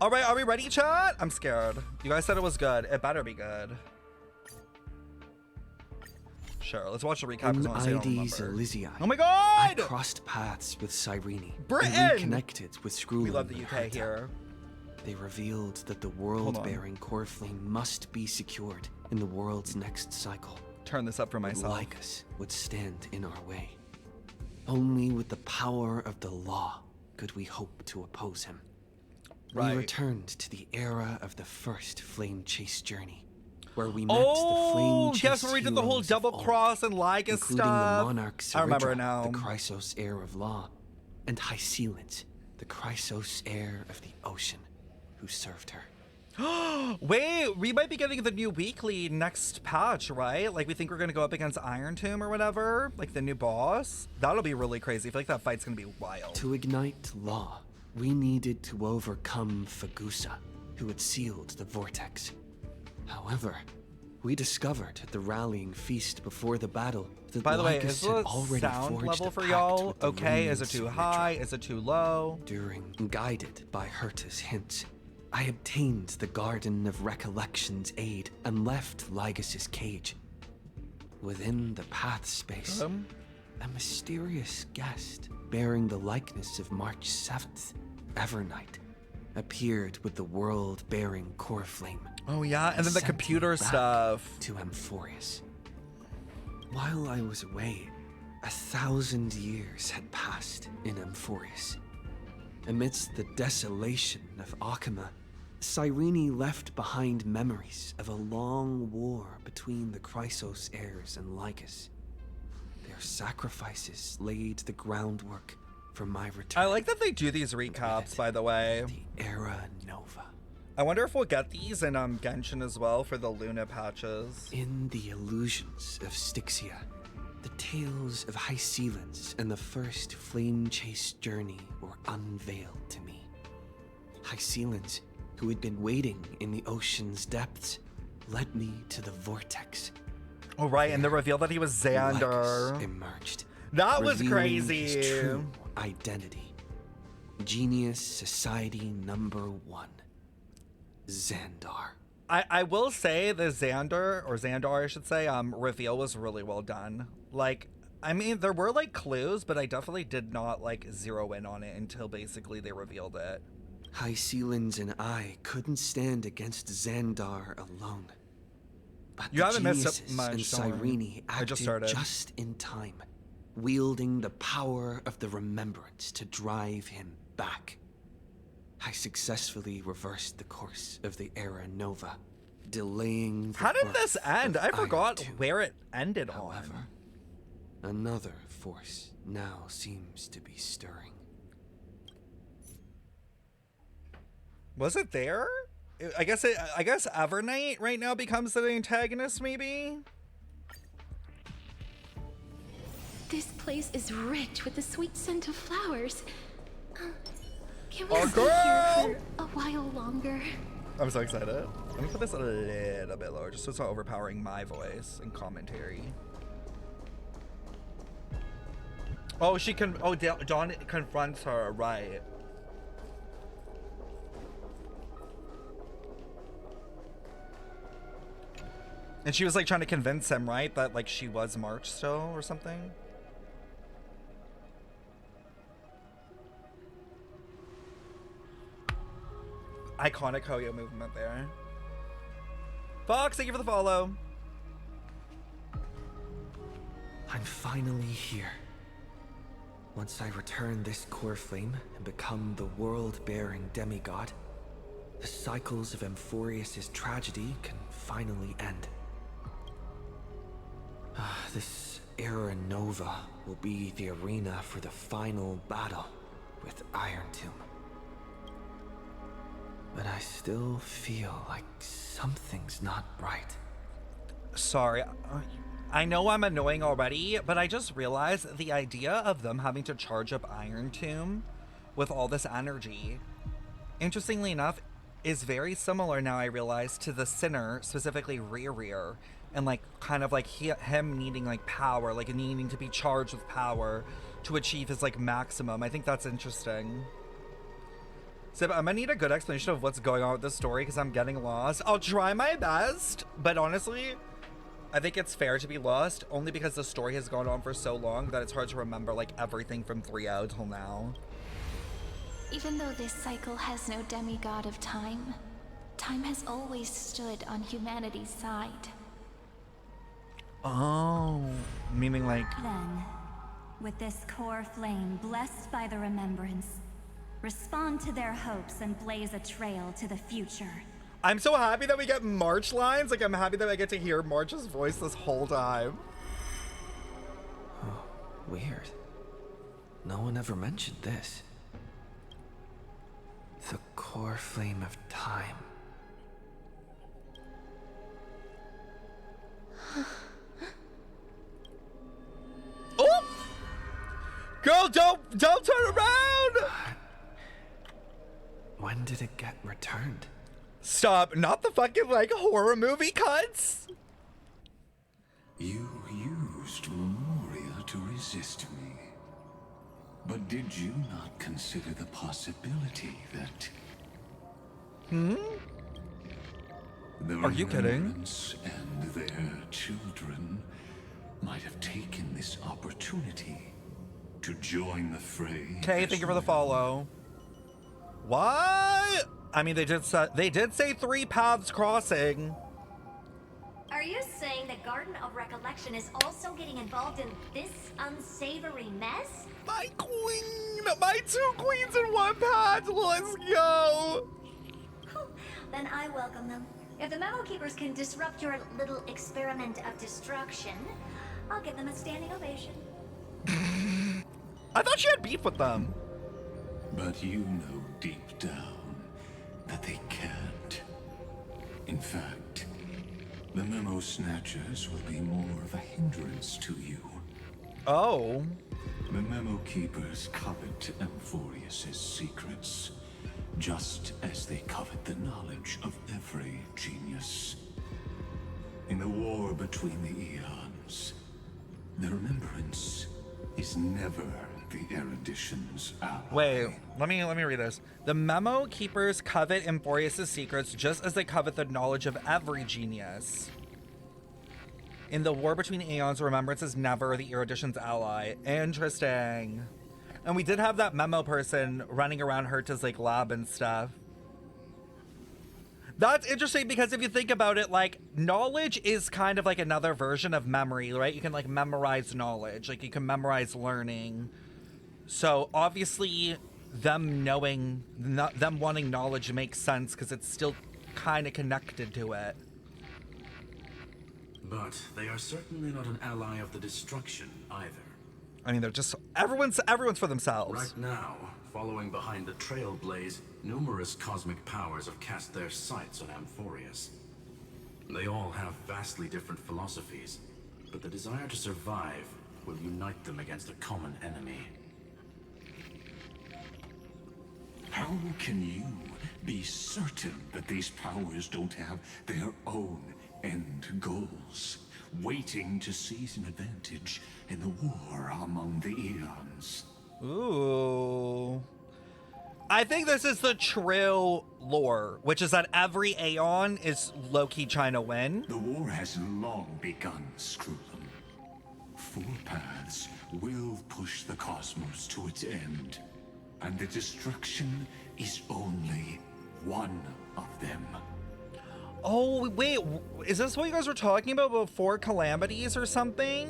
All right, are we ready, chat? I'm scared. You guys said it was good. It better be good. Sure, let's watch the recap because I want to say I don't remember. Elysiae, Oh my god! I crossed paths with Cyrene Britain! and reconnected with Screwlin. We love the and UK Herta. here. They revealed that the world-bearing core flame must be secured in the world's next cycle. Turn this up for myself. Lycus would stand in our way. Only with the power of the law could we hope to oppose him. Right. We returned to the era of the first flame chase journey, where we met the flame chase yes, where we did the whole heroes double of old, cross and Lycus including stuff. the monarchs I remember Eridra, now. the Chrysos heir of law, and Hycelins, the Chrysos heir of the ocean, who served her. Wait, we might be getting the new weekly next patch, right? Like, we think we're gonna go up against Iron Tomb or whatever, like the new boss. That'll be really crazy. I feel like that fight's gonna be wild. To ignite law, we needed to overcome Fagusa, who had sealed the vortex. However, we discovered at the rallying feast before the battle that By the way, Lycus is had the already sound forged level a for pact y'all with the okay? Is Romans it too Eridra. high? Is it too low? Guided by Herta's hints, I obtained the Garden of Recollection's aid and left Lycus's cage. Within the path space, a mysterious guest bearing the likeness of March 7th, Evernight, appeared with the world-bearing core flame. Oh yeah, and then the sent computer me back stuff. to Amphorius. While I was away, 1,000 years had passed in Amphorius. Amidst the desolation of Akama, Cyrene left behind memories of a long war between the Chrysos heirs and Lycus. Their sacrifices laid the groundwork for my return. I like that they do these recaps, by the way. The Era Nova. I wonder if we'll get these in Genshin as well for the Luna patches. In the illusions of Styxia, the tales of Hycelins and the first flame chase journey were unveiled to me. Hycelins, who had been waiting in the ocean's depths, led me to the vortex. Oh right, and the reveal that he was Xandar. Lycus emerged. That was revealing crazy. His true identity. Genius Society #1. Xandar. I will say the Xandar I should say, reveal was really well done. Like, I mean, there were like clues, but I definitely did not like zero in on it until basically they revealed it. Hycelins and I couldn't stand against Xandar alone. But You the haven't missed geniuses much, and don't worry. Cyrene I just acted started. just in time, wielding the power of the remembrance to drive him back. I successfully reversed the course of the Era Nova, delaying the How did birth this end? of I forgot Iron Tomb. where it ended However, on. another force now seems to be stirring. Was it there? I guess Evernight right now becomes the antagonist, maybe? This place is rich with the sweet scent of flowers. Can we Oh, stay girl! here for a while longer? I'm so excited. Let me put this a little bit lower just so it's not overpowering my voice and commentary. Oh, Dawn confronts her, right. And she was like trying to convince him, right? That like she was March still or something. Iconic Hoyo movement there. Fox, thank you for the follow. I'm finally here. Once I return this core flame and become the world-bearing demigod, the cycles of Amphorius' tragedy can finally end. This Era Nova will be the arena for the final battle with Iron Tomb. But I still feel like something's not right. Sorry, I know I'm annoying already, but I just realized the idea of them having to charge up Iron Tomb with all this energy, interestingly enough, is very similar now I realize to the Sinner, specifically Rear, and like kind of like him needing like power, like needing to be charged with power to achieve his like maximum. I think that's interesting. Sib, I'm gonna need a good explanation of what's going on with this story because I'm getting lost. I'll try my best, but honestly, I think it's fair to be lost only because the story has gone on for so long that it's hard to remember like everything from 3 till now. Even though this cycle has no demigod of time, time has always stood on humanity's side. Oh, meaning like... Then, with this core flame blessed by the remembrance, respond to their hopes and blaze a trail to the future. I'm so happy that we get March lines. Like, I'm happy that I get to hear March's voice this whole time. Oh, weird. No one ever mentioned this. The core flame of time. Oh! Girl, don't turn around! When did it get returned? Stop, not the fucking, like, horror movie cuts! You used Memoria to resist me. But did you not consider the possibility that... The Are you kidding? Remembrance and their children might have taken this opportunity to join the fray? Okay, thank you for the follow. What? I mean, they did say 3 paths crossing. Are you saying the Garden of Recollection is also getting involved in this unsavory mess? My queen! My 2 queens in 1 path! Let's go! Then I welcome them. If the Memo Keepers can disrupt your little experiment of destruction, I'll give them a standing ovation. I thought she had beef with them. But you know deep down that they can't. In fact, the Memo Snatchers will be more of a hindrance to you. Oh. The Memo Keepers covet Amphorius's secrets, just as they covet the knowledge of every genius. In the war between the eons, the remembrance is never the erudition's ally. Wait, let me read this. The Memo Keepers covet Amphorius's secrets just as they covet the knowledge of every genius. In the war between aeons, remembrance is never the erudition's ally. Interesting. And we did have that memo person running around Herta's like lab and stuff. That's interesting because if you think about it, like, knowledge is kind of like another version of memory, right? You can like memorize knowledge, like you can memorize learning. So obviously them wanting knowledge makes sense because it's still kind of connected to it. But they are certainly not an ally of the destruction either. I mean, they're just, everyone's for themselves. Right now, following behind the Trailblaze, numerous cosmic powers have cast their sights on Amphorius. They all have vastly different philosophies, but the desire to survive will unite them against a common enemy. How can you be certain that these powers don't have their own end goals, waiting to seize an advantage in the war among the eons? Ooh. I think this is the true lore, which is that every aeon is low-key trying to win. The war has long begun, Screwlum. 4 paths will push the cosmos to its end, and the destruction is only one of them. Oh, wait, is this what you guys were talking about before calamities or something?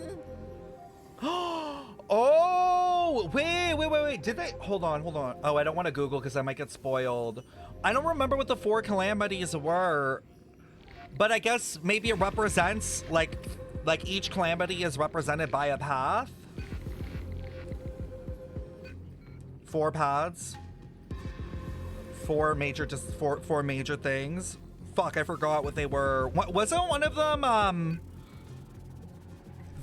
Oh, wait. Did they? Hold on. Oh, I don't want to Google because I might get spoiled. I don't remember what the 4 calamities were, but I guess maybe it represents, like each calamity is represented by a path. 4 paths. 4 major things. Fuck, I forgot what they were. Wasn't one of them,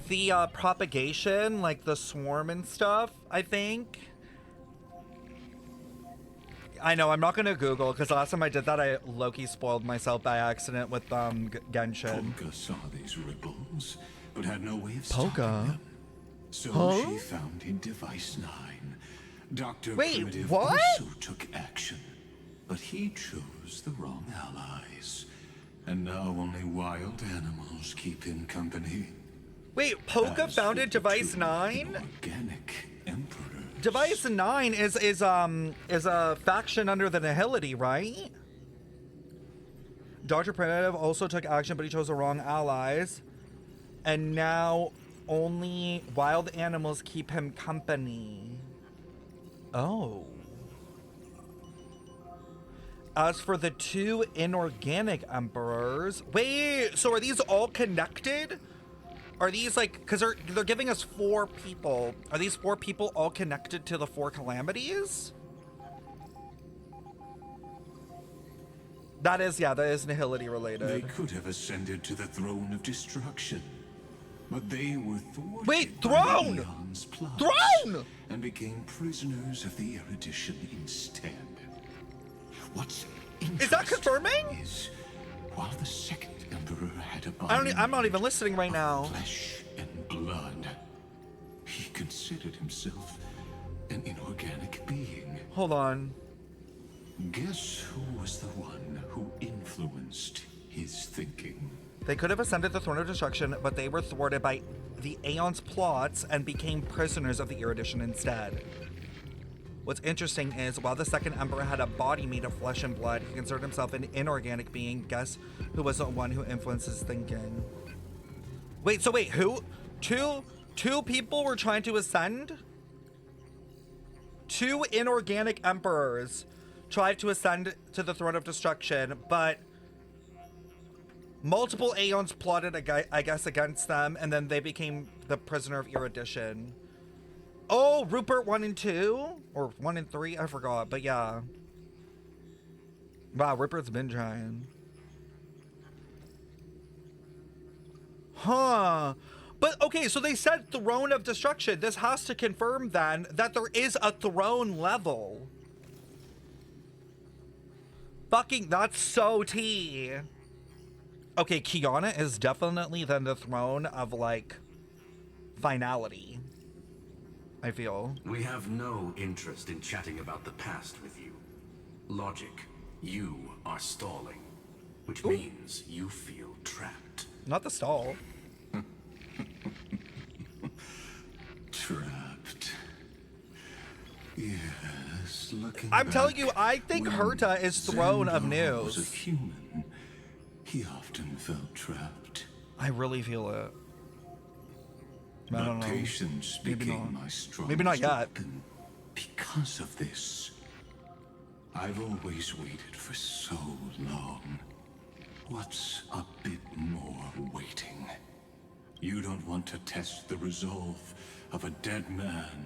the propagation, like the swarm and stuff, I think? I know, I'm not gonna Google, because last time I did that, I low-key spoiled myself by accident with, Genshin. Polka saw these ripples, but had no way of Polka? stopping them. So she founded Device 9. Dr. Wait, Primitive what? also took action. But he chose the wrong allies. And now only wild animals keep him company. Wait, Poca As founded for the Device two 9? Inorganic emperors. Device 9 is a faction under the Nihility, right? Dr. Primitive also took action, but he chose the wrong allies. And now only wild animals keep him company. Oh. As for the two inorganic emperors, wait, so are these all connected? Are these like, because they're giving us 4 people. Are these 4 people all connected to the 4 calamities? That is Nihility related. They could have ascended to the throne of destruction, but they were thwarted. Wait, by throne! the Aeon's plots Throne! and became prisoners of the erudition instead. What's Is that confirming? is, while the second emperor had a body I'm not even listening right of now. flesh and blood, he considered himself an inorganic being. Hold on. Guess who was the one who influenced his thinking? They could have ascended the throne of destruction, but they were thwarted by the Aeon's plots and became prisoners of the erudition instead. What's interesting is, while the second emperor had a body made of flesh and blood, he considered himself an inorganic being. Guess who was the one who influenced his thinking? Wait, so wait, who? Two people were trying to ascend? 2 inorganic emperors tried to ascend to the throne of destruction, but multiple Aeons plotted, I guess, against them, and then they became the prisoner of erudition. Oh, Rupert 1 and 2? Or 1 and 3? I forgot, but yeah. Wow, Rupert's been trying. Huh. But, okay, so they said Throne of Destruction. This has to confirm, then, that there is a throne level. Fucking, that's so tea. Okay, Kiana is definitely then the throne of, like, finality. I feel. We have no interest in chatting about the past with you. Logic, you are stalling, which means you feel trapped. Not the stall. Trapped. Yes, looking I'm telling back, you, I think when Herta is throne of Xandar was a news. human, he often felt trapped. I really feel it. I don't know. Patience Maybe became not. my strongest Maybe not yet. weapon because of this. I've always waited for so long. What's a bit more waiting? You don't want to test the resolve of a dead man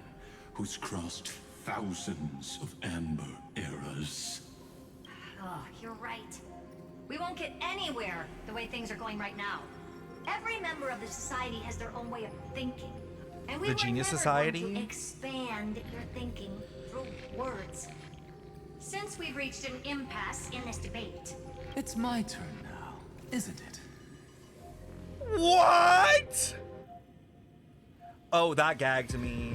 who's crossed thousands of amber eras. Oh, you're right. We won't get anywhere the way things are going right now. Every member of the society has their own way of thinking. And we The were Genius never Society? going to expand your thinking through words. Since we've reached an impasse in this debate, It's my turn now, isn't it? What? Oh, that gagged me.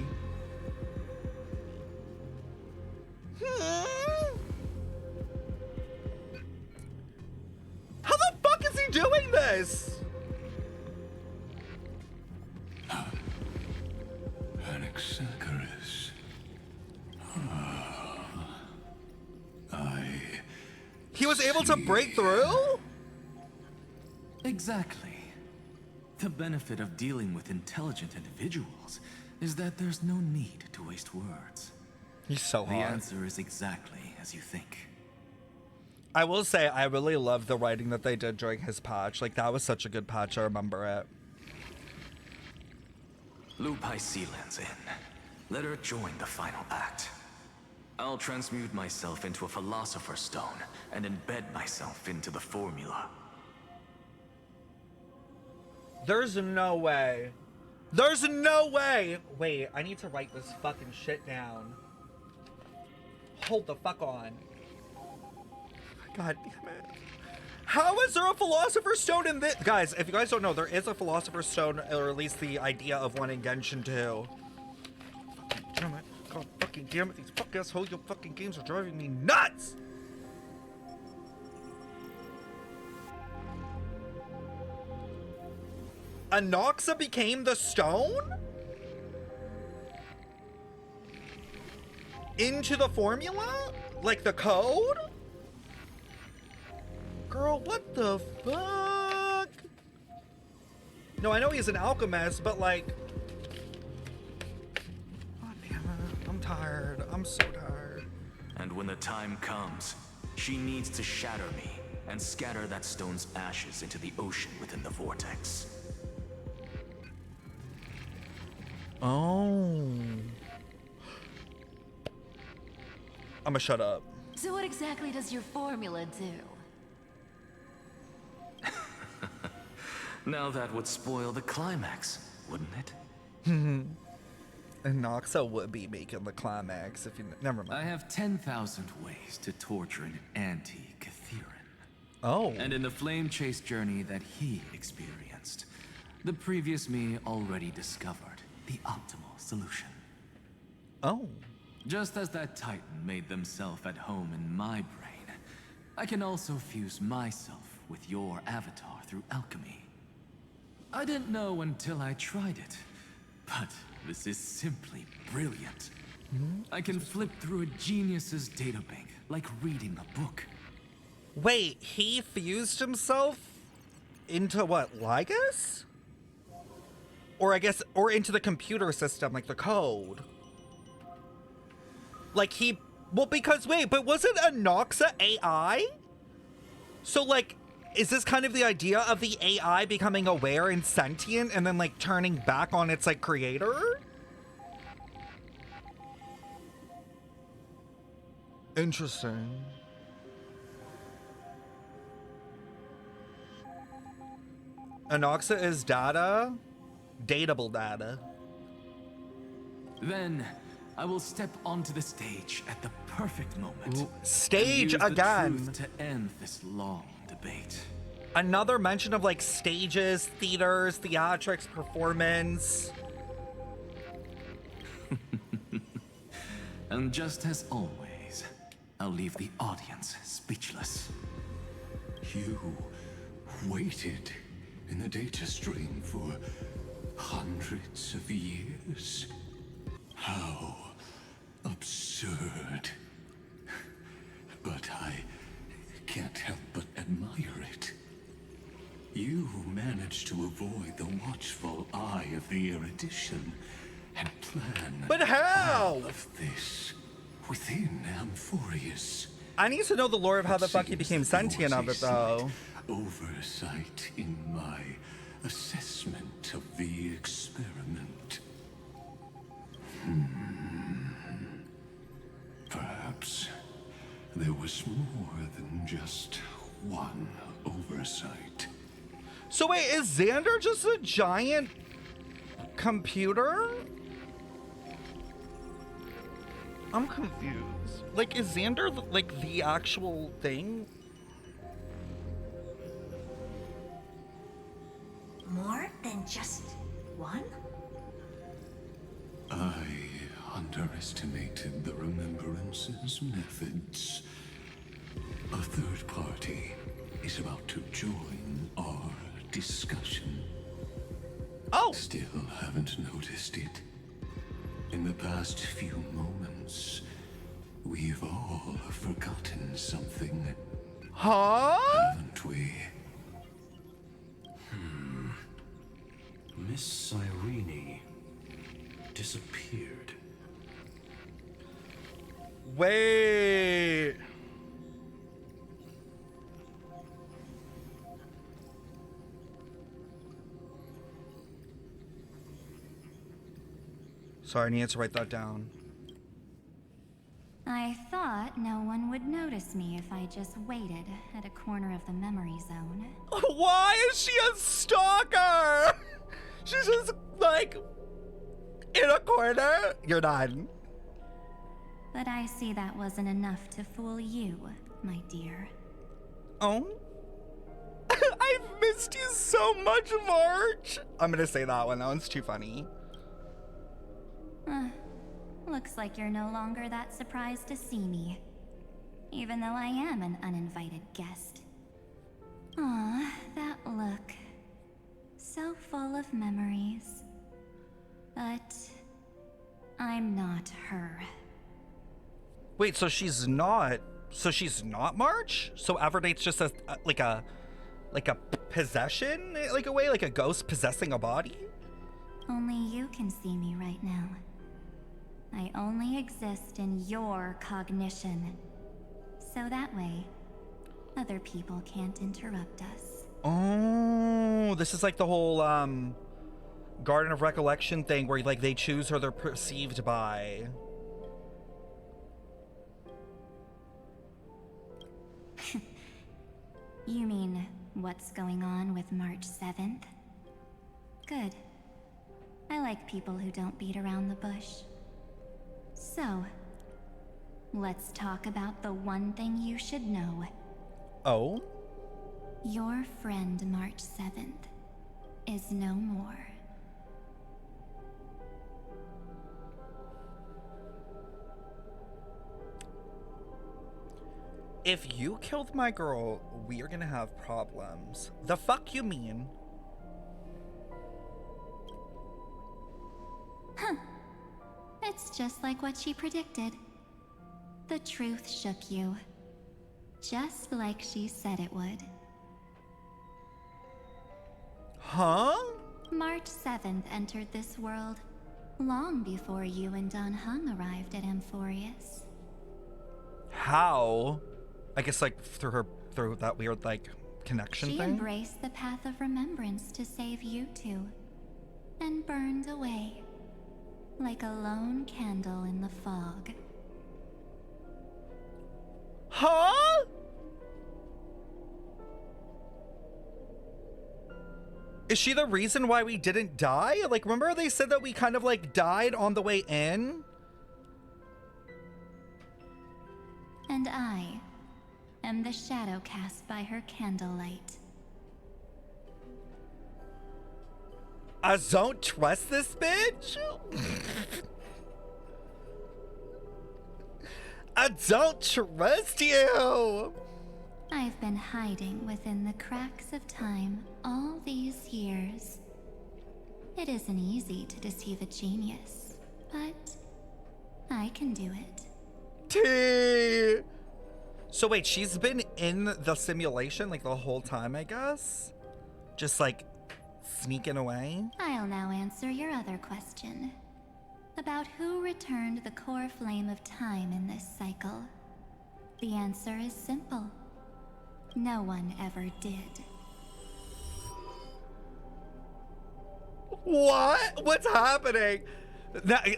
How the fuck is he doing this? Anaxagoras. He was able to break through? Exactly. The benefit of dealing with intelligent individuals is that there's no need to waste words. He's so The hot. answer is exactly as you think. I will say, I really love the writing that they did during his patch. Like, that was such a good patch. I remember it. Lupai Sealand's in. Let her join the final act. I'll transmute myself into a philosopher's stone and embed myself into the formula. There's no way. There's no way. Wait, I need to write this fucking shit down. Hold the fuck on. God damn it. How is there a philosopher's stone in this? Guys, if you guys don't know, there is a philosopher's stone, or at least the idea of one in Genshin 2. Fucking damn it. God fucking damn it. These fuck asshole fucking games are driving me nuts. Anoxa became the stone? Into the formula? Like the code? Girl, what the fuck? No, I know he's an alchemist, but like... God damn it. I'm tired. I'm so tired. And when the time comes, she needs to shatter me and scatter that stone's ashes into the ocean within the vortex. Oh. I'ma shut up. So what exactly does your formula do? Now that would spoil the climax, wouldn't it? And Noxa would be making the climax if you... Never mind. I have 10,000 ways to torture an anti-Catheran. Oh. And in the flame chase journey that he experienced, the previous me already discovered the optimal solution. Oh. Just as that Titan made themselves at home in my brain, I can also fuse myself with your avatar through alchemy. I didn't know until I tried it, but this is simply brilliant. I can flip through a genius's databank like reading a book. Wait, he fused himself into what, Ligus? Or I guess, or into the computer system, like the code. Like he, well, because wait, but wasn't Anoxa AI? So like, is this kind of the idea of the AI becoming aware and sentient and then like turning back on its like creator? Interesting. Anoxa is data, dateable data. Then I will step onto the stage at the perfect moment. Ooh, stage and use again. The truth to end this long debate. Another mention of like stages, theaters, theatrics, performance. And just as always, I'll leave the audience speechless. You waited in the data stream for hundreds of years? How absurd. But I can't help but admire it. You managed to avoid the watchful eye of the erudition and plan But how? all of this within Amphorius. I need to know the lore of how the fuck he Seems became that there sentient was of a it though. slight oversight in my assessment of the experiment. Perhaps there was more than just one oversight. So wait, is Xandar just a giant computer? I'm confused. Like, is Xandar like the actual thing? More than just one? I underestimated the Remembrance's methods. A third party is about to join our discussion. Oh! Still haven't noticed it. In the past few moments, we've all forgotten something, Huh? haven't we? Miss Irene disappeared. Wait. Sorry, I need to write that down. I thought no one would notice me if I just waited at a corner of the memory zone. Why is she a stalker? She's just like in a corner. You're done. But I see that wasn't enough to fool you, my dear. Oh? I've missed you so much, March. I'm gonna say that one. That one's too funny. Looks like you're no longer that surprised to see me. Even though I am an uninvited guest. Aw, that look. So full of memories. But I'm not her. Wait, so she's not March? So Evernight's just like a possession, like a way, like a ghost possessing a body? Only you can see me right now. I only exist in your cognition. So that way, other people can't interrupt us. Oh, this is like the whole Garden of Recollection thing where like they choose who they're perceived by. You mean what's going on with March 7th? Good. I like people who don't beat around the bush. So, let's talk about the one thing you should know. Oh? Your friend March 7th is no more. If you killed my girl, we are gonna have problems. The fuck you mean? Huh. It's just like what she predicted. The truth shook you. Just like she said it would. Huh? March 7th entered this world long before you and Don Hung arrived at Amphorius. How? I guess like through that weird like connection She thing? embraced the path of remembrance to save you two, and burned away like a lone candle in the fog. Huh? Is she the reason why we didn't die? Like, remember they said that we kind of like died on the way in? And I am the shadow cast by her candlelight. I don't trust this bitch. I don't trust you. I've been hiding within the cracks of time all these years. It isn't easy to deceive a genius, but I can do it. T. So wait, she's been in the simulation like the whole time, I guess? Just like sneaking away? I'll now answer your other question. About who returned the core flame of time in this cycle. The answer is simple. No one ever did. What? What's happening?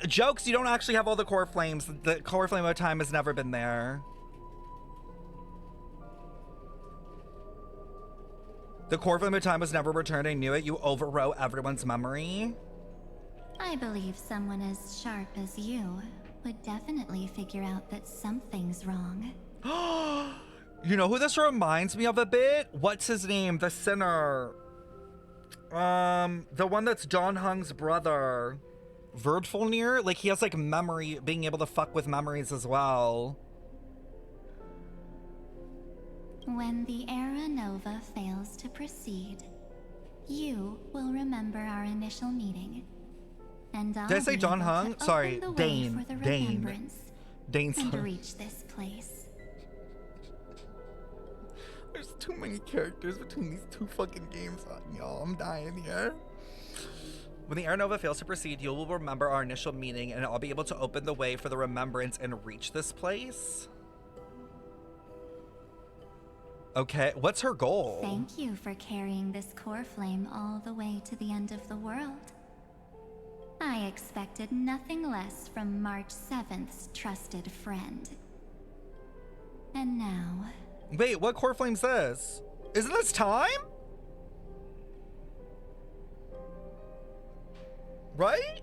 Jokes, you don't actually have all the core flames. The core flame of time has never been there. The core flame of time was never returned. I knew it. You overwrote everyone's memory. I believe someone as sharp as you would definitely figure out that something's wrong. You know who this reminds me of a bit? What's his name? The sinner. The one that's Don Hung's brother. Verdfulnir? Like, he has, like, memory, being able to fuck with memories as well. When the Era Nova fails to proceed, you will remember our initial meeting. And I'll Did I say be Don able Hung? to Sorry, open the way Dane. for the Dane. remembrance Dane's and reach this place. There's too many characters between these two fucking games, y'all. I'm dying here. When the Era Nova fails to proceed, you will remember our initial meeting, and I'll be able to open the way for the remembrance and reach this place. Okay, what's her goal? Thank you for carrying this core flame all the way to the end of the world. I expected nothing less from March 7th's trusted friend. And now... Wait, what core flame's this? Isn't this time? Right?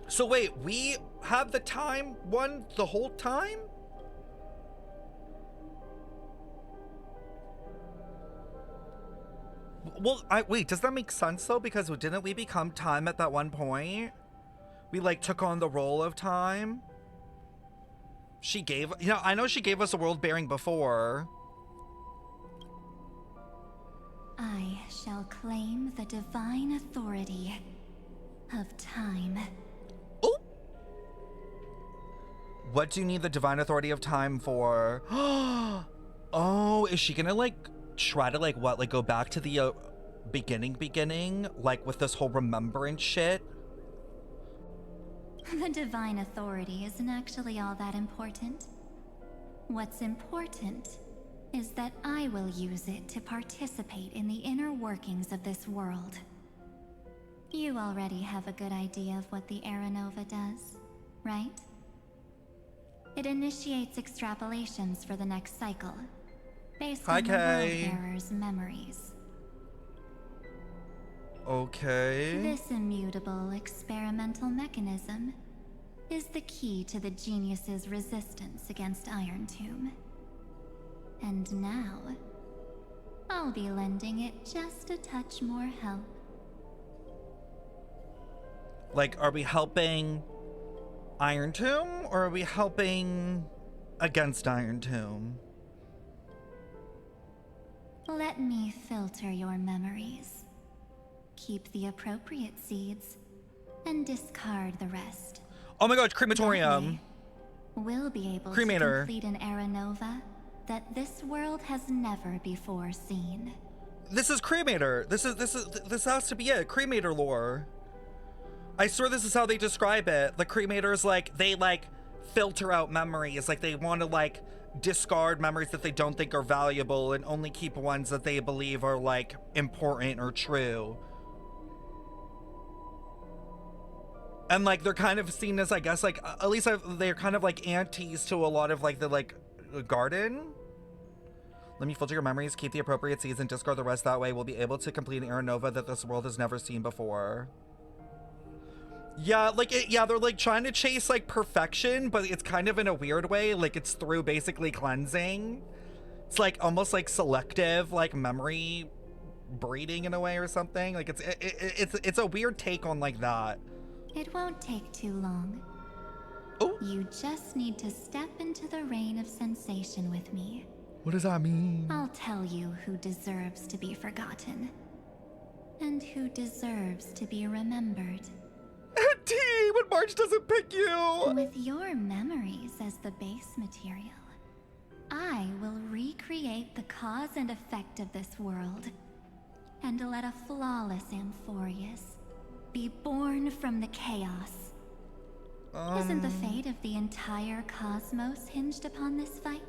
So wait, we have the time one the whole time? Well, wait, does that make sense though? Because didn't we become time at that one point? We like took on the role of time. She gave, I know she gave us a world bearing before. I shall claim the divine authority of time. Oh! What do you need the divine authority of time for? Oh, is she gonna like try to like what? Like go back to the beginning? Like with this whole remembrance shit? The divine authority isn't actually all that important. What's important is that I will use it to participate in the inner workings of this world. You already have a good idea of what the Aeronova does, right? It initiates extrapolations for the next cycle, based on the world-bearer's memories. Okay. This immutable experimental mechanism is the key to the genius's resistance against Iron Tomb. And now, I'll be lending it just a touch more help. Like, are we helping Iron Tomb, or are we helping against Iron Tomb? Let me filter your memories. Keep the appropriate seeds, and discard the rest. Oh my god, crematorium. We'll be able Cremator. to complete an Aeronova that this world has never before seen. This is cremator. This has to be it. Cremator lore. I swear this is how they describe it. The cremators, like, they like filter out memories. Like, they want to like discard memories that they don't think are valuable and only keep ones that they believe are like important or true. And like they're kind of seen as, I guess, like at least they're kind of like aunties to a lot of like the like garden. Let me filter your memories, keep the appropriate seeds, and discard the rest. That way we'll be able to complete an Aeronova that this world has never seen before. Yeah, like they're like trying to chase like perfection, but it's kind of in a weird way. Like it's through basically cleansing. It's like almost like selective like memory breeding in a way or something. Like it's a weird take on like that. It won't take too long. Oh. You just need to step into the rain of sensation with me. What does that mean? I'll tell you who deserves to be forgotten. And who deserves to be remembered. T, when March doesn't pick you! With your memories as the base material, I will recreate the cause and effect of this world. And let a flawless Amphorius be born from the chaos. Isn't the fate of the entire cosmos hinged upon this fight?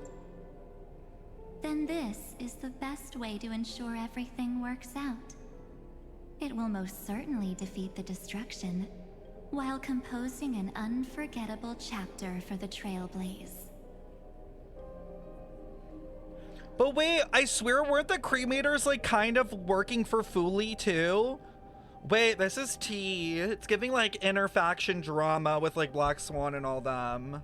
Then this is the best way to ensure everything works out. It will most certainly defeat the destruction, while composing an unforgettable chapter for the Trailblaze. But wait, I swear weren't the cremators like kind of working for Fuli too? Wait, this is T. It's giving like inter-faction drama with like Black Swan and all them.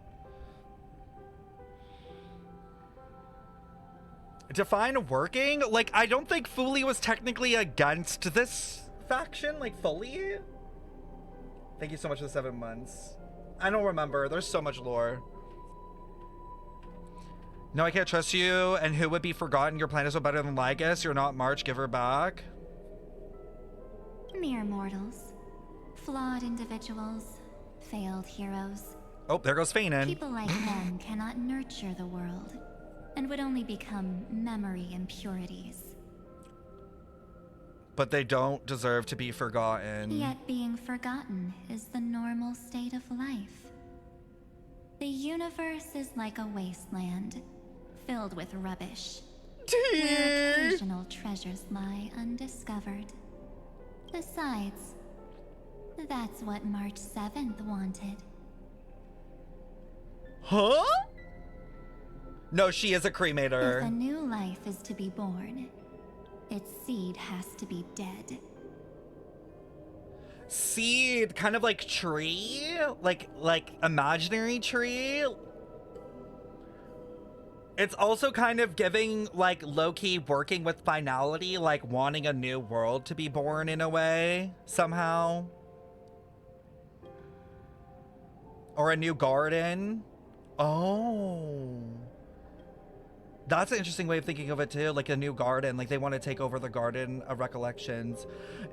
Define working? Like, I don't think Fuli was technically against this faction, like fully. Thank you so much for the 7 months. I don't remember. There's so much lore. No, I can't trust you. And who would be forgotten? Your plan is so better than Lygus. You're not March. Give her back. Mere mortals. Flawed individuals. Failed heroes. Oh, there goes Fainin. People like them cannot nurture the world, and would only become memory impurities. But they don't deserve to be forgotten. Yet being forgotten is the normal state of life. The universe is like a wasteland, filled with rubbish, where occasional treasures lie undiscovered. Besides, that's what March 7th wanted. Huh? No, she is a cremator. If a new life is to be born, its seed has to be dead. Seed, kind of like tree? Like imaginary tree? It's also kind of giving like low-key working with finality, like wanting a new world to be born in a way, somehow. Or a new garden. Oh. That's an interesting way of thinking of it too, like a new garden. Like they want to take over the garden of recollections.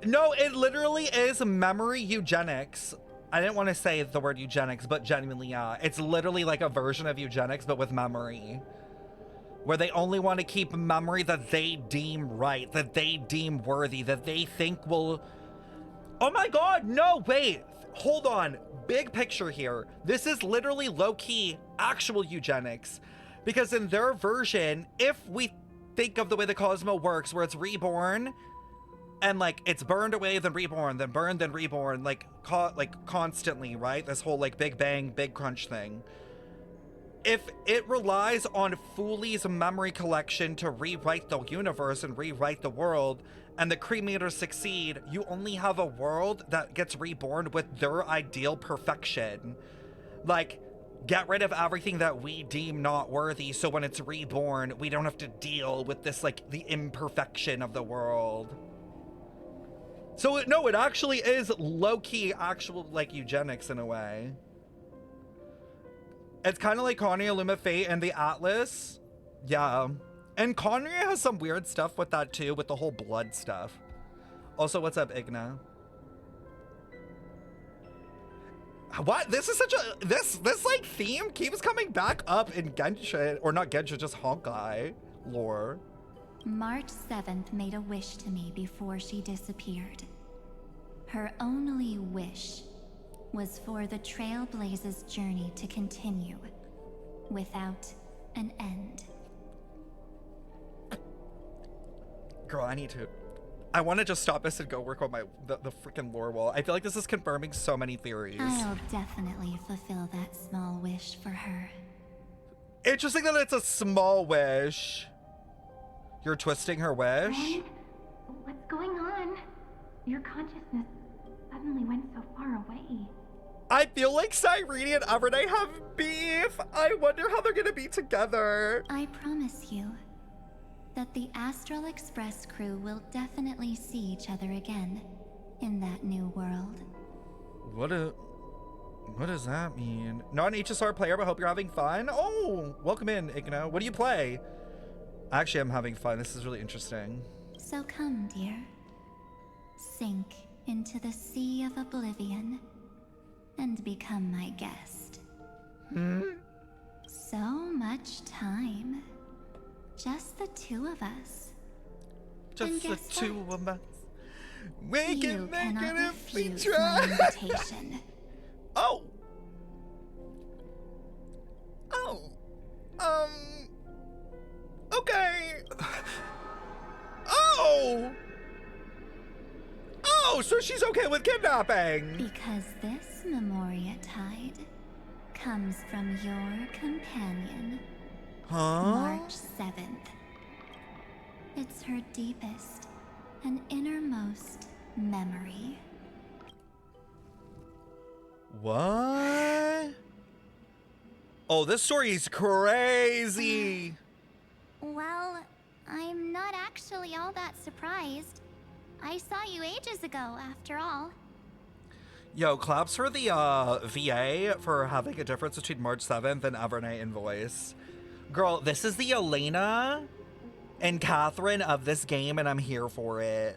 No, it literally is memory eugenics. I didn't want to say the word eugenics, but genuinely, yeah. It's literally like a version of eugenics, but with memory. Where they only want to keep memory that they deem right, that they deem worthy, that they think will... Oh my god, no, wait. Hold on. Big picture here. This is literally low-key actual eugenics. Because in their version, if we think of the way the Cosmo works, where it's reborn, and like it's burned away, then reborn, then burned, then reborn, like constantly, right? This whole like Big Bang, Big Crunch thing. If it relies on Foolie's memory collection to rewrite the universe and rewrite the world, and the cremators succeed, you only have a world that gets reborn with their ideal perfection. Like, get rid of everything that we deem not worthy, so when it's reborn, we don't have to deal with this, like, the imperfection of the world. So, no, it actually is low-key actual, like, eugenics in a way. It's kind of like Conria, Luma Fate, and the Atlas. Yeah. And Conria has some weird stuff with that, too, with the whole blood stuff. Also, what's up, Igna? What? This is such a... This like, theme keeps coming back up in Genshin. Or not Genshin, just Honkai lore. March 7th made a wish to me before she disappeared. Her only wish was for the Trailblaze's journey to continue without an end. Girl, I want to just stop this and go work on the freaking lore wall. I feel like this is confirming so many theories. I'll definitely fulfill that small wish for her. Interesting that it's a small wish. You're twisting her wish? Ren, what's going on? Your consciousness suddenly went so far away. I feel like Cyrene and Evernight have beef. I wonder how they're gonna be together. I promise you that the Astral Express crew will definitely see each other again in that new world. What does that mean? Not an HSR player, but hope you're having fun. Oh, welcome in, Igno. What do you play? Actually, I'm having fun. This is really interesting. So come, dear. Sink into the sea of oblivion and become my guest. So much time. Just the two of us. Just the two of us. We You can make cannot it if we refuse my try. invitation. Oh. Okay. Oh, so she's okay with kidnapping. Because this Memoria Tide comes from your companion, Huh? March 7th. It's her deepest and innermost memory. What? Oh, this story is crazy. Well, I'm not actually all that surprised. I saw you ages ago, after all. Yo, claps for the VA for having a difference between March 7th and Evernight in voice. Girl, this is the Elena and Catherine of this game, and I'm here for it.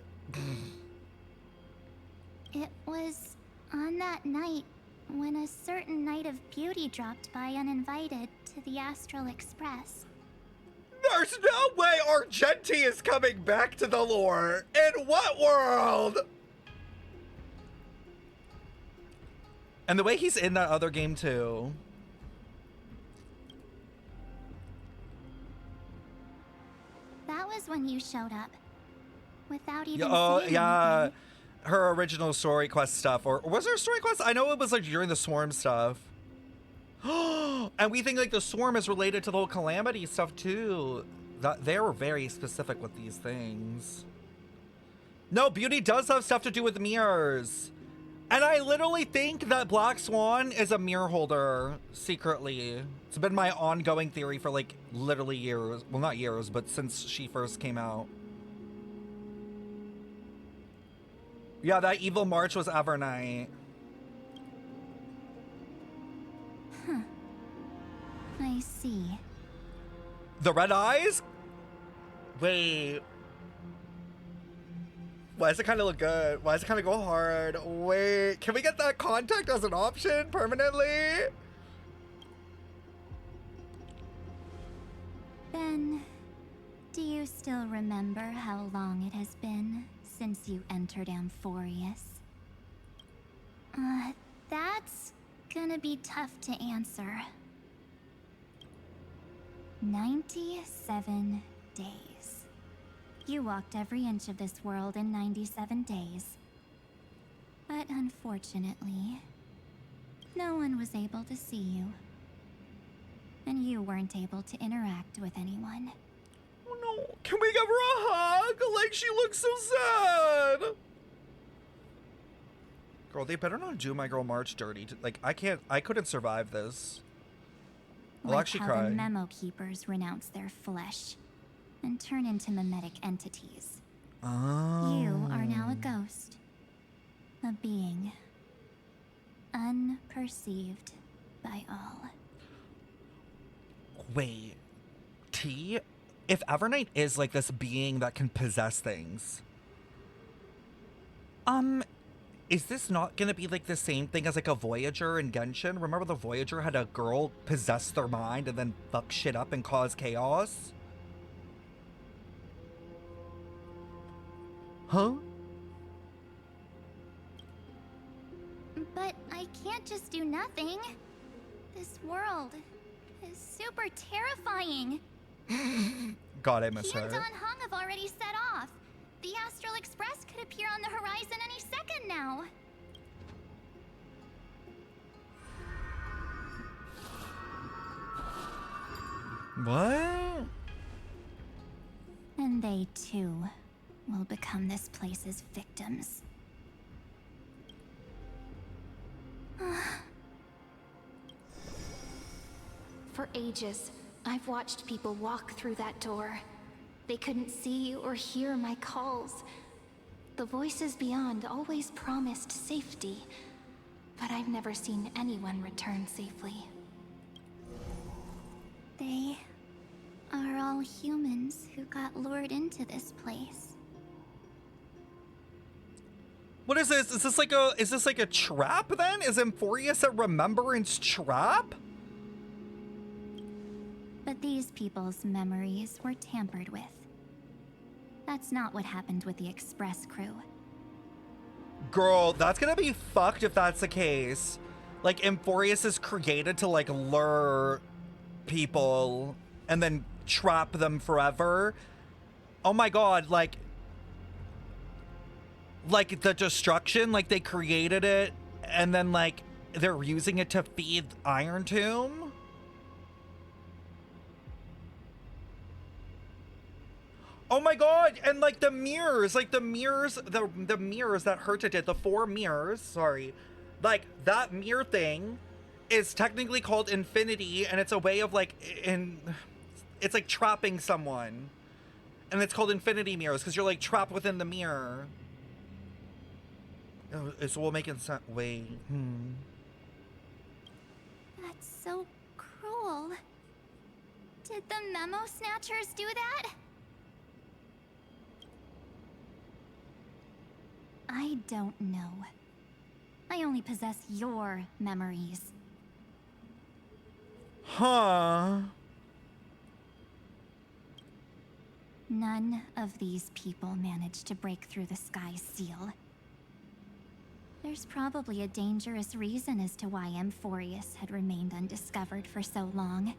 It was on that night when a certain Knight of Beauty dropped by uninvited to the Astral Express. There's no way Argenti is coming back to the lore. In what world? And the way he's in that other game too. That was when you showed up. Without even Oh, saying yeah. anything. Her original story quest stuff. Or was there a story quest? I know it was like during the Swarm stuff. And we think like the Swarm is related to the whole Calamity stuff too. That they were very specific with these things. No, Beauty does have stuff to do with mirrors. And I literally think that Black Swan is a mirror holder secretly. It's been my ongoing theory for like literally years. Well, not years, but since she first came out. Yeah, that evil March was Evernight. I see. The red eyes? Wait. Why does it kind of look good? Why does it kind of go hard? Wait, can we get that contact as an option permanently? Ben, do you still remember how long it has been since you entered Amphorius? That's gonna be tough to answer. 97 days. You walked every inch of this world in 97 days. But unfortunately, no one was able to see you. And you weren't able to interact with anyone. Oh no, can we give her a hug? Like, she looks so sad. Girl, they better not do my girl March dirty. Like, I couldn't survive this. I'll Like actually how cry. the memo keepers renounce their flesh and turn into mimetic entities. Oh. You are now a ghost. A being. Unperceived by all. Wait. T? If Evernight is like this being that can possess things, is this not gonna be like the same thing as like a Voyager in Genshin? Remember the Voyager had a girl possess their mind and then fuck shit up and cause chaos? Huh? But I can't just do nothing. This world is super terrifying. God, I miss He and her. Don Hung have already set off. The Astral Express could appear on the horizon any second now. What? And they too will become this place's victims. For ages, I've watched people walk through that door. They couldn't see or hear my calls. The voices beyond always promised safety, but I've never seen anyone return safely. They are all humans who got lured into this place. What is this? Is this like a trap then? Is Amphorius a remembrance trap? But these people's memories were tampered with. That's not what happened with the Express crew. Girl, that's gonna be fucked if that's the case. Like, Amphorius is created to like lure people and then trap them forever. Oh my god, like the destruction, like they created it and then like they're using it to feed Iron Tomb. Oh my god, and like the mirrors that Herta did, the 4 mirrors, sorry. Like that mirror thing is technically called infinity, and it's a way of like it's like trapping someone. And it's called infinity mirrors because you're like trapped within the mirror. Oh, it's all making sense. Wait. That's so cruel. Did the memo snatchers do that? I don't know. I only possess your memories. Huh. None of these people managed to break through the sky's seal. There's probably a dangerous reason as to why Amphorius had remained undiscovered for so long.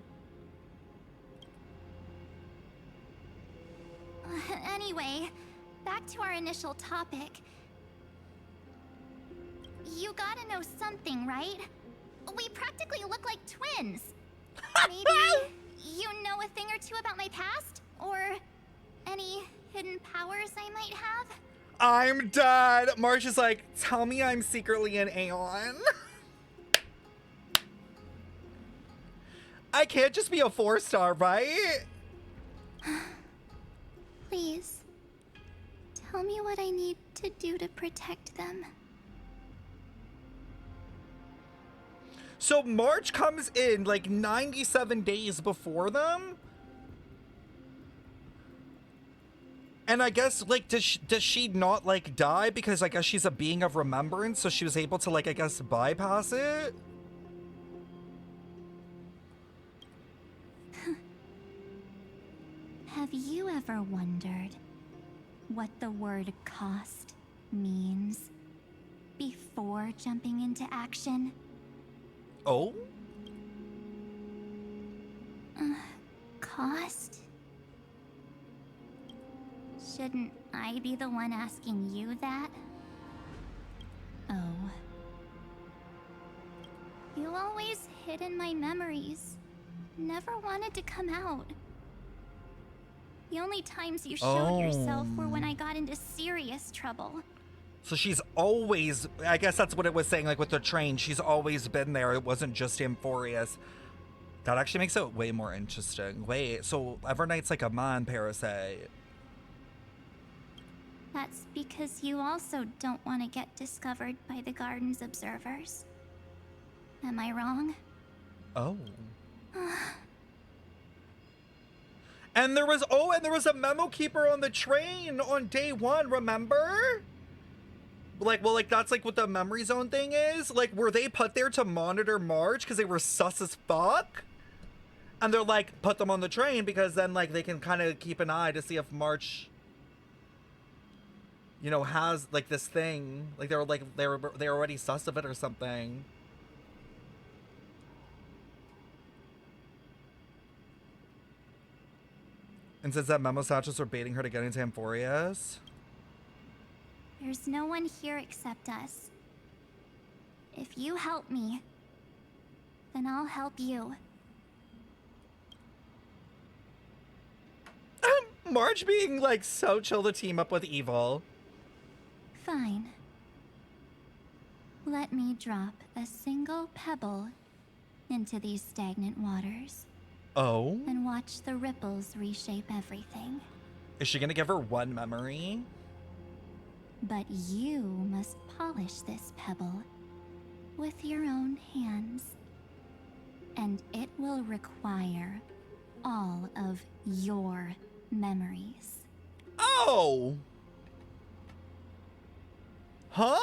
Anyway, back to our initial topic. You gotta know something, right? We practically look like twins. Maybe you know a thing or two about my past? Or any hidden powers I might have? I'm dead. March is like, tell me I'm secretly an aeon. I can't just be a 4-star, right? Please, tell me what I need to do to protect them. So March comes in like 97 days before them? And I guess, like, does she not, like, die? Because I guess she's a being of remembrance, so she was able to, like, I guess, bypass it? Have you ever wondered what the word cost means before jumping into action? Oh? Cost? Shouldn't I be the one asking you that? Oh. You always hid in my memories. Never wanted to come out. The only times you showed yourself were when I got into serious trouble. So she's always, I guess that's what it was saying, like with the train, she's always been there. It wasn't just Amphorius. That actually makes it way more interesting. Wait, so Evernight's like a man parasite. That's because you also don't want to get discovered by the garden's observers. Am I wrong? Oh. And there was, and there was a memo keeper on the train on day 1, remember? Like, well, like, that's like what the memory zone thing is. Like, were they put there to monitor March because they were sus as fuck? And they're like, put them on the train because then, like, they can kind of keep an eye to see if March, you know, has, like, this thing. Like, they're already sus of it or something. And since that memo satchels were baiting her to get into Amphorius. There's no one here except us. If you help me, then I'll help you. Marge being, like, so chill to team up with evil. Fine. Let me drop a single pebble into these stagnant waters. Oh? And watch the ripples reshape everything. Is she gonna give her one memory? But you must polish this pebble with your own hands. And it will require all of your memories. Oh! Huh?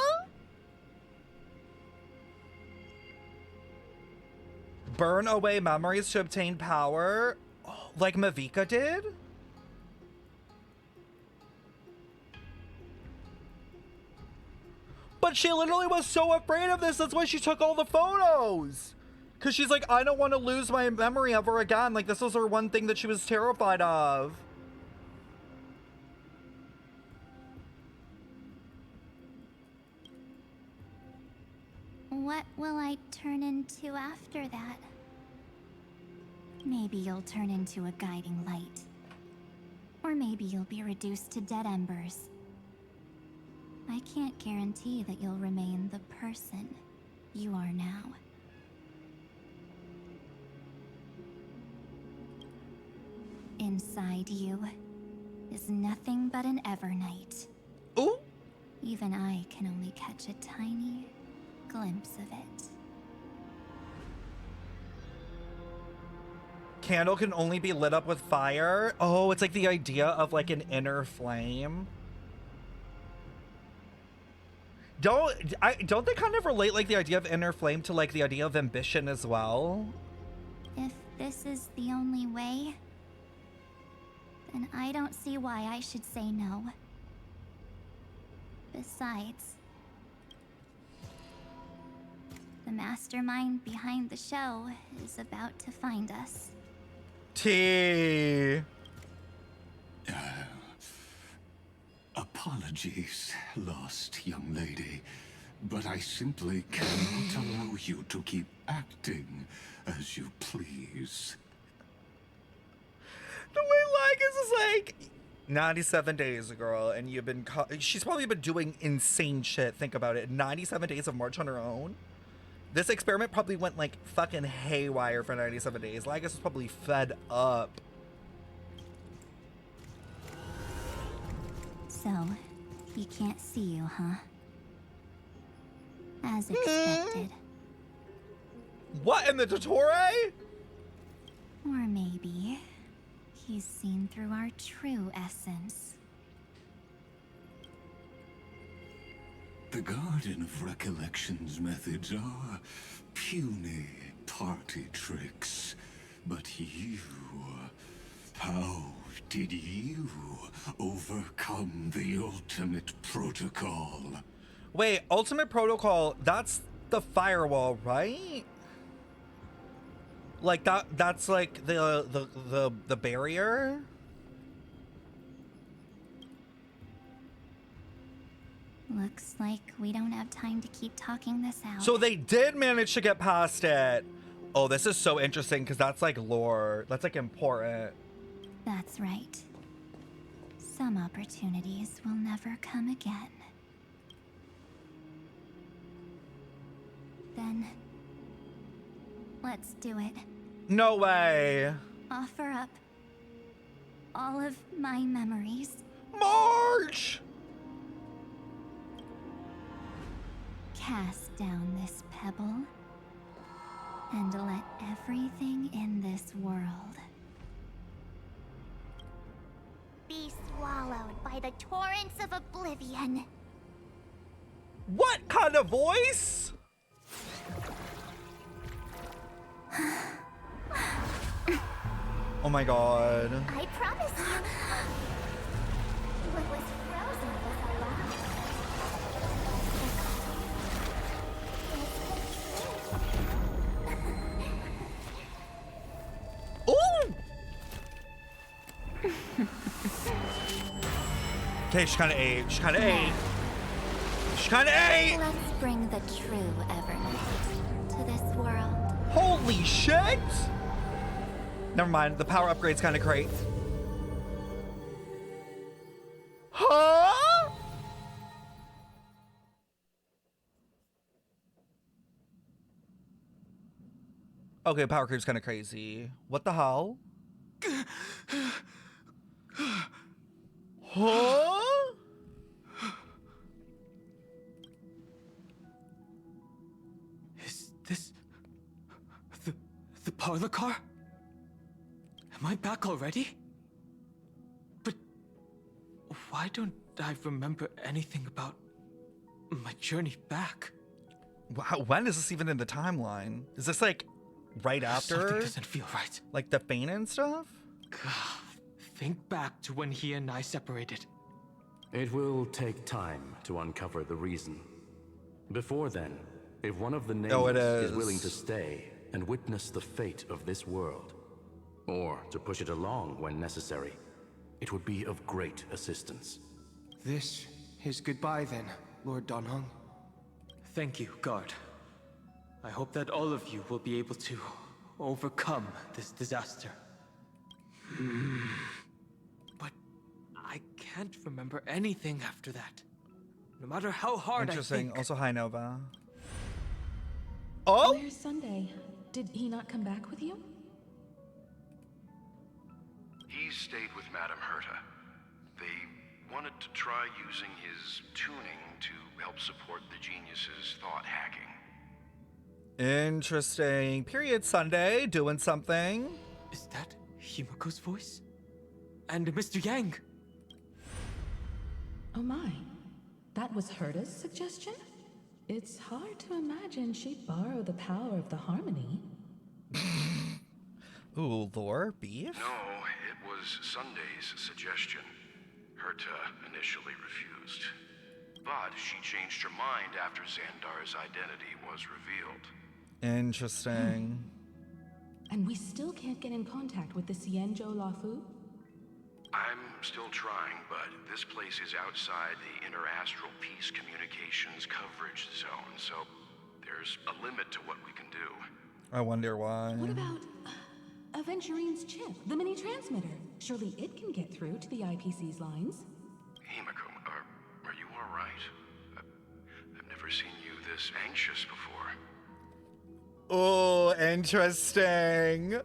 Burn away memories to obtain power? Oh, like Mavika did? But she literally was so afraid of this, that's why she took all the photos! Because she's like, I don't want to lose my memory ever again. Like, this was her one thing that she was terrified of. What will I turn into after that? Maybe you'll turn into a guiding light. Or maybe you'll be reduced to dead embers. I can't guarantee that you'll remain the person you are now. Inside you is nothing but an Evernight. Ooh! Even I can only catch a tiny glimpse of it. Candle can only be lit up with fire? Oh, it's like the idea of like an inner flame. Don't they kind of relate like the idea of inner flame to like the idea of ambition as well? If this is the only way, then I don't see why I should say no. Besides, the mastermind behind the show is about to find us. T. Apologies, lost young lady, but I simply cannot allow you to keep acting as you please. The way Lycus is like 97 days, girl, and you've been she's probably been doing insane shit. Think about it. 97 days of March on her own. This experiment probably went like fucking haywire for 97 days. Lycus was probably fed up. So, he can't see you, huh? As expected. What, in the Dottore? Or maybe he's seen through our true essence. The Garden of Recollection's methods are puny party tricks. But you... how did you overcome the ultimate protocol? Wait, ultimate protocol, that's the firewall, right? Like that's like the barrier? Looks like we don't have time to keep talking this out. So they did manage to get past it. Oh, this is so interesting because that's like lore. That's like important. That's right. Some opportunities will never come again. Then, let's do it. No way. Offer up all of my memories. March! Cast down this pebble and let everything in this world Be swallowed by the torrents of oblivion. What kind of voice? Oh my god. I promise you. What was frozen was alive. Ooh! Okay, she kind of ate. She kind of ate. She kind of ate! Let's bring the true Evernight to this world. Holy shit! Never mind, the power upgrade's kind of great. Huh? Okay, power creep's kind of crazy. What the hell? Huh? Is this the parlor car? Am I back already? But why don't I remember anything about my journey back? Wow, when is this even in the timeline? Is this like right after? Something doesn't feel right. Like the feint and stuff? Think back to when he and I separated. It will take time to uncover the reason. Before then, if one of the nameless is willing to stay and witness the fate of this world, or to push it along when necessary, it would be of great assistance. This is goodbye then, Lord Donhong. Thank you, guard. I hope that all of you will be able to overcome this disaster. But I can't remember anything after that. No matter how hard I think. Also, hi, Nova. Oh! Where's Sunday? Did he not come back with you? He stayed with Madame Herta. They wanted to try using his tuning to help support the genius's thought hacking. Interesting. Period Sunday, doing something. Is that Himiko's voice? And Mr. Yang? Oh my. That was Herta's suggestion? It's hard to imagine she'd borrow the power of the harmony. Ooh, lore? Beef? No, it was Sunday's suggestion. Herta initially refused. But she changed her mind after Xandar's identity was revealed. Interesting. And we still can't get in contact with the Xianzhou Lafu? I'm still trying, but this place is outside the interastral peace communications coverage zone, so there's a limit to what we can do. I wonder why. What about Aventurine's chip, the mini transmitter? Surely it can get through to the IPC's lines. Himiko, are you all right? I've never seen you this anxious before. Oh, interesting.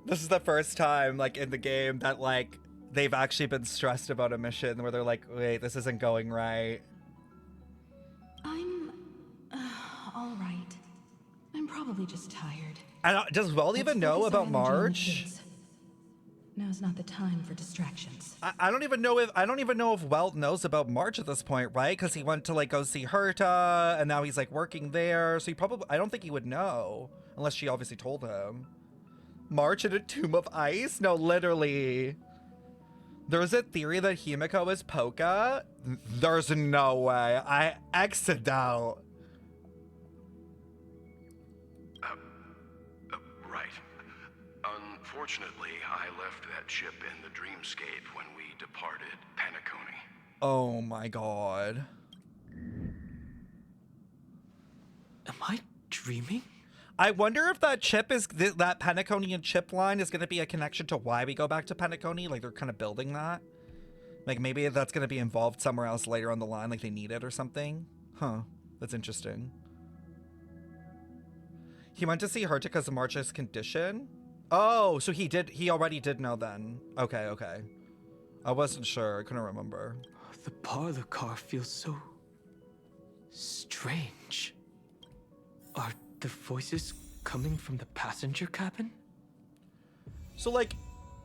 This is the first time, like, in the game that, like, they've actually been stressed about a mission where they're like, wait, this isn't going right. I'm all right. I'm probably just tired. And does Val even know about March? Now's not the time for distractions. I don't even know if Welt knows about March at this point, right? Because he went to like go see Herta, and now he's like working there. So I don't think he would know unless she obviously told him. March in a tomb of ice? No, literally. There's a theory that Himiko is Poka. There's no way. I exit out. Right. Unfortunately, I left that ship in the dreamscape when we departed Penacony. Oh my god. Am I dreaming? I wonder if that chip is that Penaconian chip line is going to be a connection to why we go back to Penacony. Like they're kind of building that. Like maybe that's going to be involved somewhere else later on the line, like they need it or something. Huh. That's interesting. He went to see her because of March's condition. Oh, so he already did know then. Okay, okay. I wasn't sure. I couldn't remember. The parlor car feels so strange. Are the voices coming from the passenger cabin? So like,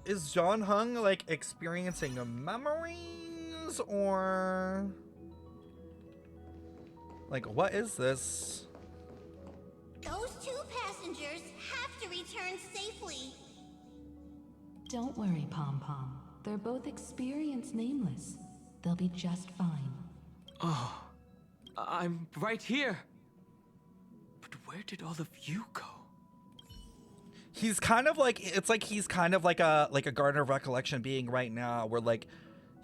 is John Hung like experiencing memories or like what is this? Those two passengers have to return safely. Don't worry, Pom Pom. They're both experienced nameless. They'll be just fine. Oh, I'm right here. But where did all of you go? He's kind of like, it's like he's kind of like a garden of recollection being right now, where like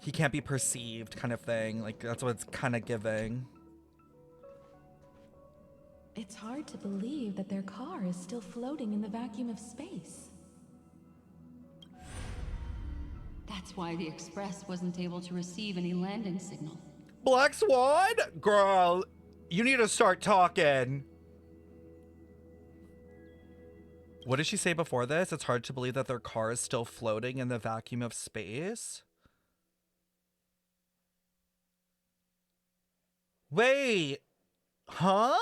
he can't be perceived kind of thing. Like that's what it's kind of giving. It's hard to believe that their car is still floating in the vacuum of space. That's why the Express wasn't able to receive any landing signal. Black Swan? Girl, you need to start talking. What did she say before this? It's hard to believe that their car is still floating in the vacuum of space. Wait. Huh?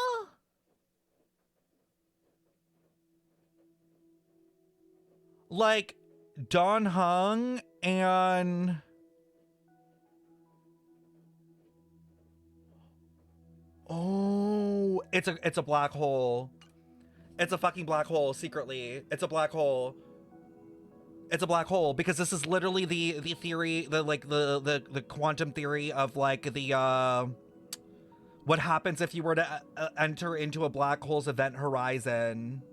Like Don Hung and oh, it's a black hole. It's a fucking black hole secretly. It's a black hole. It's a black hole because this is literally the theory, the quantum theory of like the what happens if you were to enter into a black hole's event horizon,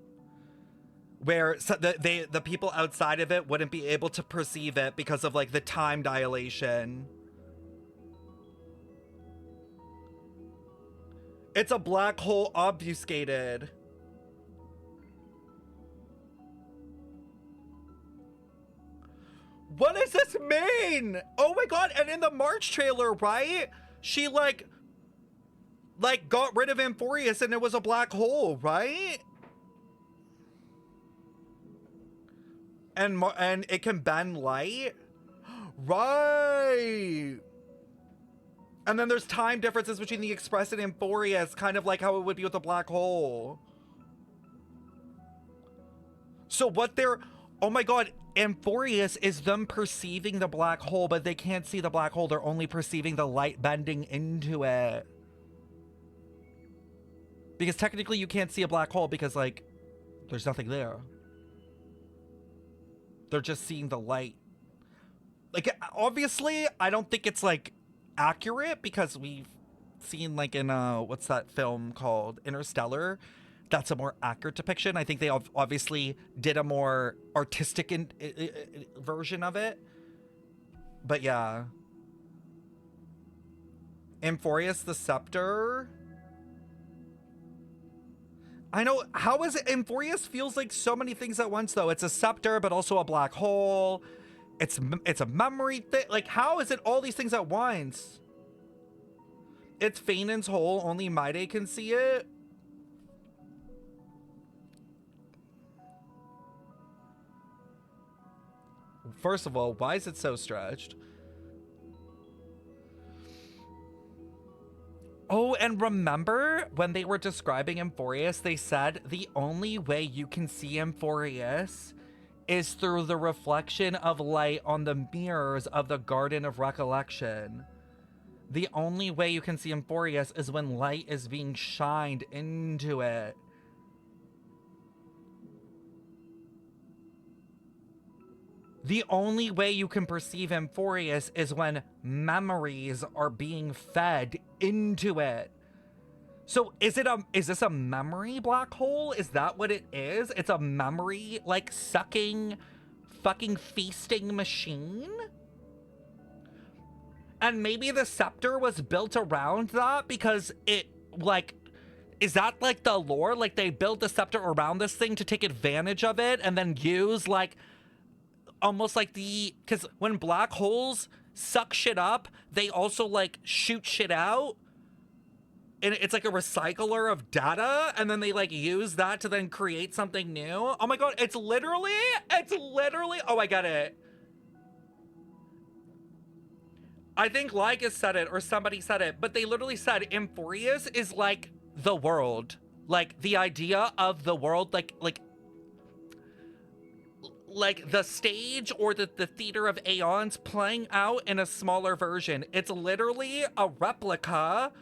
where the people outside of it wouldn't be able to perceive it because of like the time dilation. It's a black hole obfuscated. What does this mean? Oh my god, and in the March trailer, right? She like got rid of Amphorius and it was a black hole, right? And it can bend light? Right. And then there's time differences between the Express and Amphorius, kind of like how it would be with a black hole. So what they're... Oh my god, Amphorius is them perceiving the black hole, but they can't see the black hole. They're only perceiving the light bending into it. Because technically you can't see a black hole because, like, there's nothing there. They're just seeing the light. Like, obviously, I don't think it's, like, accurate because we've seen, like, in, what's that film called? Interstellar. That's a more accurate depiction. I think they obviously did a more artistic version of it. But yeah. Amphorius the Scepter. I know, how is it? Amphorius feels like so many things at once though. It's a scepter, but also a black hole. It's a memory thing. Like, how is it all these things at once? It's Fainan's hole, only Maide can see it. First of all, why is it so stretched? Oh, and remember when they were describing Amphorius, they said the only way you can see Amphorius is through the reflection of light on the mirrors of the Garden of Recollection. The only way you can see Emphorius is when light is being shined into it. The only way you can perceive Emphorius is when memories are being fed into it. So is this a memory black hole? Is that what it is? It's a memory, like, sucking, fucking feasting machine? And maybe the scepter was built around that because it, like, is that like the lore? Like they built the scepter around this thing to take advantage of it and then use like, almost like because when black holes suck shit up, they also like shoot shit out. And it's like a recycler of data, and then they like use that to then create something new. Oh my god, it's literally, oh, I get it. I think Lycus said it, or somebody said it, but they literally said Emphorius is like the world. Like the idea of the world, like the stage or the theater of aeons playing out in a smaller version. It's literally a replica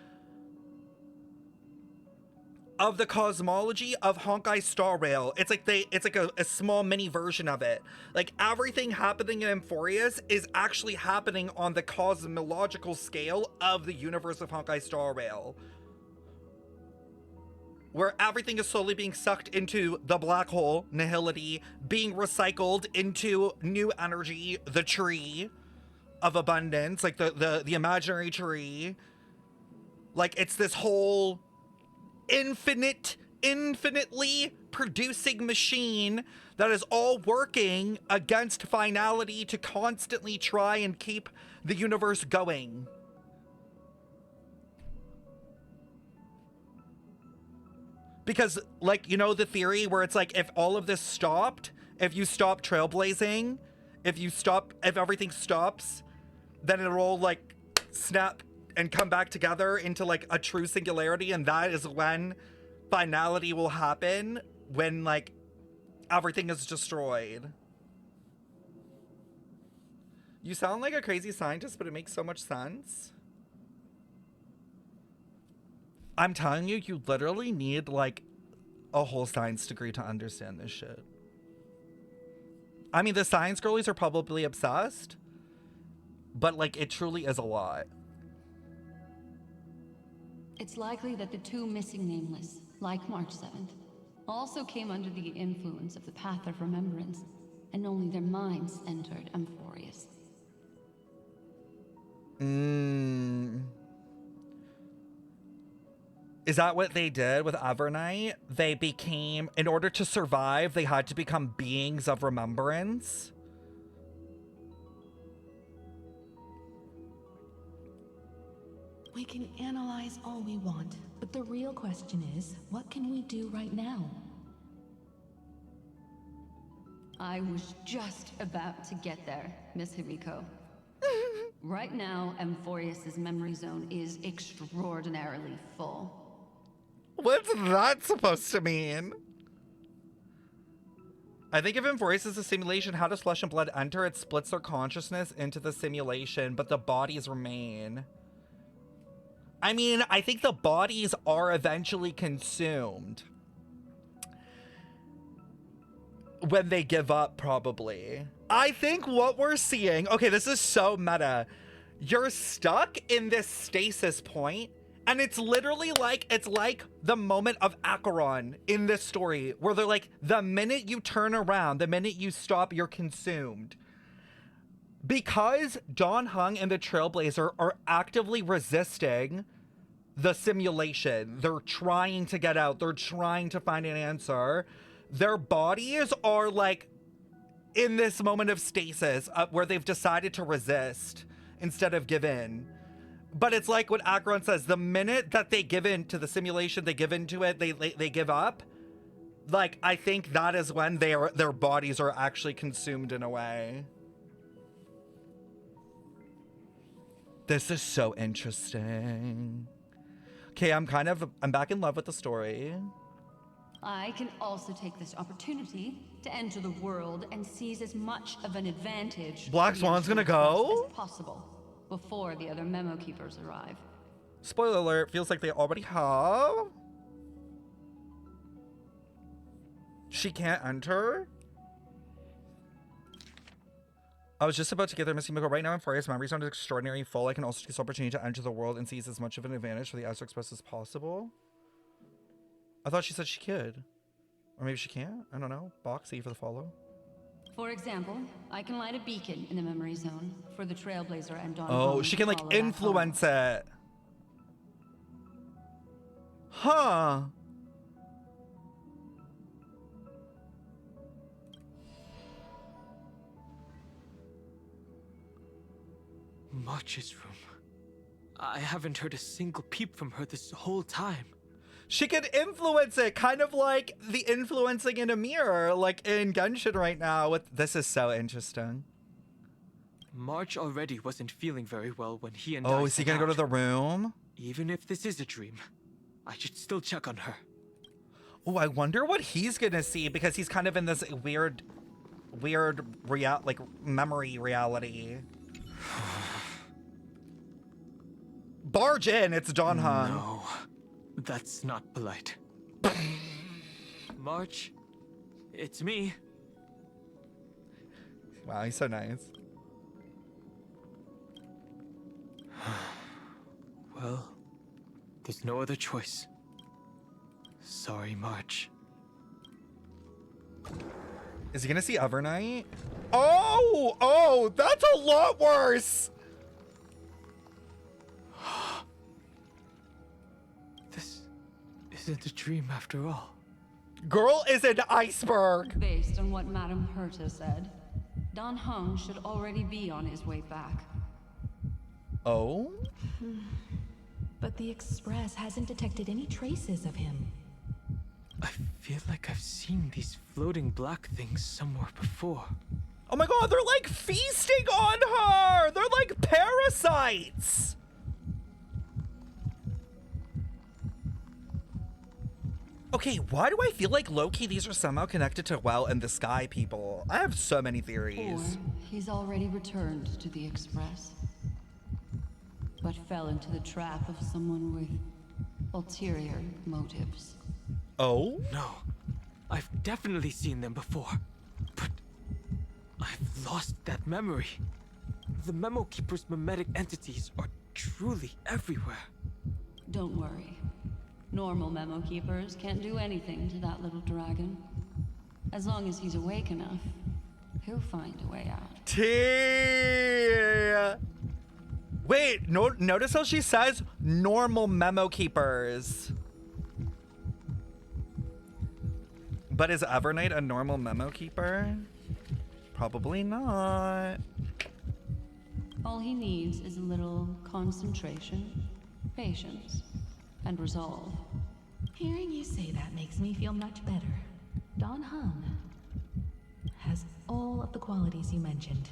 of the cosmology of Honkai Star Rail. It's like a small mini version of it. Like everything happening in Emphorius is actually happening on the cosmological scale of the universe of Honkai Star Rail, where everything is slowly being sucked into the black hole, nihility, being recycled into new energy, the tree of abundance, like the imaginary tree. Like it's this whole infinitely producing machine that is all working against finality to constantly try and keep the universe going. Because, like, you know, the theory where it's like, if all of this stopped, if you stop trailblazing, if everything stops, then it'll all like snap and come back together into like a true singularity, and that is when finality will happen, when like everything is destroyed. You sound like a crazy scientist, but it makes so much sense. I'm telling you, you literally need like a whole science degree to understand this shit. I mean, the science girlies are probably obsessed, but like it truly is a lot. It's likely that the two missing nameless, like March 7th, also came under the influence of the Path of Remembrance, and only their minds entered Emphorius. Is that what they did with Evernight? They became, in order to survive, they had to become beings of remembrance? We can analyze all we want, but the real question is, what can we do right now? I was just about to get there, Miss Himiko. Right now, Emphorius's memory zone is extraordinarily full. What's that supposed to mean? I think if Emphorius is a simulation, how does flesh and blood enter? It splits their consciousness into the simulation, but the bodies remain. I mean, I think the bodies are eventually consumed when they give up, probably. I think what we're seeing, okay, this is so meta. You're stuck in this stasis point, and it's literally like, it's like the moment of Acheron in this story, where they're like, the minute you turn around, the minute you stop, you're consumed. Because Dawn Hung and the Trailblazer are actively resisting the simulation, they're trying to get out, they're trying to find an answer, their bodies are like in this moment of stasis where they've decided to resist instead of give in. But it's like what Acheron says, the minute that they give in to the simulation, they give into it, they give up. Like, I think that is when their bodies are actually consumed in a way. This is so interesting. Okay, I'm back in love with the story. I can also take this opportunity to enter the world and seize as much of an advantage Black for the Swan's gonna Astral Express go? as possible before the other memo keepers arrive. Spoiler alert, feels like they already have. She can't enter? I was just about to get there, Missy Miko. Right now, I'm furious. Memories are extraordinarily full. I can also take this opportunity to enter the world and seize as much of an advantage for the Astral Express as possible. I thought she said she could. Or maybe she can't? I don't know. Boxy for the follow. For example, I can light a beacon in the memory zone for the Trailblazer and Dawn. Oh, she can like influence it. Huh. March's room. I haven't heard a single peep from her this whole time. She can influence it, kind of like the influencing in a mirror, like in Genshin right now. This is so interesting. March already wasn't feeling very well when he and I Oh, is he gonna go to the room? Even if this is a dream, I should still check on her. Oh, I wonder what he's gonna see, because he's kind of in this weird memory reality. Barge in, it's Don Han. No, that's not polite. March, it's me. Wow, he's so nice. Well, there's no other choice. Sorry, March. Is he gonna see Evernight? Oh, that's a lot worse. This isn't a dream after all. Girl is an iceberg. Based on what Madame Herta said, Don Hung should already be on his way back. Oh? But the Express hasn't detected any traces of him. I feel like I've seen these floating black things somewhere before. Oh my god, they're like feasting on her! They're like parasites! Okay, why do I feel like low-key these are somehow connected to Well and the Sky people? I have so many theories. Or he's already returned to the Express, but fell into the trap of someone with ulterior motives. Oh? No, I've definitely seen them before, but I've lost that memory. The Memo Keeper's mimetic entities are truly everywhere. Don't worry. Normal Memo Keepers can't do anything to that little dragon. As long as he's awake enough, he'll find a way out. Wait, notice how she says normal Memo Keepers. But is Evernight a normal Memo Keeper? Probably not. All he needs is a little concentration, patience, and resolve. Hearing you say that makes me feel much better. Don Hung has all of the qualities you mentioned.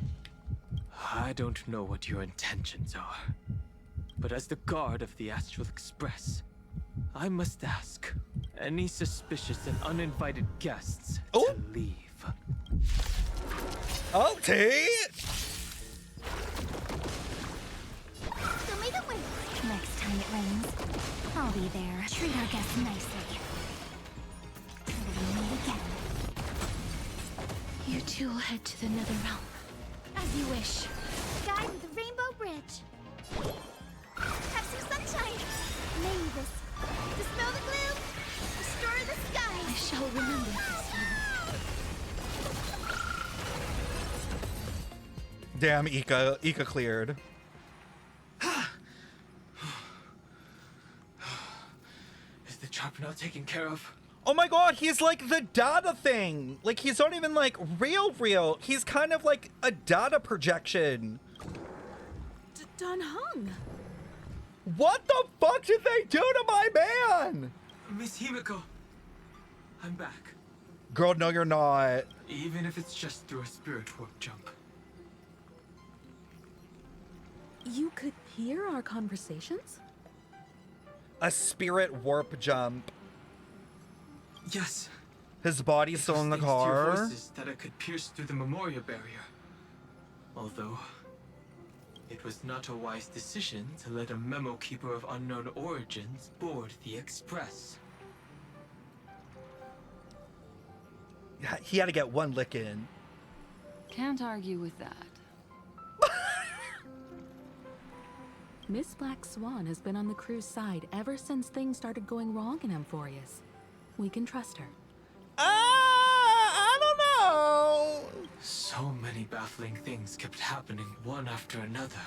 I don't know what your intentions are, but as the guard of the Astral Express, I must ask any suspicious and uninvited guests to leave. Oh, T! So make it win. Next time it rains, I'll be there. Treat our guests nicely. Till we meet again. You two will head to the Nether Realm. As you wish. Guide the Rainbow Bridge. Have some sunshine. Nameless. Dispel the gloom. Restore the sky. I shall remember this. Damn, Ika cleared. Is the trap now taken care of? Oh my god, he's like the data thing. Like, he's not even like real. He's kind of like a data projection. Don Hung! What the fuck did they do to my man? Miss Himiko, I'm back. Girl, no you're not. Even if it's just through a spirit warp jump. You could hear our conversations? A spirit warp jump. Yes. His body's still in the Thanks to your car. voices that I could pierce through the memorial barrier. Although, it was not a wise decision to let a memo keeper of unknown origins board the Express. Yeah, he had to get one lick in. Can't argue with that. Miss Black Swan has been on the crew's side ever since things started going wrong in Amphorius. We can trust her. I don't know. So many baffling things kept happening one after another.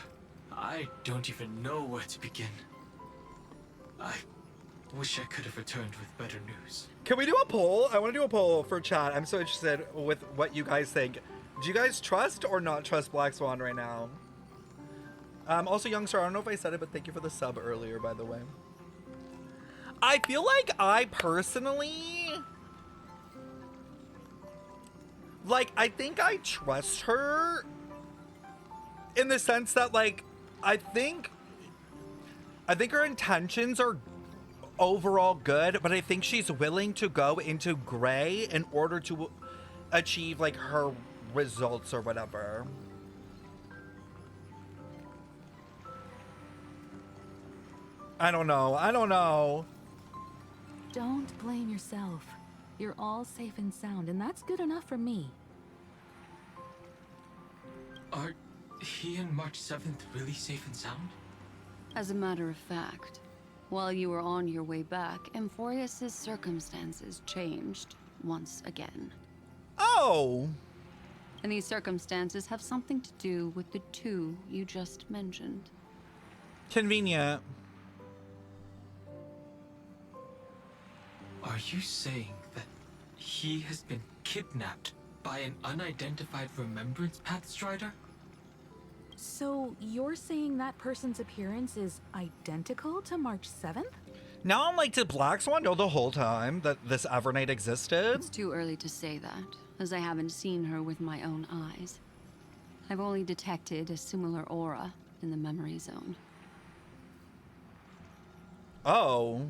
I don't even know where to begin. I wish I could have returned with better news. Can we do a poll? I want to do a poll for chat. I'm so interested with what you guys think. Do you guys trust or not trust Black Swan right now? Also, Youngstar, I don't know if I said it, but thank you for the sub earlier, by the way. I feel like I personally... Like, I think I trust her in the sense that, like, I think her intentions are overall good, but I think she's willing to go into gray in order to achieve, like, her results or whatever. I don't know. Don't blame yourself. You're all safe and sound, and that's good enough for me. Are he and March 7th really safe and sound? As a matter of fact, while you were on your way back, Amphorius' circumstances changed once again. Oh! And these circumstances have something to do with the two you just mentioned. Convenient. Are you saying that he has been kidnapped by an unidentified Remembrance Path Strider? So you're saying that person's appearance is identical to March 7th? Now I'm like, did Black Swan know the whole time that this Evernight existed? It's too early to say that, as I haven't seen her with my own eyes. I've only detected a similar aura in the memory zone. Oh.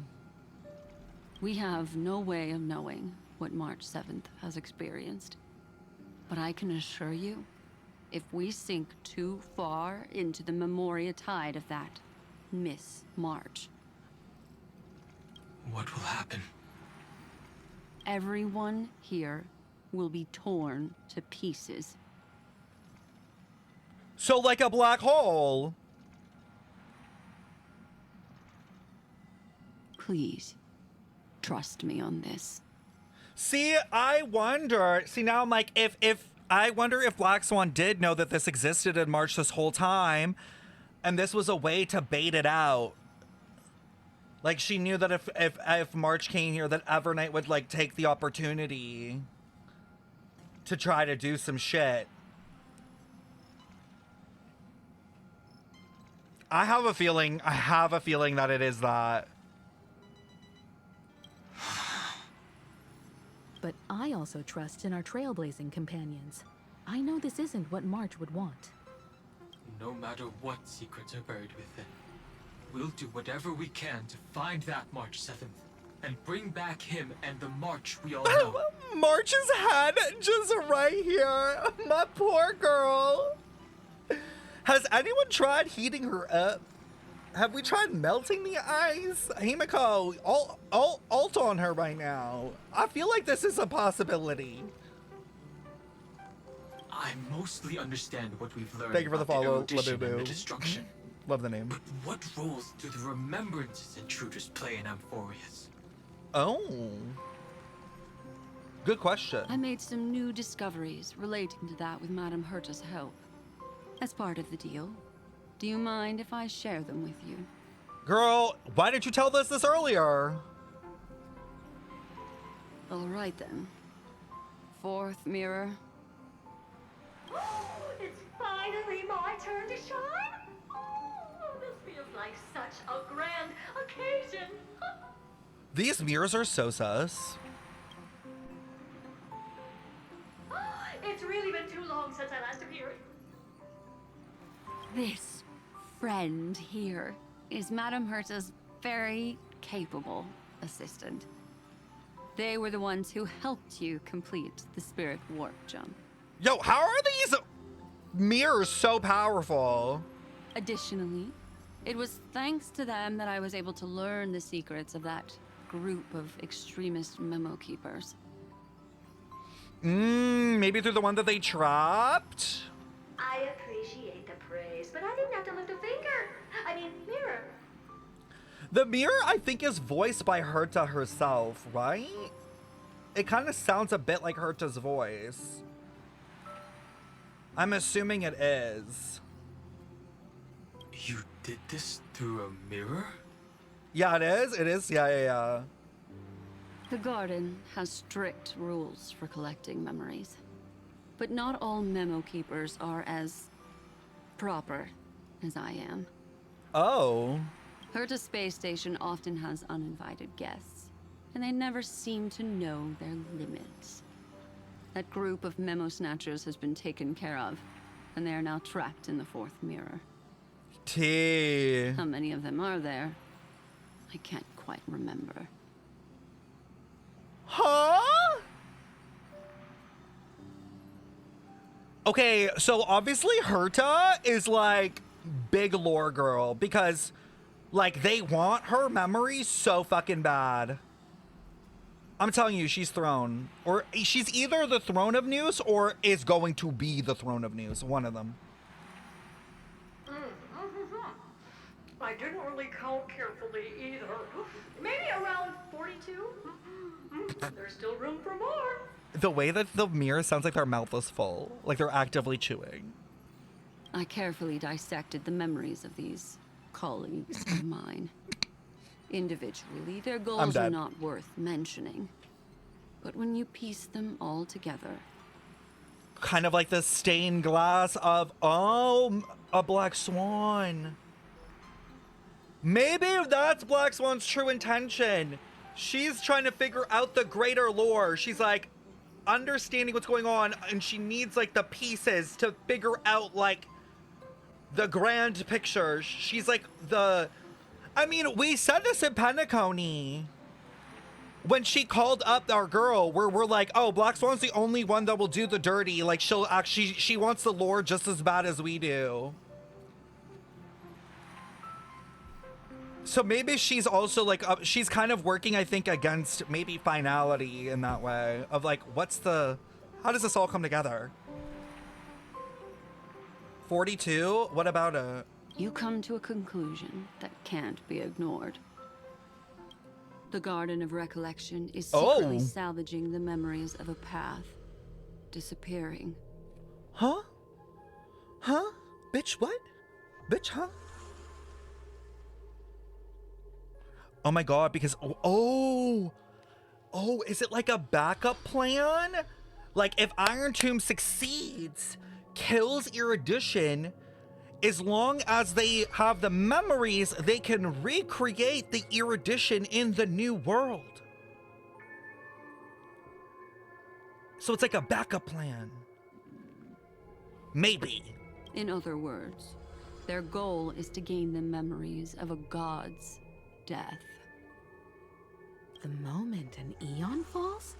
We have no way of knowing what March 7th has experienced. But I can assure you, if we sink too far into the Memoria tide of that Miss March, what will happen? everyone here will be torn to pieces. So like a black hole. Please, trust me on this. See, I wonder. See, now I'm like, if I wonder if Black Swan did know that this existed in March this whole time, and this was a way to bait it out. Like, she knew that if March came here, that Evernight would, like, take the opportunity to try to do some shit. I have a feeling that it is that. But I also trust in our trailblazing companions. I know this isn't what March would want. No matter what secrets are buried within, we'll do whatever we can to find that March 7th and bring back him and the March we all know. March's head just right here. My poor girl. Has anyone tried heating her up? Have we tried melting the ice? Himiko, alt on her right now. I feel like this is a possibility. I mostly understand what we've learned. Thank you for the about follow, erudition and Labubu. the destruction. Love the name. But what roles do the Remembrances intruders play in Amphorius? Oh. Good question. I made some new discoveries relating to that with Madame Herta's help. As part of the deal. Do you mind if I share them with you? Girl, why didn't you tell us this earlier? All right then. Fourth mirror. It's finally my turn to shine. Oh, this feels like such a grand occasion. These mirrors are so sus. It's really been too long since I last appeared. This friend here is Madame Herta's very capable assistant. They were the ones who helped you complete the spirit warp jump. Yo, how are these mirrors so powerful? Additionally, it was thanks to them that I was able to learn the secrets of that group of extremist memo keepers. Maybe through the one that they trapped? I appreciate the praise, but I didn't have to lift a finger. I mean, mirror. The mirror, I think, is voiced by Herta herself, right? It kind of sounds a bit like Herta's voice. I'm assuming it is. You did this through a mirror? Yeah, it is. It is. Yeah. The garden has strict rules for collecting memories. But not all memo keepers are as proper as I am. Oh. Herta Space Station often has uninvited guests, and they never seem to know their limits. That group of memo snatchers has been taken care of, and they are now trapped in the fourth mirror. T. How many of them are there? I can't quite remember. Huh? Okay, so obviously Herta is like big lore girl because like they want her memories so fucking bad. I'm telling you, she's Throne. Or she's either the Throne of News or is going to be the Throne of News. One of them. I didn't really count carefully either. Maybe around 42? There's still room for more. The way that the mirror sounds like their mouth is full. Like they're actively chewing. I carefully dissected the memories of these colleagues of mine. Individually, their goals are not worth mentioning. But when you piece them all together... Kind of like the stained glass of, oh, a black swan. Maybe that's Black Swan's true intention. She's trying to figure out the greater lore. She's like understanding what's going on, and she needs like the pieces to figure out like the grand picture. She's like I mean, we said this in Pentacony. When she called up our girl, we're like, oh, Black Swan's the only one that will do the dirty. Like she wants the lore just as bad as we do. So maybe she's also like, she's kind of working, I think, against maybe finality in that way of like, how does this all come together? 42? What about it? You come to a conclusion that can't be ignored. The Garden of Recollection is secretly salvaging the memories of a path disappearing. Huh? Huh? Bitch, what? Bitch, huh? Oh my god, because is it like a backup plan? Like if Iron Tomb succeeds, kills Erudition, as long as they have the memories, they can recreate the Erudition in the new world. So it's like a backup plan. Maybe. In other words, their goal is to gain the memories of a god's death. The moment an aeon falls?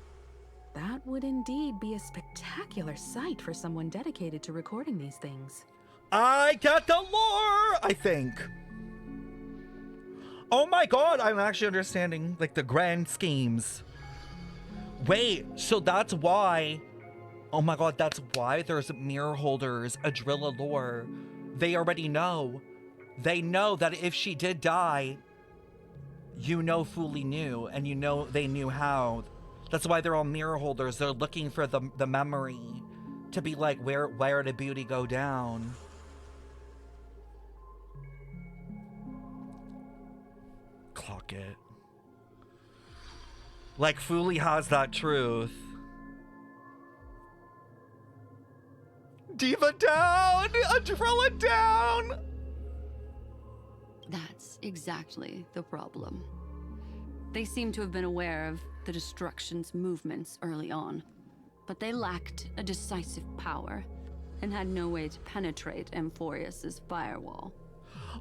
That would indeed be a spectacular sight for someone dedicated to recording these things. I get the lore, I think. Oh my god, I'm actually understanding like the grand schemes. Wait, so that's why, oh my god, that's why there's mirror holders, a drill of lore. They already know. They know that if she did die, you know Fully knew, and you know they knew how. That's why they're all mirror holders. They're looking for the memory to be like, where did beauty go down? Clock it. Like Fully has that truth. Diva down! Adrella down! That's exactly the problem. They seem to have been aware of the Destruction's movements early on, but they lacked a decisive power and had no way to penetrate Amphorius's firewall.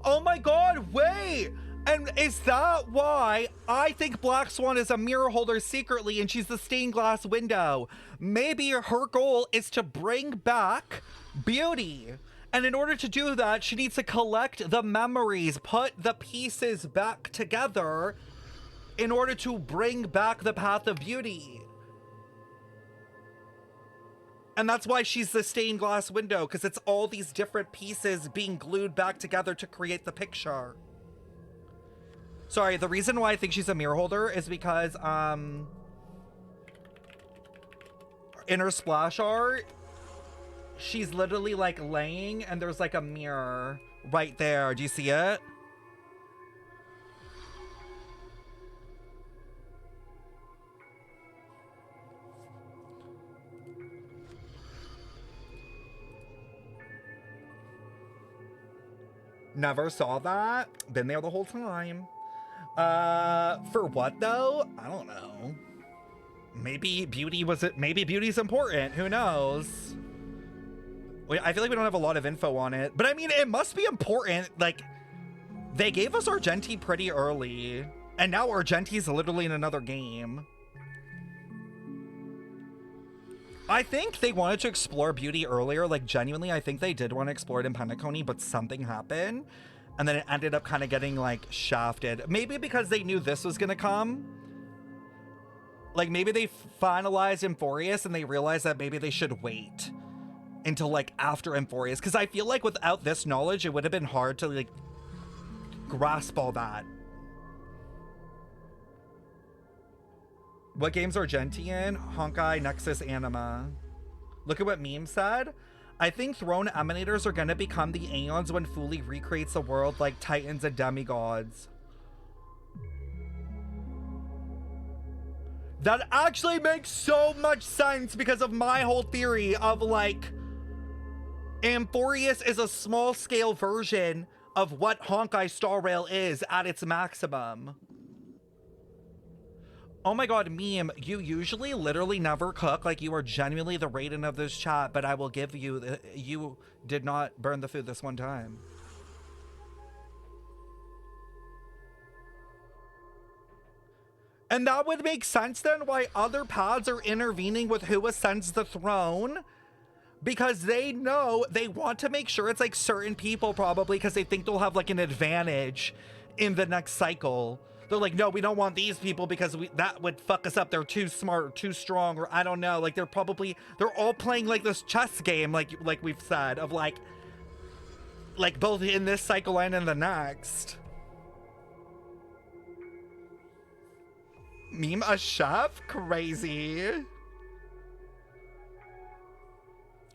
Oh my god, wait! And is that why I think Black Swan is a mirror holder secretly and she's the stained glass window? Maybe her goal is to bring back Beauty. And in order to do that, she needs to collect the memories, put the pieces back together in order to bring back the Path of Beauty. And that's why she's the stained glass window, because it's all these different pieces being glued back together to create the picture. Sorry, the reason why I think she's a mirror holder is because in her splash art, she's literally like laying and there's like a mirror right there. Do you see it? Never saw that. Been there the whole time. For what though? I don't know. Maybe Beauty's important. Who knows? I feel like we don't have a lot of info on it. But I mean, it must be important. Like, they gave us Argenti pretty early. And now Argenti's literally in another game. I think they wanted to explore Beauty earlier. Like, genuinely, I think they did want to explore it in Penacony, but something happened. And then it ended up kind of getting, like, shafted. Maybe because they knew this was going to come. Like, maybe they finalized Emphorius and they realized that maybe they should wait until, like, after Emphorius. Because I feel like without this knowledge, it would have been hard to, like, grasp all that. What games are Argenti in? Honkai, Nexus, Anima. Look at what Meme said. I think throne emanators are gonna become the aeons when Fuli recreates the world like titans and demigods. That actually makes so much sense because of my whole theory of like Emphorius is a small scale version of what Honkai Star Rail is at its maximum. Oh my god, Meme, you usually literally never cook. Like, you are genuinely the Raiden of this chat, but I will give you, you did not burn the food this one time. And that would make sense then why other paths are intervening with who ascends the throne. Because they know, they want to make sure it's like certain people probably because they think they'll have like an advantage in the next cycle. They're like, no, we don't want these people because that would fuck us up. They're too smart or too strong or I don't know. Like they're all playing like this chess game like we've said of like both in this cycle and in the next. Meme a chef? Crazy.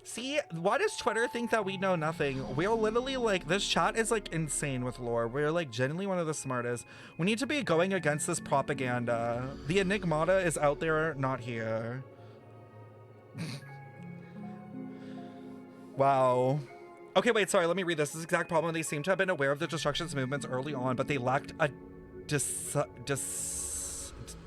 See, why does Twitter think that we know nothing? We're literally like, this chat is like insane with lore. We're like genuinely one of the smartest. We need to be going against this propaganda. The Enigmata is out there, not here. Wow. Okay, wait, sorry, let me read this. This is the exact problem. They seem to have been aware of the destruction's movements early on, but they lacked a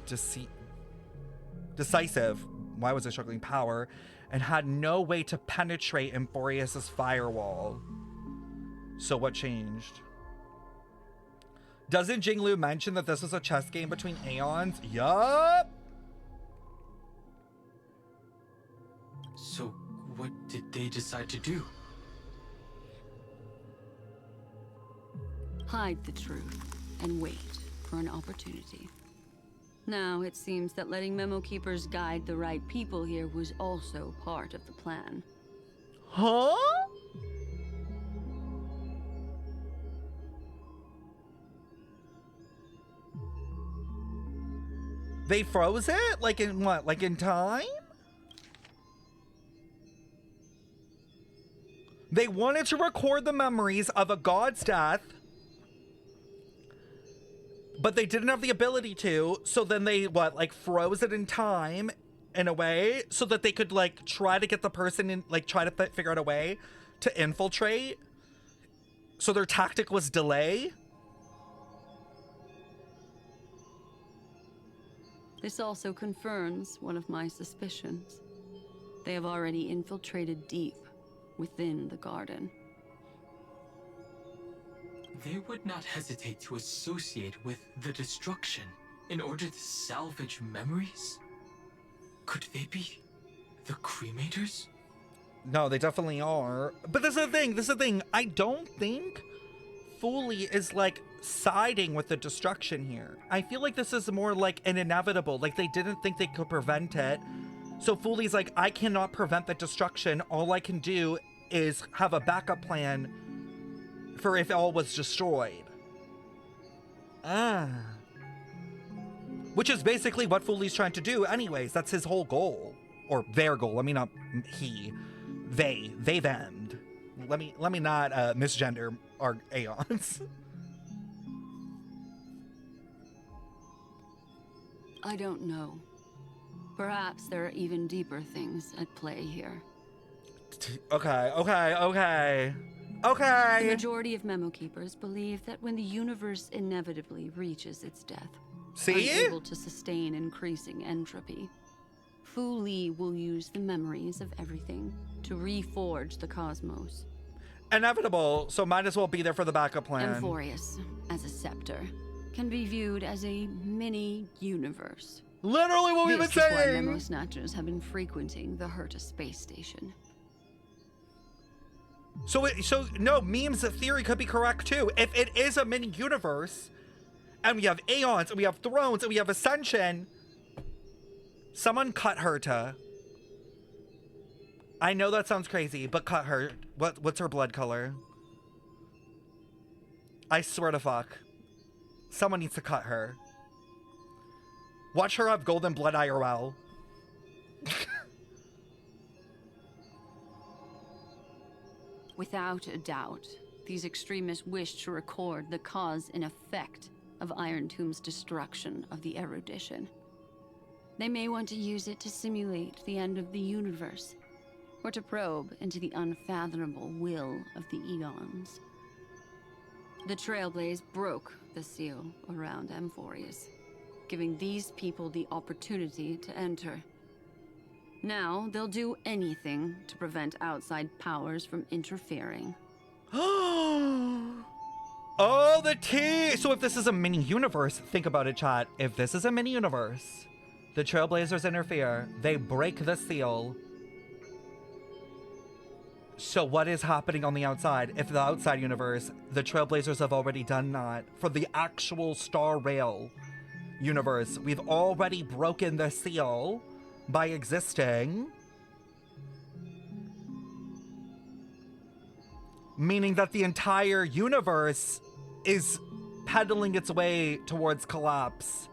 decisive, why was I struggling, power, and had no way to penetrate Emphorius's firewall. So what changed? Doesn't Jinglu mention that this was a chess game between aeons? Yup! So what did they decide to do? Hide the truth and wait for an opportunity. Now, it seems that letting Memo Keepers guide the right people here was also part of the plan. Huh? They froze it? Like in what? Like in time? They wanted to record the memories of a god's death, but they didn't have the ability to, so then they, like froze it in time, in a way, so that they could, like, try to get the person in, like, try to figure out a way to infiltrate. So their tactic was delay. This also confirms one of my suspicions. They have already infiltrated deep within the garden. They would not hesitate to associate with the destruction in order to salvage memories? Could they be the cremators? No, they definitely are. But this is the thing. I don't think Fully is like siding with the destruction here. I feel like this is more like an inevitable. Like they didn't think they could prevent it. So Fully's like, I cannot prevent the destruction. All I can do is have a backup plan for if all was destroyed. Which is basically what Fully's trying to do anyways. That's his whole goal. Or their goal. I mean, not he. They, them. Let me not misgender our aeons. I don't know. Perhaps there are even deeper things at play here. Okay. The majority of Memo Keepers believe that when the universe inevitably reaches its death, unable to sustain increasing entropy, Fu Li will use the memories of everything to reforge the cosmos. Inevitable, so might as well be there for the backup plan. Amphorius, as a scepter, can be viewed as a mini-universe. Literally what we've been saying! This is why Memo Snatchers have been frequenting the Herta space station. So no, Meme's theory could be correct too. If it is a mini-universe, and we have aeons, and we have thrones, and we have ascension, someone cut Herta. I know that sounds crazy, but cut her. What's her blood color? I swear to fuck. Someone needs to cut her. Watch her have golden blood IRL. Without a doubt, these extremists wish to record the cause and effect of Iron Tomb's destruction of the erudition. They may want to use it to simulate the end of the universe, or to probe into the unfathomable will of the eons. The Trailblaze broke the seal around Amphorius, giving these people the opportunity to enter. Now, they'll do anything to prevent outside powers from interfering. Oh, the tea! So if this is a mini-universe, think about it, chat. If this is a mini-universe, the Trailblazers interfere, they break the seal. So what is happening on the outside? If the outside universe, the Trailblazers have already done that. For the actual Star Rail universe, we've already broken the seal by existing. Meaning that the entire universe is pedaling its way towards collapse.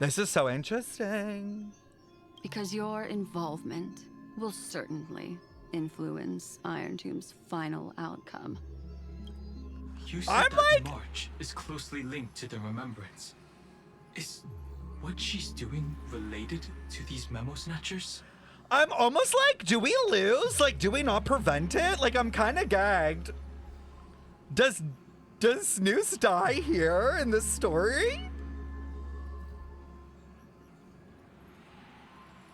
This is so interesting. Because your involvement will certainly influence Iron Tomb's final outcome. You said that March is closely linked to the remembrance. Is what she's doing related to these memo snatchers? I'm almost like, do we lose? Like, do we not prevent it? Like, I'm kind of gagged. Does Snooze die here in this story?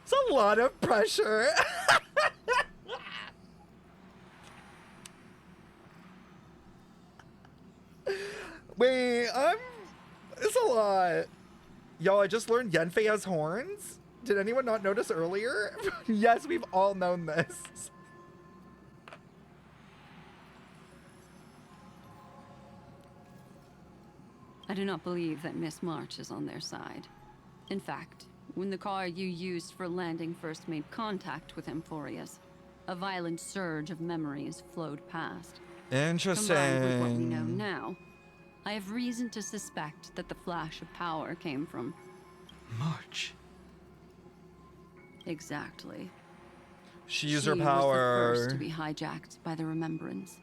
It's a lot of pressure. Wait, it's a lot. Yo, I just learned Yenfei has horns. Did anyone not notice earlier? Yes, we've all known this. I do not believe that Miss March is on their side. In fact, when the car you used for landing first made contact with Amphorius, a violent surge of memories flowed past. Interesting. Combined with what we know now, I have reason to suspect that the flash of power came from March. Exactly. She used her She power. was the first to be hijacked by the Remembrance,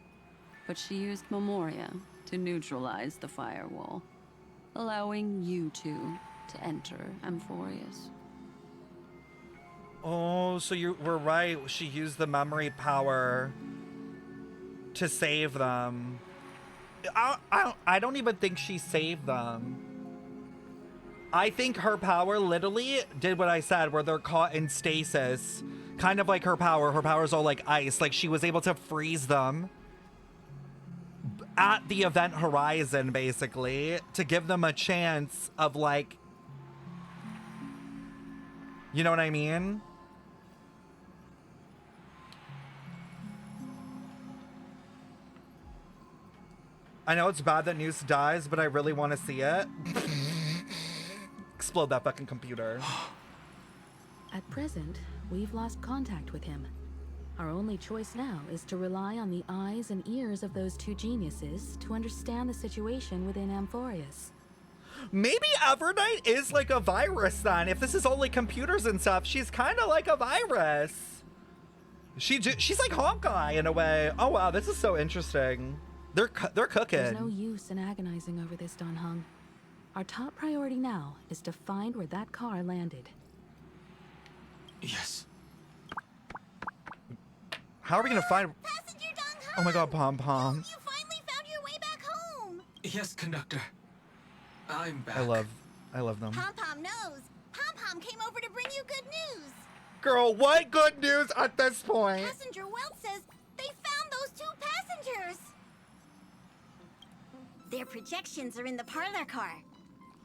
but she used Memoria to neutralize the firewall, allowing you two to enter Amphorius. Oh, so you were right. She used the memory power to save them. I don't even think she saved them. I think her power literally did what I said, where they're caught in stasis. Kind of like her power. Her power's all like ice. Like she was able to freeze them at the event horizon, basically, to give them a chance of like, you know what I mean? I know it's bad that Noose dies, but I really want to see it. Explode that fucking computer. At present, we've lost contact with him. Our only choice now is to rely on the eyes and ears of those two geniuses to understand the situation within Amphorius. Maybe Evernight is like a virus then. If this is only computers and stuff, she's kind of like a virus. She's like Honkai in a way. Oh wow, this is so interesting. They're cooking. There's no use in agonizing over this, Don Hung. Our top priority now is to find where that car landed. Yes. How are we gonna find? Passenger Don Hung! Oh my God, Pom Pom. You finally found your way back home. Yes, conductor. I'm back. I love them. Pom Pom knows. Pom Pom came over to bring you good news. Girl, what good news at this point? Passenger Welt says they found those two passengers. Their projections are in the parlor car.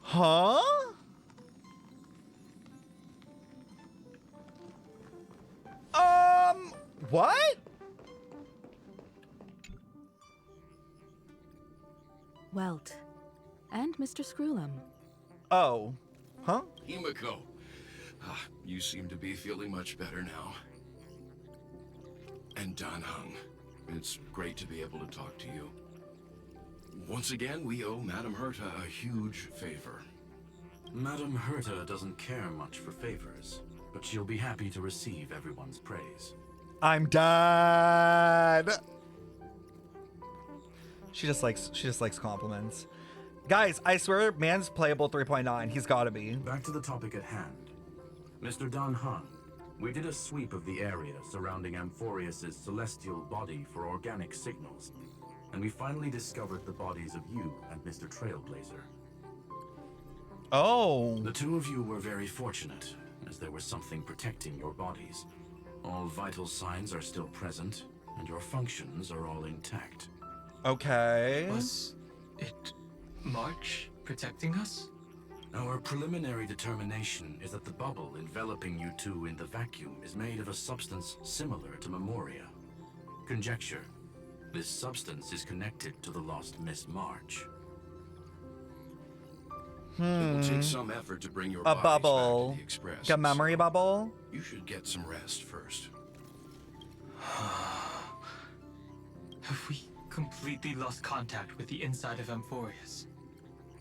Huh? What? Welt. And Mr. Screwlum. Oh. Huh? Himiko. You seem to be feeling much better now. And Don Hung. It's great to be able to talk to you. Once again, we owe Madame Herta a huge favor. Madame Herta doesn't care much for favors, but she'll be happy to receive everyone's praise. I'm done. She just likes compliments. Guys, I swear man's playable 3.9. He's gotta be. Back to the topic at hand. Mr. Don Hung, we did a sweep of the area surrounding Amphorius' celestial body for organic signals, and we finally discovered the bodies of you and Mr. Trailblazer. Oh. The two of you were very fortunate, as there was something protecting your bodies. All vital signs are still present, and your functions are all intact. Okay. Was it March protecting us? Our preliminary determination is that the bubble enveloping you two in the vacuum is made of a substance similar to Memoria. Conjecture. This substance is connected to the lost Miss March. It will take some effort to bring your A bodies bubble. back to the Express. A memory bubble? You should get some rest first. Have we completely lost contact with the inside of Amphorius?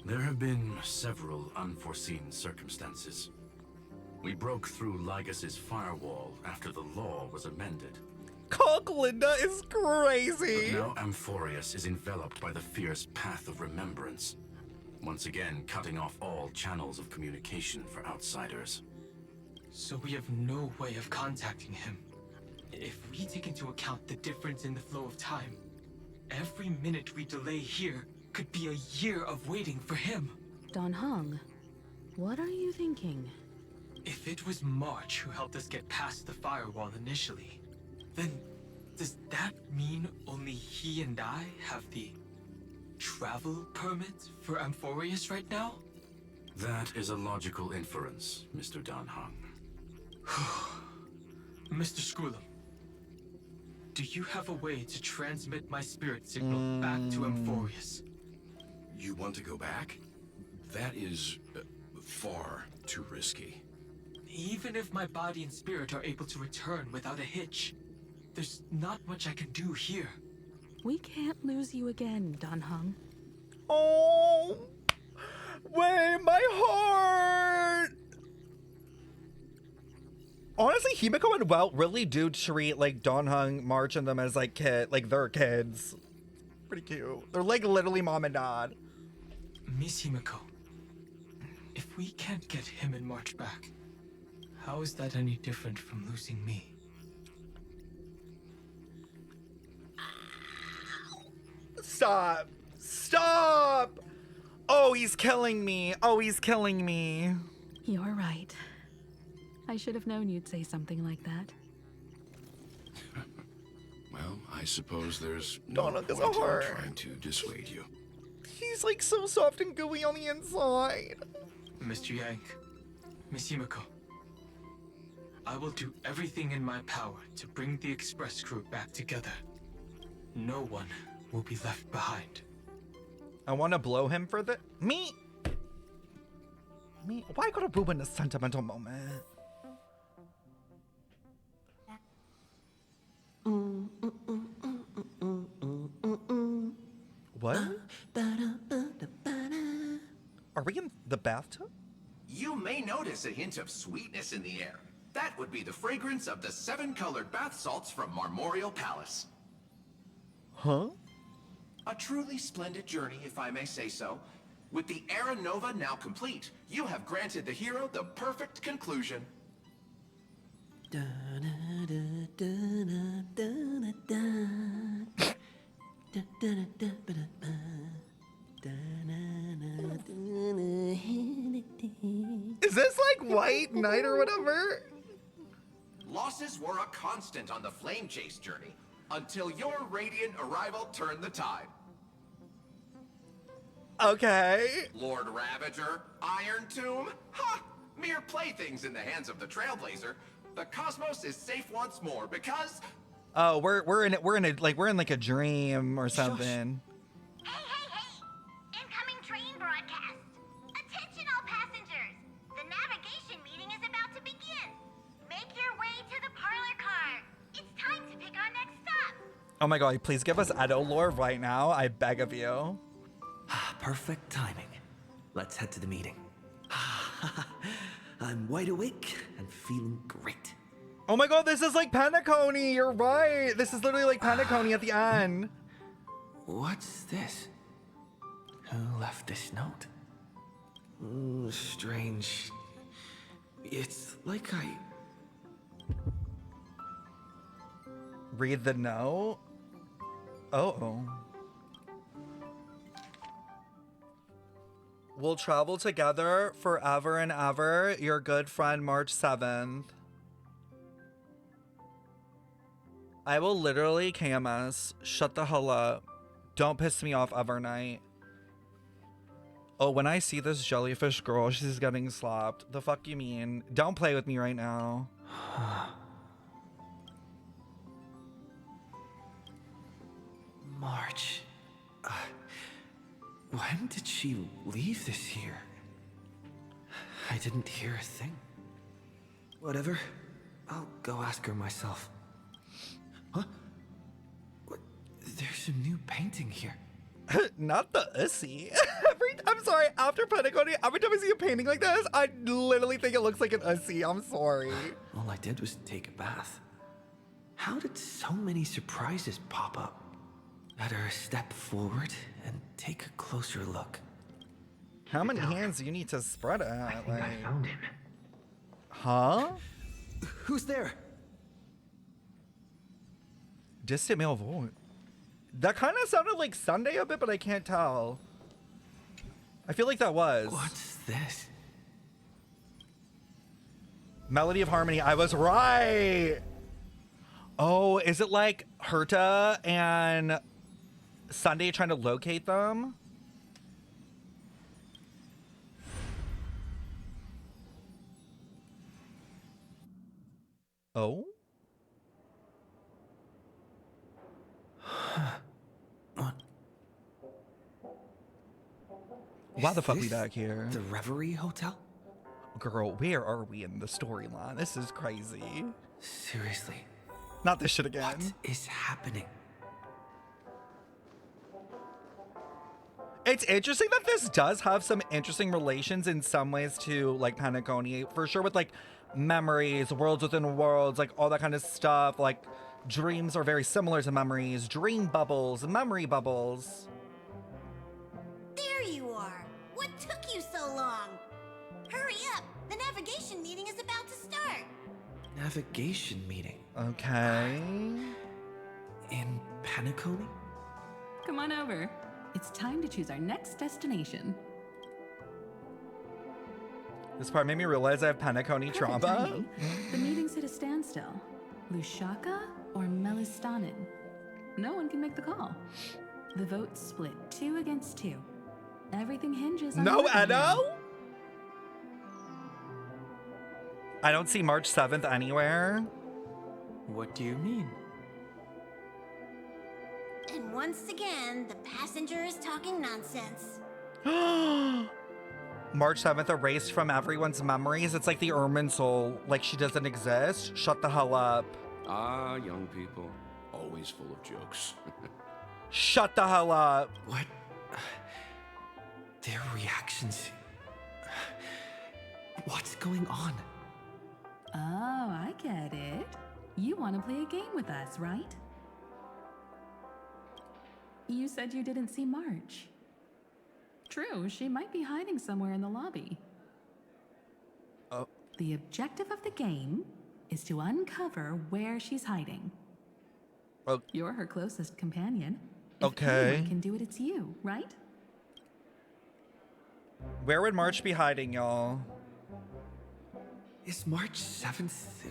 There have been several unforeseen circumstances. We broke through Lygas's firewall after the law was amended. Cocklinda is crazy. But now Amphorius is enveloped by the fierce path of remembrance, once again cutting off all channels of communication for outsiders. So we have no way of contacting him. If we take into account the difference in the flow of time, every minute we delay here could be a year of waiting for him. Don Hung, what are you thinking? If it was March who helped us get past the firewall initially, then does that mean only he and I have the travel permit for Amphorius right now? That is a logical inference, Mr. Don Hung. Mr. Screwlum, do you have a way to transmit my spirit signal back to Amphorius? You want to go back? That is far too risky. Even if my body and spirit are able to return without a hitch, there's not much I can do here. We can't lose you again, Don Hung. Oh, Wait, my heart! Honestly, Himiko and Welt really do treat, like, Don Hung, March, and them as, like, their kids. Pretty cute. They're, like, literally mom and dad. Miss Himiko, if we can't get him and March back, how is that any different from losing me? Stop! Stop! Oh, he's killing me. Oh, he's killing me. You're right. I should have known you'd say something like that. Well, I suppose there's no Donut is point a heart. in trying to dissuade you. He's like so soft and gooey on the inside. Mr. Yang, Miss Yumiko, I will do everything in my power to bring the express crew back together. No one will be left behind. I want to blow him for the me. Why gotta boo in a sentimental moment? What? Are we in the bathtub? You may notice a hint of sweetness in the air. That would be the fragrance of the 7-colored bath salts from Marmorial Palace. Huh? A truly splendid journey, if I may say so. With the Era Nova now complete, you have granted the hero the perfect conclusion. Is this like White Knight or whatever? Losses were a constant on the Flame Chase journey, until your radiant arrival turned the tide. Okay. Lord Ravager, Iron Tomb, ha! Mere playthings in the hands of the Trailblazer. The cosmos is safe once more because Oh, we're in like a dream or something. Hey! Incoming train broadcast! Attention all passengers! The navigation meeting is about to begin. Make your way to the parlor car. It's time to pick our next stop. Oh my god, please give us Edo lore right now. I beg of you. Perfect timing. Let's head to the meeting. I'm wide awake and feeling great. Oh my god, this is like Penacony. You're right. This is literally like Penacony at the end. What's this? Who left this note? Strange. It's like I... Read the note? Oh. We'll travel together forever and ever. Your good friend, March 7th. I will literally KMS. Shut the hell up. Don't piss me off, Evernight. Oh, when I see this jellyfish girl, she's getting slapped. The fuck you mean? Don't play with me right now. March. When did she leave this here? I didn't hear a thing. Whatever. I'll go ask her myself. Huh? What? There's a new painting here. Not the Ussy. I'm sorry, after Penacony, every time I see a painting like this, I literally think it looks like an Ussy. I'm sorry. All I did was take a bath. How did so many surprises pop up? Better step forward and take a closer look. How many hands do you need to spread at? I think I found him. Huh? Who's there? Distant male voice. That kind of sounded like Sunday a bit, but I can't tell. I feel like that was. What's this? Melody of Harmony. I was right. Oh, is it like Herta and Sunday trying to locate them? Oh? What? Why the fuck we back here? The Reverie Hotel? Girl, where are we in the storyline? This is crazy. Seriously. Not this shit again. What is happening? It's interesting that this does have some interesting relations in some ways to like Penacony, for sure, with like memories, worlds within worlds, like all that kind of stuff. Like dreams are very similar to memories, dream bubbles, memory bubbles. There you are. What took you so long? Hurry up. The navigation meeting is about to start. Navigation meeting. Okay. In Penacony? Come on over. It's time to choose our next destination. This part made me realize I have Penacony Perfect trauma. timing. The meeting's at a standstill. Lushaka or Melistanin? No one can make the call. The vote's split 2 against 2. Everything hinges on No, one of them. Edo? I don't see March 7th anywhere. What do you mean? And once again, the passenger is talking nonsense. March 7th erased from everyone's memories. It's like the Ermin soul, like she doesn't exist. Shut the hell up. Ah, young people, always full of jokes. Shut the hell up. What? Their reactions. What's going on? Oh, I get it. You want to play a game with us, right? You said you didn't see March. True, she might be hiding somewhere in the lobby. Oh. The objective of the game is to uncover where she's hiding. Oh. You're her closest companion. If Okay. anyone can do it, it's you, right? Where would March be hiding, y'all? Is March 7th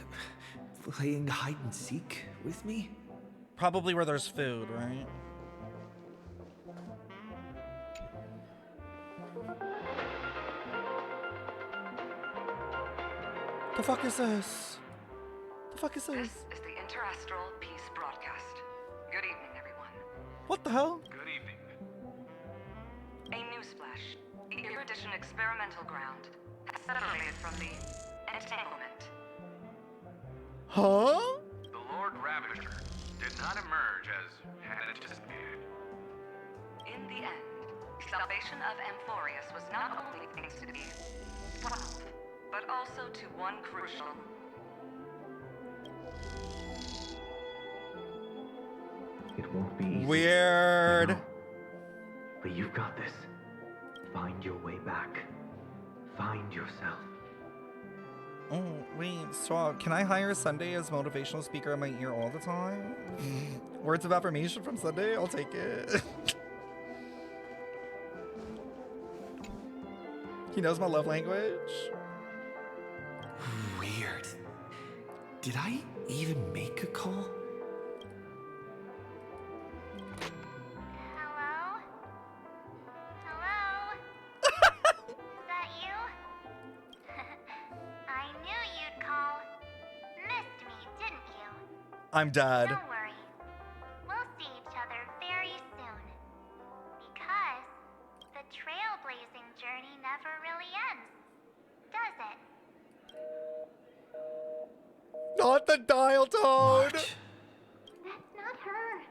playing hide and seek with me? Probably where there's food, right? The fuck is this? The fuck is this? This is the Interastral Peace Broadcast. Good evening, everyone. What the hell? Good evening. A newsflash. The Erudition experimental ground has separated from the entanglement. Huh? The Lord Ravager did not emerge as had anticipated. In the end, the salvation of Amphorius was not only thanks to the 12, but also to one crucial. It won't be easy. Weird. But you've got this. Find your way back. Find yourself. Oh, wait, stop. Can I hire Sunday as motivational speaker in my ear all the time? Words of affirmation from Sunday? I'll take it. He knows my love language. Weird. Did I even make a call? Hello? Hello? Is that you? I knew you'd call. Missed me, didn't you? I'm dead. Don't worry. We'll see each other very soon. Because the trailblazing journey never really ends, does it? Not the dial tone. That's not her.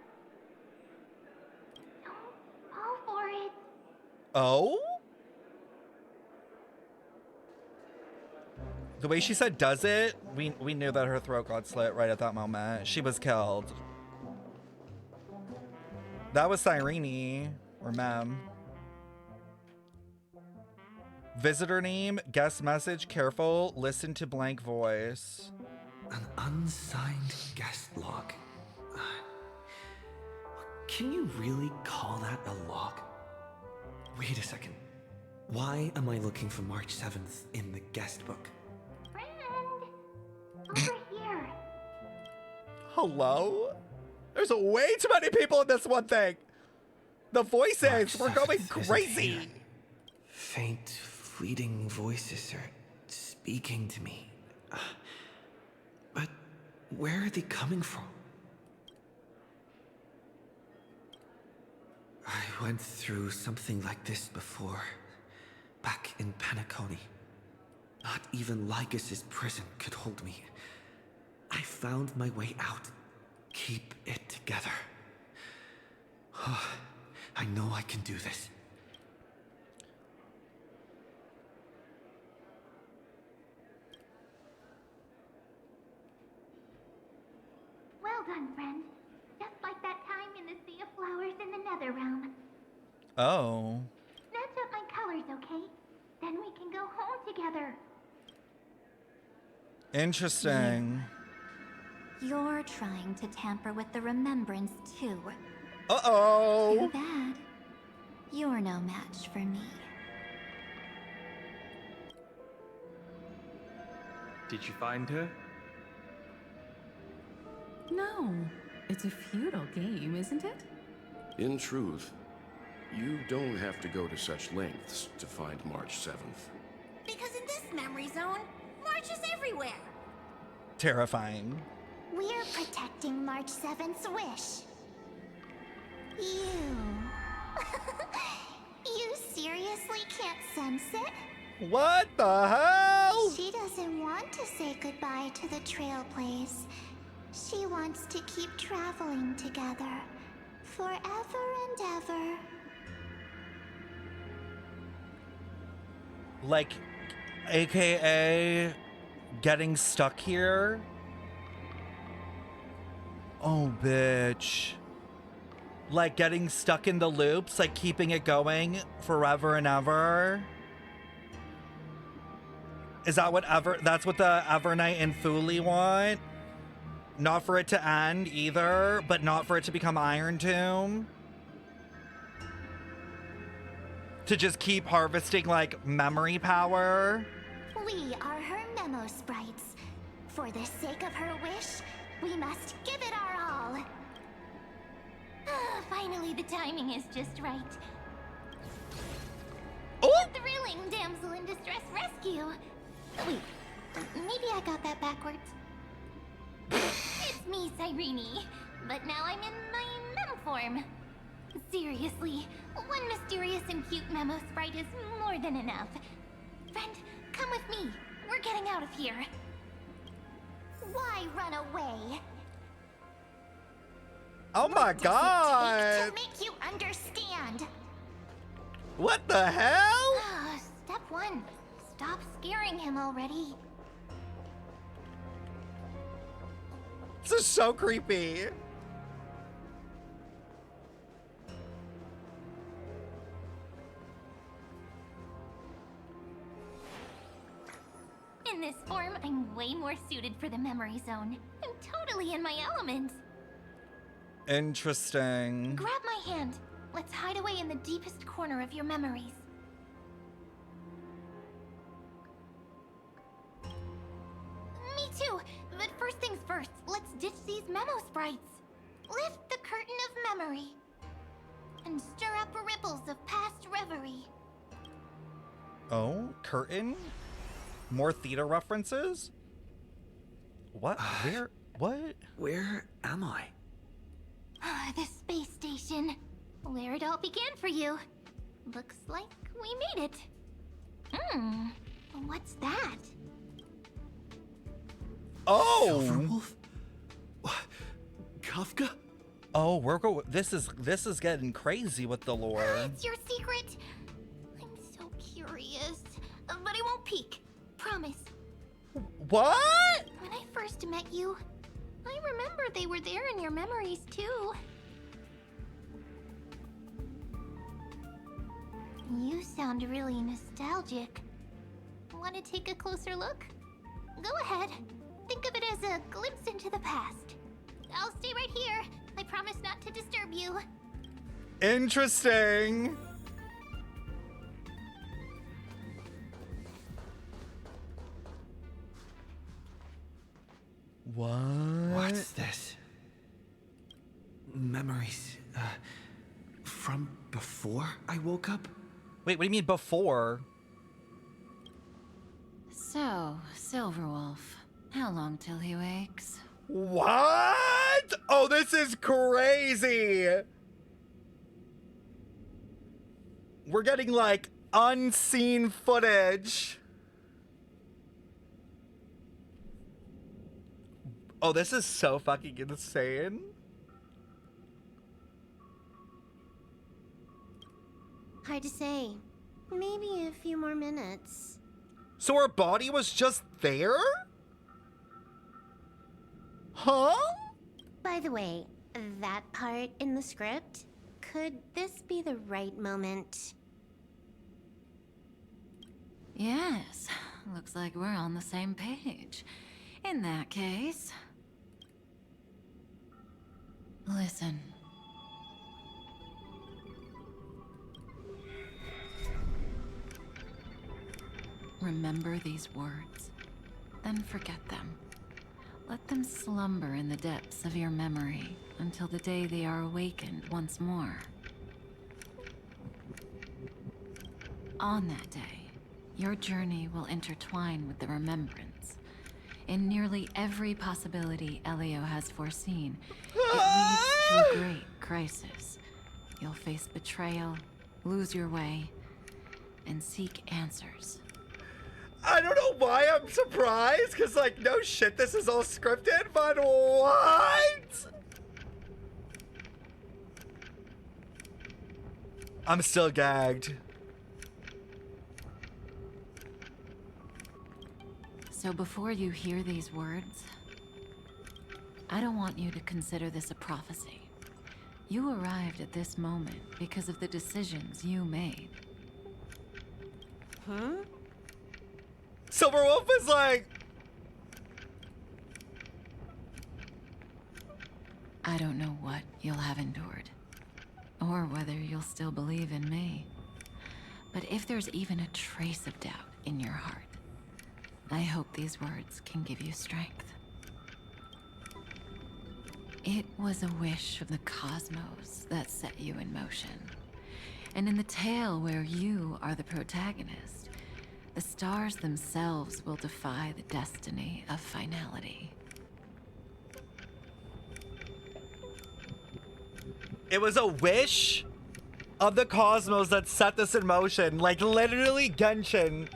Don't fall for it. Oh? The way she said does it, we knew that her throat got slit right at that moment. She was killed. That was Cyrene, or Mem. Visitor name, guest message, careful, listen to blank voice. An unsigned guest log. Can you really call that a log? Wait a second. Why am I looking for March 7th in the guest book? Friend, over here. Hello? There's way too many people in this one thing. The voices, we're going crazy. Faint, fleeting voices are speaking to me. But where are they coming from? I went through something like this before, back in Penacony. Not even Lycus's prison could hold me. I found my way out. Keep it together. I know I can do this. Well done, friend. Just like that time in the Sea of Flowers in the Nether Realm. Oh. Match up my colors, okay? Then we can go home together. Interesting. You're trying to tamper with the remembrance, too. Uh-oh. Too bad. You're no match for me. Did you find her? No, it's a futile game, isn't it? In truth, you don't have to go to such lengths to find March 7th. Because in this memory zone, March is everywhere. Terrifying. We're protecting March 7th's wish. You... you seriously can't sense it? What the hell? She doesn't want to say goodbye to the Trailblaze. She wants to keep traveling together. Forever and ever. Like, AKA getting stuck here? Oh, bitch. Like getting stuck in the loops, like keeping it going forever and ever? Is that that's what the Evernight and Thule want? Not for it to end either, but not for it to become Iron Tomb? To just keep harvesting, like, memory power? We are her memo sprites. For the sake of her wish, we must give it our all. Finally, the timing is just right. Oh! A thrilling damsel in distress rescue. Wait, maybe I got that backwards. It's me, Cyrene, but now I'm in my mem form. Seriously, one mysterious and cute memo sprite is more than enough. Friend, come with me. We're getting out of here. Why run away? Oh my god! To make you understand. What the hell? Step 1. Stop scaring him already. This is so creepy. In this form, I'm way more suited for the memory zone. I'm totally in my element. Interesting. Grab my hand. Let's hide away in the deepest corner of your memories. Me too, but first things first, let's ditch these memo sprites. Lift the curtain of memory. And stir up ripples of past reverie. Oh, curtain? More theater references? What? Where? What? Where am I? The space station. Where it all began for you. Looks like we made it. What's that? Oh! Silverwolf? Kafka? Oh, we're this is getting crazy with the lore. It's your secret. I'm so curious, but I won't peek. Promise. What? When I first met you, I remember they were there in your memories too. You sound really nostalgic. Want to take a closer look? Go ahead. Think of it as a glimpse into the past. I'll stay right here. I promise not to disturb you. Interesting. What? What's this? Memories, from before I woke up? Wait, what do you mean before? So, Silverwolf, how long till he wakes? What? Oh, this is crazy. We're getting like unseen footage. Oh, this is so fucking insane. Hard to say. Maybe a few more minutes. So her body was just there? Huh? By the way, that part in the script, could this be the right moment? Yes, looks like we're on the same page. In that case... Listen. Remember these words, then forget them. Let them slumber in the depths of your memory until the day they are awakened once more. On that day, your journey will intertwine with the remembrance. In nearly every possibility Elio has foreseen, it leads to a great crisis. You'll face betrayal, lose your way, and seek answers. I don't know why I'm surprised, because, like, no shit, this is all scripted, but what? I'm still gagged. So before you hear these words, I don't want you to consider this a prophecy. You arrived at this moment because of the decisions you made. Huh? Silverwolf is like... I don't know what you'll have endured, or whether you'll still believe in me. But if there's even a trace of doubt in your heart, I hope these words can give you strength. It was a wish of the cosmos that set you in motion. And in the tale where you are the protagonist, the stars themselves will defy the destiny of finality. It was a wish of the cosmos that set this in motion. Like, literally Genshin.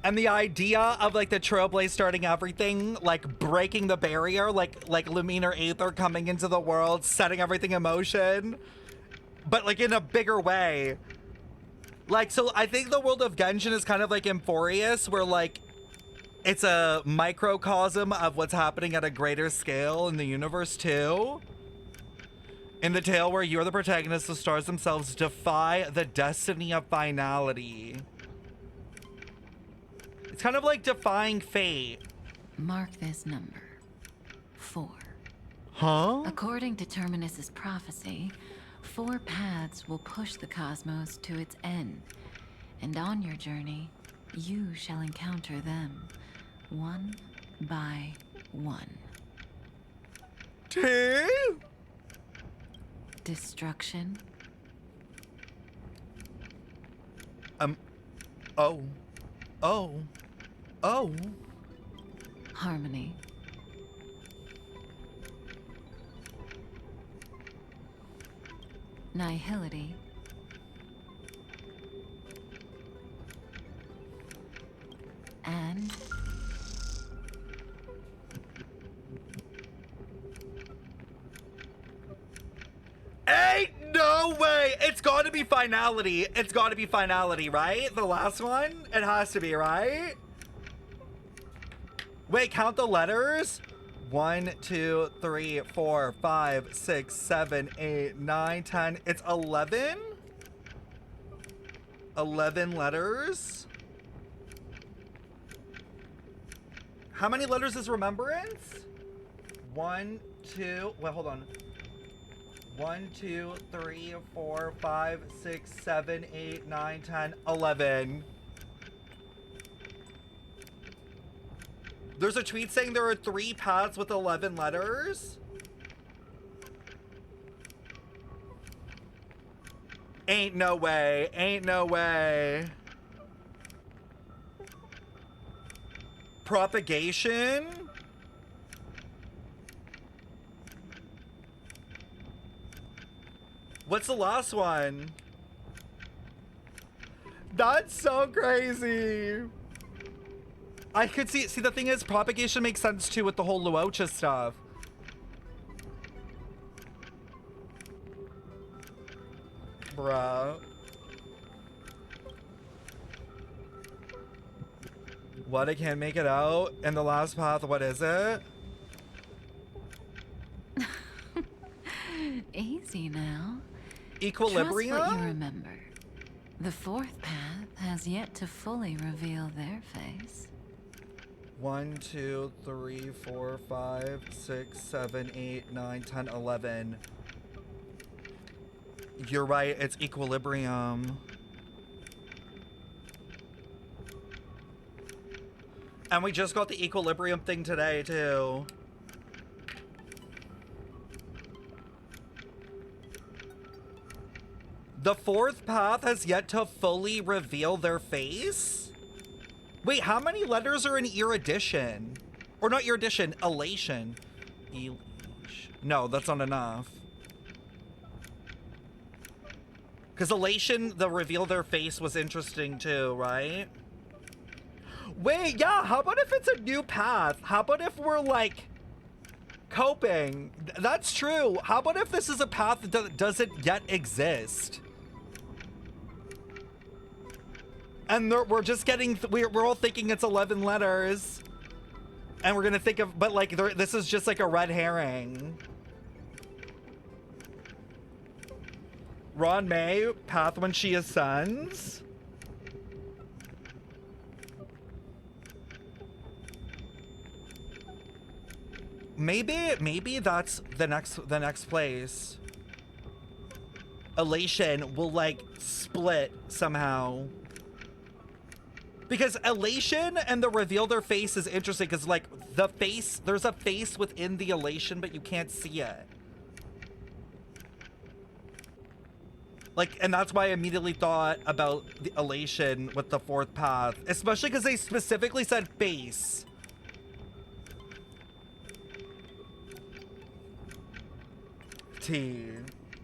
And the idea of, like, the Trailblaze starting everything, like, breaking the barrier, like Luminar Aether coming into the world, setting everything in motion. But, like, in a bigger way. Like, so I think the world of Genshin is kind of like Emphorius, where, like, it's a microcosm of what's happening at a greater scale in the universe, too. In the tale where you're the protagonist, the stars themselves defy the destiny of finality. It's kind of like defying fate. Mark this number. 4. Huh? According to Terminus's prophecy, 4 paths will push the cosmos to its end. And on your journey, you shall encounter them, one by one. 2? Destruction. Oh. Harmony. Nihility. And ain't no way. It's got to be finality. It's got to be finality, right? The last one? It has to be, right? Wait, count the letters. 1, 2, 3, 4, 5, 6, 7, 8, 9, 10. It's 11? 11 letters? How many letters is remembrance? 1, 2, wait, hold on. 1, 2, 3, 4, 5, 6, 7, 8, 9, 10, 11. There's a tweet saying there are 3 paths with 11 letters. Ain't no way. Ain't no way. Propagation? What's the last one? That's so crazy. I could see the thing is, propagation makes sense too with the whole Luocha stuff. Bruh. What, I can't make it out? And the last path, what is it? Easy now. Equilibrium? Trust what you remember. The 4th path has yet to fully reveal their face. 1, 2, 3, 4, 5, 6, 7, 8, 9, 10, 11. You're right, it's equilibrium. And we just got the equilibrium thing today, too. The fourth path has yet to fully reveal their face? Wait, how many letters are in erudition? Or not erudition, elation. No, that's not enough. Because elation, the reveal their face was interesting too, right? Wait, yeah, how about if it's a new path? How about if we're like coping? That's true. How about if this is a path that doesn't yet exist? And we're just getting, we're all thinking it's 11 letters. And we're gonna think of, but like, this is just like a red herring. Ron May, path when she ascends. Maybe that's the next place. Elation will like split somehow. Because elation and the reveal their face is interesting because like the face, there's a face within the elation, but you can't see it. Like, and that's why I immediately thought about the elation with the fourth path, especially because they specifically said face.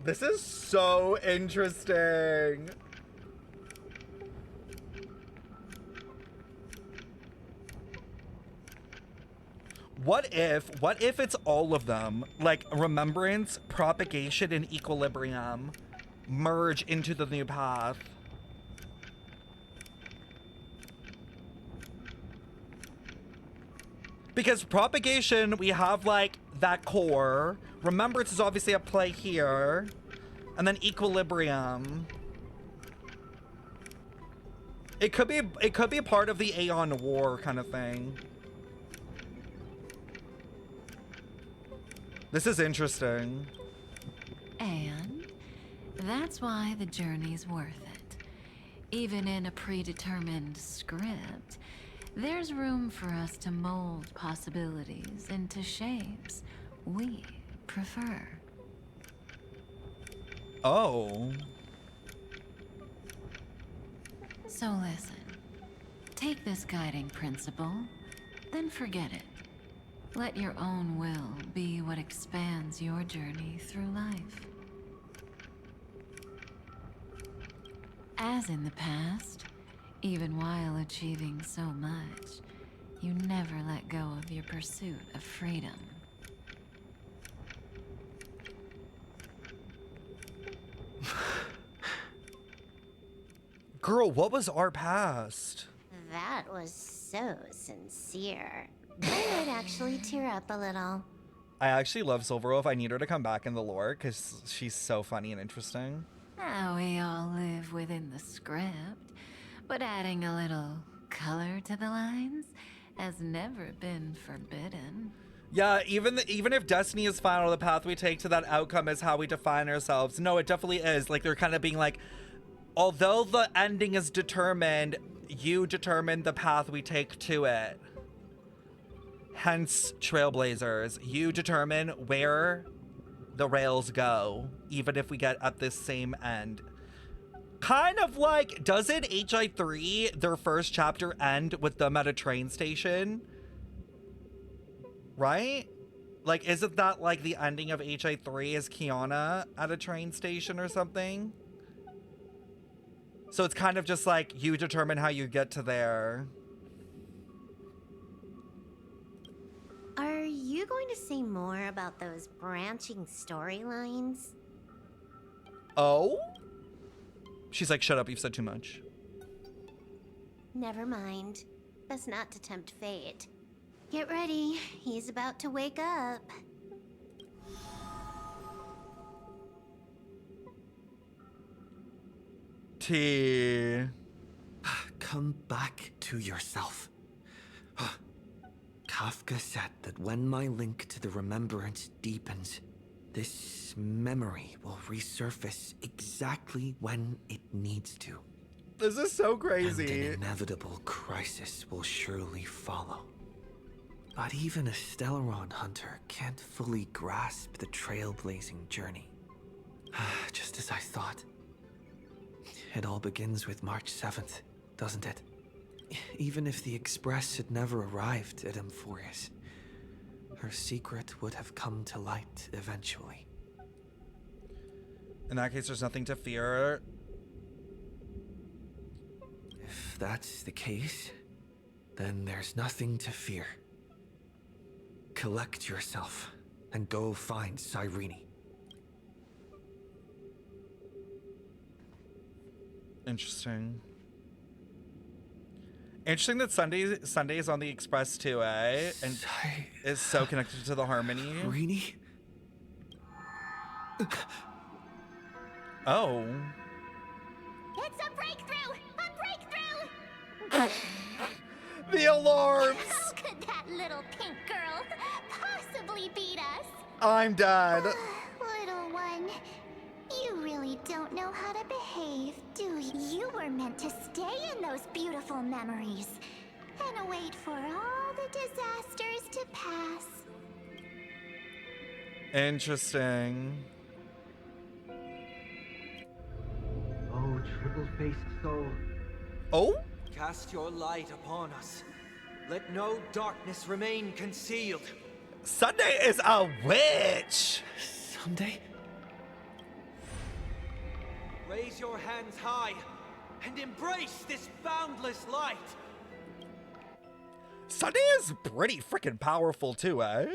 This is so interesting. What if it's all of them? Like remembrance, propagation, and equilibrium merge into the new path. Because propagation, we have like that core. Remembrance is obviously at play here. And then equilibrium. It could be part of the Aeon War kind of thing. This is interesting. And that's why the journey's worth it. Even in a predetermined script, there's room for us to mold possibilities into shapes we prefer. Oh. So listen, take this guiding principle, then forget it. Let your own will be what expands your journey through life. As in the past, even while achieving so much, you never let go of your pursuit of freedom. Girl, what was our past? That was so sincere. I might actually tear up a little. I actually love Silverwolf. I need her to come back in the lore because she's so funny and interesting. We all live within the script, but adding a little color to the lines has never been forbidden. Yeah, even if destiny is final, the path we take to that outcome is how we define ourselves. No, it definitely is. Like, they're kind of being like, although the ending is determined, you determine the path we take to it. Hence, Trailblazers. You determine where the rails go, even if we get at this same end. Kind of like, doesn't HI3, their first chapter, end with them at a train station? Right? Like, isn't that like the ending of HI3 is Kiana at a train station or something? So it's kind of just like, you determine how you get to there. Are you going to say more about those branching storylines? Oh? She's like, shut up, you've said too much. Never mind. That's not to tempt fate. Get ready, he's about to wake up. T. Come back to yourself. Kafka said that when my link to the remembrance deepens, this memory will resurface exactly when it needs to. This is so crazy. And an inevitable crisis will surely follow. But even a Stellaron hunter can't fully grasp the trailblazing journey. Just as I thought, it all begins with March 7th, doesn't it? Even if the Express had never arrived at Emphorius, her secret would have come to light eventually. In that case, there's nothing to fear. If that's the case, then there's nothing to fear. Collect yourself and go find Cyrene. Interesting. Interesting that Sunday is on the Express too, eh? And is so connected to the Harmony. Cyrene? Oh. It's a breakthrough! A breakthrough! The alarms! How could that little pink girl possibly beat us? I'm dead. Little one, you really don't know how to behave, do you? You were meant to stay in those beautiful memories and wait for all the disasters to pass. Interesting. Oh, triple-faced soul. Oh? Cast your light upon us. Let no darkness remain concealed. Sunday is a witch. Sunday? Raise your hands high and embrace this boundless light. Sunday is pretty freaking powerful too, eh?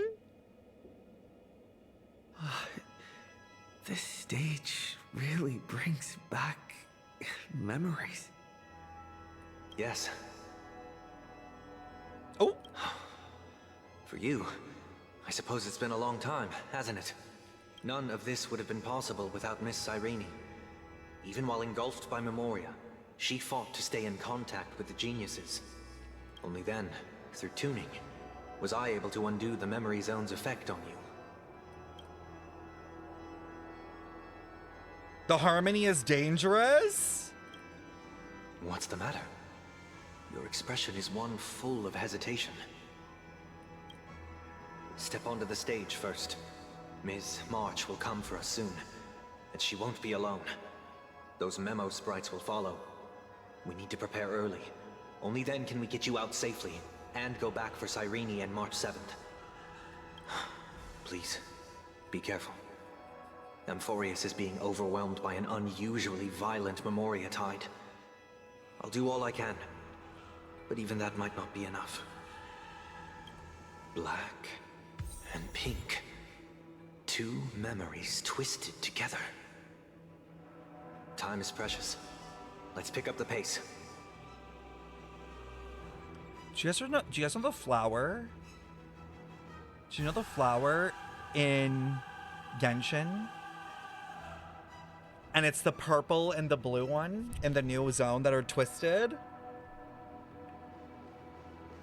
This stage really brings back memories. Yes. Oh. For you, I suppose it's been a long time, hasn't it? None of this would have been possible without Miss Cyrene. Even while engulfed by Memoria, she fought to stay in contact with the geniuses. Only then, through tuning, was I able to undo the memory zone's effect on you. The Harmony is dangerous? What's the matter? Your expression is one full of hesitation. Step onto the stage first. Ms. March will come for us soon, and she won't be alone. Those memo sprites will follow. We need to prepare early. Only then can we get you out safely, and go back for Cyrene and March 7th. Please, be careful. Emphorius is being overwhelmed by an unusually violent Memoria tide. I'll do all I can, but even that might not be enough. Black and pink. Two memories twisted together. Time is precious. Let's pick up the pace. Do you guys know the flower? Do you know the flower in Genshin? And it's the purple and the blue one in the new zone that are twisted?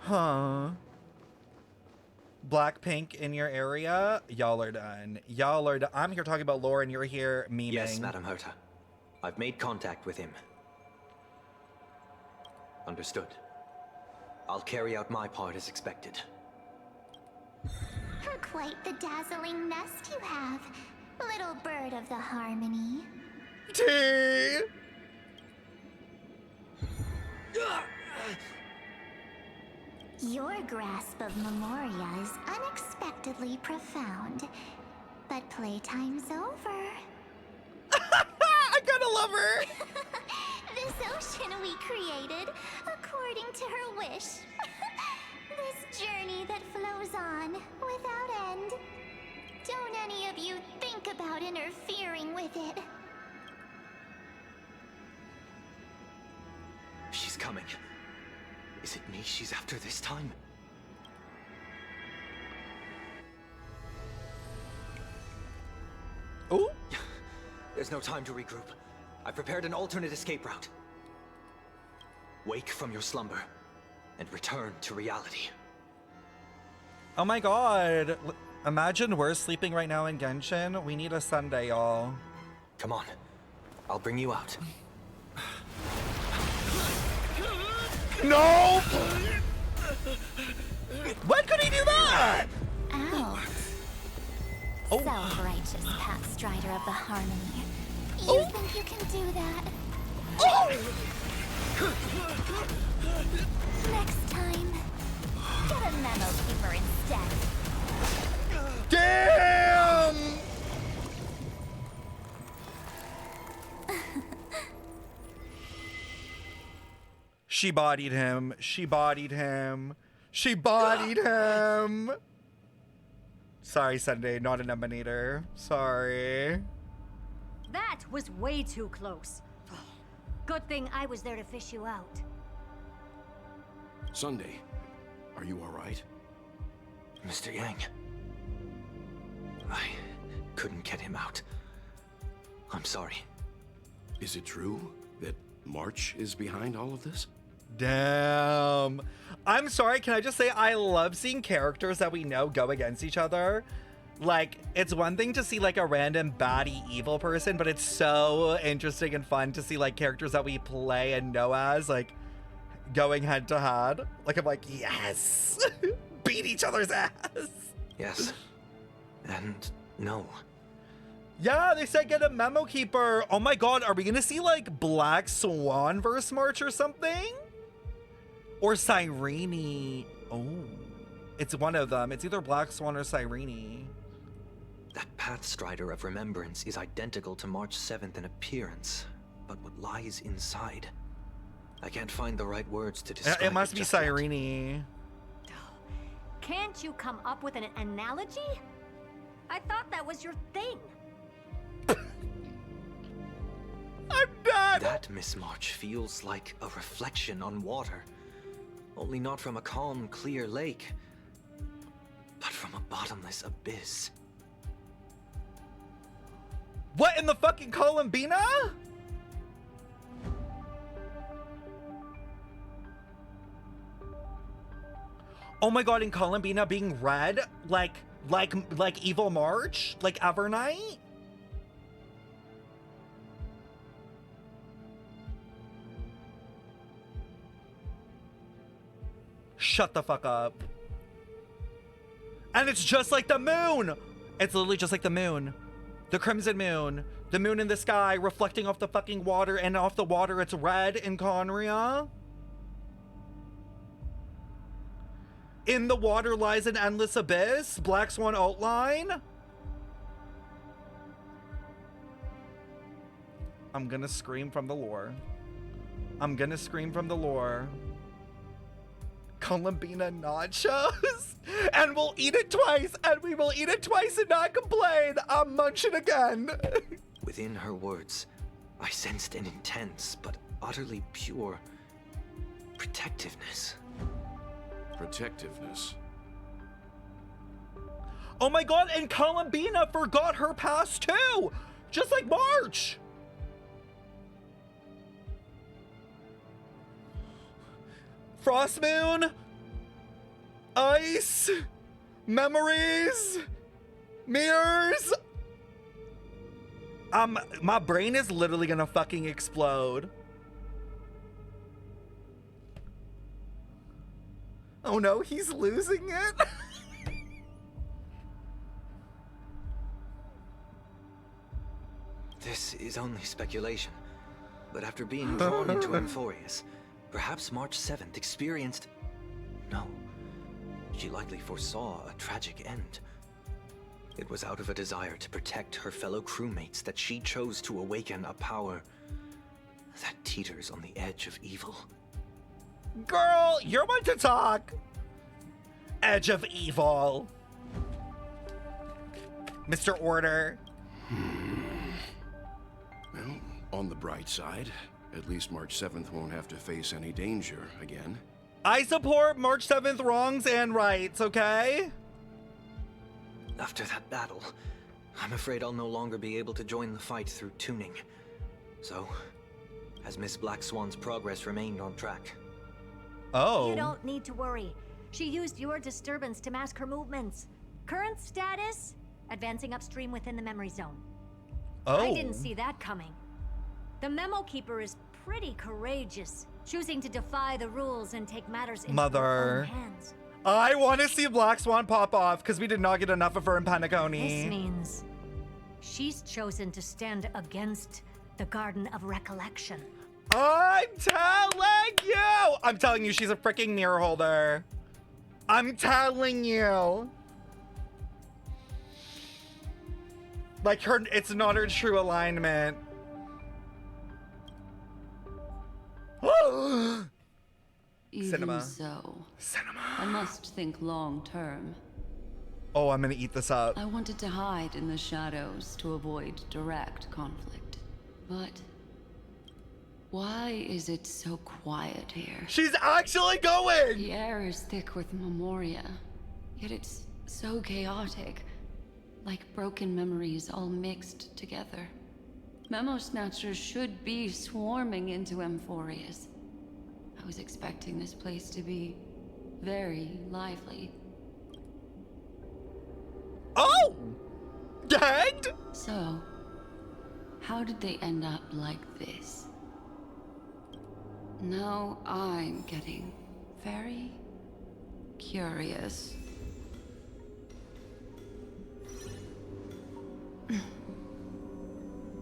Huh. Black, pink in your area? Y'all are done. Y'all are done. I'm here talking about lore and you're here memeing. Yes, Madam Herta. I've made contact with him. Understood. I'll carry out my part as expected. Quite the dazzling nest you have, little bird of the Harmony. Tea! Your grasp of Memoria is unexpectedly profound, but playtime's over. I gotta love her! This ocean we created, according to her wish. This journey that flows on, without end. Don't any of you think about interfering with it. She's coming. Is it me she's after this time? Oh? There's no time to regroup. I've prepared an alternate escape route. Wake from your slumber and return to reality. Oh my god. Imagine we're sleeping right now in Genshin. We need a Sunday, y'all. Come on. I'll bring you out. No! When could he do that? Ow. Oh. Self-righteous path strider of the Harmony. You think you can do that? Next time, get a memo keeper instead. Damn! She bodied him. She bodied him. She bodied him. Sorry, Sunday, not an emanator. Sorry. That was way too close. Good thing I was there to fish you out. Sunday, are you all right? Mr. Yang. I couldn't get him out. I'm sorry. Is it true that March is behind all of this? Damn. I'm sorry, can I just say I love seeing characters that we know go against each other. Like, it's one thing to see like a random baddie evil person, but it's so interesting and fun to see like characters that we play and know as like going head to head. Like, I'm like, yes, beat each other's ass. Yes. And no. Yeah, they said get a memo keeper. Oh my god, are we gonna see like Black Swan versus March or something? Or Cyrene. Oh, it's one of them. It's either Black Swan or Cyrene. That Pathstrider of Remembrance is identical to March 7th in appearance, but what lies inside? I can't find the right words to describe it. It must be Cyrene. Can't you come up with an analogy? I thought that was your thing. I'm done. That Miss March feels like a reflection on water. Only not from a calm, clear lake, but from a bottomless abyss. What in the fucking Columbina? Oh my god, in Columbina being red, like Evil March, like Evernight? Shut the fuck up. And it's just like the moon. It's literally just like the moon. The crimson moon. The moon in the sky reflecting off the fucking water, and off the water it's red in Conria. In the water lies an endless abyss. Black Swan outline. I'm gonna scream from the lore. I'm gonna scream from the lore. Columbina nachos, and we'll eat it twice, and we will eat it twice and not complain. I'm munching again. Within her words, I sensed an intense but utterly pure protectiveness. Protectiveness. Oh my god, and Columbina forgot her past too, just like March. Frost Moon, ice, memories, mirrors. My brain is literally gonna fucking explode. Oh no, he's losing it. This is only speculation, but after being drawn into Amphorius, perhaps March 7th experienced... No, she likely foresaw a tragic end. It was out of a desire to protect her fellow crewmates that she chose to awaken a power that teeters on the edge of evil. Girl, you're one to talk. Edge of evil. Mr. Order. Well, on the bright side, at least March 7th won't have to face any danger again. I support March 7th wrongs and rights, okay? After that battle, I'm afraid I'll no longer be able to join the fight through tuning. So, has Miss Black Swan's progress remained on track? Oh. You don't need to worry. She used your disturbance to mask her movements. Current status? Advancing upstream within the memory zone. Oh. I didn't see that coming. The Memo Keeper is pretty courageous, choosing to defy the rules and take matters into her own hands. I want to see Black Swan pop off because we did not get enough of her in Pentaconi. This means she's chosen to stand against the Garden of Recollection. I'm telling you, she's a freaking mirror holder. I'm telling you. Like it's not her true alignment. Even Cinema. so, I must think long term. Oh, I'm gonna eat this up. I wanted to hide in the shadows to avoid direct conflict. But why is it so quiet here? She's actually going! The air is thick with memoria, yet it's so chaotic, like broken memories all mixed together. Memo snatchers should be swarming into Amphorius. I was expecting this place to be very lively. Oh! Gagged? So, how did they end up like this? Now I'm getting very curious.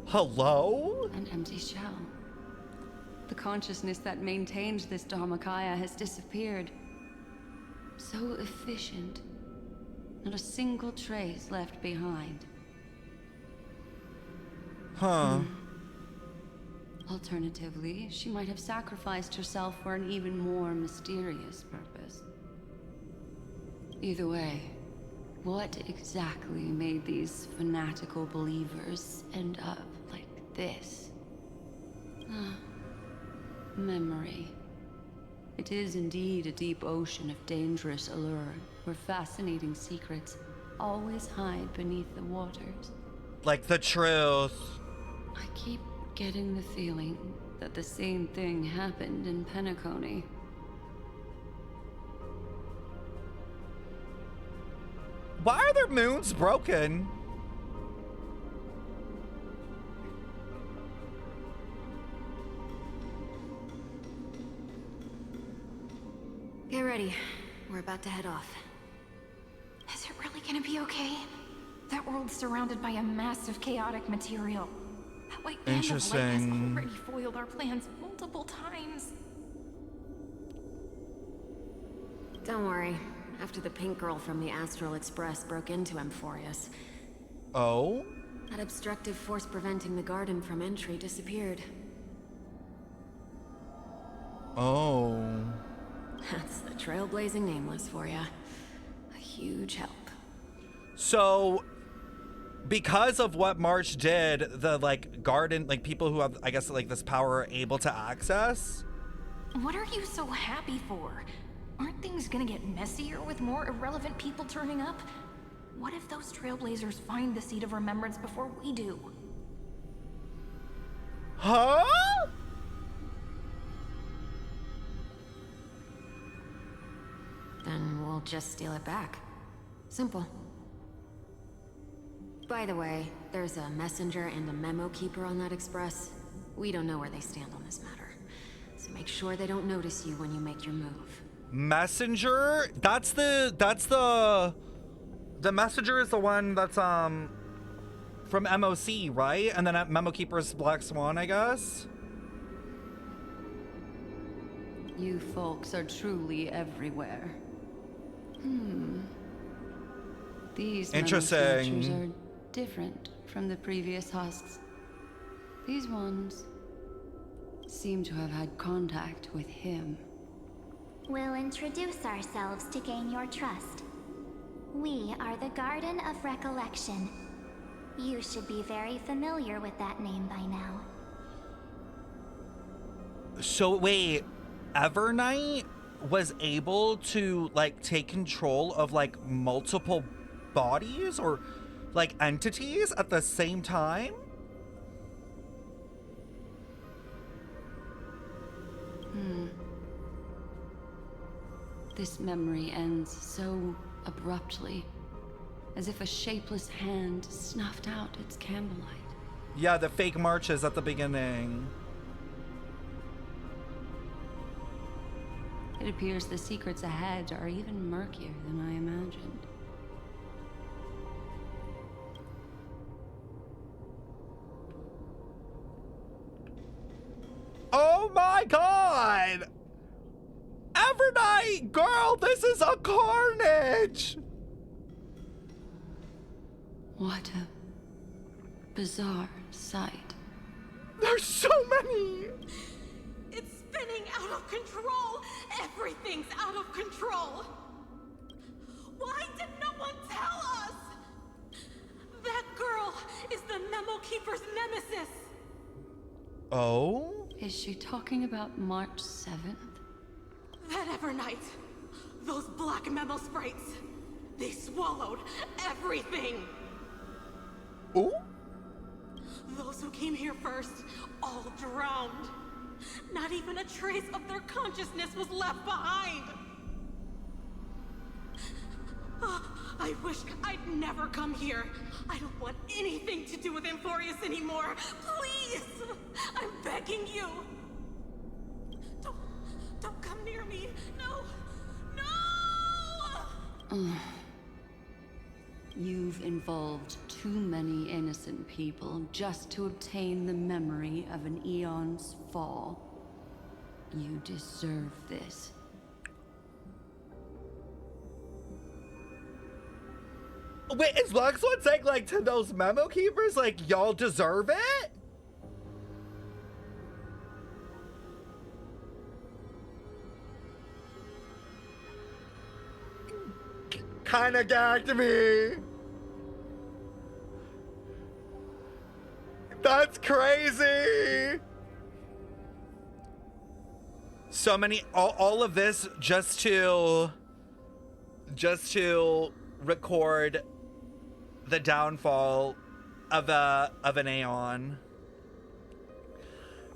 Hello? An empty shell. The consciousness that maintained this Dharmakaya has disappeared. So efficient. Not a single trace left behind. Huh. Alternatively, she might have sacrificed herself for an even more mysterious purpose. Either way, what exactly made these fanatical believers end up like this? Memory. It is indeed a deep ocean of dangerous allure, where fascinating secrets always hide beneath the waters. Like the truth. I keep getting the feeling that the same thing happened in Penacony. Why are their moons broken? Get ready. We're about to head off. Is it really gonna be okay? That world's surrounded by a massive chaotic material. That white band of light has Interesting. already foiled our plans multiple times. Don't worry. After the pink girl from the Astral Express broke into Amphorius, Oh? that obstructive force preventing the garden from entry disappeared. Oh. That's the trailblazing nameless for ya. A huge help. So, because of what March did, the like garden, like people who have, I guess, like this power are able to access. What are you so happy for? Aren't things gonna get messier with more irrelevant people turning up? What if those trailblazers find the seed of remembrance before we do? Huh? Then we'll just steal it back. Simple. By the way, there's a messenger and a memo keeper on that express. We don't know where they stand on this matter. So make sure they don't notice you when you make your move. Messenger? That's the messenger is the one that's from MOC, right? And then at Memo Keeper's Black Swan, I guess. You folks are truly everywhere. These Interesting. Snatchers are different from the previous husks. These ones seem to have had contact with him. We'll introduce ourselves to gain your trust. We are the Garden of Recollection. You should be very familiar with that name by now. So wait, Evernight was able to like take control of like multiple bodies or like entities at the same time? This memory ends so abruptly, as if a shapeless hand snuffed out its candlelight. Yeah, the fake marches at the beginning. It appears the secrets ahead are even murkier than I imagined. Oh my god! Evernight, girl, this is a carnage! What a bizarre sight. There's so many! It's spinning out of control! Everything's out of control! Why did no one tell us? That girl is the Memo Keeper's nemesis! Oh? Is she talking about March 7th? That Evernight, those black memo sprites, they swallowed everything! Ooh? Those who came here first all drowned. Not even a trace of their consciousness was left behind. I wish I'd never come here. I don't want anything to do with Amphorius anymore. Please! I'm begging you. Don't come near me. No! No! You've involved too many innocent people just to obtain the memory of an aeon's fall. You deserve this. Wait, is Luxwood saying, like, to those memo keepers, like, y'all deserve it? Kinda gagged me. That's crazy. So many, all of this just to record the downfall of an aeon.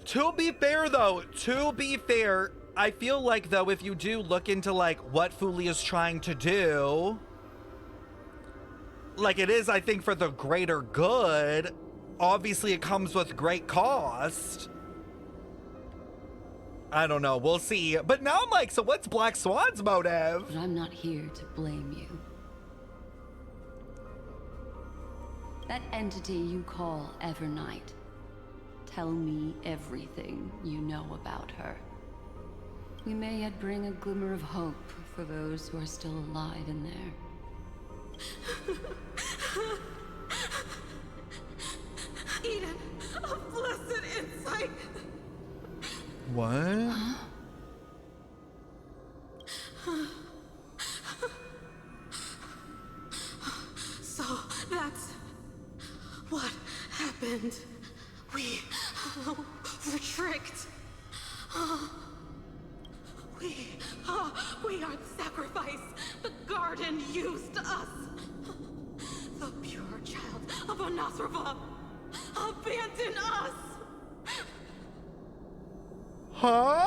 To be fair, I feel like, though, if you do look into, like, what Fuli is trying to do, like, it is, I think, for the greater good. Obviously, it comes with great cost. I don't know. We'll see. But now I'm like, so what's Black Swan's motive? But I'm not here to blame you. That entity you call Evernight. Tell me everything you know about her. We may yet bring a glimmer of hope for those who are still alive in there. Eden, a blessed insight! What? So that's what happened. We were tricked. We are the sacrifice. The garden used us. The pure child of Anasrava abandoned us. Huh?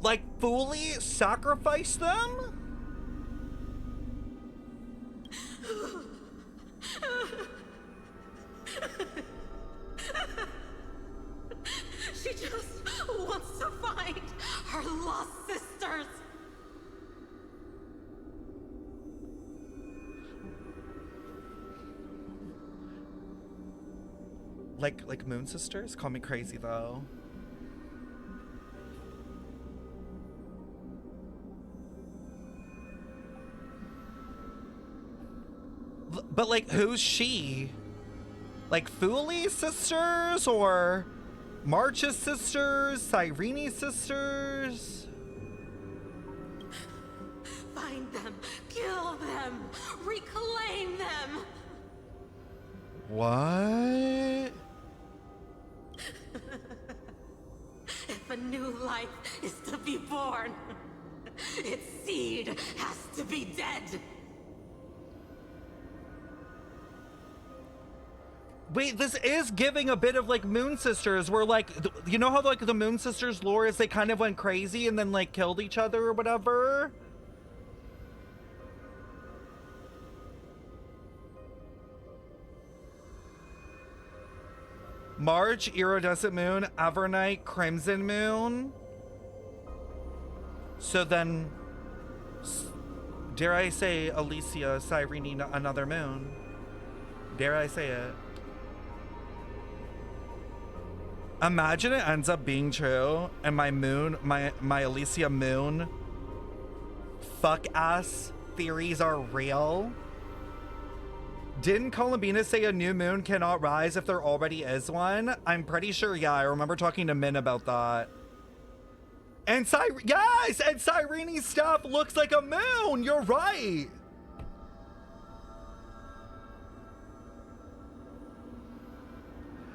Like, fully sacrifice them? She just wants to find her lost sisters. Like Moon Sisters? Call me crazy, though. But, like, who's she? Like, Fuli's sisters? Or March's sisters? Cyrene's sisters? Find them, kill them, reclaim them. What? If a new life is to be born, its seed has to be dead. Wait, this is giving a bit of, like, Moon Sisters, where, like, you know how, like, the Moon Sisters lore is they kind of went crazy and then, like, killed each other or whatever? March, Iridescent Moon, Evernight, Crimson Moon. So then, dare I say, Alicia, Cyrene, another moon. Dare I say it? Imagine it ends up being true and my moon, my Elysium moon fuck ass theories are real. Didn't Columbina say a new moon cannot rise if there already is one? I'm pretty sure, yeah, I remember talking to Min about that. And yes, and Cyrene's stuff looks like a moon, you're right.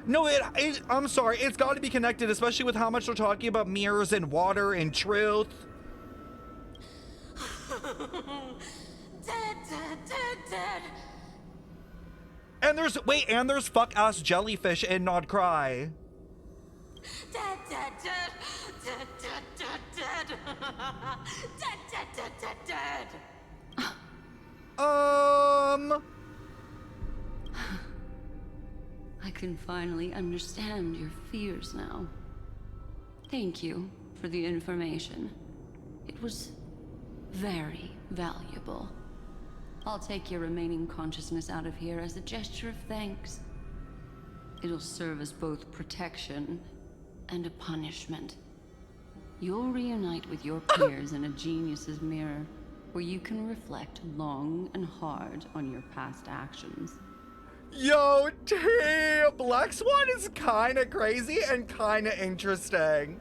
No, I'm sorry, it's got to be connected, especially with how much we're talking about mirrors and water and truth. Dead, dead, dead, dead. And there's fuck-ass jellyfish in Nod Cry. Dead, dead, dead, dead, dead, dead, dead. Dead, dead, dead, dead, dead. I can finally understand your fears now. Thank you for the information. It was very valuable. I'll take your remaining consciousness out of here as a gesture of thanks. It'll serve as both protection and a punishment. You'll reunite with your peers in a genius's mirror, where you can reflect long and hard on your past actions. Yo, damn! Black Swan is kind of crazy and kind of interesting.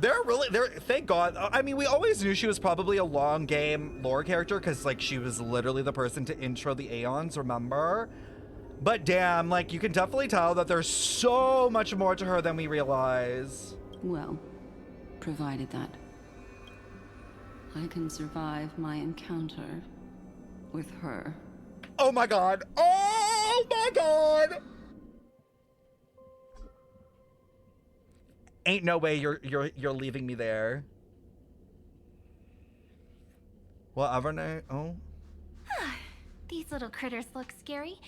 Thank God. I mean, we always knew she was probably a long game lore character because, like, she was literally the person to intro the aeons, remember? But damn, like, you can definitely tell that there's so much more to her than we realize. Well, provided that I can survive my encounter with her. Oh my God. Oh my God. Ain't no way you're leaving me there. Well, Evernight, oh. These little critters look scary,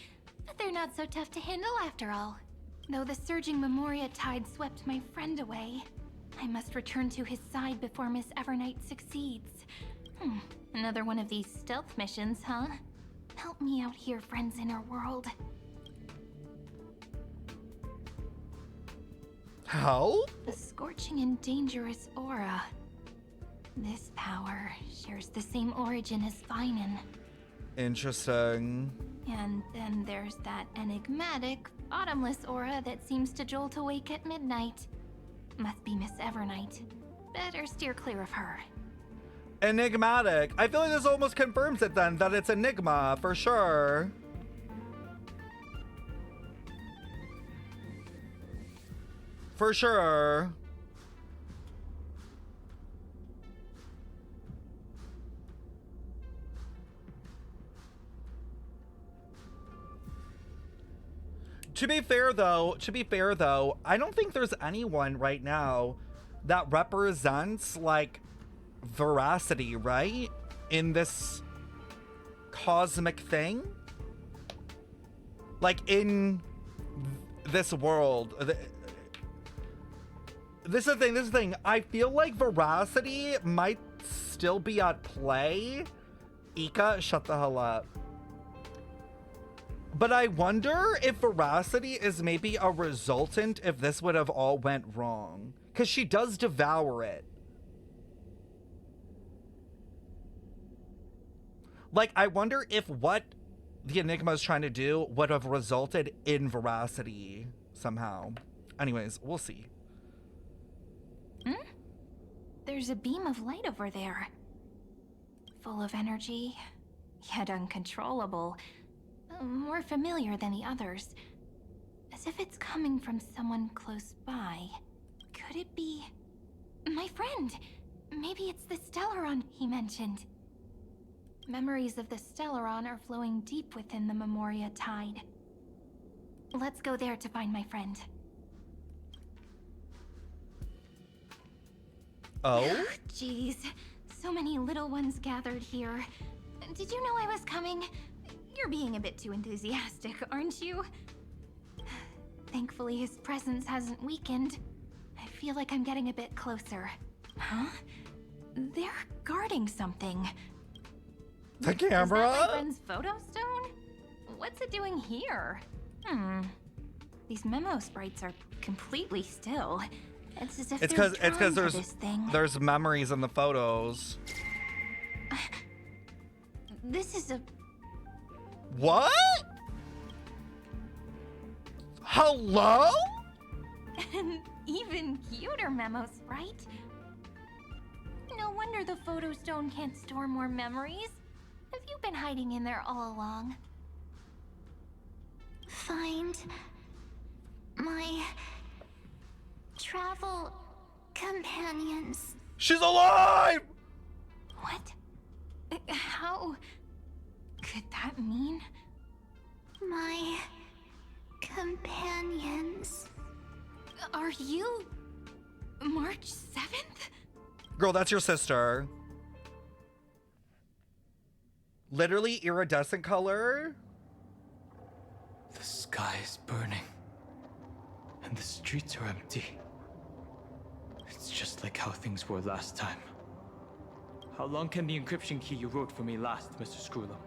but they're not so tough to handle after all. Though the surging Memoria tide swept my friend away, I must return to his side before Miss Evernight succeeds. Another one of these stealth missions, huh? Help me out here, friends inner world. How? A scorching and dangerous aura. This power shares the same origin as Defying. Interesting. And then there's that enigmatic, bottomless aura that seems to jolt awake at midnight. Must be Miss Evernight. Better steer clear of her. Enigmatic. I feel like this almost confirms it then, that it's Enigma, for sure. For sure. To be fair though, I don't think there's anyone right now that represents, like, veracity, right? In this cosmic thing? Like, in this world. This is the thing. I feel like veracity might still be at play. Ika, shut the hell up. But I wonder if veracity is maybe a resultant if this would have all went wrong. Because she does devour it. Like, I wonder if what the Enigma is trying to do would have resulted in veracity somehow. Anyways, we'll see. There's a beam of light over there. Full of energy, yet uncontrollable. More familiar than the others. As if it's coming from someone close by. Could it be... my friend? Maybe it's the Stellaron he mentioned. Memories of the Stellaron are flowing deep within the Memoria tide. Let's go there to find my friend. Oh? Jeez, so many little ones gathered here. Did you know I was coming? You're being a bit too enthusiastic, aren't you? Thankfully, his presence hasn't weakened. I feel like I'm getting a bit closer. Huh? They're guarding something. The camera? Is that my friend's photo stone? What's it doing here? These memo sprites are completely still. It's as if It's they're because drawn to this thing. there's memories in the photos. This is a... What? Hello? An even cuter memo sprite. No wonder the photo stone can't store more memories. Have you been hiding in there all along? Find my travel companions. She's alive! What? How could that mean? My companions. Are you March 7th? Girl, that's your sister. Literally iridescent color. The sky is burning, and the streets are empty. It's just like how things were last time. How long can the encryption key you wrote for me last, Mr. Screwlum?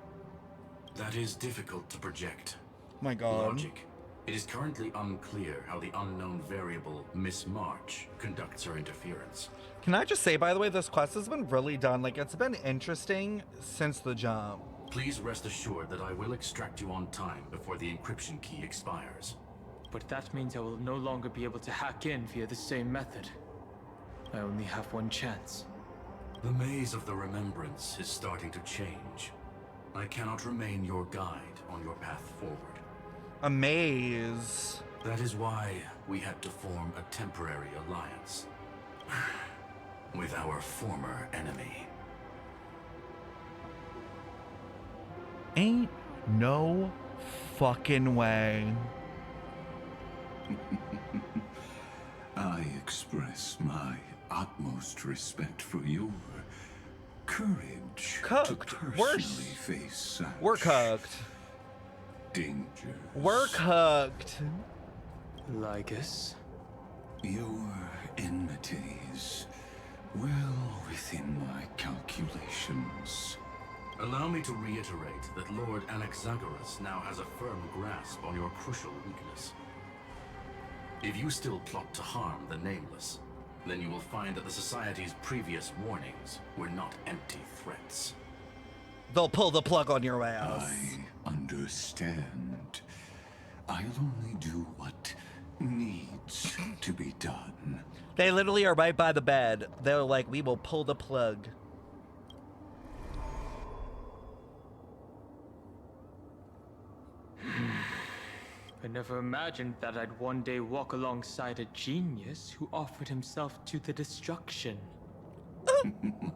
That is difficult to project. My God. Logic. It is currently unclear how the unknown variable Miss March conducts her interference. Can I just say, by the way, this quest has been really done. Like, it's been interesting since the jump. Please rest assured that I will extract you on time before the encryption key expires. But that means I will no longer be able to hack in via the same method. I only have one chance. The maze of the remembrance is starting to change. I cannot remain your guide on your path forward. A maze. That is why we had to form a temporary alliance with our former enemy. Ain't no fucking way. I express my utmost respect for your courage to personally face such We're cooked. danger. We're cooked. Lygus? Your enmities, well within my calculations. Allow me to reiterate that Lord Anaxagoras now has a firm grasp on your crucial weakness. If you still plot to harm the Nameless, then you will find that the Society's previous warnings were not empty threats. They'll pull the plug on your ass. I understand. I'll only do what needs to be done. They literally are right by the bed. They're like, we will pull the plug. I never imagined that I'd one day walk alongside a genius who offered himself to the destruction.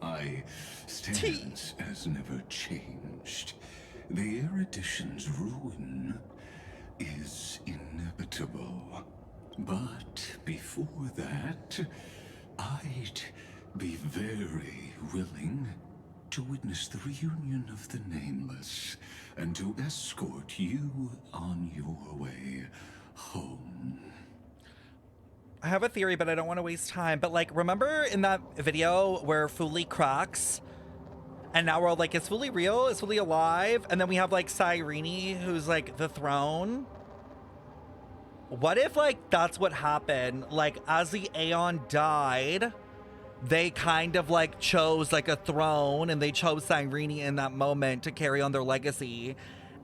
My stance has never changed. The erudition's ruin is inevitable. But before that, I'd be very willing to witness the reunion of the Nameless and to escort you on your way home. I have a theory, but I don't want to waste time. But like, remember in that video where Fuli cracks? And now we're all like, is Fuli real? Is Fuli alive? And then we have like Cyrene, who's like the throne. What if like that's what happened? Like as the Aeon died, they kind of like chose like a throne and they chose Cyrene in that moment to carry on their legacy.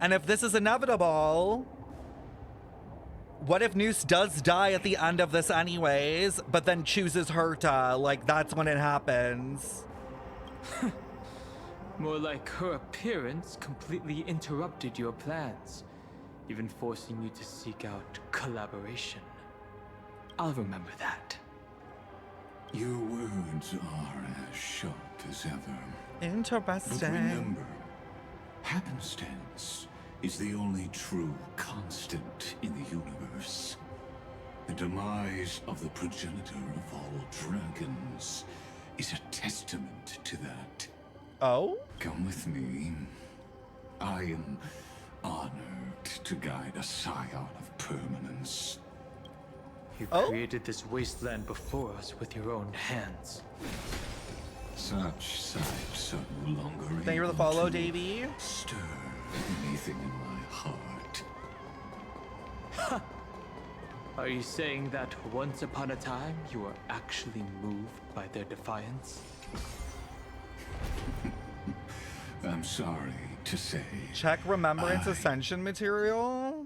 And if this is inevitable, what if Noose does die at the end of this anyways, but then chooses Herta? Like that's when it happens. More like her appearance completely interrupted your plans, even forcing you to seek out collaboration. I'll remember that. Your words are as sharp as ever. Interesting. But remember, happenstance is the only true constant in the universe. The demise of the progenitor of all dragons is a testament to that. Oh? Come with me. I am honored to guide a scion of permanence. You created this wasteland before us with your own hands. Such sights are no longer Thank you for the able follow, to Davey. Stir anything in my heart. Are you saying that once upon a time you were actually moved by their defiance? I'm sorry to say. Check Remembrance Ascension material.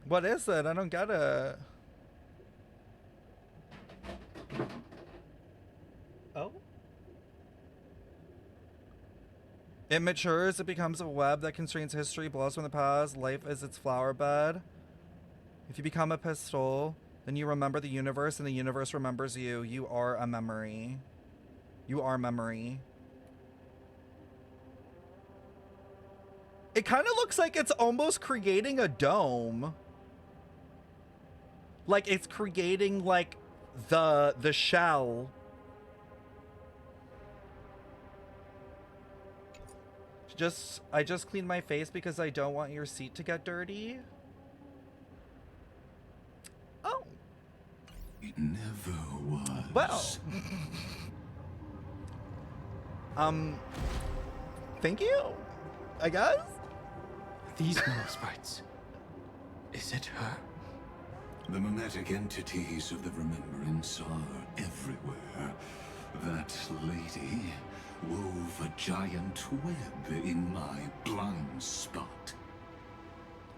What is it? I don't get it. Oh. It matures, it becomes a web that constrains history, blows from the past, life is its flower bed. If you become a pistol, then you remember the universe and the universe remembers you. You are a memory. You are memory. It kind of looks like it's almost creating a dome. Like it's creating like the shell. I just cleaned my face because I don't want your seat to get dirty. Oh. It never was. Well. Thank you, I guess. These metal sprites. Is it her? The mimetic entities of the remembrance are everywhere. That lady wove a giant web in my blind spot.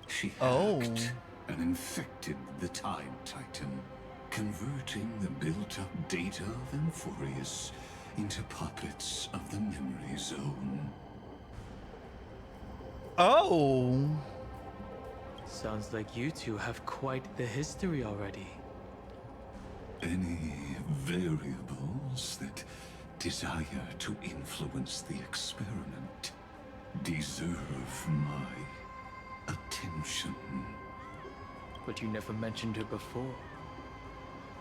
She hacked and infected the Time Titan, converting the built-up data of Amphorius into puppets of the memory zone. Oh. Sounds like you two have quite the history already. Any variables that desire to influence the experiment deserve my attention. But you never mentioned her before.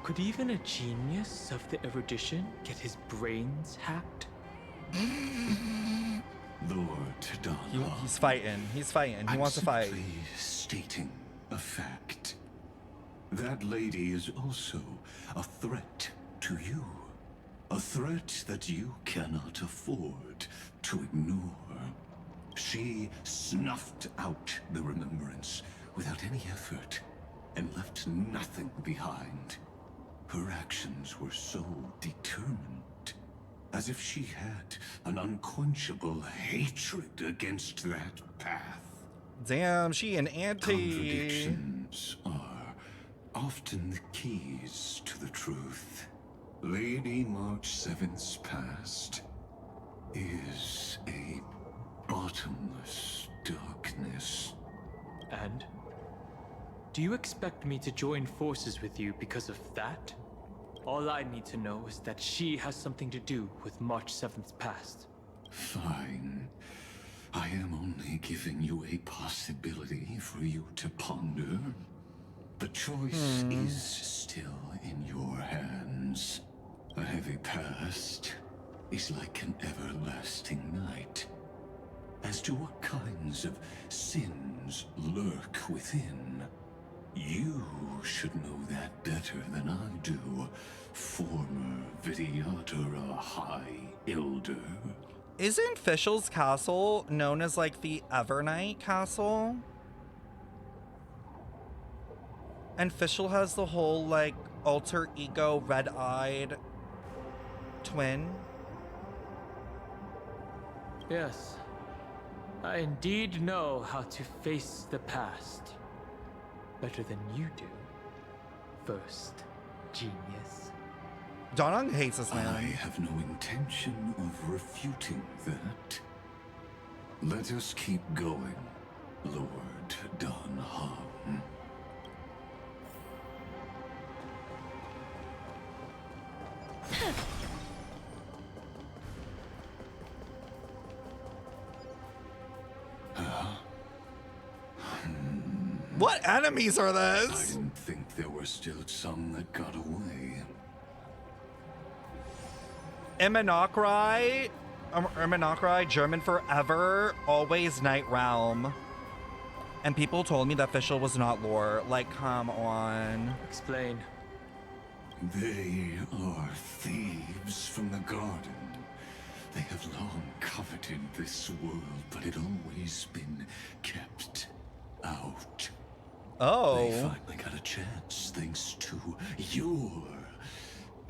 Could even a genius of the erudition get his brains hacked? Lord Donald. He's fighting. He's fighting. He wants to fight. I'm simply stating a fact. That lady is also a threat to you. A threat that you cannot afford to ignore. She snuffed out the remembrance without any effort and left nothing behind. Her actions were so determined, as if she had an unquenchable hatred against that path. Damn, she an anti. Contradictions are often the keys to the truth. Lady March 7th's past is a bottomless darkness. And? Do you expect me to join forces with you because of that? All I need to know is that she has something to do with March 7th's past. Fine. I am only giving you a possibility for you to ponder. The choice is still in your hands. A heavy past is like an everlasting night. As to what kinds of sins lurk within, you should know that better than I do, former Vidyatara High Elder. Isn't Fischl's castle known as like the Evernight castle? And Fischl has the whole like alter ego red-eyed twin. Yes. I indeed know how to face the past. Better than you do. First, genius. Donang hates this man. I have no intention of refuting that. Let us keep going, Lord Donham. What enemies are I this? didn't think there were still some that got away. Imanokrai Erminachrai, German for ever, always night realm. And people told me that Fischl was not lore. Like, come on. Explain. They are thieves from the garden. They have long coveted this world, but it always been kept out. Oh. They finally got a chance thanks to your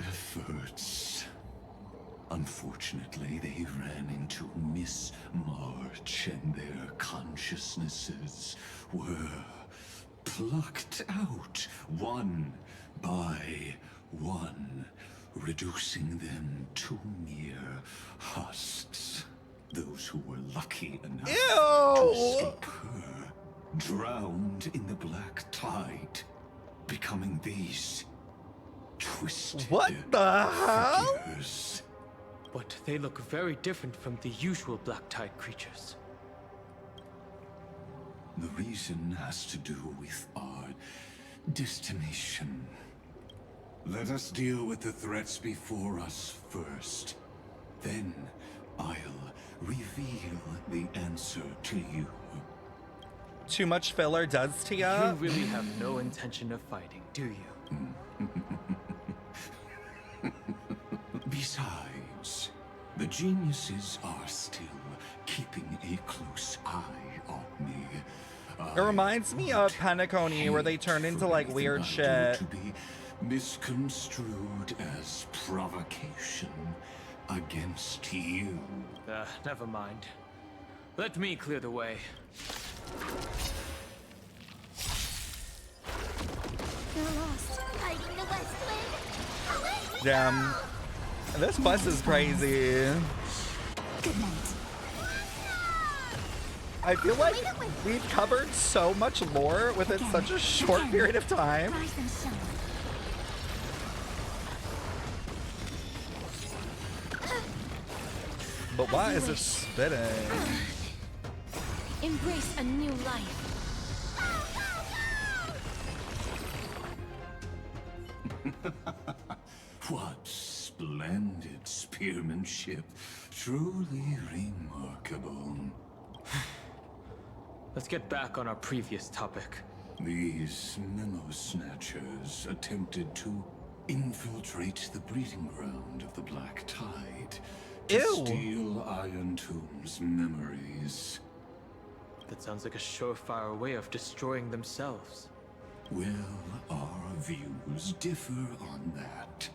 efforts. Unfortunately, they ran into Miss March and their consciousnesses were plucked out one by one, reducing them to mere husks. Those who were lucky enough to escape her drowned in the black tide, becoming these twisted figures. But they look very different from the usual black tide creatures. The reason has to do with our destination. Let us deal with the threats before us first. Then I'll reveal the answer to you. Too much filler does to ya? You really have no intention of fighting, do you? Besides, the geniuses are still keeping a close eye on me. It reminds me of Penacony, where they turn into like weird shit. To be misconstrued as provocation against you. Never mind. Let me clear the way. You're lost, hiding the West Wind. Damn. This bus is crazy. Good night. I feel like we've covered so much lore within such a short period of time. Rise and shine. But why is it spitting? Embrace a new life. What splendid spearmanship. Truly remarkable. Let's get back on our previous topic. These memo snatchers attempted to infiltrate the breeding ground of the Black Tide to steal Iron Tomb's memories. That sounds like a surefire way of destroying themselves. Well, our views differ on that.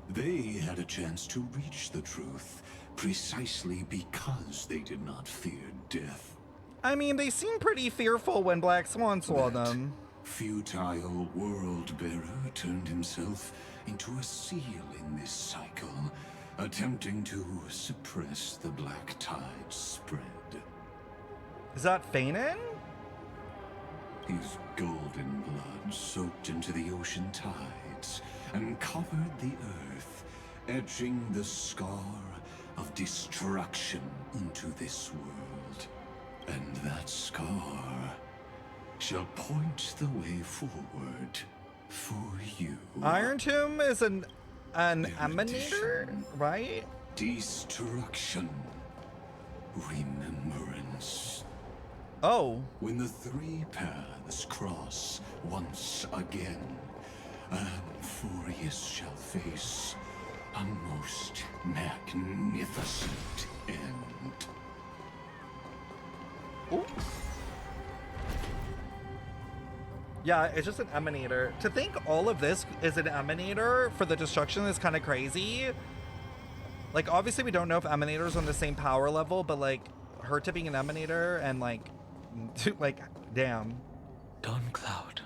They had a chance to reach the truth precisely because they did not fear death. I mean, they seem pretty fearful when Black Swan saw them. Futile world-bearer turned himself into a seal in this cycle, attempting to suppress the Black Tide's spread. Is that Fanon? His golden blood soaked into the ocean tides and covered the earth, etching the scar of destruction into this world. And that scar shall point the way forward for you. Iron Tomb is an emanator, right? Destruction. Remembrance. Oh. When the three paths cross once again, Amphorius shall face a most magnificent end. Ooh. Yeah, it's just an emanator. To think all of this is an emanator for the destruction is kind of crazy. Like, obviously we don't know if emanators are on the same power level, but like, her to being an emanator and like, damn. Dawn Cloud.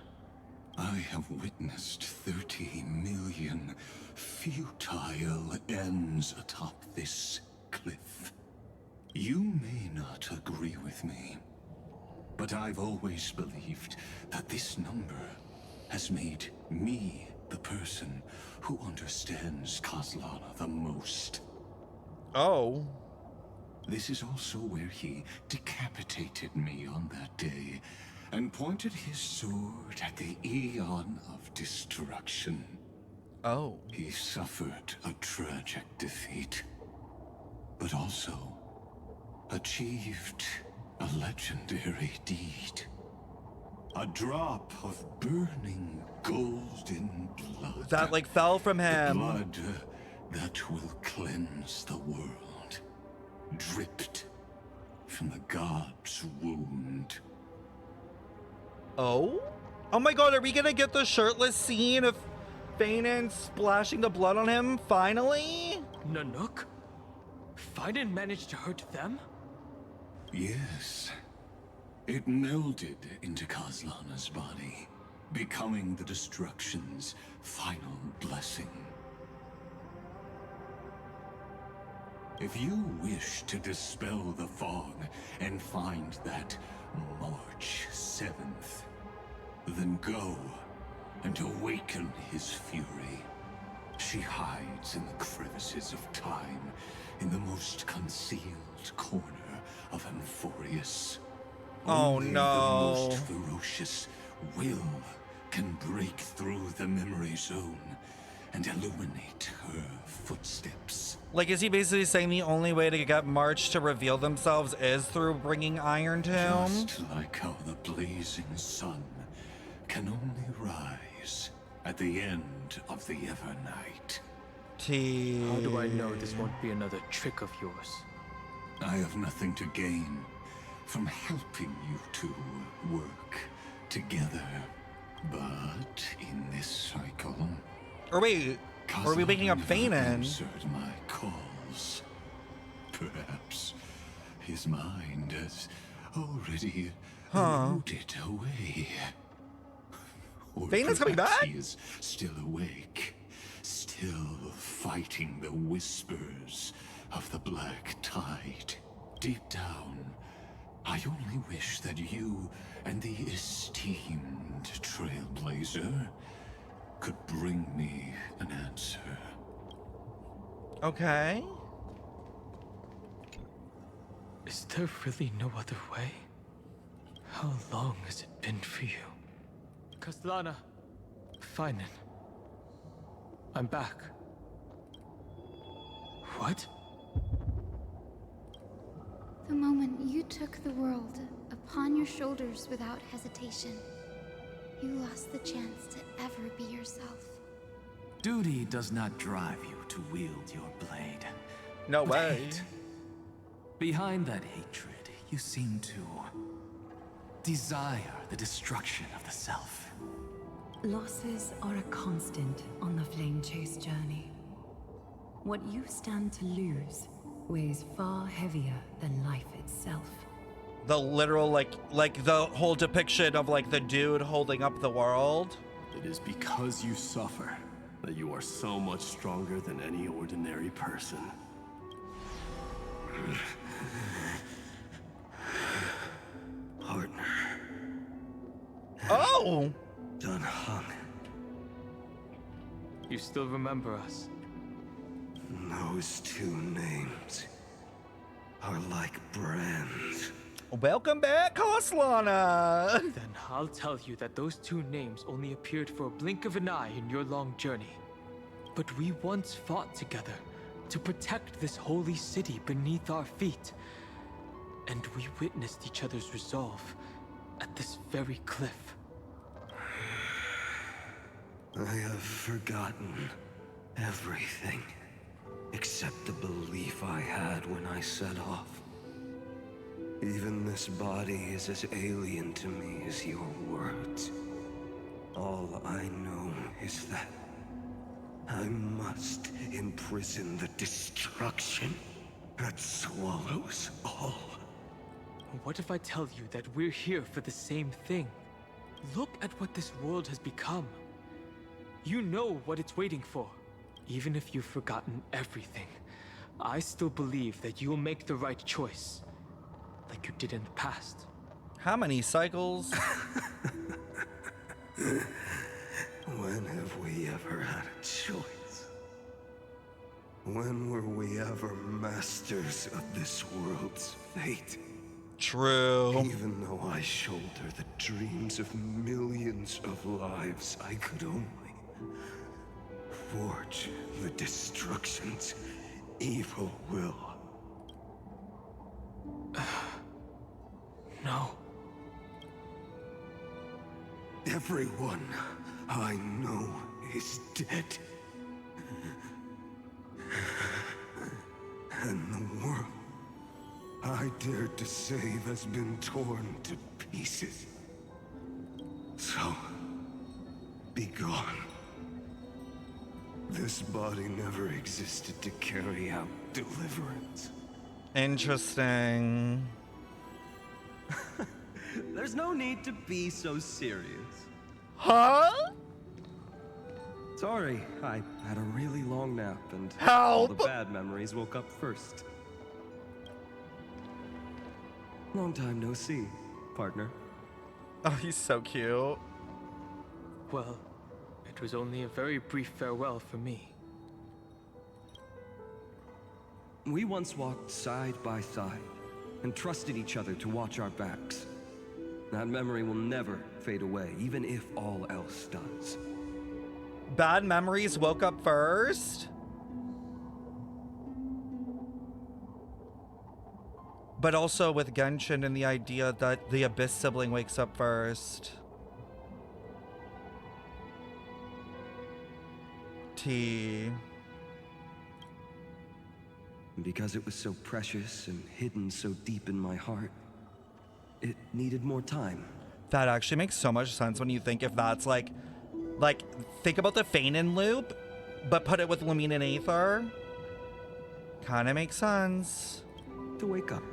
I have witnessed 30 million futile ends atop this cliff. You may not agree with me, but I've always believed that this number has made me the person who understands Kozlana the most. Oh. This is also where he decapitated me on that day and pointed his sword at the aeon of destruction. Oh. He suffered a tragic defeat. but also achieved a legendary deed. A drop of burning golden blood. That like fell from him. The blood that will cleanse the world. Dripped from the god's wound. Oh? Oh my god, are we gonna get the shirtless scene of Fanon splashing the blood on him, finally? Nanook? Fanon managed to hurt them? Yes. It melded into Kaslana's body, becoming the destruction's final blessing. If you wish to dispel the fog and find that March 7th, then go and awaken his fury. She hides in the crevices of time, in the most concealed corner of Amphorius. Oh Only no. the most ferocious will can break through the memory zone and illuminate her footsteps. Like, is he basically saying the only way to get March to reveal themselves is through bringing Iron to him? Just like how the blazing sun can only rise at the end of the Evernight. How do I know this won't be another trick of yours? I have nothing to gain from helping you two work together. But in this cycle... Or wait, are we waking up Fanon? answered my calls. Perhaps his mind has already eroded away. Or Fanon's coming perhaps back? He is still awake, still fighting the whispers of the Black Tide. Deep down, I only wish that you and the esteemed Trailblazer could bring me an answer. Okay. Is there really no other way? How long has it been for you? Kaslana, Fanon, I'm back. What? The moment you took the world upon your shoulders without hesitation, you lost the chance to ever be yourself. Duty does not drive you to wield your blade. No but way. hate. Behind that hatred, you seem to desire the destruction of the self. Losses are a constant on the Flame Chase journey. What you stand to lose weighs far heavier than life itself. The literal, like the whole depiction of like the dude holding up the world. It is because you suffer that you are so much stronger than any ordinary person. Partner. Oh! Done hung. You still remember us? Those two names are like brands. Welcome back, Kaslana! Then I'll tell you that those two names only appeared for a blink of an eye in your long journey. But we once fought together to protect this holy city beneath our feet. And we witnessed each other's resolve at this very cliff. I have forgotten everything except the belief I had when I set off. Even this body is as alien to me as your words. All I know is that I must imprison the destruction that swallows all. What if I tell you that we're here for the same thing? Look at what this world has become. You know what it's waiting for. Even if you've forgotten everything, I still believe that you'll make the right choice. Like you did in the past. How many cycles? When have we ever had a choice? When were we ever masters of this world's fate? True. Even though I shoulder the dreams of millions of lives, I could only forge the destruction's evil will. know? Everyone I know is dead. And the world I dared to save has been torn to pieces. So, be gone. This body never existed to carry out deliverance. Interesting. There's no need to be so serious. Huh? Sorry, I had a really long nap and Help! all the bad memories woke up first. Long time no see, partner. Oh, he's so cute. Well, it was only a very brief farewell for me. We once walked side by side and trusted each other to watch our backs. That memory will never fade away, even if all else does. Bad memories woke up first? But also with Genshin and the idea that the Abyss sibling wakes up first. T. Because it was so precious and hidden so deep in my heart, it needed more time. That actually makes so much sense when you think if that's like think about the Feinen loop, but put it with Lumine and Aether. Kind of makes sense. To wake up.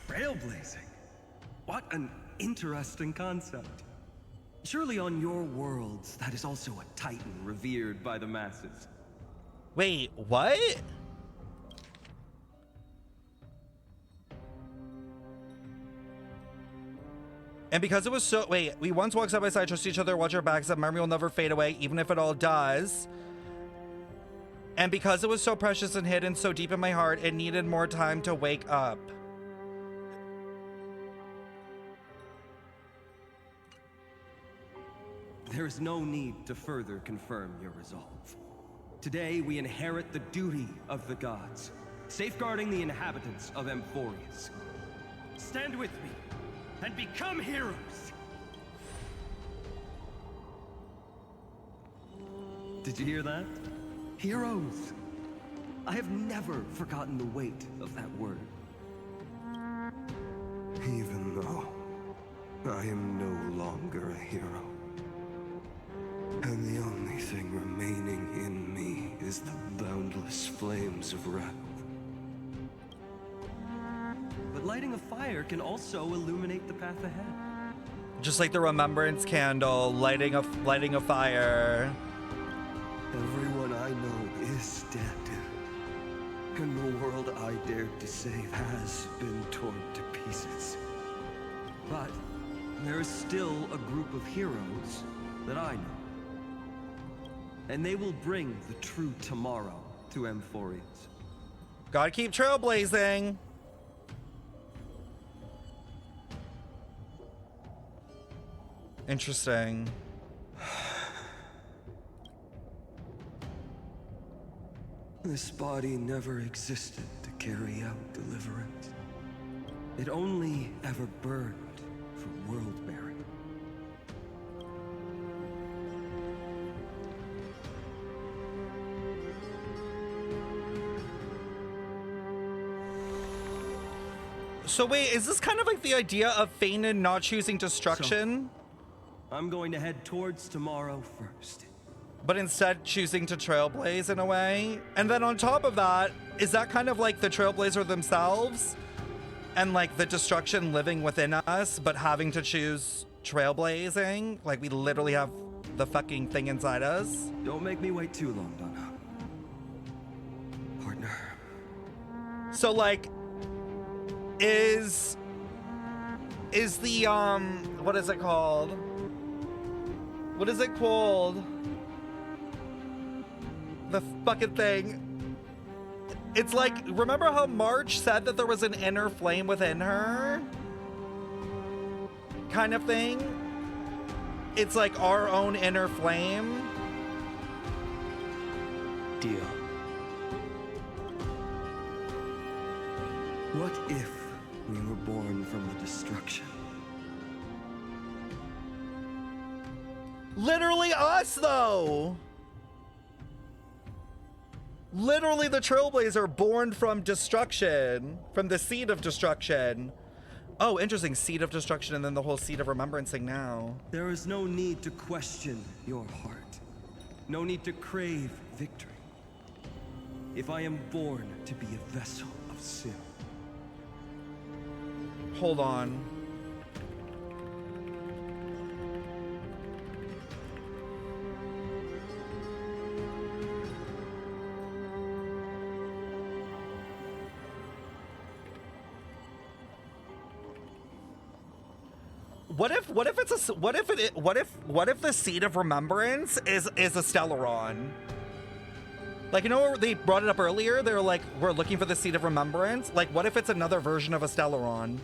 Trailblazing. What an interesting concept. Surely on your worlds, that is also a titan revered by the masses. Wait, what? And because it was so... Wait, we once walked side by side, trust each other, watch our backs, that memory will never fade away, even if it all does. And because it was so precious and hidden so deep in my heart, it needed more time to wake up. There is no need to further confirm your resolve. Today, we inherit the duty of the gods, safeguarding the inhabitants of Amphorius. Stand with me, and become heroes! Did you hear that? Heroes! I have never forgotten the weight of that word. Even though I am no longer a hero. And the only thing remaining in me is the boundless flames of wrath. But lighting a fire can also illuminate the path ahead. Just like the remembrance candle, lighting a fire. Everyone I know is dead. And the world I dared to save has been torn to pieces. But there is still a group of heroes that I know. And they will bring the true tomorrow to Amphorius. Gotta keep trailblazing. Interesting. This body never existed to carry out deliverance. It only ever burned for world-bearing. So wait, is this kind of like the idea of Feinen not choosing destruction? So, I'm going to head towards tomorrow first. But instead choosing to trailblaze in a way? And then on top of that, is that kind of like the trailblazer themselves? And like the destruction living within us, but having to choose trailblazing? Like we literally have the fucking thing inside us? Don't make me wait too long, Donna. Partner. So like, is the, what is it called? What is it called? The fucking thing. It's like, remember how March said that there was an inner flame within her? Kind of thing? It's like our own inner flame. Deal. What if we were born from the destruction? Literally us, though. Literally the Trailblazer born from destruction, from the seed of destruction. Oh, interesting. Seed of destruction and then the whole seed of remembrancing now. There is no need to question your heart. No need to crave victory. If I am born to be a vessel of sin. Hold on. What if the seed of remembrance is a Stellaron? Like, you know, they brought it up earlier. They were like, we're looking for the seed of remembrance. Like, what if it's another version of a Stellaron?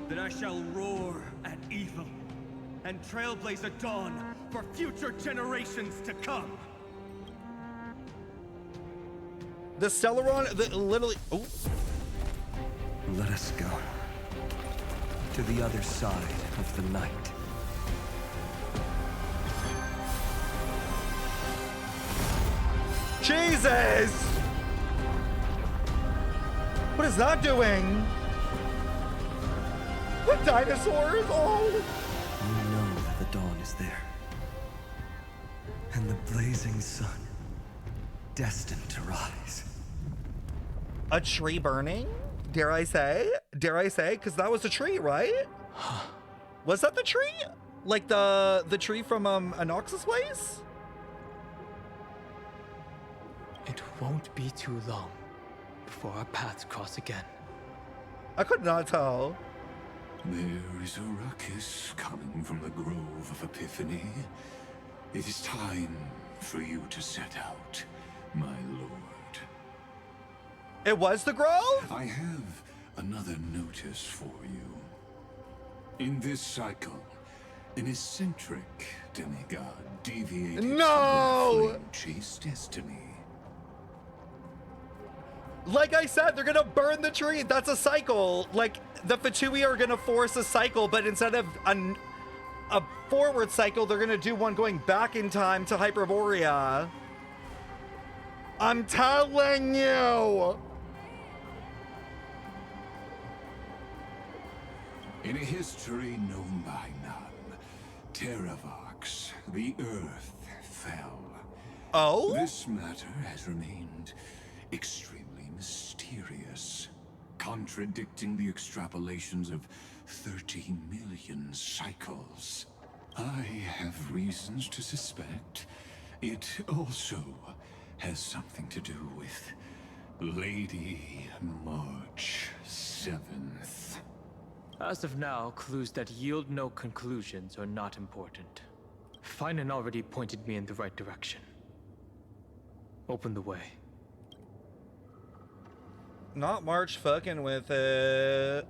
Then I shall roar at evil and trailblaze a dawn for future generations to come. The Stellaron, literally. Oh. Let us go to the other side of the night. Jesus! What is that doing? What dinosaurs? Oh! We know that the dawn is there. And the blazing sun, destined to rise. A tree burning? Dare I say? Dare I say? Because that was a tree, right? Was that the tree? Like the tree from Anox's place? It won't be too long before our paths cross again. I could not tell. There is a ruckus coming from the Grove of Epiphany. It is time for you to set out, my lord. It was the Grove? I have another notice for you. In this cycle, an eccentric demigod deviated from their flame-chased destiny. Like I said, they're gonna burn the tree. That's a cycle. Like, the Fatui are gonna force a cycle, but instead of a forward cycle, they're gonna do one going back in time to Hyperborea. I'm telling you. In a history known by none, Terravox, the Earth, fell. Oh? This matter has remained extremely mysterious, contradicting the extrapolations of 30 million cycles. I have reasons to suspect it also has something to do with Lady March 7th. As of now, clues that yield no conclusions are not important. Finan already pointed me in the right direction. Open the way. Not March fucking with it.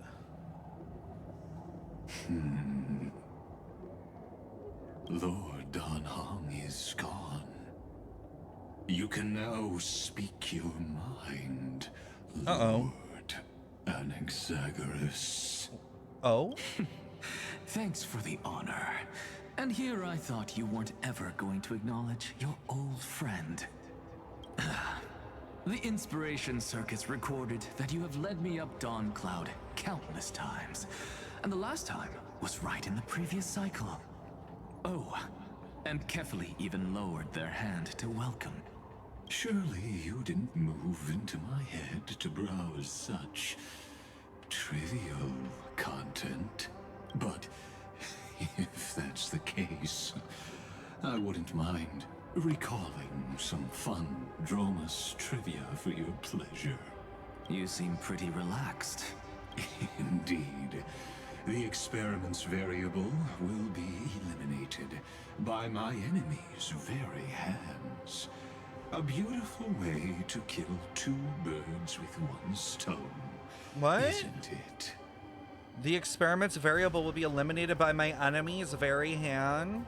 Lord Dan Hong is gone. You can now speak your mind, Lord Anaxagoras. Oh? Thanks for the honor. And here I thought you weren't ever going to acknowledge your old friend. The Inspiration Circus recorded that you have led me up Dawn Cloud countless times. And the last time was right in the previous cycle. Oh, and Kefali even lowered their hand to welcome. Surely you didn't move into my head to browse such trivial content. But if that's the case, I wouldn't mind recalling some fun Dromus trivia for your pleasure. You seem pretty relaxed. Indeed. The experiment's variable will be eliminated by my enemy's very hands. A beautiful way to kill two birds with one stone. What? Isn't it? The experiment's variable will be eliminated by my enemy's very hand.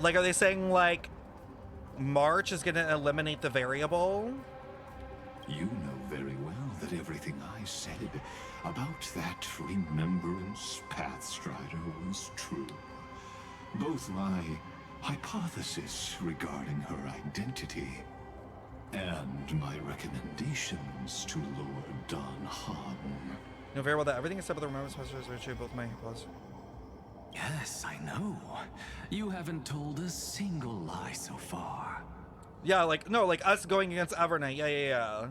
Like, are they saying, like, March is gonna eliminate the variable? You know very well that everything I said about that remembrance Pathstrider was true. Both my hypothesis regarding her identity and my recommendations to Lord Don Han. You know very well that everything except for the remembrance messages are true, both my hypotheses. Yes, I know. You haven't told a single lie so far. Yeah, like, no, like us going against Evernight. Yeah.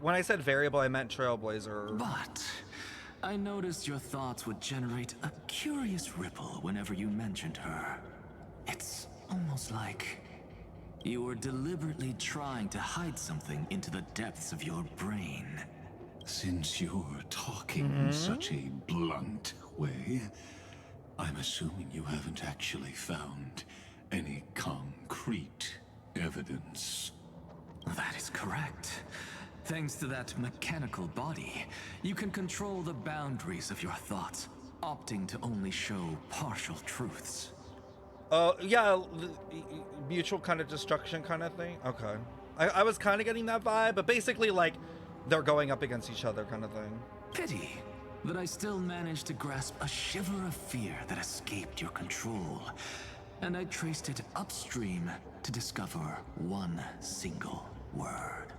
When I said variable, I meant Trailblazer. But I noticed your thoughts would generate a curious ripple whenever you mentioned her. It's almost like you were deliberately trying to hide something into the depths of your brain. Since you're talking in such a blunt way, I'm assuming you haven't actually found any concrete evidence. That is correct. Thanks to that mechanical body, you can control the boundaries of your thoughts, opting to only show partial truths. Yeah, mutual kind of destruction kind of thing. Okay. I was kind of getting that vibe, but basically, like, they're going up against each other kind of thing. Pity that I still managed to grasp a shiver of fear that escaped your control, and I traced it upstream to discover one single word.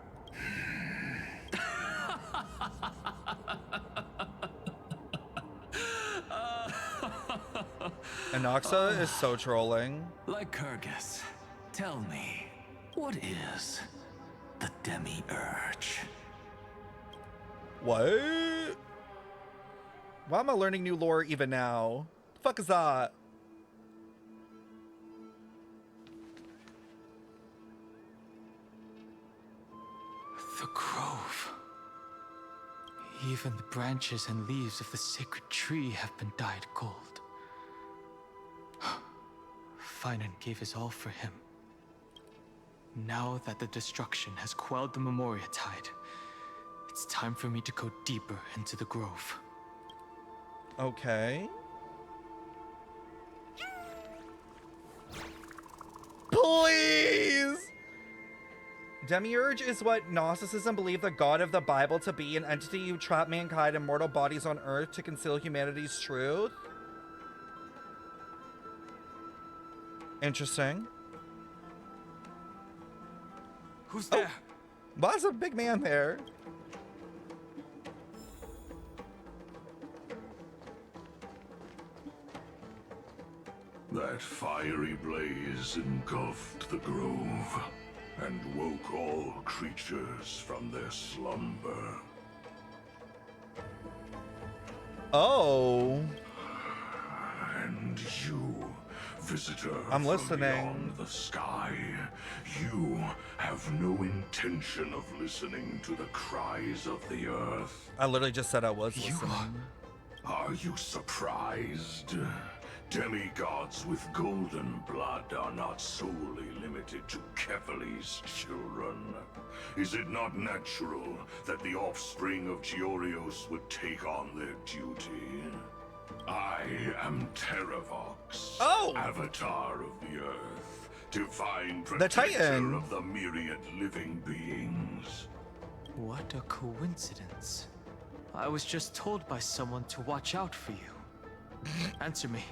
Anoxa is so trolling. Lycurgus, tell me, what is the demiurge? What? Why am I learning new lore even now? The fuck is that? The grove. Even the branches and leaves of the sacred tree have been dyed gold. Finan gave his all for him. Now that the destruction has quelled the Memoria tide, it's time for me to go deeper into the grove. Okay. Please! Demiurge is what Gnosticism believed the god of the Bible to be, an entity who trapped mankind in mortal bodies on Earth to conceal humanity's truth. Interesting. Who's there? Well, there's a big man there. That fiery blaze engulfed the grove and woke all creatures from their slumber. Oh. And you, visitor I'm from listening. beyond the sky, you have no intention of listening to the cries of the earth. I literally just said I was listening. Are you surprised? Demigods with golden blood are not solely limited to Kefali's children. Is it not natural that the offspring of Georios would take on their duty? I am Terravox, Avatar of the Earth, divine protector of the myriad living beings. What a coincidence. I was just told by someone to watch out for you. Answer me.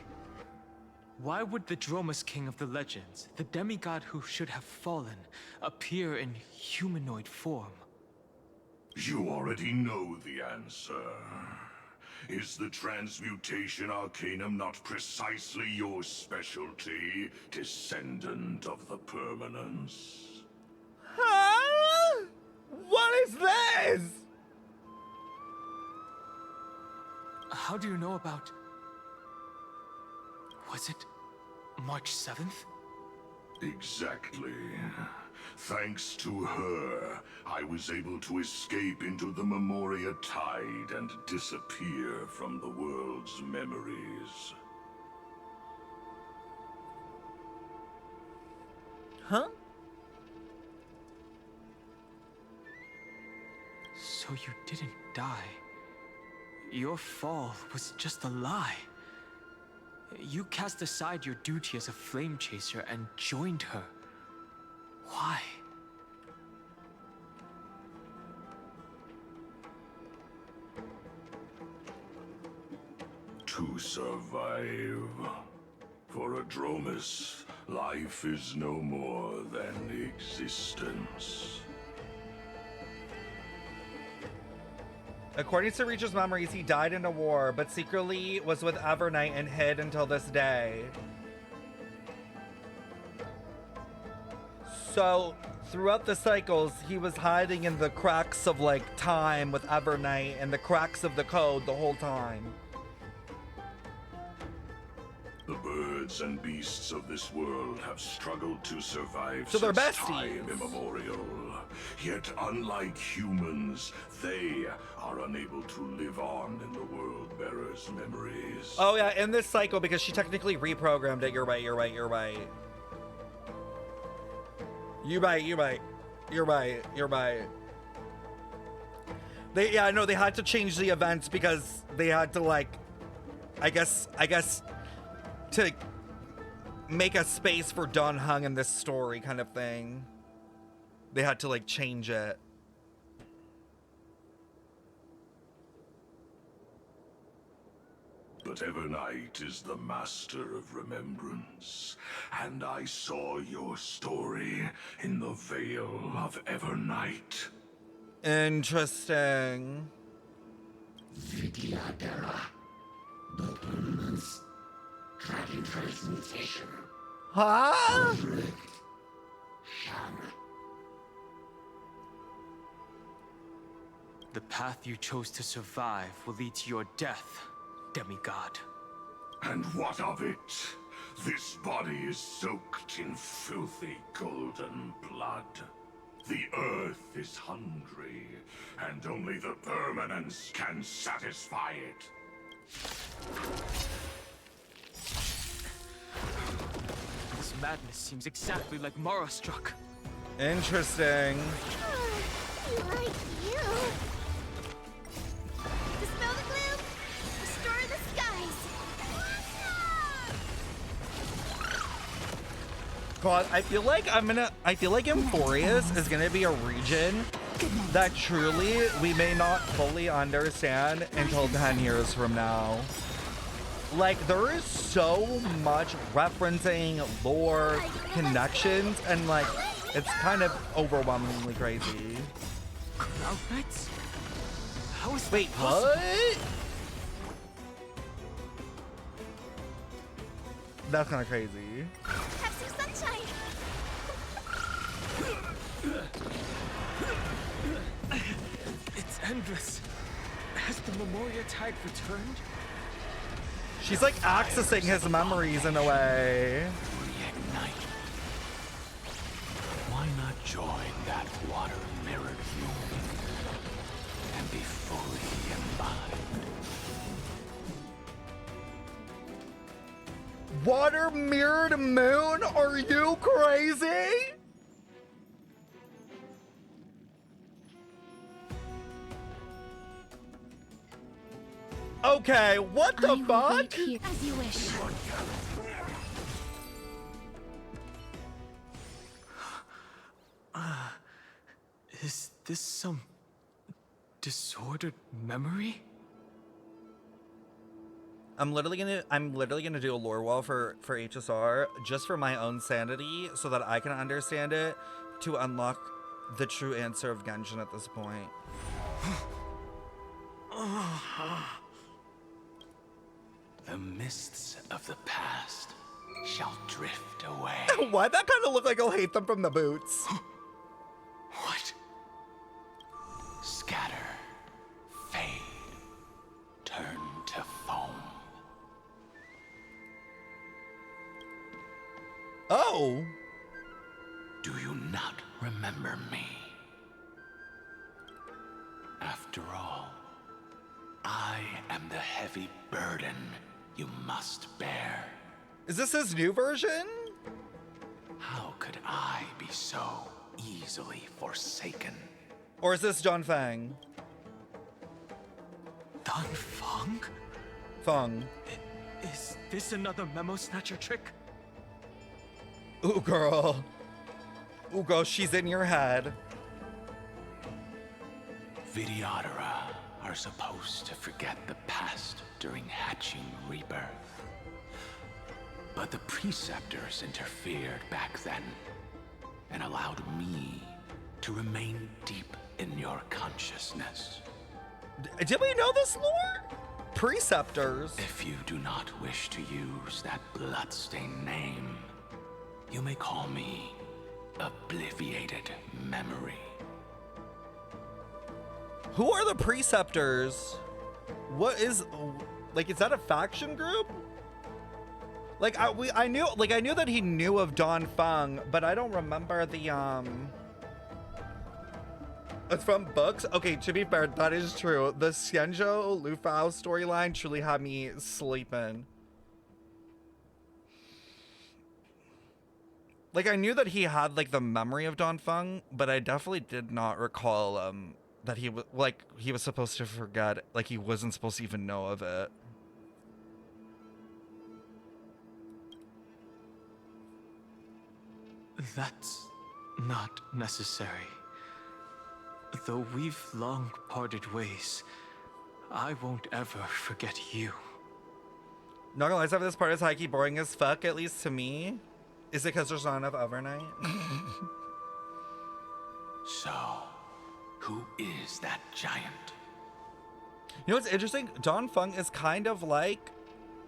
Why would the Dromus King of the legends, the demigod who should have fallen, appear in humanoid form? You already know the answer. Is the transmutation arcanum not precisely your specialty, descendant of the permanence? Huh? What is this? How do you know about... Was it March 7th? Exactly. Thanks to her, I was able to escape into the Memoria tide and disappear from the world's memories. Huh? So you didn't die. Your fall was just a lie. You cast aside your duty as a flame chaser and joined her. Why? To survive. For a Dromus, life is no more than existence. According to Reacher's memories, he died in a war, but secretly was with Evernight and hid until this day. So, throughout the cycles, he was hiding in the cracks of, like, time with Evernight and the cracks of the code the whole time. The birds and beasts of this world have struggled to survive So they're since besties. time immemorial. Yet, unlike humans, they are unable to live on in the world bearer's memories. Oh yeah, in this cycle, because she technically reprogrammed it. You're right, you're right, you're right. You're right, you're right. You're right, you're right. Yeah, no, they had to change the events because they had to, like, I guess, to make a space for Don Hung in this story kind of thing. They had to, like, change it. But Evernight is the master of remembrance, and I saw your story in the Veil of Evernight. Interesting. Dragon transmutation. Huh? The path you chose to survive will lead to your death, demigod. And what of it? This body is soaked in filthy golden blood. The earth is hungry, and only the permanence can satisfy it. This madness seems exactly like Mara struck. Interesting. Like you. Dispel the gloom. Restore the skies. God, I feel like Emphorius is gonna be a region that truly we may not fully understand until 10 years from now. Like, there is so much referencing, lore, connections, and like, it's kind of overwhelmingly crazy. Cloud Knights? How is Wait, that possible? what? That's kind of crazy. Have some sunshine. It's endless. Has the Memoria tide returned? She's like accessing his memories in a way. Reignite. Why not join that water-mirrored moon and be fully embodied? Water mirrored moon? Are you crazy? Okay, what the fuck? As you wish. Is this some disordered memory? I'm literally gonna do a lore wall for HSR just for my own sanity so that I can understand it to unlock the true answer of Genshin at this point. The mists of the past shall drift away. Why'd that kind of look like I'll hate them from the boots? What? Scatter, fade, turn to foam. Oh! Do you not remember me? After all, I am the heavy burden you must bear. Is this his new version? How could I be so easily forsaken? Or is this John Fang? Don Feng? Feng. Is this another memo snatcher trick? Ooh, girl. Ooh, girl, she's in your head. Vidyadhara are supposed to forget the past during hatching rebirth. But the preceptors interfered back then and allowed me to remain deep in your consciousness. Did we know this lore? Preceptors. If you do not wish to use that bloodstained name, you may call me Obliviated Memory. Who are the preceptors? What is, like, is that a faction group? Like, I knew that he knew of Don Fung, but I don't remember the, It's from books? Okay, to be fair, that is true. The Xianzhou Lufao storyline truly had me sleeping. Like, I knew that he had, like, the memory of Don Fung, but I definitely did not recall, that he was, like, he was supposed to forget, like, he wasn't supposed to even know of it. That's not necessary. Though we've long parted ways, I won't ever forget you. Not gonna lie, some of this part is high-key boring as fuck, at least to me. Is it because there's not enough Evernight? So, who is that giant? You know what's interesting? Don Fung is kind of like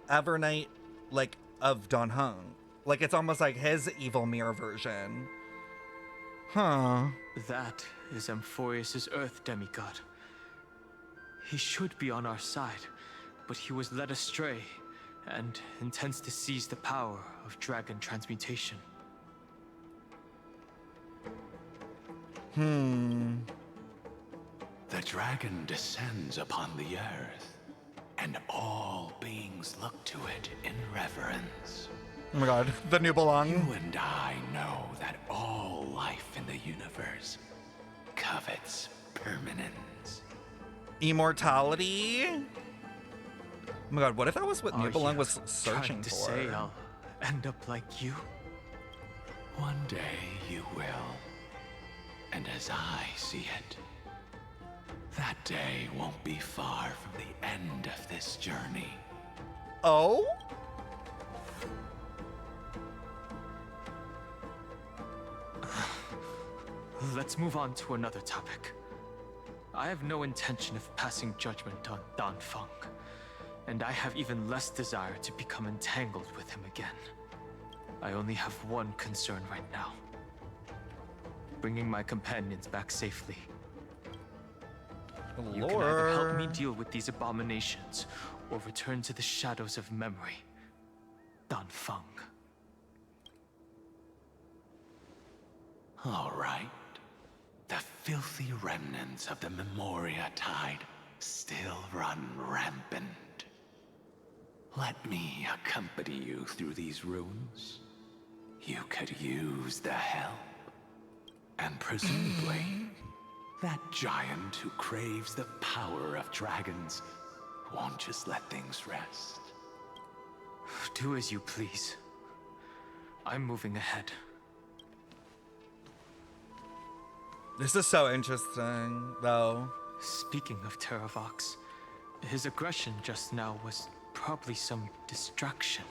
Evernight, like, of Don Hung. Like, it's almost like his evil mirror version. Huh. That is Amphorius' Earth demigod. He should be on our side, but he was led astray and intends to seize the power of dragon transmutation. The dragon descends upon the earth, and all beings look to it in reverence. Oh my god, the new belong. You and I know that all life in the universe covets permanence. Immortality? Oh my god, what if that was what New Belong was searching trying to for? say I'll end up like you? One day you will. And as I see it, that day won't be far from the end of this journey. Oh? Let's move on to another topic. I have no intention of passing judgment on Don Fung, and I have even less desire to become entangled with him again. I only have one concern right now: bringing my companions back safely. You can either help me deal with these abominations, or return to the shadows of memory. Don Fung. All right. The filthy remnants of the Memoria Tide still run rampant. Let me accompany you through these ruins. You could use the help. And presumably, that giant who craves the power of dragons won't just let things rest. Do as you please. I'm moving ahead. This is so interesting, though. Speaking of Terravox, his aggression just now was probably some distraction.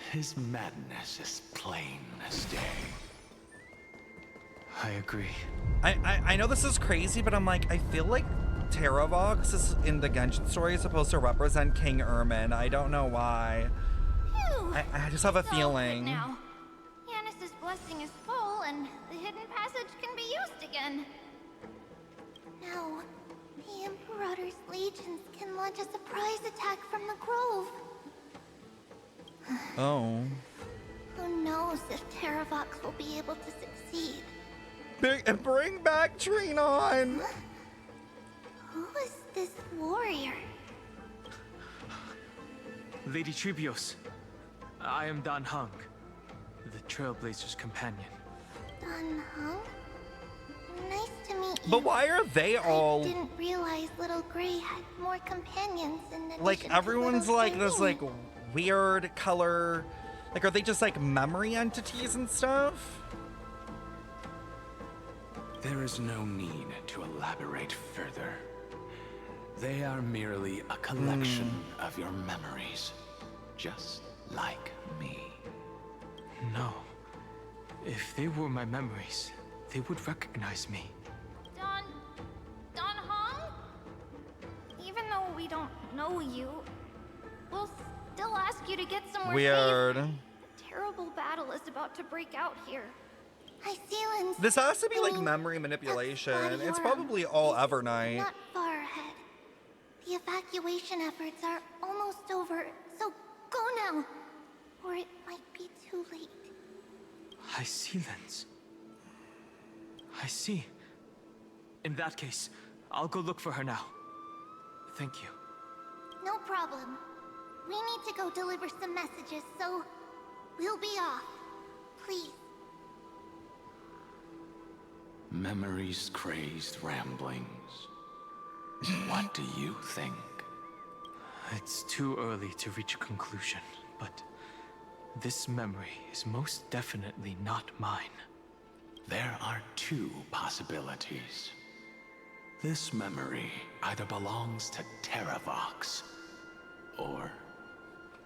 His madness is plain as day. I agree. I know this is crazy, but I'm like, I feel like Terravox is in the Genshin story is supposed to represent King Ermin. I don't know why. Phew, I just have a it's all feeling. good now. Yanis's blessing is full, and the hidden passage can be used again. No, the Imperator's legions can launch a surprise attack from the grove. Oh. Who knows if Terravox will be able to succeed? Bring back Trinon! Who is this warrior? Lady Trebios, I am Don Hung, the Trailblazer's companion. Don Hung? Nice to meet But why are they all I didn't realize Little Gray had more companions in addition like to everyone's Little like this Irene. like weird color? Like, are they just like memory entities and stuff? There is no need to elaborate further. They are merely a collection of your memories, just like me. No. If they were my memories, they would recognize me. Don Hong? Even though we don't know you, we'll still ask you to get somewhere Weird. safe. A terrible battle is about to break out here. I see. This has to be like memory manipulation. It's probably all Evernight. Not far ahead. The evacuation efforts are almost over, so go now, or it might be too late. I see, Lens. I see. In that case, I'll go look for her now. Thank you. No problem. We need to go deliver some messages, so we'll be off. Please. Memories crazed ramblings. What do you think? It's too early to reach a conclusion, but this memory is most definitely not mine. There are two possibilities. This memory either belongs to Terravox, or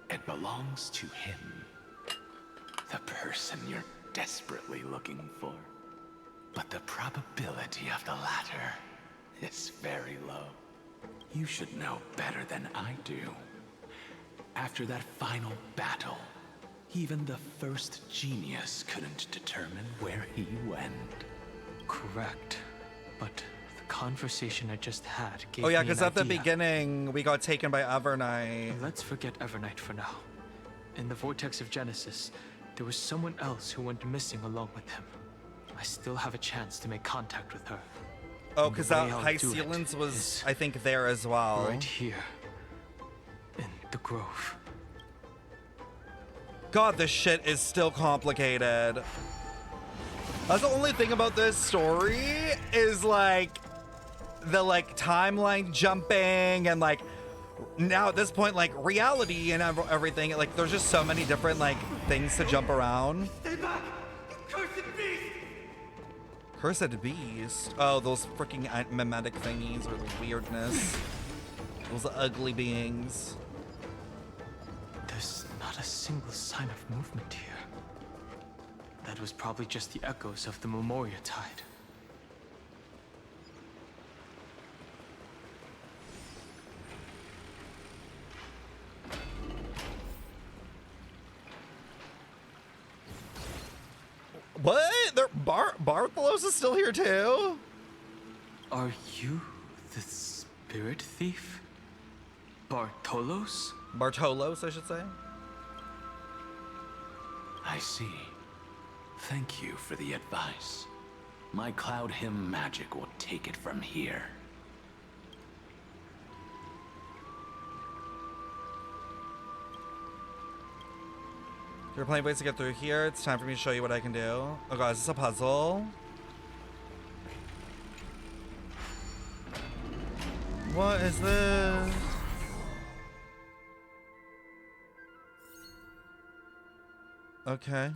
it belongs to him. The person you're desperately looking for. But the probability of the latter is very low. You should know better than I do. After that final battle, even the first genius couldn't determine where he went. Correct. But the conversation I just had gave Oh yeah, me because an at the idea. beginning we got taken by Evernight. Let's forget Evernight for now. In the Vortex of Genesis, there was someone else who went missing along with him. I still have a chance to make contact with her. Oh, because The way that I'll High do it Sealants was, is I think, there as well. right here. In the grove. God, this shit is still complicated. That's the only thing about this story is like the like timeline jumping and like now at this point like reality and everything. Like there's just so many different like things to jump around. Stay back! Cursed beast! Cursed beast. Oh, those freaking mimetic thingies or the weirdness. Those ugly beings. There's not a single sign of movement here. That was probably just the echoes of the Memoria tide. What? Bartholos is still here too? Are you the spirit thief? Bartolos? Bartolos, I should say. I see. Thank you for the advice. My Cloud Hymn magic will take it from here. There are plenty of ways to get through here. It's time for me to show you what I can do. Oh god, is this a puzzle? What is this? Okay.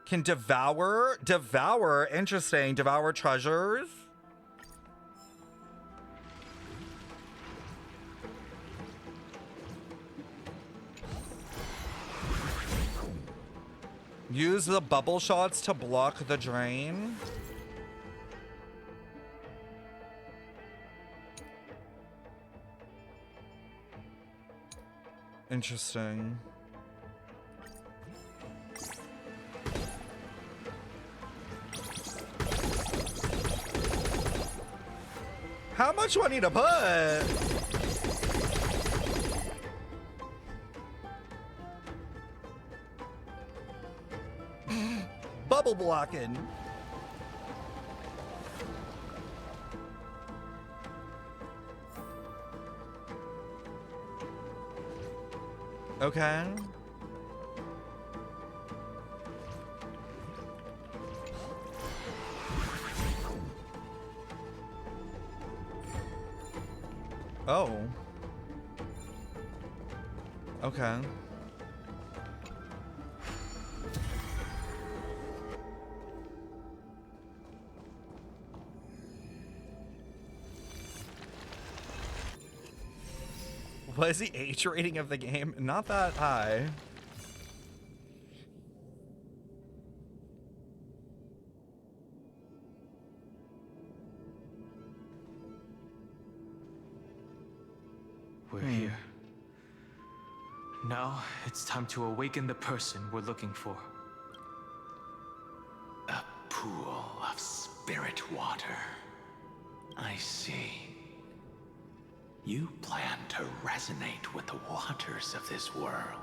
Can devour? Devour, interesting. Devour treasures? Use the bubble shots to block the drain. Interesting. How much do I need to put? Bubble blocking. Okay. Oh. Okay. What is the age rating of the game? Not that high. We're here. Now, it's time to awaken the person we're looking for. A pool of spirit water. I see. You plan to resonate with the waters of this world.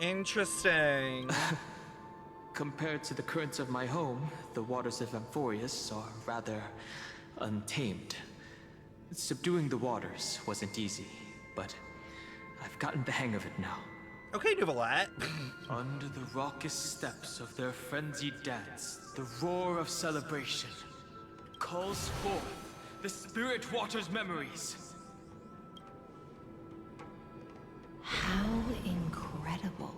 Interesting. Compared to the currents of my home, the waters of Amphorius are rather untamed. Subduing the waters wasn't easy, but I've gotten the hang of it now. Okay, Nuvalat. Under the raucous steps of their frenzied dance, the roar of celebration calls forth the spirit water's memories. How incredible.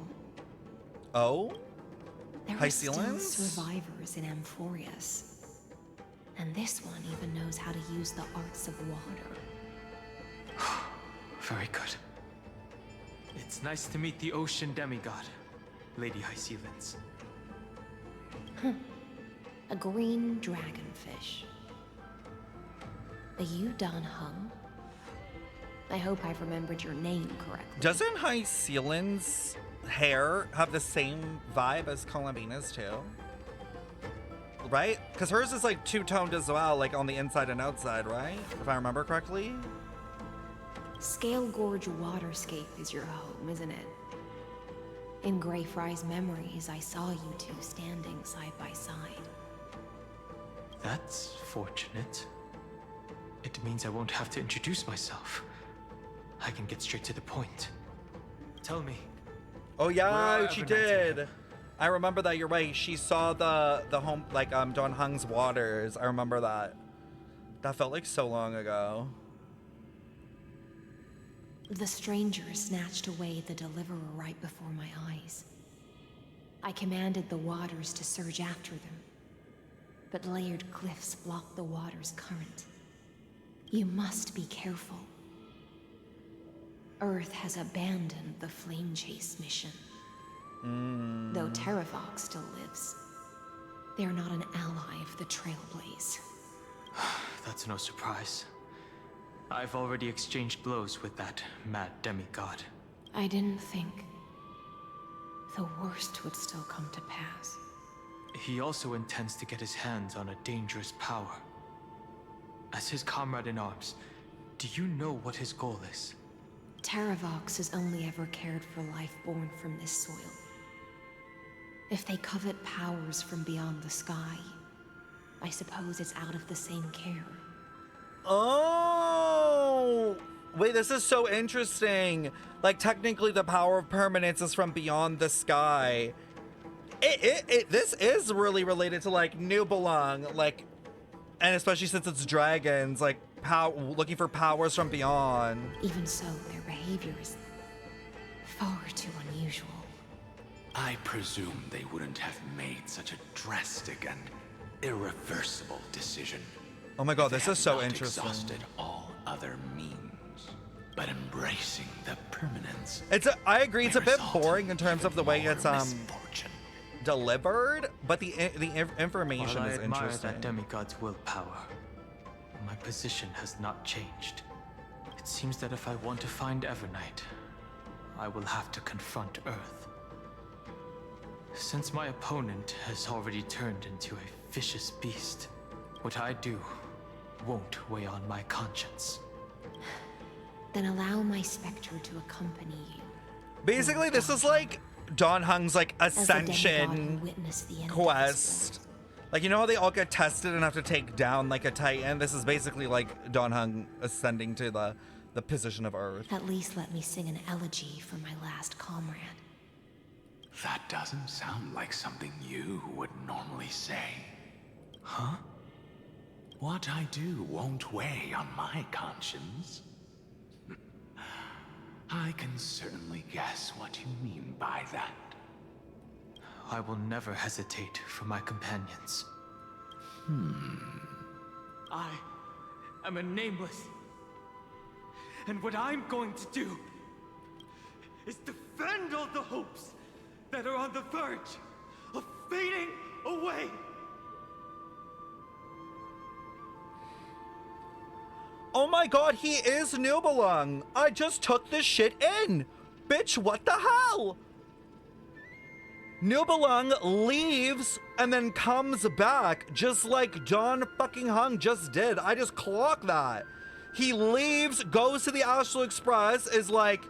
Oh? There High are still ceilings? survivors in Amphorius. And this one even knows how to use the arts of water. Very good. It's nice to meet the ocean demigod, Lady High Ceilings. A green dragonfish. Are you Don Hung? I hope I've remembered your name correctly. Doesn't High Ceilings' hair have the same vibe as Columbina's too? Right? Because hers is like two-toned as well, like on the inside and outside, right? If I remember correctly. Scale Gorge Waterscape is your home, isn't it? In Greyfry's memories, I saw you two standing side by side. That's fortunate. It means I won't have to introduce myself. I can get straight to the point. Tell me. Oh yeah, where are she Evernight did. I remember that. You're right. She saw the home, like Don Hung's waters. I remember that. That felt like so long ago. The stranger snatched away the deliverer right before my eyes. I commanded the waters to surge after them, but layered cliffs blocked the water's current. You must be careful. Earth has abandoned the Flame Chase mission. Though Terravox still lives, they're not an ally of the Trailblaze. That's no surprise. I've already exchanged blows with that mad demigod. I didn't think the worst would still come to pass. He also intends to get his hands on a dangerous power. As his comrade in arms, do you know what his goal is? Terravox has only ever cared for life born from this soil. If they covet powers from beyond the sky, I suppose it's out of the same care. Oh! Wait, this is so interesting. Like, technically the power of permanence is from beyond the sky. This is really related to, like, New Belong, like, and especially since it's dragons, like, looking for powers from beyond. Even so, their behavior is far too unusual. I presume they wouldn't have made such a drastic and irreversible decision. Oh my god, this They is so have not interesting. Exhausted all other means, but embracing the permanence. I agree, it's a bit result boring in terms of the way it's misfortune. delivered, but the information While I is admire interesting. that demigod's willpower, my position has not changed. It seems that if I want to find Evernight, I will have to confront Earth. Since my opponent has already turned into a vicious beast, what I do won't weigh on my conscience. Then allow my specter to accompany you. Basically, this is like Don Hung's like As the demigod ascension who witnessed the end of quest. Like, you know how they all get tested and have to take down like a titan? This is basically like Don Hung ascending to the position of Earth. At least let me sing an elegy for my last comrade. That doesn't sound like something you would normally say. Huh? What I do won't weigh on my conscience. I can certainly guess what you mean by that. I will never hesitate for my companions. I am a nameless. And what I'm going to do is defend all the hopes that are on the verge of fading away. Oh my god, he is Nubelung! I just took this shit in! Bitch, what the hell? Nubelung leaves and then comes back just like John fucking Hung just did. I just clocked that. He leaves, goes to the Astral Express, is like,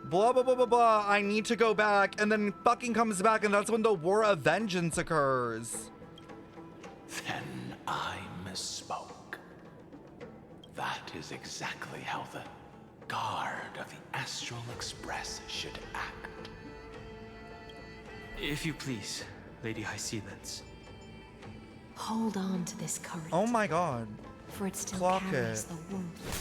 blah, blah, blah, blah, blah, I need to go back, and then fucking comes back, and that's when the War of Vengeance occurs. Then I misspoke. That is exactly how the guard of the Astral Express should act. If you please, Lady High Sealands. Hold on to this courage. Oh my god. For it still Clock carries it. the warmth of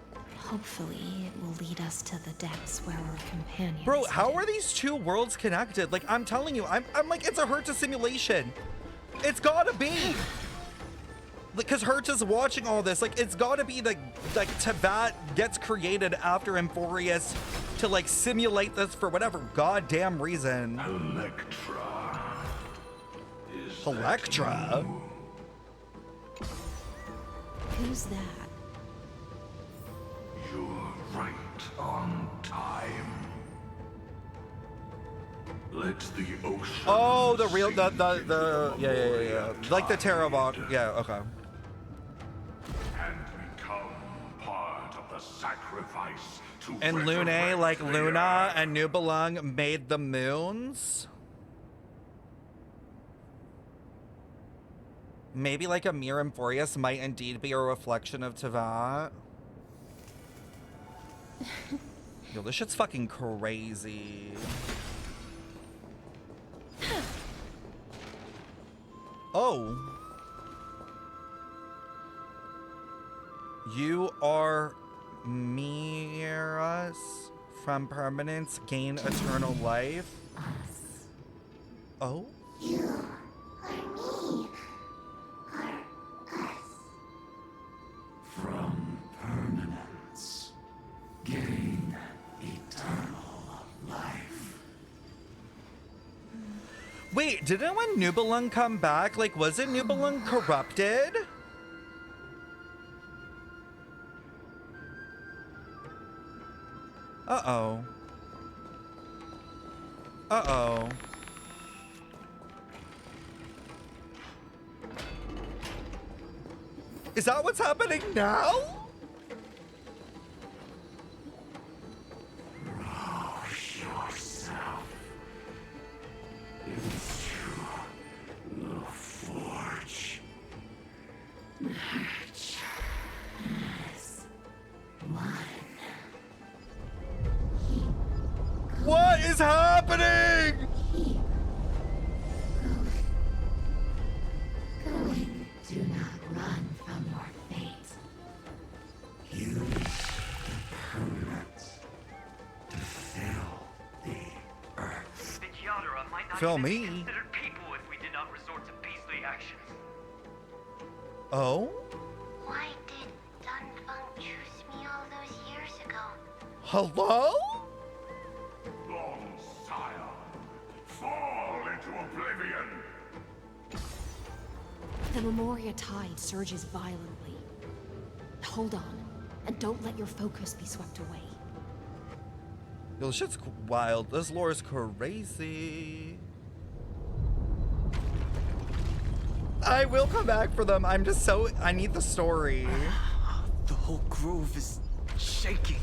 Gravefly. Hopefully, it will lead us to the depths where our companions. Bro, how are these two worlds connected? Like, I'm telling you, I'm like, it's a Herta simulation. It's gotta be. Because Herta's watching all this. Like, it's gotta be like Teyvat gets created after Amphorius to like simulate this for whatever goddamn reason. Electra? Who's that? You're right on time. Let the ocean. Oh, the real, yeah. Like the Terravok, yeah, okay. And become part of the sacrifice to And Lune, like Luna and Nubelung made the moons? Maybe like Amir Amphorius might indeed be a reflection of Teyvat. Yo, this shit's fucking crazy. Oh. You are Miras from permanence, gain eternal life. Oh? You are me. From permanence, gain eternal life. Wait, didn't when Nubelung come back, like, wasn't Nubelung corrupted? Uh-oh. Uh-oh. Is that what's happening now? Rouse yourself into the forge. March as one. What is happening? Going, do not run from your fate. Use the permanence to fill the earth. The Yadara might not Fill even me. be considered people if we did not resort to beastly actions. Oh? Why did Dunfeng choose me all those years ago? Hello? Long scion, fall into oblivion. The Memoria tide surges violently. Hold on, and don't let your focus be swept away. Yo, this shit's wild. This lore is crazy. I will come back for them. I'm just so... I need the story. The whole grove is shaking.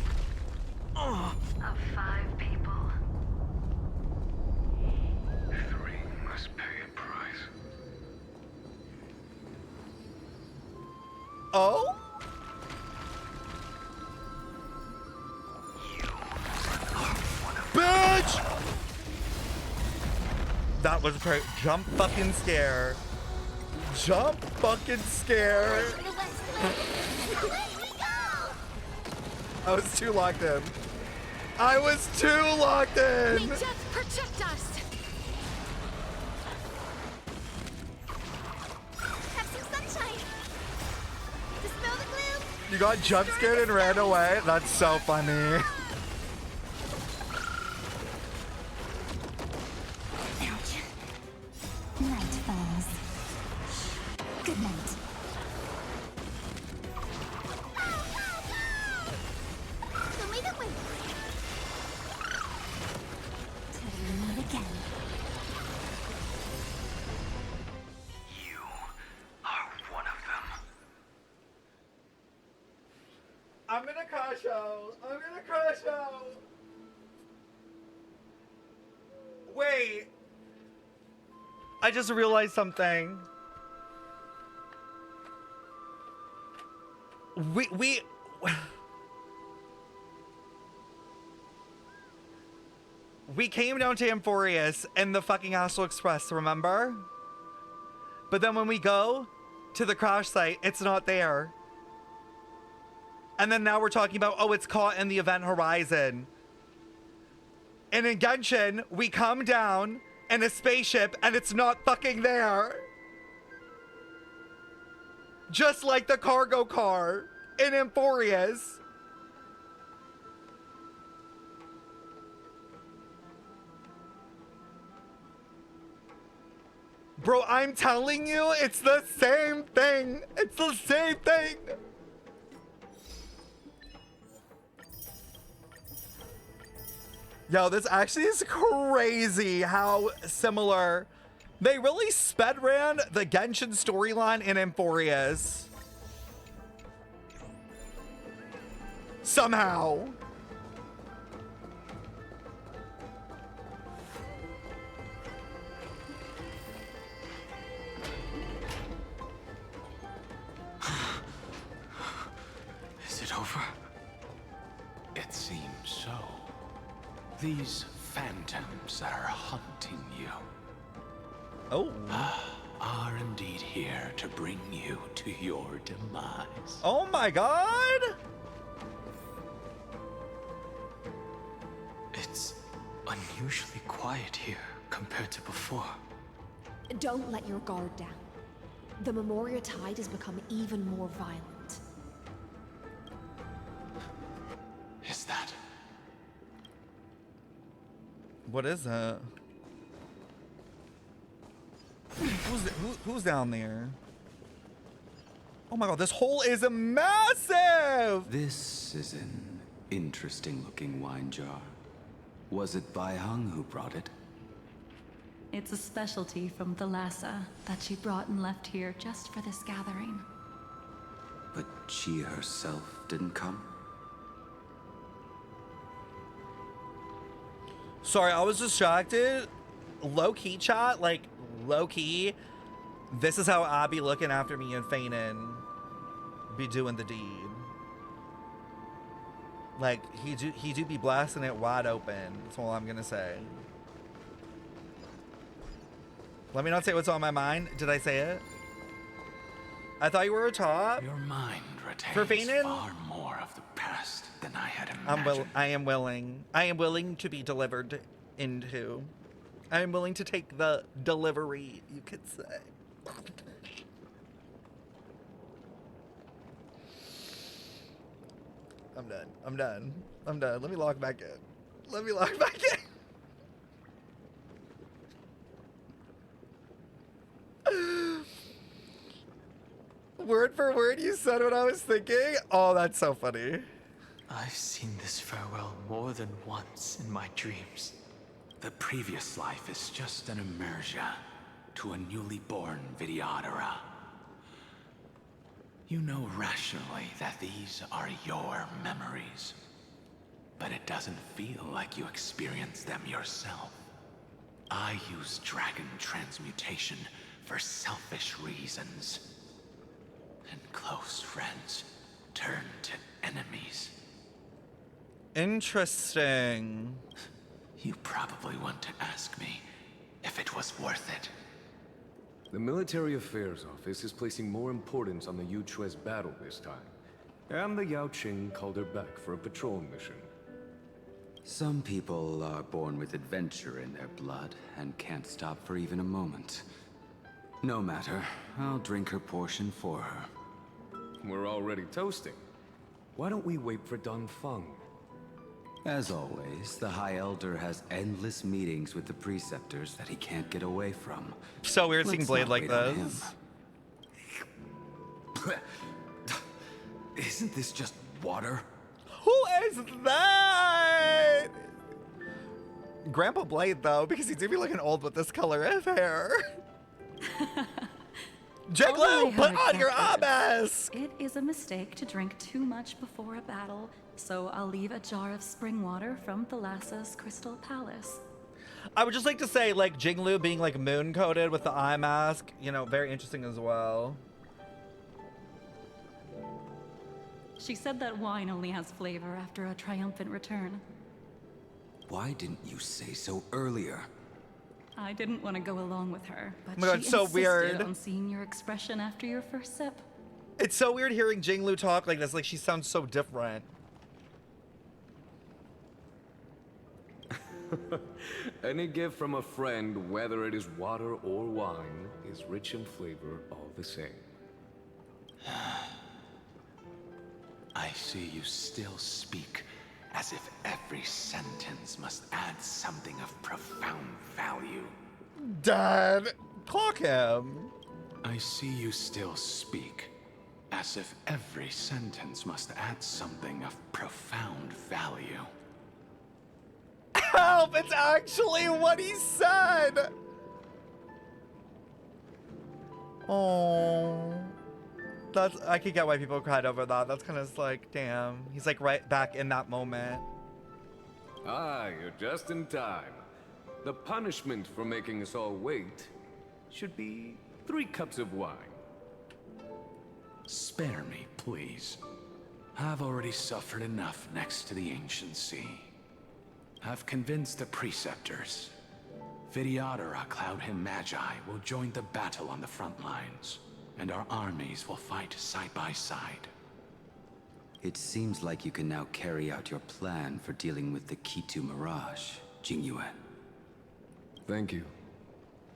Of 5 people, 3 must pay a price. Oh? Bitch! That was a great jump fucking scare. Jump fucking scare. I was too locked in. I was too locked in. May death protect us. Have some sunshine. Dispel the gloom. You got jump scared and ran away? That's so funny. Ouch. Night falls. Good night. Show me the way. Till we meet again. You are one of them. I'm gonna crash out. I'm gonna crash out. Wait. I just realized something. We came down to Amphorius in the fucking Astral Express, remember? But then when we go to the crash site, it's not there. And then now we're talking about, oh, it's caught in the event horizon. And in Genshin, we come down in a spaceship and it's not fucking there. Just like the cargo car in Amphorius. Bro, I'm telling you, it's the same thing. It's the same thing. Yo, this actually is crazy how similar. They really sped ran the Genshin storyline in Amphorius. Somehow. Is it over? It seems so. These phantoms that are hunting you are indeed here to bring you to your demise. Oh my god! It's unusually quiet here compared to before. Don't let your guard down. The Memoria tide has become even more violent. Is that? What is that? Who's down there? Oh my god, this hole is massive! This is an interesting looking wine jar. Was it Defying who brought it? It's a specialty from Thalassa that she brought and left here just for this gathering. But she herself didn't come? Sorry, I was distracted. Low-key chat, like, low-key. This is how I be looking after me and Feynman be doing the deed. Like, he do be blasting it wide open. That's all I'm gonna say. Let me not say what's on my mind. Did I say it? I thought you were a top. Your mind retains For Feynman? far more of the past than I had imagined. I am willing. I am willing to be delivered into. I am willing to take the delivery, you could say. I'm done. I'm done. I'm done. Let me log back in. Let me log back in. Word for word, you said what I was thinking. Oh, that's so funny. I've seen this farewell more than once in my dreams. The previous life is just an immersia to a newly born Vidyadhara. You know rationally that these are your memories, but it doesn't feel like you experienced them yourself. I use dragon transmutation for selfish reasons, and close friends turn to enemies. Interesting. You probably want to ask me if it was worth it. The Military Affairs Office is placing more importance on the Yuchue's battle this time. And the Yao Qing called her back for a patrol mission. Some people are born with adventure in their blood and can't stop for even a moment. No matter, I'll drink her portion for her. We're already toasting. Why don't we wait for Defying? As always, the High Elder has endless meetings with the Preceptors that he can't get away from. So weird seeing Let's Blade not like wait on this. Isn't this just water? Who is that? Grandpa Blade, though, because he's even looking old with this color of hair. Jiggler, put on your eye mask! It is a mistake to drink too much before a battle, so I'll leave a jar of spring water from Thalassa's Crystal Palace. I would just like to say, like, Jinglu being, like, moon-coated with the eye mask, you know, very interesting as well. She said that wine only has flavor after a triumphant return. Why didn't you say so earlier? I didn't want to go along with her, but Oh my God, she so insisted weird. on seeing your expression after your first sip. It's so weird hearing Jinglu talk like this, like, she sounds so different. Any gift from a friend, whether it is water or wine, is rich in flavor all the same. I see you still speak as if every sentence must add something of profound value. Dad, clock him. I see you still speak as if every sentence must add something of profound value. Help! It's actually what he said! Oh, that's, I could get why people cried over that. That's kind of like, damn. He's like right back in that moment. Ah, you're just in time. The punishment for making us all wait should be 3 cups of wine. Spare me, please. I've already suffered enough next to the ancient sea. I've convinced the Preceptors. Vidyadhara Cloudhim Magi will join the battle on the front lines, and our armies will fight side by side. It seems like you can now carry out your plan for dealing with the Kitu Mirage, Jingyuan. Thank you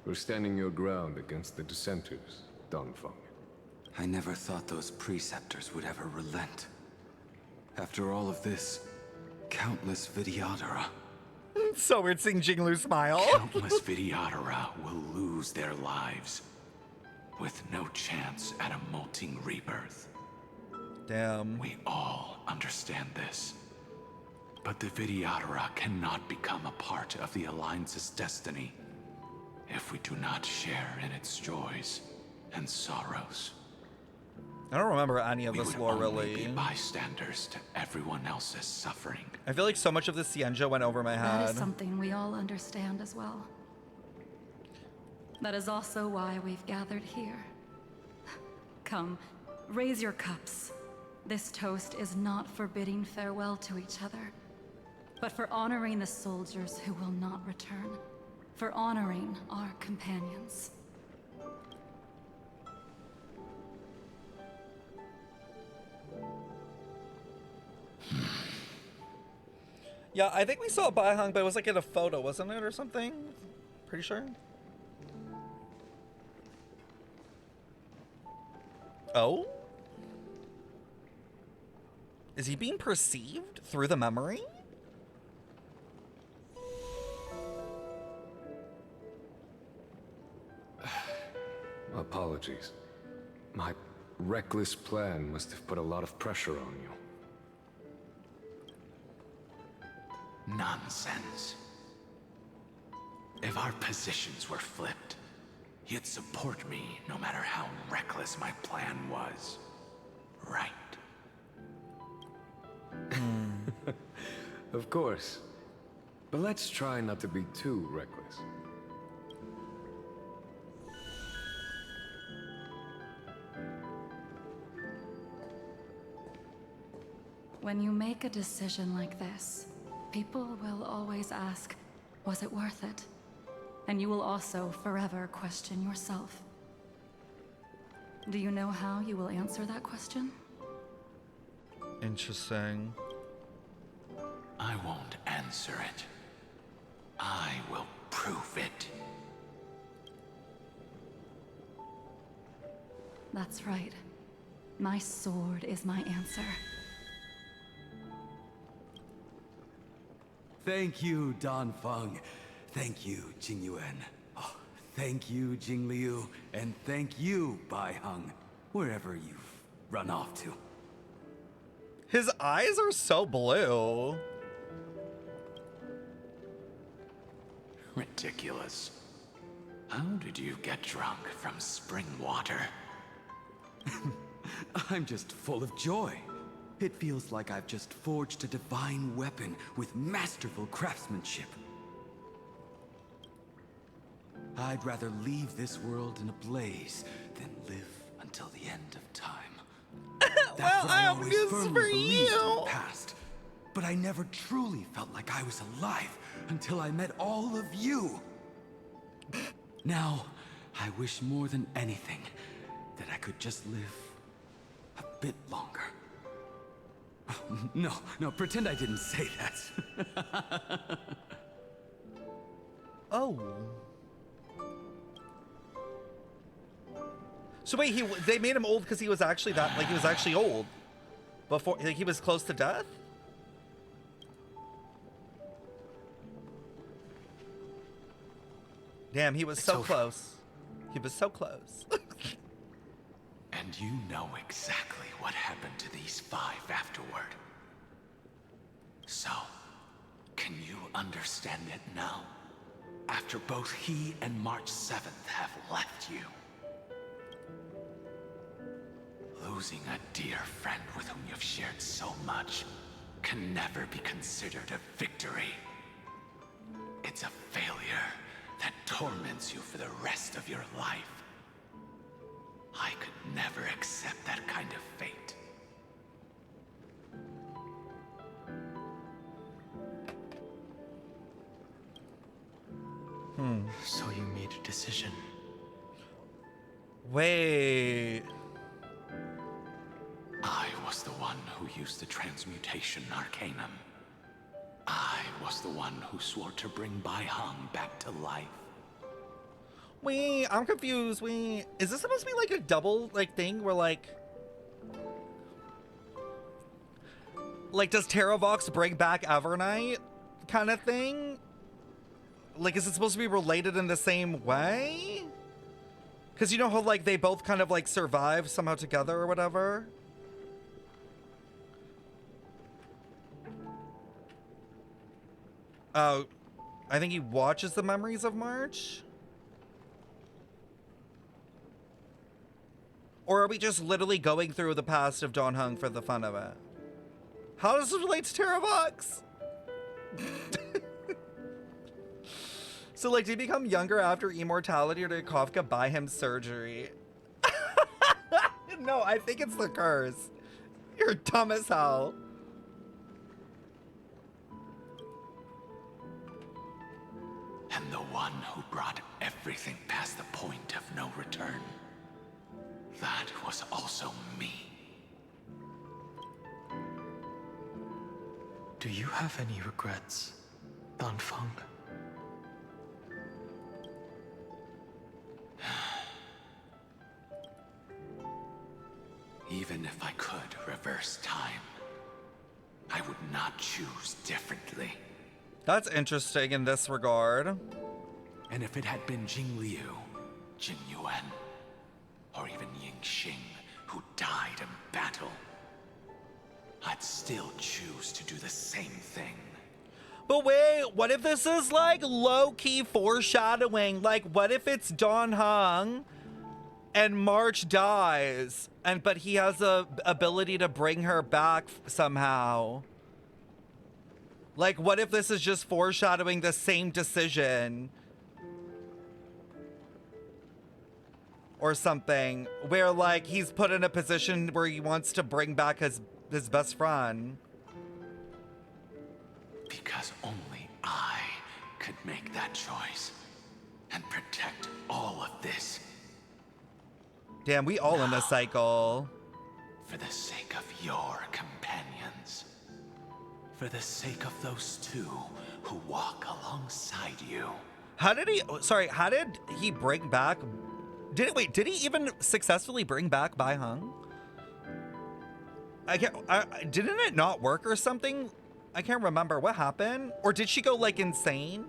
for standing your ground against the dissenters, Defying. I never thought those Preceptors would ever relent. After all of this, countless Vidyadhara. So weird seeing Jinglu smile. Countless Vidyadhara will lose their lives, with no chance at a molting rebirth. Damn. We all understand this. But the Vidyadhara cannot become a part of the Alliance's destiny if we do not share in its joys and sorrows. I don't remember any of We this would lore only really. be bystanders to everyone else's suffering. I feel like so much of the Cienja went over my That head. is something we all understand as well. That is also why we've gathered here. Come, raise your cups. This toast is not for bidding farewell to each other, but for honoring the soldiers who will not return, for honoring our companions. Yeah, I think we saw Baihang, but it was like in a photo, wasn't it, or something? Pretty sure. Oh? Is he being perceived through the memory? Apologies. My reckless plan must have put a lot of pressure on you. Nonsense. If our positions were flipped, you'd support me no matter how reckless my plan was. Right? Of course. But let's try not to be too reckless. When you make a decision like this, people will always ask, was it worth it? And you will also forever question yourself. Do you know how you will answer that question? Interesting. I won't answer it. I will prove it. That's right. My sword is my answer. Thank you, Dan Feng. Thank you, Jing Yuan. Oh, thank you, Jing Liu. And thank you, Bai Heng, wherever you've run off to. His eyes are so blue. Ridiculous. How did you get drunk from spring water? I'm just full of joy. It feels like I've just forged a divine weapon with masterful craftsmanship. I'd rather leave this world in a blaze than live until the end of time. That's what I always firmly believed in the past. But I never truly felt like I was alive until I met all of you. Now, I wish more than anything that I could just live a bit longer. No, pretend I didn't say that. Oh. So wait, they made him old because he was actually that, like he was actually old before, like he was close to death? Damn, he was so close. He was so close. And you know exactly what happened to these 5 afterward. So, can you understand it now? After both he and March 7th have left you. Losing a dear friend with whom you've shared so much can never be considered a victory. It's a failure that torments you for the rest of your life. I could never accept that kind of fate. So you made a decision. Wait. I was the one who used the transmutation arcanum. I was the one who swore to bring Bai Heng back to life. Wait, I'm confused. Wait, is this supposed to be like a double thing where like does Terravox bring back Evernight kind of thing? Like, is it supposed to be related in the same way? Because you know how like they both kind of like survive somehow together or whatever? Oh, I think he watches the memories of March? Or are we just literally going through the past of Don Hung for the fun of it? How does this relate to Terravox? So, like, did he become younger after immortality, or did Kafka buy him surgery? No, I think it's the curse. You're dumb as hell. And the one who brought everything past the point of no return. That was also me. Do you have any regrets, Dan Feng? Even if I could reverse time, I would not choose differently. That's interesting in this regard. And if it had been Jing Liu, Jing Yuan, or even Ying Xing, who died in battle, I'd still choose to do the same thing. But wait, what if this is like low-key foreshadowing? Like, what if it's Don Hung and March dies, but he has the ability to bring her back somehow? Like, what if this is just foreshadowing the same decision? Or something, where like he's put in a position where he wants to bring back his best friend. Because only I could make that choice and protect all of this. Damn, we all in a cycle. For the sake of your companions. For the sake of those two who walk alongside you. How did he bring back? Did he even successfully bring back Bai Hung? Didn't it not work or something? I can't remember what happened. Or did she go like insane?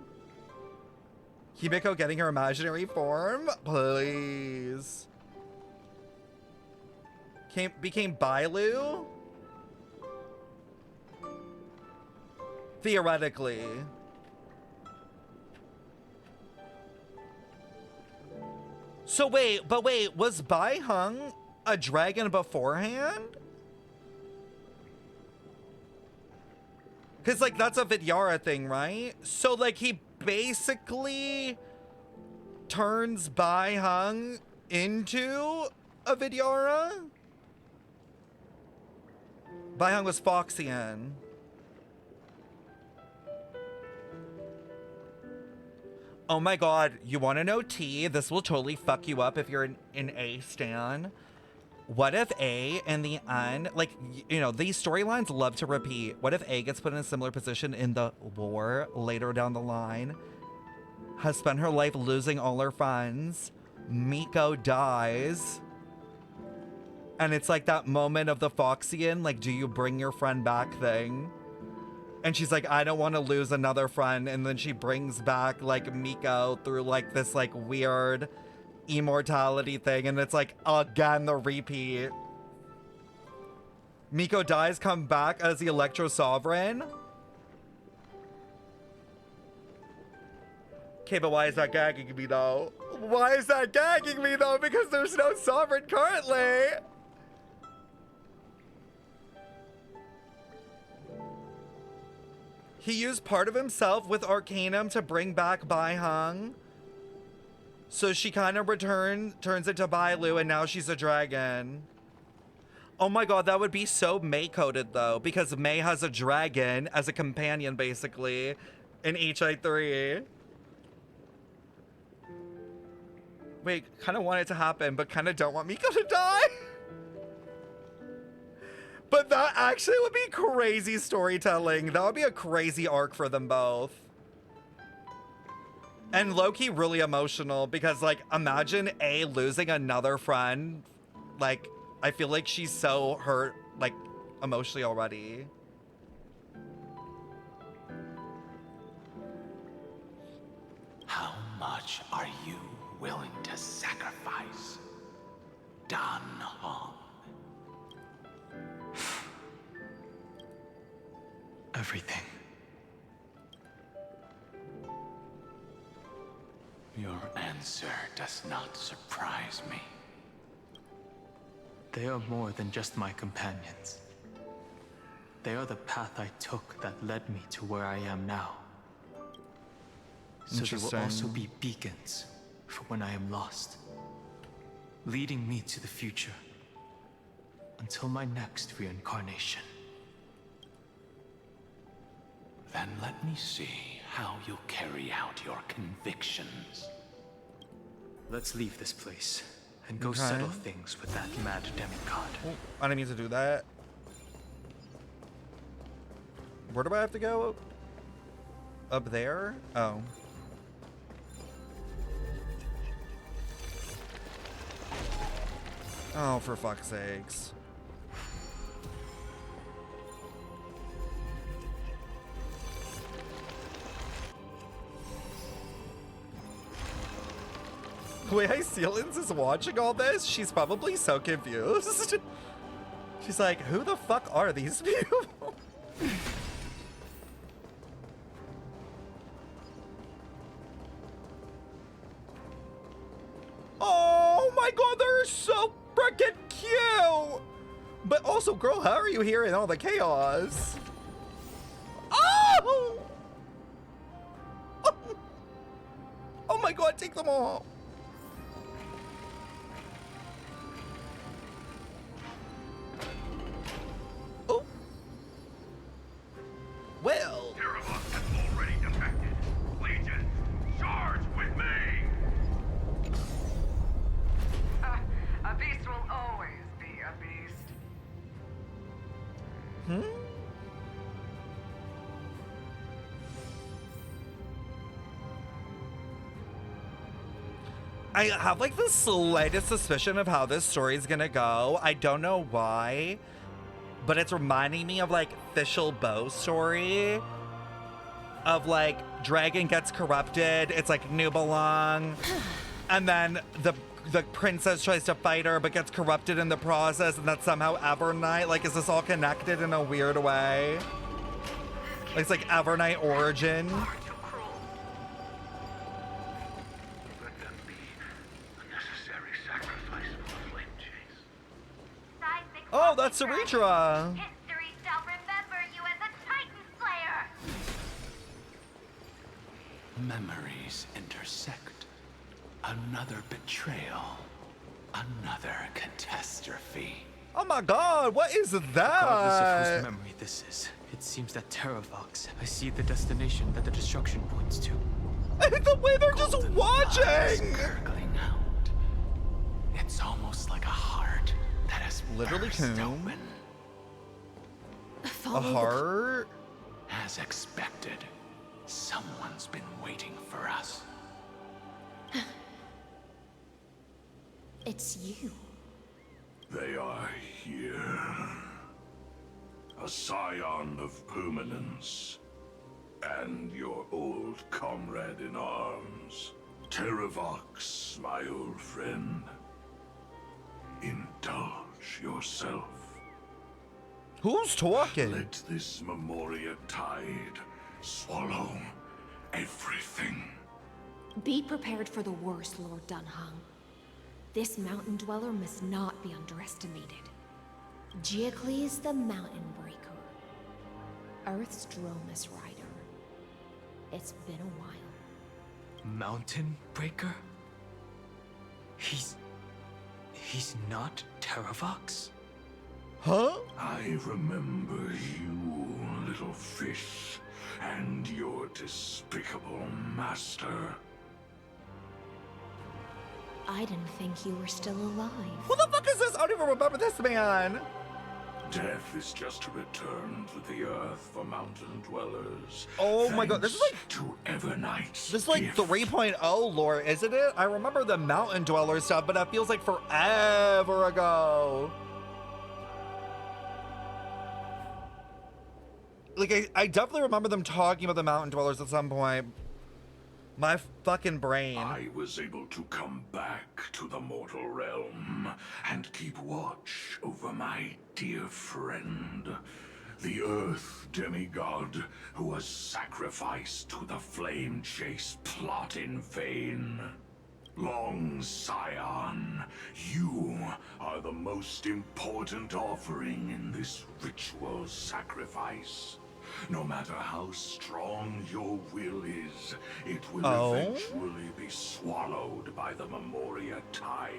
Himiko getting her imaginary form? Please. Became Bailu? Theoretically. So wait, was Bai Hung a dragon beforehand? Because, like, that's a Vidyara thing, right? So, like, he basically turns Bai Hung into a Vidyara? Bai Hung was Foxian. Oh my god, you want to know T? This will totally fuck you up if you're an A stan. What if A in the end, like, you know, these storylines love to repeat. What if A gets put in a similar position in the war later down the line? Has spent her life losing all her friends. Miko dies. And it's like that moment of the Foxian, like, do you bring your friend back thing? And she's like, I don't want to lose another friend. And then she brings back, like, Miko through, like, this, like, weird immortality thing. And it's like, again, the repeat. Miko dies, come back as the Electro Sovereign. Okay, but why is that gagging me, though? Why is that gagging me, though? Because there's no Sovereign currently. He used part of himself with Arcanum to bring back Bai Hung. So she kind of turns into Bailu, and now she's a dragon. Oh my god, that would be so May-coded, though, because May has a dragon as a companion, basically, in HI3. Wait, kind of want it to happen, but kind of don't want Miko to die. But that actually would be crazy storytelling. That would be a crazy arc for them both. And low-key really emotional because, like, imagine A losing another friend. Like, I feel like she's so hurt, like, emotionally already. How much are you willing to sacrifice, Dan Hong? Everything. Your answer does not surprise me. They are more than just my companions. They are the path I took that led me to where I am now. So they will also be beacons for when I am lost, leading me to the future until my next reincarnation. Then let me see how you'll carry out your convictions. Let's leave this place and go settle things with that mad demigod. Oh, I didn't mean to do that. Where do I have to go? Up there? Oh. Oh, for fuck's sakes. The way Hycealens is watching all this, she's probably so confused. She's like, who the fuck are these people? Oh my god, they're so freaking cute! But also, girl, how are you here in all the chaos? Oh! Oh my god, take them all! Oh. Well. Terrabot has already defected. Legion, charge with me! Be I have like the slightest suspicion of how this story is gonna go. I don't know why, but it's reminding me of like Fischl Bow story of like dragon gets corrupted. It's like Nubelung, and then the princess tries to fight her but gets corrupted in the process, and that's somehow Evernight. Like, is this all connected in a weird way? Like, it's like Evernight origin. Oh, that's Saritra. History shall remember you as a Titan Slayer. Memories intersect. Another betrayal. Another catastrophe. Oh my god, what is Regardless of that? whose memory this is, it seems that Terravox, I see the destination that the destruction points to. The way they're just watching! Gurgling out. It's almost like a heart that has Literally burst tomb. open. A heart? As expected, someone's been waiting for us. It's you. They are here. A scion of permanence. And your old comrade in arms. Terravox, my old friend. Indulge yourself. Who's talking? Let this Memoria tide swallow everything. Be prepared for the worst, Lord Dunhung. This mountain dweller must not be underestimated. Giacles the Mountain Breaker. Earth's Dromus Rider. It's been a while. Mountain Breaker? He's not Terravox? Huh? I remember you, little fish, and your despicable master. I didn't think you were still alive. Who the fuck is this? I don't even remember this man. Death is just a return to the earth for mountain dwellers. Oh my god, this is like to Evernight. This is like 3.0 lore, isn't it? I remember the mountain dweller stuff, but that feels like forever ago. Like, I definitely remember them talking about the mountain dwellers at some point. My fucking brain. I was able to come back to the mortal realm and keep watch over my dear friend, the Earth demigod who was sacrificed to the flame chase plot in vain. Long Scion, you are the most important offering in this ritual sacrifice. No matter how strong your will is, it will eventually be swallowed by the Memoria tide.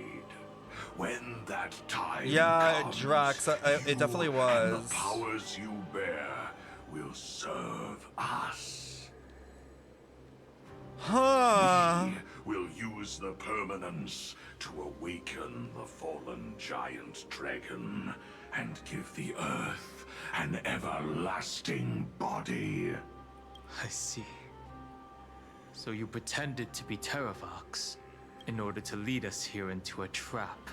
When that tide comes, Drax, it definitely was. And the powers you bear will serve us. Huh. We will use the permanence to awaken the fallen giant dragon and give the earth an everlasting body. I see. So you pretended to be Terravox in order to lead us here into a trap.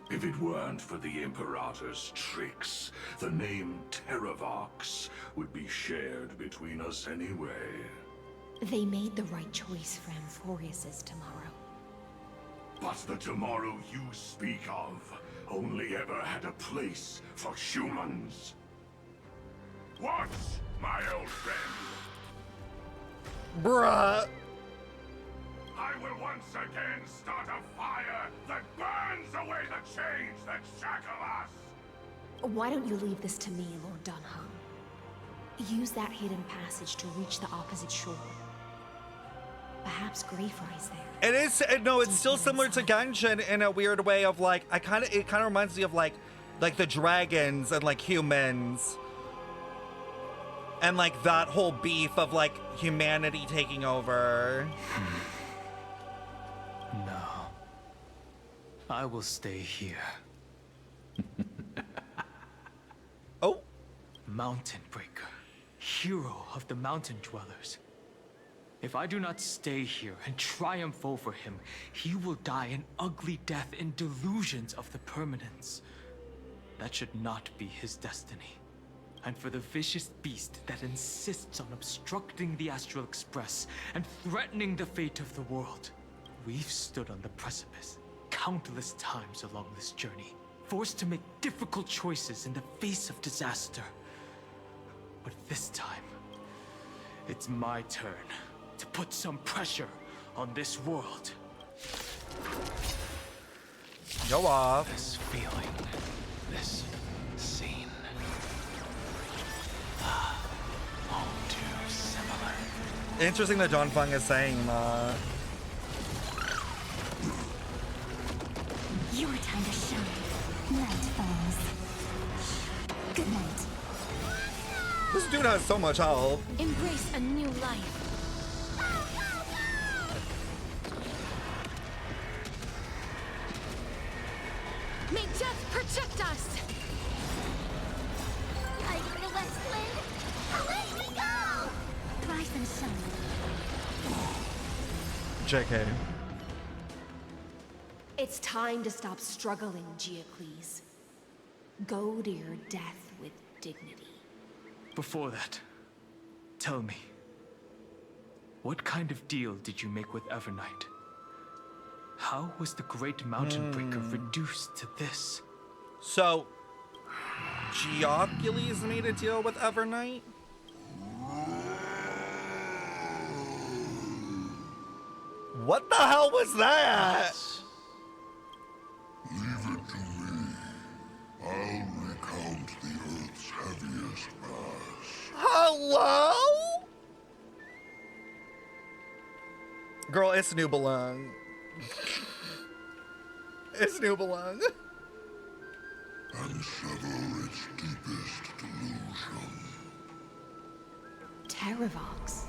If it weren't for the Imperator's tricks, the name Terravox would be shared between us anyway. They made the right choice for Amphorius's tomorrow. But the tomorrow you speak of only ever had a place for humans. What, my old friend? Bruh. I will once again start a fire that burns away the chains that shackle us. Why don't you leave this to me, Lord Dunhung? Use that hidden passage to reach the opposite shore. Perhaps Greyfry's there. It is, no, it's still similar to Genshin in a weird way of like, it kind of reminds me of like the dragons and like humans. And like that whole beef of like humanity taking over. No. I will stay here. Oh. Mountain Breaker, hero of the mountain dwellers. If I do not stay here and triumph over him, he will die an ugly death in delusions of the permanence. That should not be his destiny. And for the vicious beast that insists on obstructing the Astral Express and threatening the fate of the world, we've stood on the precipice countless times along this journey, forced to make difficult choices in the face of disaster. But this time, it's my turn to put some pressure on this world. Go off. This feeling, this scene. All too similar. Interesting that Defying is saying Your time to shine. Night falls. Good night. This dude has so much health. Embrace a new life. May death protect us! Light in the west wind, away we go! Rise and shine. JK. It's time to stop struggling, Geocles. Go to your death with dignity. Before that, tell me, what kind of deal did you make with Evernight? How was the Great Mountain Breaker reduced to this? So, Geocles made a deal with Evernight? What the hell was that? Leave it to me. I'll recount the Earth's heaviest mass. Hello? Girl, it's New Belong. It's New Belong. And sever its deepest delusion. Terravox?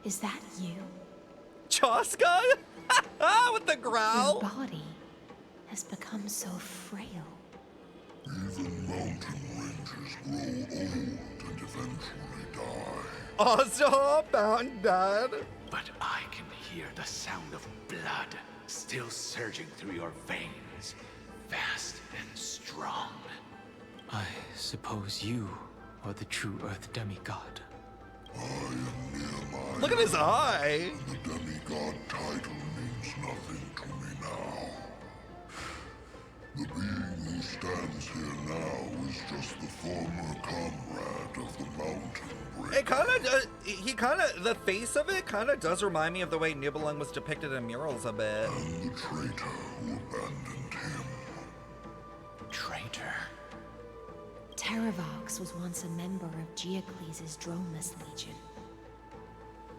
Is that you? Chaska? With the growl? Your body has become so frail. Even mountain ranges grow old and eventually die. Also, Mountain Dead. But I can hear the sound of blood still surging through your veins, fast and strong. I suppose you are the true Earth demigod. I am near my Look at his eye. And the demigod title means nothing to me now. The being who stands here now is just the former comrade of the mountain breaker. It the face of it kind of does remind me of the way Nibelung was depicted in murals a bit. And the traitor who abandoned him. Traitor? Terravox was once a member of Geocles' Dromus Legion.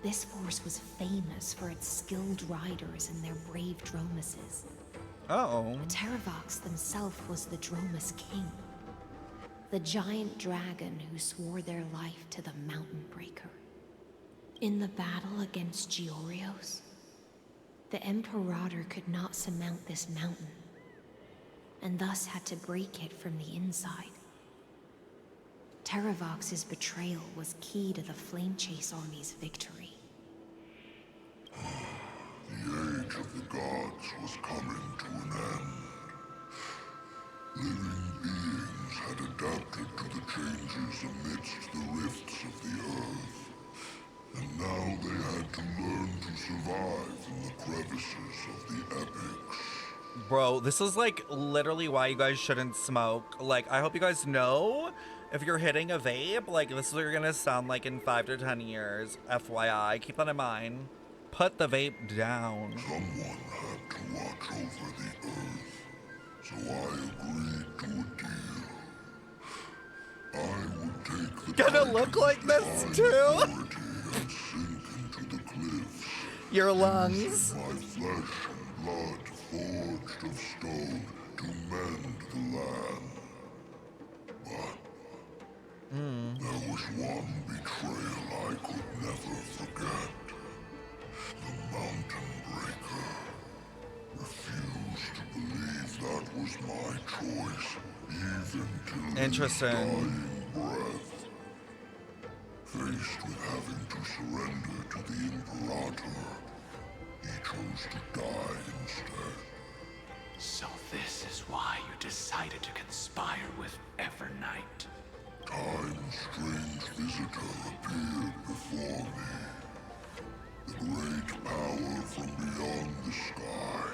This force was famous for its skilled riders and their brave Dromuses. Oh. Terravox himself was the Dromus King, the giant dragon who swore their life to the Mountain Breaker. In the battle against Georios, the Imperator could not surmount this mountain, and thus had to break it from the inside. Terravox's betrayal was key to the Flame Chase Army's victory. The age of the gods was coming to an end. Living beings had adapted to the changes amidst the rifts of the earth. And now they had to learn to survive in the crevices of the epics. Bro, this is like literally why you guys shouldn't smoke. Like, I hope you guys know if you're hitting a vape, like this is what you're gonna sound like in 5 to 10 years. FYI, keep that in mind. Put the vape down. Someone had to watch over the earth, so I agreed to a deal. I would take the Gonna look like this too? And sink into the cliffs. Your lungs. My flesh and blood forged of stone to mend the land. But there was one betrayal I could never forget. The Mountain Breaker refused to believe that was my choice, even till his dying breath. Face faced with having to surrender to the Imperator, he chose to die instead. So this is why you decided to conspire with Evernight. Time's strange visitor appeared before me. The great power from beyond the sky,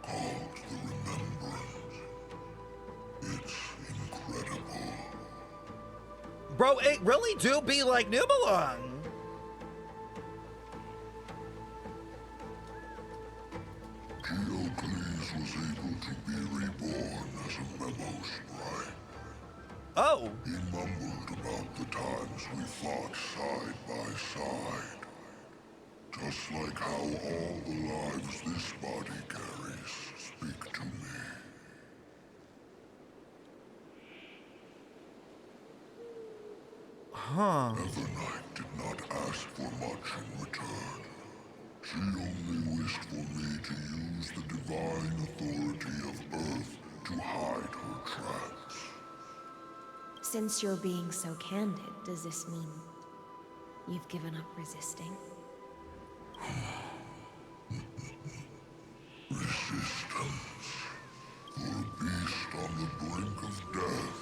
called the Remembrance. It's incredible. Bro, it really do be like Nubelung. Geocles was able to be reborn as a memo sprite. Oh. He mumbled about the times we fought side by side. Just like how all the lives this body carries speak to me. Huh. Evernight did not ask for much in return. She only wished for me to use the divine authority of Earth to hide her tracks. Since you're being so candid, does this mean you've given up resisting? Resistance. For a beast on the brink of death,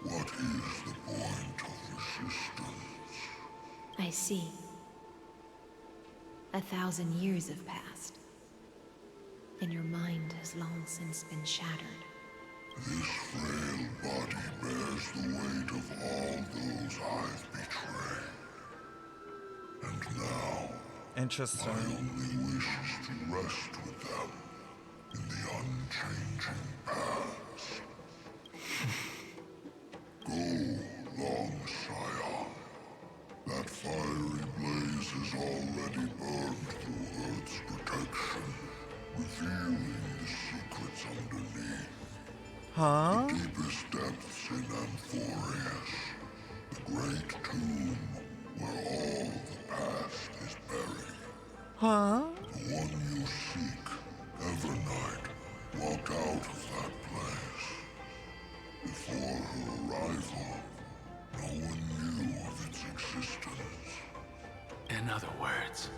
what is the point of resistance? I see. 1,000 years have passed, and your mind has long since been shattered. This frail body bears the weight of all those I've betrayed. And now, interesting. My only wish is to rest with them in the unchanging past. Go, long Scion. That fiery blaze has already burned through Earth's protection, revealing the secrets underneath. Huh? The deepest depths in Amphorius, the great tomb where all the past is buried. Huh? The one you seek, Evernight, walked out of that place. Before her arrival, no one knew of its existence. In other words,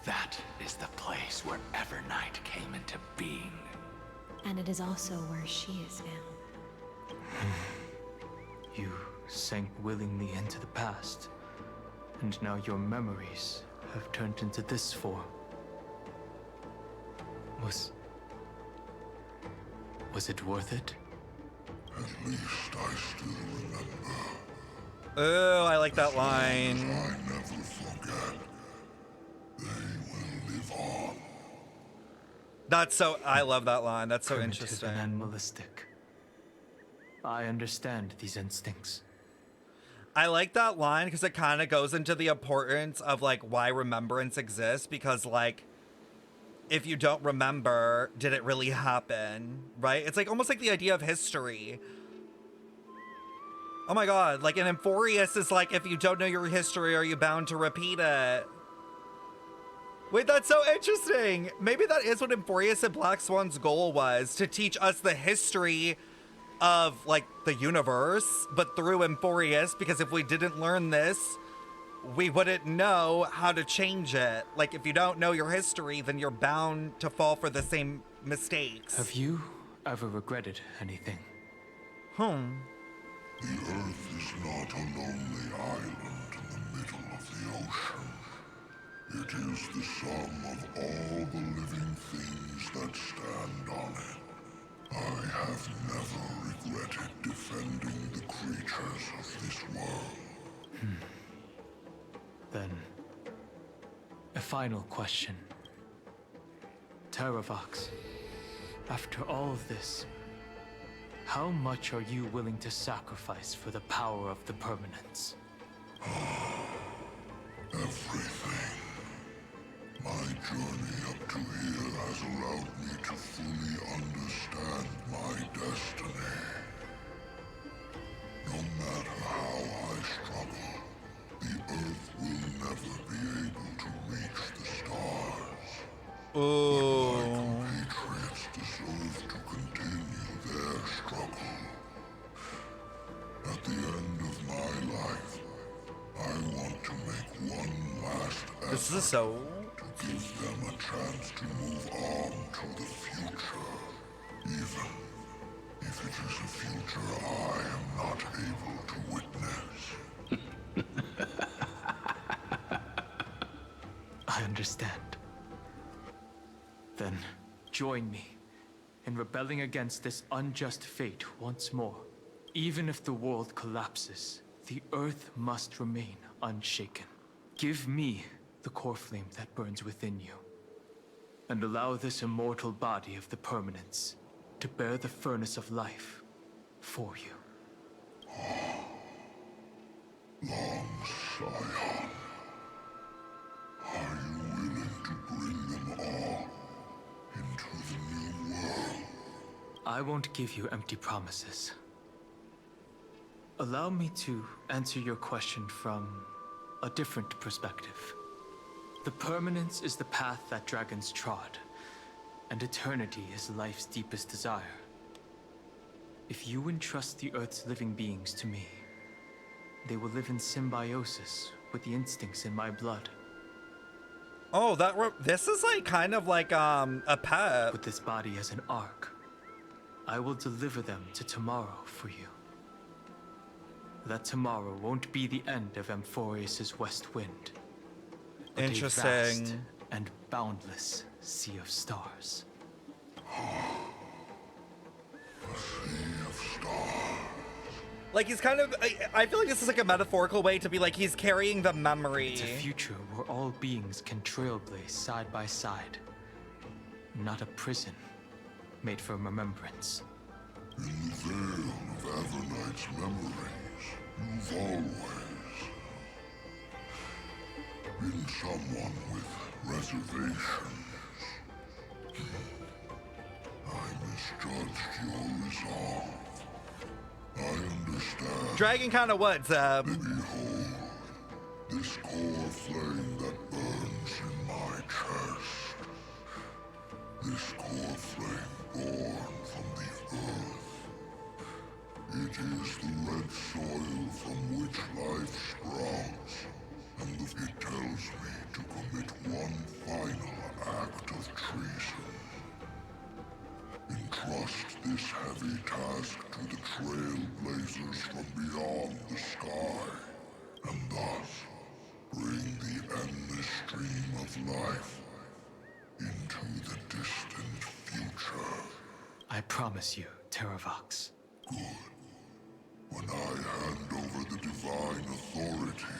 that is the place where Evernight came into being. And it is also where she is now. You sank willingly into the past, and now your memories have turned into this form. Was it worth it? At least I still remember. Oh, I like that line. I never forget. They will live on. That's so, I love that line. That's so Primitive interesting. and animalistic. I understand these instincts. I like that line because it kind of goes into the importance of like why remembrance exists, because like if you don't remember, did it really happen, right? It's like almost like the idea of history. Oh my god, like in Amphorius is like, if you don't know your history, are you bound to repeat it? Wait, that's so interesting. Maybe that is what Amphorius and Black Swan's goal was, to teach us the history of like the universe, but through Amphorius, because if we didn't learn this, we wouldn't know how to change it. Like if you don't know your history, then you're bound to fall for the same mistakes. Have you ever regretted anything? The Earth is not a lonely island in the middle of the ocean. It is the sum of all the living things that stand on it. I have never regretted defending the creatures of this world. Then, a final question. Terravox, after all of this, how much are you willing to sacrifice for the power of the permanence? Everything. My journey up to here has allowed me to fully understand my destiny. No matter how I struggle, the Earth will never be able to reach the stars. Oh. My compatriots deserve to continue their struggle. At the end of my life, I want This is so... To give them a chance to move on to the future, even if it is a future I am not able to witness. I understand. Then join me in rebelling against this unjust fate once more. Even if the world collapses, the earth must remain unshaken. Give me the core flame that burns within you, and allow this immortal body of the permanence to bear the furnace of life for you. Long Scion, are you willing to bring them all into the new world? I won't give you empty promises. Allow me to answer your question from a different perspective. The permanence is the path that dragons trod, and eternity is life's deepest desire. If you entrust the Earth's living beings to me, they will live in symbiosis with the instincts in my blood. Oh, this is like kind of like a pet. With this body as an ark, I will deliver them to tomorrow for you. That tomorrow won't be the end of Amphorius' west wind. But interesting. A vast and boundless sea of stars. Like he's kind of, I feel like this is like a metaphorical way to be like he's carrying the memory. It's a future where all beings can trailblaze side by side. Not a prison made for remembrance. In the veil of Evernight's memories, you've always been someone with reservations. I misjudged your resolve. I understand. Dragon kind of what, Zeb? Behold, this core flame that burns in my chest. This core flame born from the earth. It is the red soil from which life sprouts, and it tells me to commit one final act of treason. Entrust this heavy task to the trailblazers from beyond the sky, and thus bring the endless stream of life into the distant future. I promise you, Terravox. Good. When I hand over the divine authority,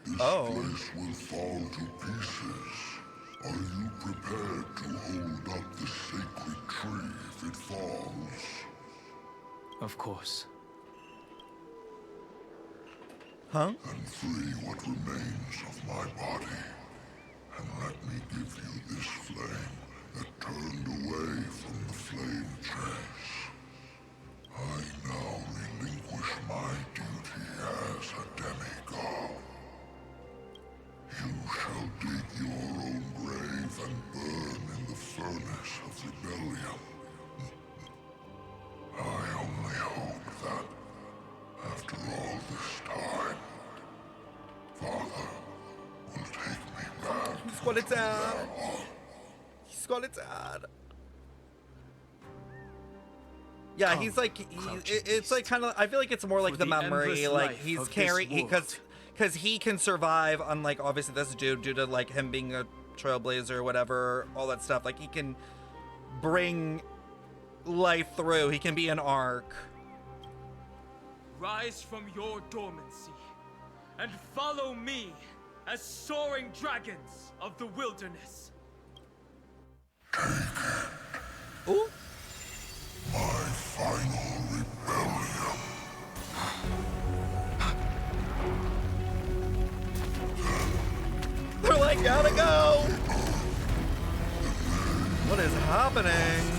this place will fall to pieces. Are you prepared to hold up the sacred tree if it falls? Of course. Huh? And free what remains of my body. And let me give you this flame that turned away from the flame chase. I now relinquish my duty as a demigod. You shall dig your own grave and burn in the furnace of rebellion. I only hope that, after all this time, Father will take me back. He's got it down. He's got it down. Yeah, he's like, it's like kind of, I feel like it's more like the memory, like he's carrying, because he can survive, unlike obviously this dude, due to like him being a trailblazer or whatever, all that stuff. Like he can bring life through. He can be an ark. Rise from your dormancy and follow me as soaring dragons of the wilderness. Ooh. My final rebellion. They're like, gotta go. What is happening?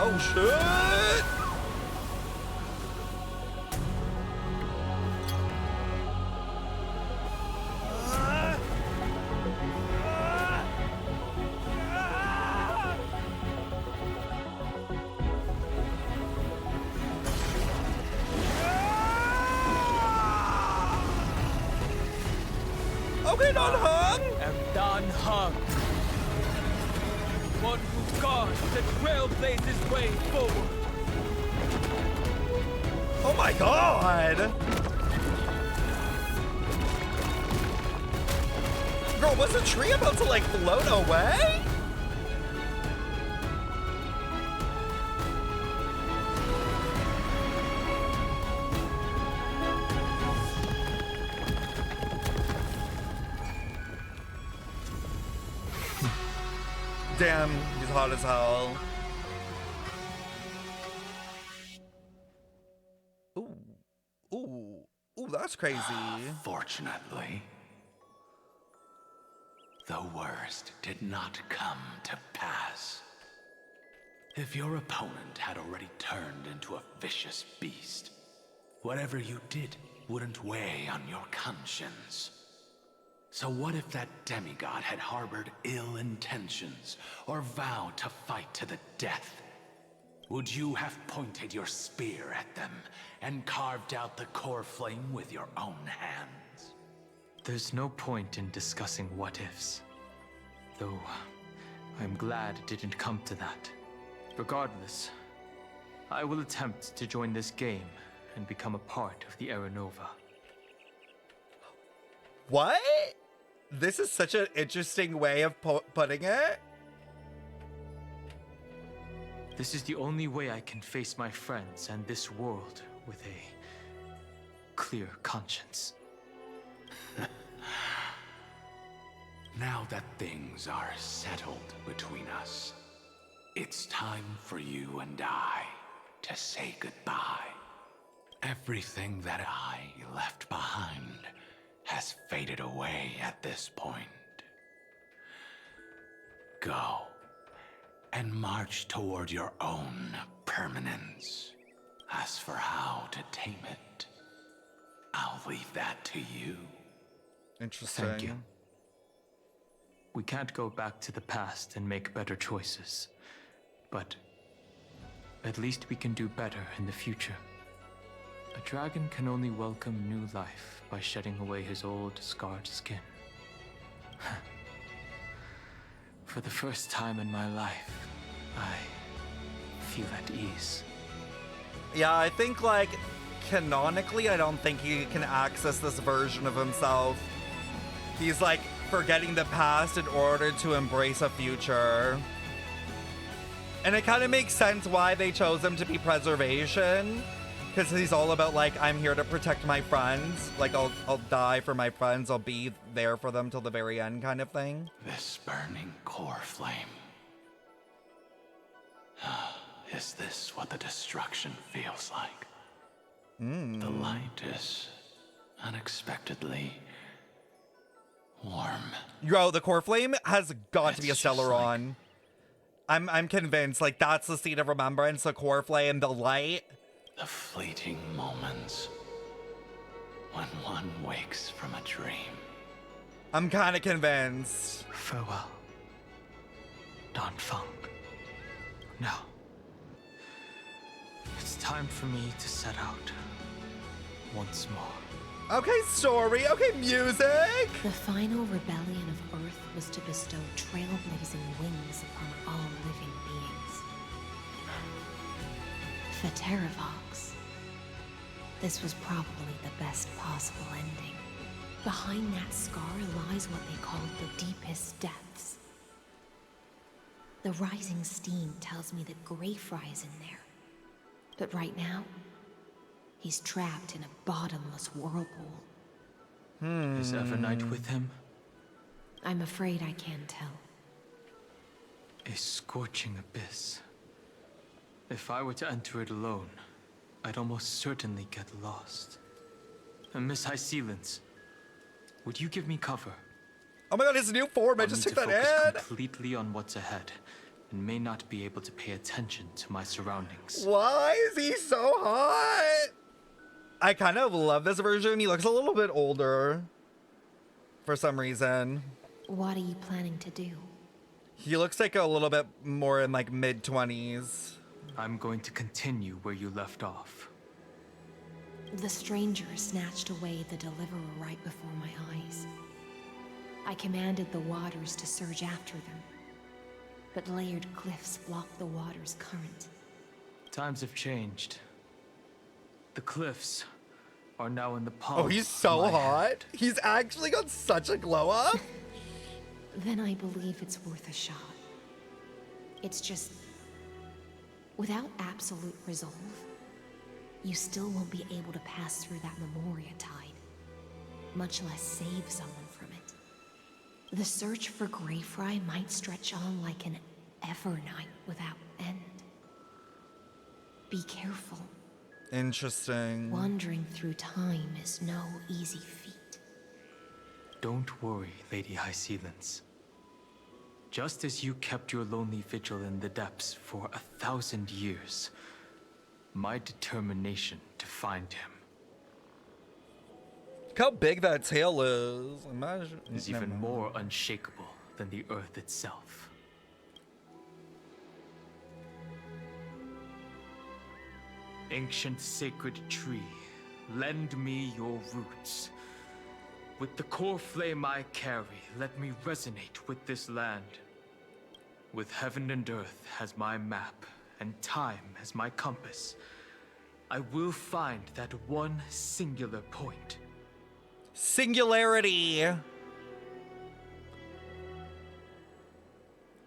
Oh shit! Okay, not hung. Am done hung. One who guards the trailblazes' way forward. Oh my god! Girl, was the tree about to like float away? Damn, he's hot as hell. Ooh, that's crazy. Fortunately, the worst did not come to pass. If your opponent had already turned into a vicious beast, whatever you did wouldn't weigh on your conscience. So what if that demigod had harbored ill intentions or vowed to fight to the death? Would you have pointed your spear at them and carved out the core flame with your own hands? There's no point in discussing what-ifs. Though, I'm glad it didn't come to that. Regardless, I will attempt to join this game and become a part of the Aeronova. What? This is such an interesting way of putting it. This is the only way I can face my friends and this world with a clear conscience. Now that things are settled between us, it's time for you and I to say goodbye. Everything that I left behind has faded away at this point. Go and march toward your own permanence. As for how to tame it, I'll leave that to you. Interesting. Thank you. We can't go back to the past and make better choices, but at least we can do better in the future. A dragon can only welcome new life by shedding away his old, scarred skin. For the first time in my life, I feel at ease. Yeah, I think, like, canonically, I don't think he can access this version of himself. He's, like, forgetting the past in order to embrace a future. And it kind of makes sense why they chose him to be preservation. Because he's all about, like, I'm here to protect my friends. Like, I'll die for my friends. I'll be there for them till the very end kind of thing. This burning core flame. Is this what the destruction feels like? The light is unexpectedly warm. Yo, the core flame has got to be a Stellaron. I'm convinced. Like, that's the seed of remembrance, the core flame, the light. The fleeting moments when one wakes from a dream. I'm kind of convinced. Farewell, Don Funk. Now, it's time for me to set out once more. Okay, story. Okay, music. The final rebellion of Earth was to bestow trailblazing wings upon all living beings. Fateravox. This was probably the best possible ending. Behind that scar lies what they called the deepest depths. The rising steam tells me that Greyfry is in there. But right now, he's trapped in a bottomless whirlpool. Is Evernight with him? I'm afraid I can't tell. A scorching abyss. If I were to enter it alone, I'd almost certainly get lost. And Miss High Sealants, would you give me cover? Oh my god, his new form, I just took that in! Completely on what's ahead, and may not be able to pay attention to my surroundings. Why is he so hot? I kind of love this version. He looks a little bit older for some reason. What are you planning to do? He looks like a little bit more in like mid-20s. I'm going to continue where you left off. The stranger snatched away the deliverer right before my eyes. I commanded the waters to surge after them, but layered cliffs blocked the water's current. Times have changed. The cliffs are now in the palm. Oh, he's so hot. He's actually got such a glow up. Then I believe it's worth a shot. It's just, without absolute resolve, you still won't be able to pass through that Memoria tide, much less save someone from it. The search for Greyfry might stretch on like an Evernight without end. Be careful. Interesting. Wandering through time is no easy feat. Don't worry, Lady High Sealance. Just as you kept your lonely vigil in the depths for 1,000 years, my determination to find him Look how big that tail is. Imagine. is even more unshakable than the earth itself. Ancient sacred tree, lend me your roots. With the core flame I carry, let me resonate with this land. With heaven and earth as my map, and time as my compass, I will find that one singular point. Singularity.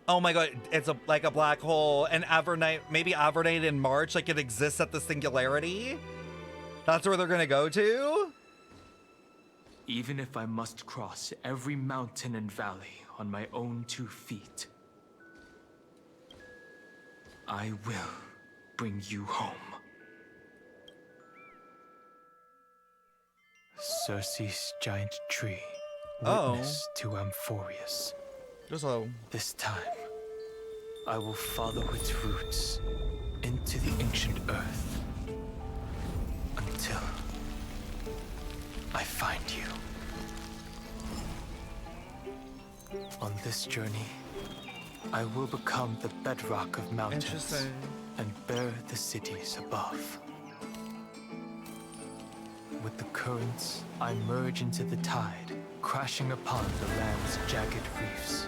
Oh my god, it's like a black hole. And Evernight, maybe Evernight in March, like it exists at the singularity? That's where they're gonna go to? Even if I must cross every mountain and valley on my own 2 feet, I will bring you home. Circe's giant tree, witness to Amphorius. This time, I will follow its roots into the ancient earth until I find you. On this journey, I will become the bedrock of mountains and bear the cities above. With the currents, I merge into the tide, crashing upon the land's jagged reefs.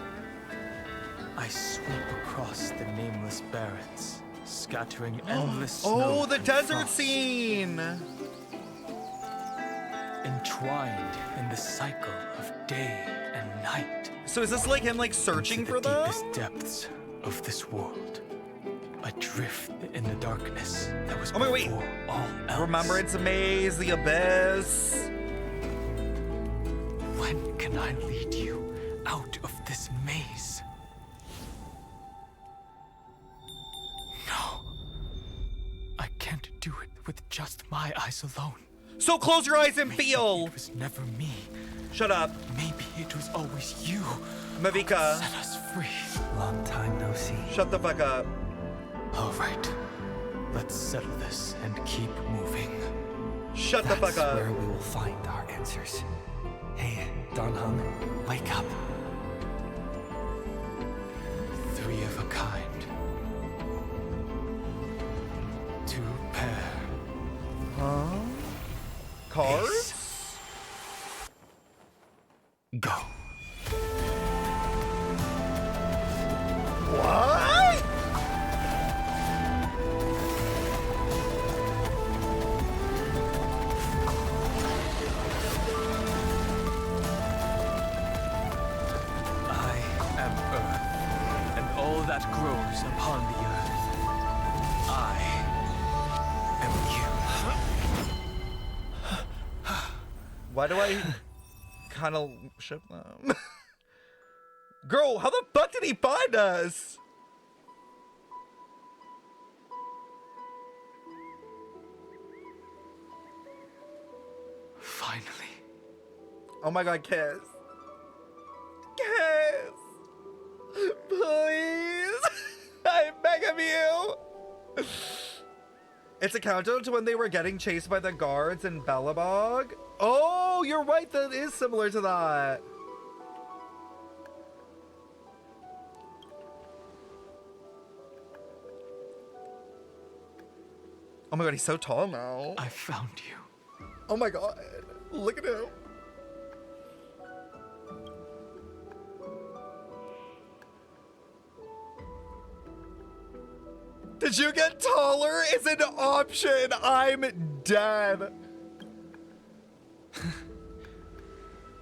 I sweep across the nameless barrens, scattering endless snow. Oh, the and desert frost. scene! Entwined in the cycle of day and night. So is this like him like searching for them? Deepest depths of this world. Adrift in the darkness that was before all else. Remembrance Maze, the Abyss. When can I lead you out of this maze? No. I can't do it with just my eyes alone. So close your eyes and feel. It was never me. Shut up. Maybe it was always you. Mavika. Set us free. Long time no see. Shut the fuck up. All right. Let's settle this and keep moving. Shut the fuck up. That's where we will find our answers. Hey, Don Hung, wake up. 3 of a kind. 2 pair. Huh? Cards? Go. What? I am Earth, and all that grows upon the earth. I am you. Why do I kind of ship them? Girl, how the fuck did he find us? Finally. Oh my god, Kiss. Kiss! Please! I beg of you! It's a countdown to when they were getting chased by the guards in Belobog. Oh, you're right, that is similar to that. Oh my god, he's so tall now. I found you. Oh my god, look at him. Did you get taller? Is an option. I'm dead.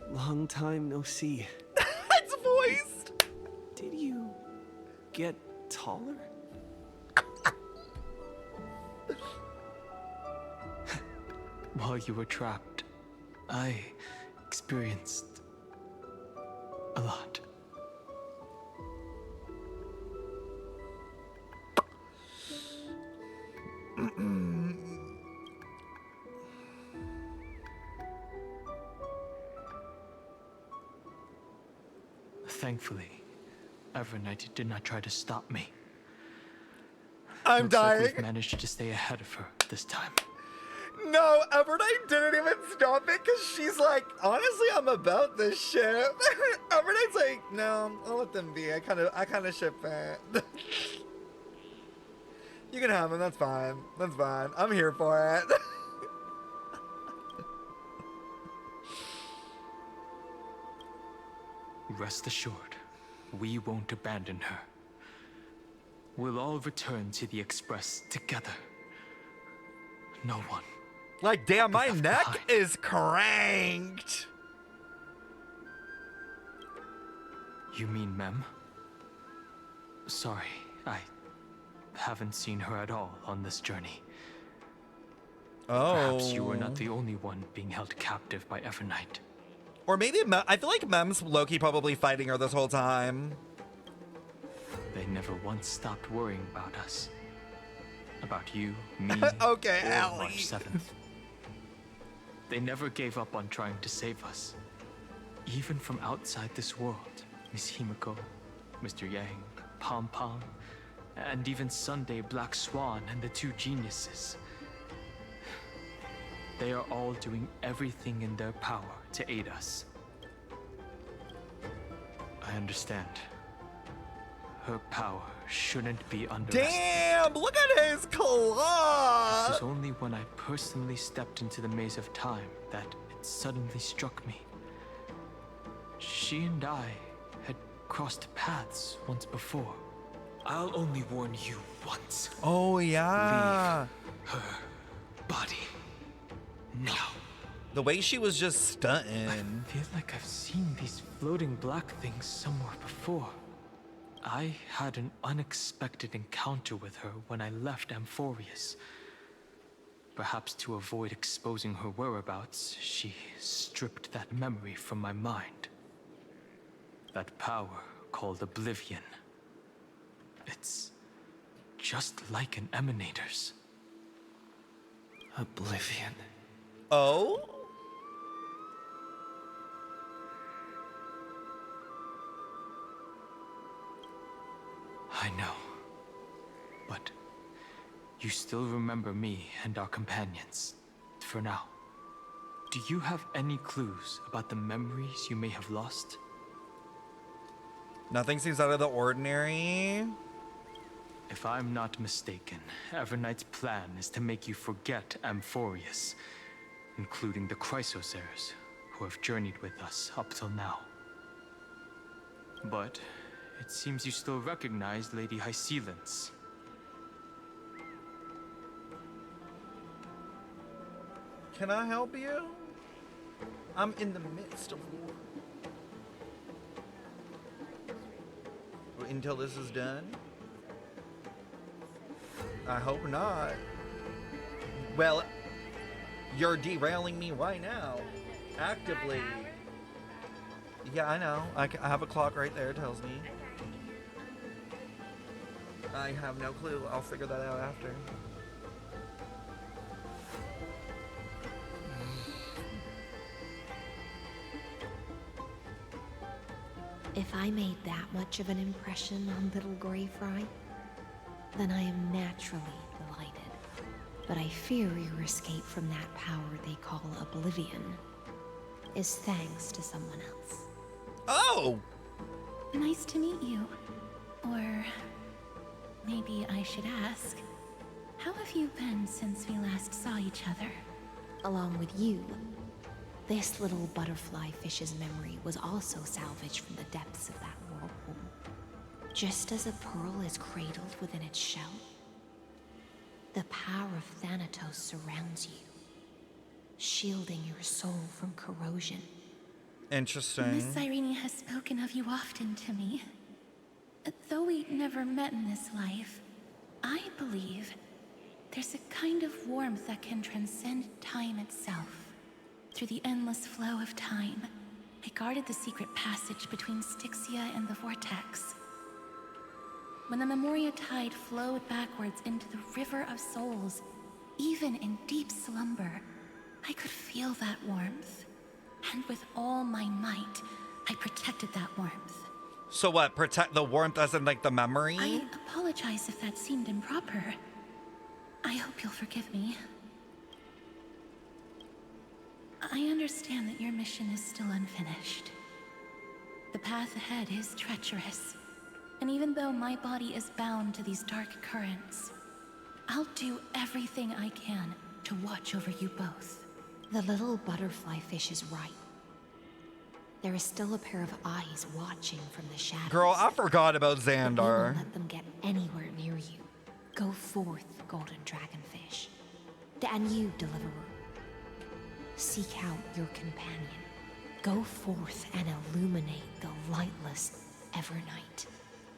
Long time no see. It's voiced. Did you get taller? While you were trapped, I experienced a lot. Thankfully, Evernight did not try to stop me. I'm Looks dying. like we've managed to stay ahead of her this time. No, Evernight didn't even stop it because she's like, honestly, I'm about this ship. Evernight's like, no, I'll let them be. I kind of ship it. You can have him. That's fine. That's fine. I'm here for it. Rest assured, we won't abandon her. We'll all return to the Express together. No one. Like, damn, my neck is cranked. You mean Mem? Sorry, I haven't seen her at all on this journey. Oh. Perhaps you were not the only one being held captive by Evernight. Or maybe, I feel like Mem's low-key probably fighting her this whole time. They never once stopped worrying about us. About you, me, okay, or Allie. March 7th. They never gave up on trying to save us. Even from outside this world, Miss Himiko, Mr. Yang, Pom Pom, and even Sunday Black Swan and the two geniuses. They are all doing everything in their power to aid us. I understand. Her power shouldn't be underestimated. Damn, look at his claw! It was only when I personally stepped into the maze of time that it suddenly struck me. She and I had crossed paths once before. I'll only warn you once. Oh, yeah. Leave her body now. The way she was just stunting. I feel like I've seen these floating black things somewhere before. I had an unexpected encounter with her when I left Amphorius. Perhaps to avoid exposing her whereabouts, she stripped that memory from my mind. That power called Oblivion. It's just like an emanator's. Oblivion. Oh? I know. But you still remember me and our companions, for now. Do you have any clues about the memories you may have lost? Nothing seems out of the ordinary. If I'm not mistaken, Evernight's plan is to make you forget Amphorius, including the Chrysosaurs, who have journeyed with us up till now. But it seems you still recognize Lady Hycelens. Can I help you? I'm in the midst of war. Until this is done? I hope not. Well, you're derailing me right now. Actively. Yeah, I know. I have a clock right there, it tells me. I have no clue. I'll figure that out after. If I made that much of an impression on little Grey Fry, then I am naturally delighted. But I fear your escape from that power they call Oblivion is thanks to someone else. Oh! Nice to meet you. Or maybe I should ask, how have you been since we last saw each other? Along with you, this little butterfly fish's memory was also salvaged from the depths of that whirlpool. Just as a pearl is cradled within its shell, The power of Thanatos surrounds you, shielding your soul from corrosion. Interesting. Miss Irene has spoken of you often to me. Though we never met in this life, I believe there's a kind of warmth that can transcend time itself. Through the endless flow of time, I guarded the secret passage between Styxia and the Vortex. When the Memoria tide flowed backwards into the River of Souls, even in deep slumber, I could feel that warmth. And with all my might, I protected that warmth. So what, protect the warmth as in like the memory? I apologize if that seemed improper. I hope you'll forgive me. I understand that your mission is still unfinished. The path ahead is treacherous. And even though my body is bound to these dark currents, I'll do everything I can to watch over you both. The little butterfly fish is right. There is still a pair of eyes watching from the shadows. Girl, I forgot about But we Xandar. won't let them get anywhere near you. Go forth, golden dragonfish. And you, deliverer. Seek out your companion. Go forth and illuminate the lightless Evernight.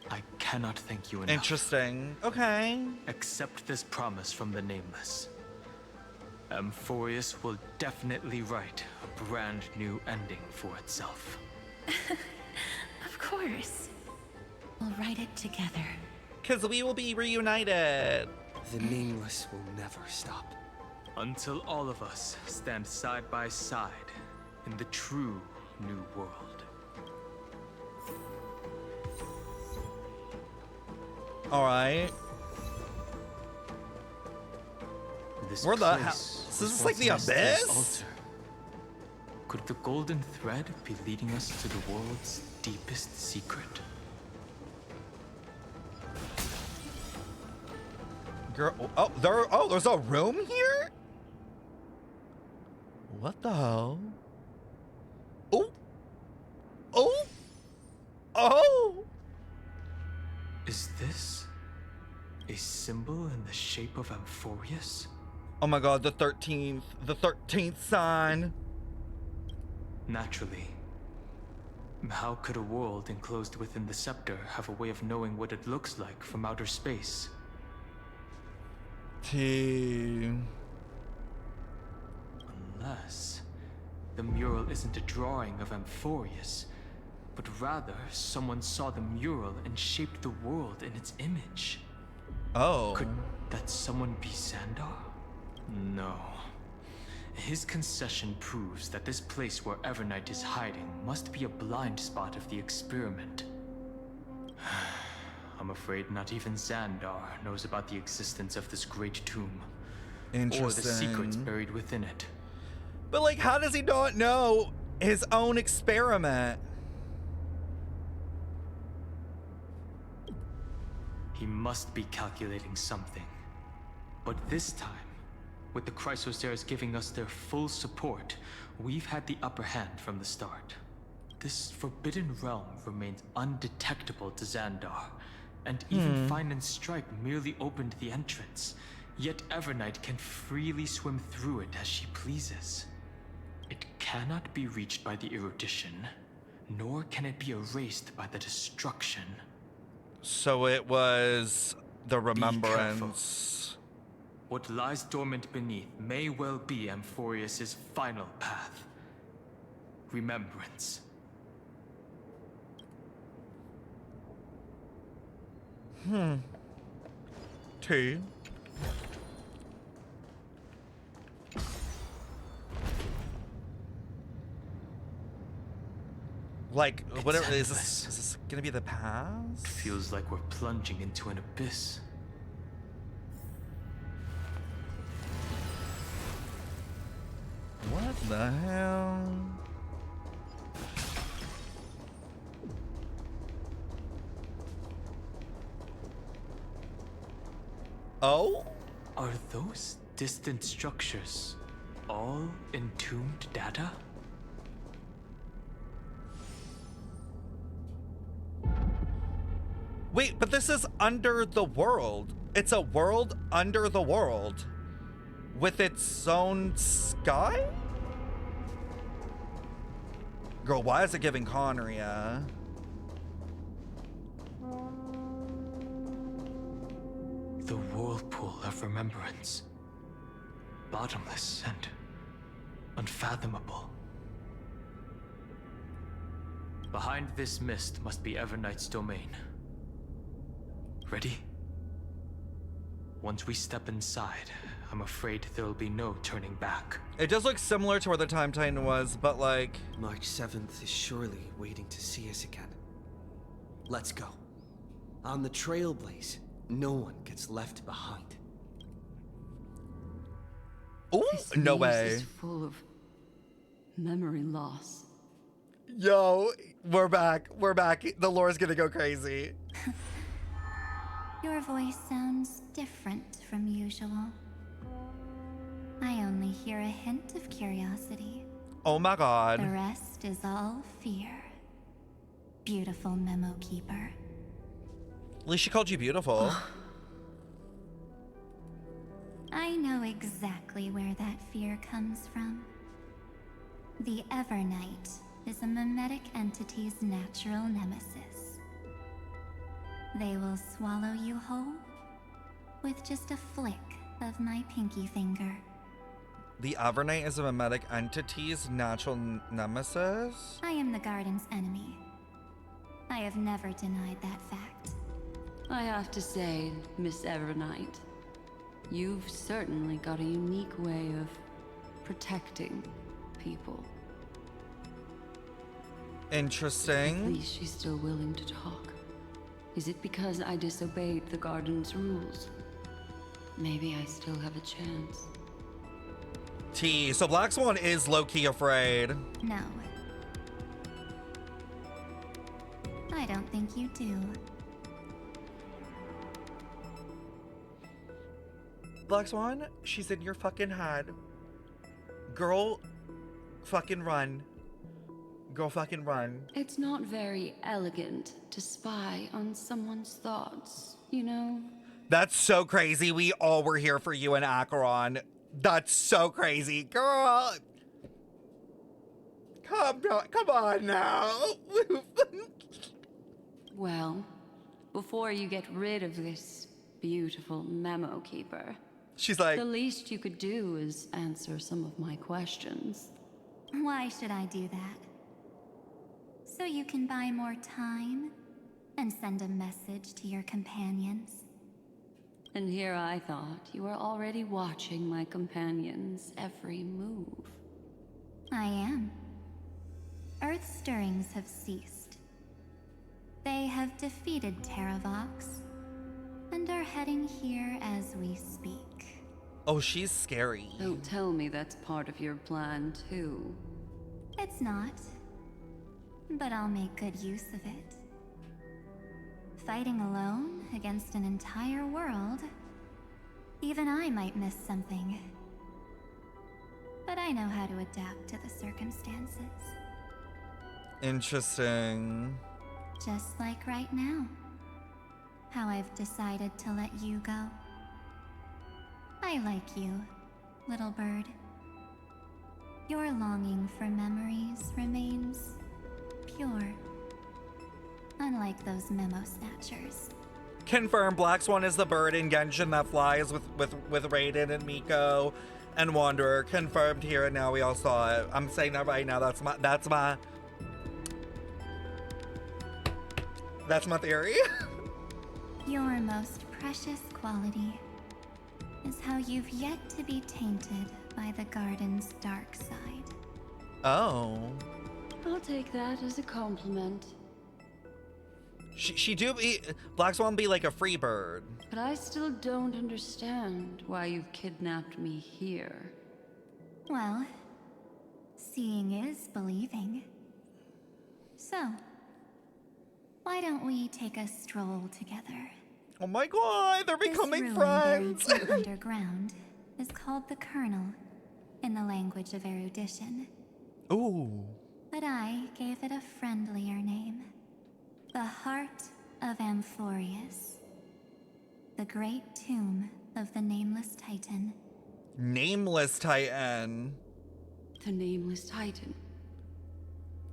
I cannot thank you enough. Interesting. Okay. Accept this promise from the Nameless. Amphorius will definitely write a brand new ending for itself. Of course. We'll write it together. Because we will be reunited. The Nameless will never stop. Until all of us stand side by side in the true new world. All right. Where the hell? Is this like the abyss? Altar. Could the golden thread be leading us to the world's deepest secret? Girl, there's a room here? What the hell? Oh. Oh. Oh. Is this a symbol in the shape of Amphorius? Oh my god, the 13th sign. Naturally. How could a world enclosed within the scepter have a way of knowing what it looks like from outer space? Unless the mural isn't a drawing of Amphorius, but rather someone saw the mural and shaped the world in its image. Oh. Could that someone be Xandar? No. His concession proves that this place where Evernight is hiding must be a blind spot of the experiment. I'm afraid not even Xandar knows about the existence of this great tomb. Or the secrets buried within it. But like, how does he not know his own experiment? He must be calculating something. But this time, with the Chrysosaurs giving us their full support, we've had the upper hand from the start. This forbidden realm remains undetectable to Xandar, and even Find and Strike merely opened the entrance. Yet Evernight can freely swim through it as she pleases. It cannot be reached by the erudition, nor can it be erased by the destruction. So it was the remembrance. What lies dormant beneath may well be Amphorius' final path. Remembrance. Two. Like, whatever, is this gonna be the past? It feels like we're plunging into an abyss. What the hell? Oh? Are those distant structures all entombed data? Wait, but this is under the world. It's a world under the world with its own sky? Girl, why is it giving Conria? The whirlpool of remembrance. Bottomless and unfathomable. Behind this mist must be Evernight's domain. Ready? Once we step inside, I'm afraid there'll be no turning back. It does look similar to where the Time Titan was, but like... March 7th is surely waiting to see us again. Let's go. On the Trailblaze, no one gets left behind. Oh, no This way. is full of memory loss. Yo, we're back. We're back. The lore's gonna go crazy. Your voice sounds different from usual. I only hear a hint of curiosity. Oh my god. The rest is all fear. Beautiful memo keeper. At least she called you beautiful. I know exactly where that fear comes from. The Evernight is a mimetic entity's natural nemesis. They will swallow you whole with just a flick of my pinky finger. The Evernight is a mimetic entity's natural nemesis? I am the garden's enemy. I have never denied that fact. I have to say, Miss Evernight, you've certainly got a unique way of protecting people. Interesting. At least she's still willing to talk. Is it because I disobeyed the garden's rules? Maybe I still have a chance. T, so Black Swan is low-key afraid. No. I don't think you do. Black Swan, she's in your fucking head. Girl, fucking run. Girl, fucking run. It's not very elegant to spy on someone's thoughts, you know? That's so crazy. We all were here for you in Acheron. That's so crazy. Girl. Come on now. Well, before you get rid of this beautiful memo keeper, she's like, the least you could do is answer some of my questions. Why should I do that? So you can buy more time and send a message to your companions? And here I thought you were already watching my companions' every move. I am. Earth's stirrings have ceased. They have defeated Terravox and are heading here as we speak. oh, she's scary. Don't tell me that's part of your plan, too. It's not. But I'll make good use of it. Fighting alone against an entire world, even I might miss something. But I know how to adapt to the circumstances. Interesting. Just like right now. How I've decided to let you go. I like you, little bird. Your longing for memories remains pure. Unlike those memo snatchers. Confirm, Black Swan is the bird in Genshin that flies with Raiden and Miko and Wanderer. Confirmed here and now, we all saw it. I'm saying that right now, that's my theory. Your most precious quality is how you've yet to be tainted by the garden's dark side. Oh. I'll take that as a compliment. She do be, Black Swan be like a free bird. But I still don't understand why you've kidnapped me here. Well, seeing is believing. So, why don't we take a stroll together? Oh my god, they're becoming this friends. Ruin buried underground is called the Kernel in the language of erudition. Ooh. But I gave it a friendlier name. The Heart of Amphorius. The great tomb of the Nameless Titan. Nameless Titan. The Nameless Titan.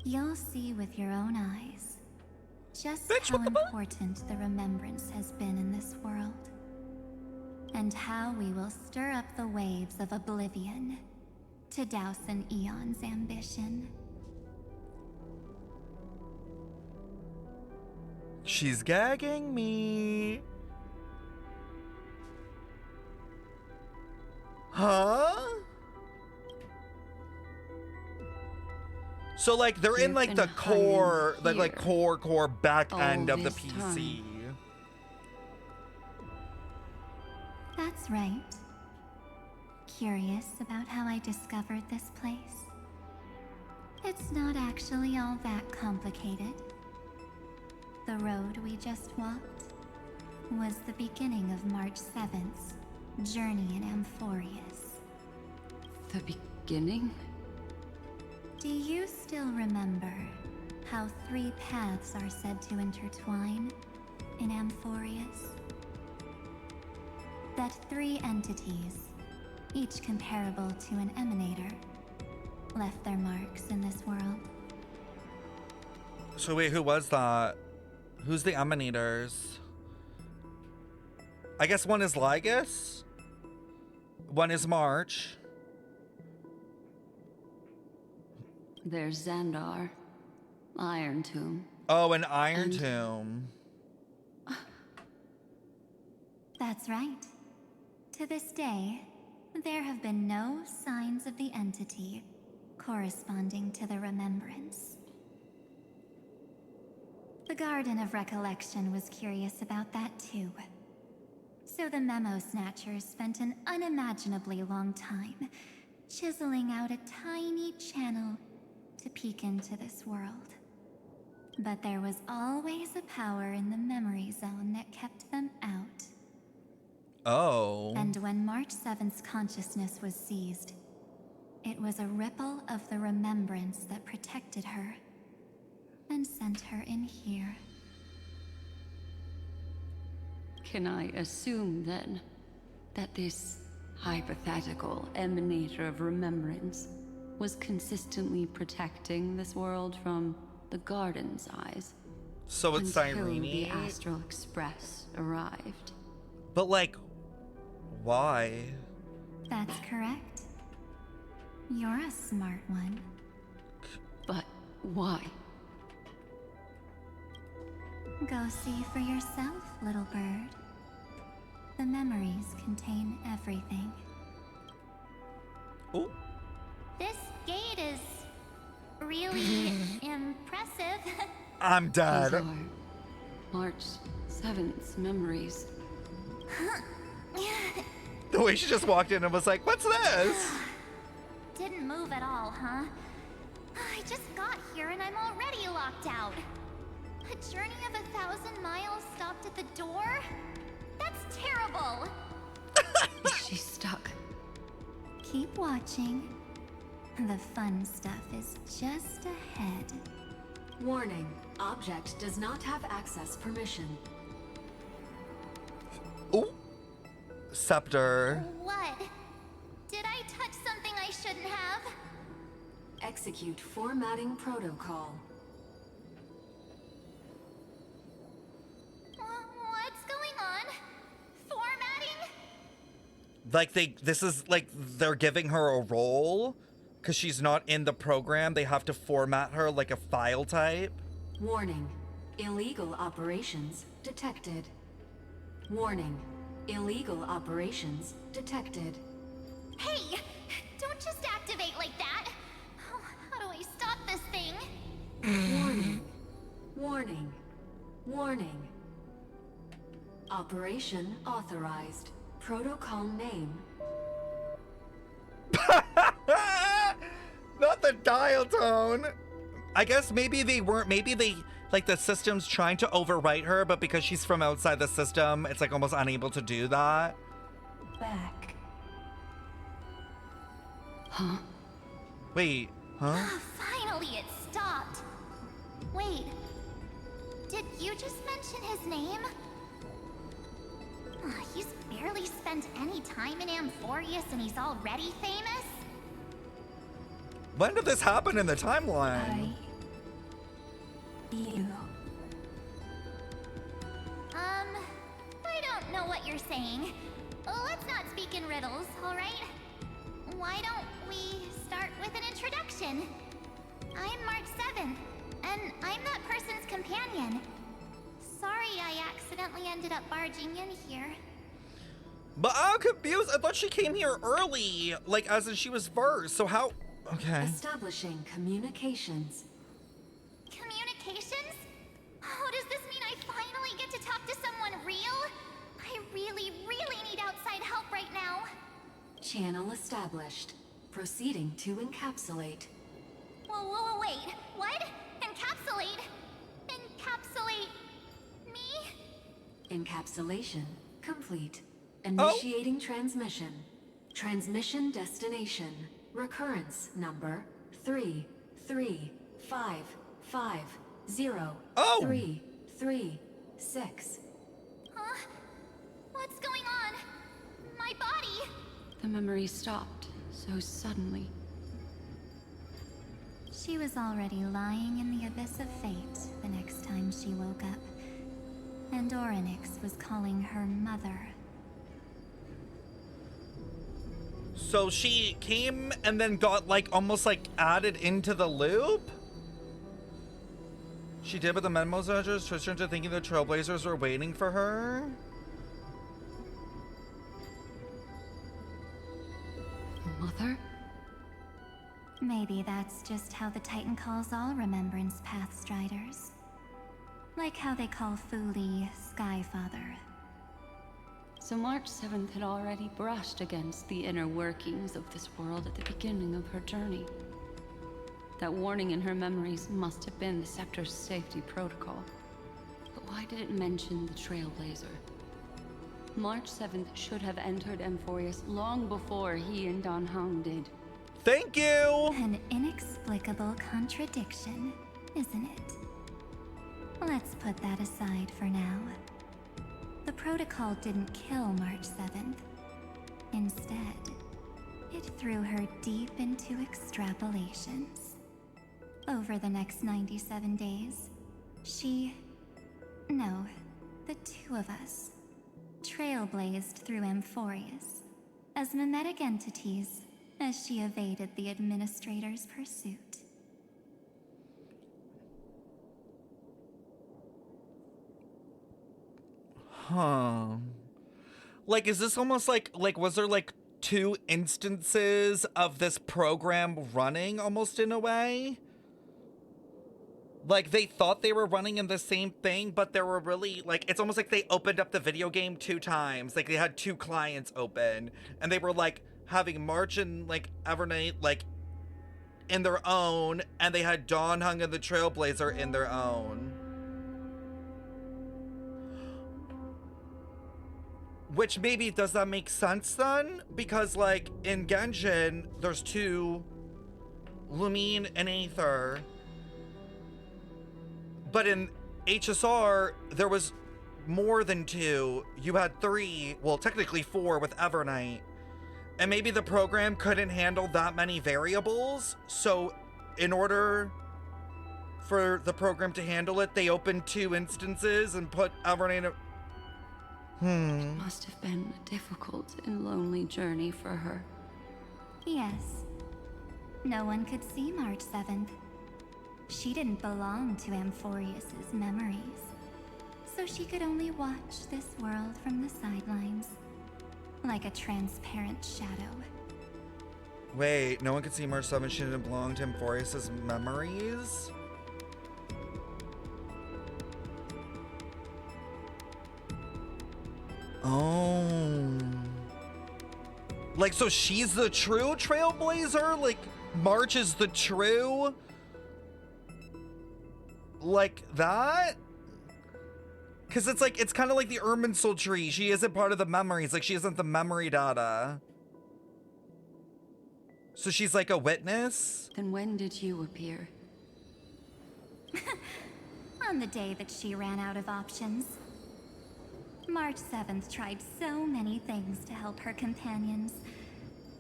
You'll see with your own eyes just how important the remembrance has been in this world. And how we will stir up the waves of oblivion to douse an aeon's ambition. She's gagging me. Huh? So like they're in like the core, like core back end of the PC. That's right. Curious about how I discovered this place? It's not actually all that complicated. The road we just walked was the beginning of March 7th's journey in Amphorius. The beginning? Do you still remember how 3 paths are said to intertwine in Amphorius? That 3 entities, each comparable to an emanator, left their marks in this world. So wait, who was that? Who's the emanators? I guess one is Lygus. One is March. There's Xandar. Iron Tomb. Oh, an Iron Tomb. That's right. To this day, there have been no signs of the entity corresponding to the remembrance. The Garden of Recollection was curious about that too. So the Memo Snatchers spent an unimaginably long time chiseling out a tiny channel to peek into this world. But there was always a power in the memory zone that kept them out. Oh. And when March 7th's consciousness was seized, it was a ripple of the remembrance that protected her and sent her in here. Can I assume then that this hypothetical emanator of remembrance was consistently protecting this world from the Garden's eyes? So it's until Cyrene? the Astral Express arrived. But like, why? That's correct. You're a smart one. But why? Go see for yourself, little bird. The memories contain everything. Oh. This gate is really impressive. I'm dead. These are March 7th's memories. The way she just walked in and was like, what's this? Didn't move at all, huh? I just got here and I'm already locked out. A journey of 1,000 miles stopped at the door? That's terrible! She's stuck. Keep watching. The fun stuff is just ahead. Warning. Object does not have access permission. Oh. Scepter. What? Did I touch something I shouldn't have? Execute formatting protocol. What's going on? Formatting? Like this is like they're giving her a role because she's not in the program. They have to format her like a file type. Warning. Illegal operations detected. Warning. Illegal operations detected. Hey! Don't just activate like that! Oh, how do I stop this thing? Warning. Warning. Warning. Operation authorized. Protocol name. Not the dial tone. I guess maybe they weren't, maybe they, like the system's trying to overwrite her, but because she's from outside the system, it's like almost unable to do that. Back. Huh? Wait, huh? Finally, it stopped. Wait. Did you just mention his name? He's barely spent any time in Amphorius and he's already famous? When did this happen in the timeline? I don't know what you're saying. Let's not speak in riddles, alright? Why don't we start with an introduction? I'm March 7th, and I'm that person's companion. Sorry I accidentally ended up barging in here. But I'm confused. I thought she came here early, like as in she was first. So how? Okay. Establishing communications. Communications? Oh, does this mean I finally get to talk to someone real? I really, really need outside help right now. Channel established. Proceeding to encapsulate. Whoa, wait. What? Encapsulate? Encapsulate me? Encapsulation complete. Initiating transmission. Transmission destination. Recurrence number 33550-336. Huh? What's going on? My body? The memory stopped so suddenly. She was already lying in the abyss of fate the next time she woke up. And Orynyx was calling her mother. So she came and then got like almost like added into the loop? She did with the memos edges, twist her into thinking the Trailblazers were waiting for her. Mother? Maybe that's just how the Titan calls all Remembrance Pathstriders. Like how they call Fuli Skyfather. So March 7th had already brushed against the inner workings of this world at the beginning of her journey. That warning in her memories must have been the Scepter's safety protocol. But why did it mention the Trailblazer? March 7th should have entered Amphorius long before he and Don Hong did. Thank you! An inexplicable contradiction, isn't it? Let's put that aside for now. The protocol didn't kill March 7th. Instead, it threw her deep into extrapolations. Over the next 97 days, the two of us, trailblazed through Amphorius as mimetic entities as she evaded the Administrator's pursuit. Huh. Like, is this almost like was there like two instances of this program running almost in a way? Like, they thought they were running in the same thing, but there were really, like, it's almost like they opened up the video game 2 times. Like, they had 2 clients open, and they were, like, having March and, like, Evernight, like, in their own, and they had Dawn Hung and the Trailblazer in their own. Which maybe, does that make sense then? Because, like, in Genshin, there's 2, Lumine and Aether. But in HSR, there was more than 2. You had 3, well, technically 4 with Evernight. And maybe the program couldn't handle that many variables. So in order for the program to handle it, they opened 2 instances and put Evernight in. It must have been a difficult and lonely journey for her. Yes. No one could see March 7th. She didn't belong to Amphorius's memories, so she could only watch this world from the sidelines, like a transparent shadow. Wait, no one could see March 7th. She didn't belong to Amphorius's memories? Oh. Like, so she's the true Trailblazer? Like, March is the true? Like that? Because it's like, it's kind of like the Irminsul tree. She isn't part of the memories. Like, she isn't the memory data. So she's like a witness? Then when did you appear? On the day that she ran out of options. March 7th tried so many things to help her companions,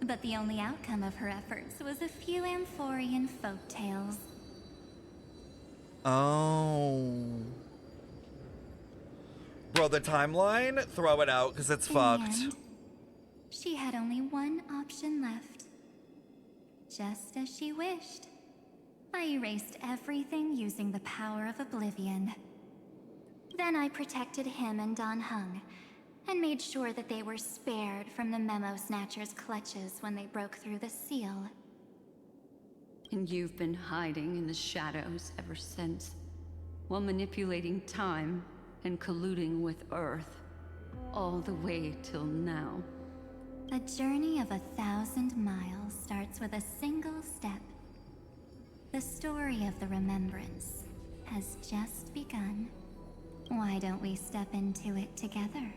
but the only outcome of her efforts was a few Amphorian folktales. Oh. Bro, the timeline? Throw it out, because it's In the fucked. end, she had only one option left. Just as she wished. I erased everything using the power of oblivion. Then I protected him and Don Hung, and made sure that they were spared from the Memo Snatcher's clutches when they broke through the seal. And you've been hiding in the shadows ever since, while manipulating time and colluding with Earth, all the way till now. A journey of 1,000 miles starts with a single step. The story of the Remembrance has just begun. Why don't we step into it together?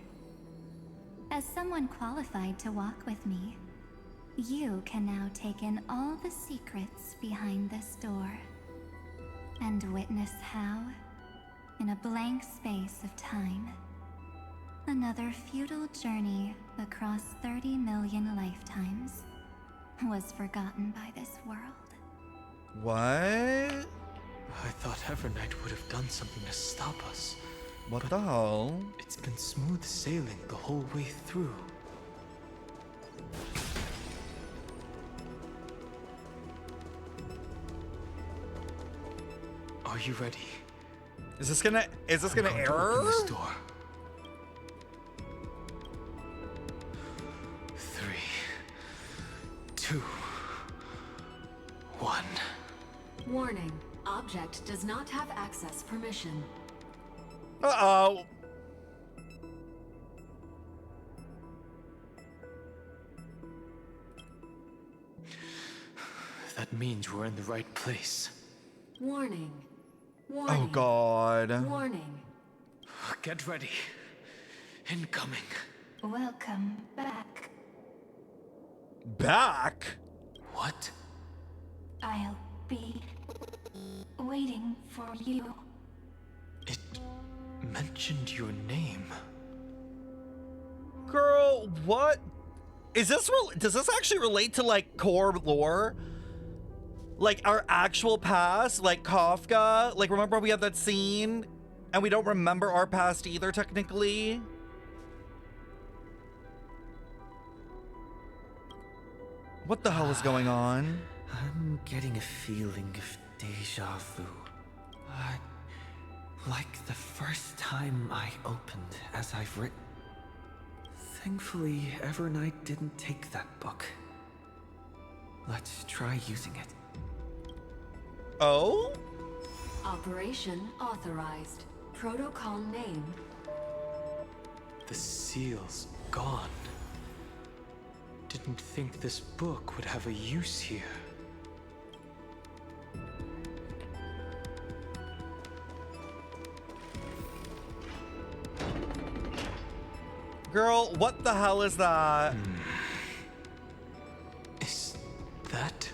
As someone qualified to walk with me, you can now take in all the secrets behind this door, and witness how, in a blank space of time, another futile journey across 30 million lifetimes was forgotten by this world. What? I thought Evernight would have done something to stop us. What the hell? It's been smooth sailing the whole way through. Are you ready? Is this gonna error? Open this door. 3, 2, 1. Warning. Object does not have access permission. Uh-oh. That means we're in the right place. Warning. Warning. Oh god. Warning. Get ready. Incoming. Welcome back. Back? What? I'll be waiting for you. It mentioned your name. Girl, what? Is this does this actually relate to like core lore? Like our actual past, like Kafka? Like remember we had that scene and we don't remember our past either technically? What the hell is going on? I'm getting a feeling of deja vu. Like the first time I opened as I've written. Thankfully, Evernight didn't take that book. Let's try using it. Oh? Operation authorized. Protocol name. The seal's gone. Didn't think this book would have a use here. Girl, what the hell is that? Is that...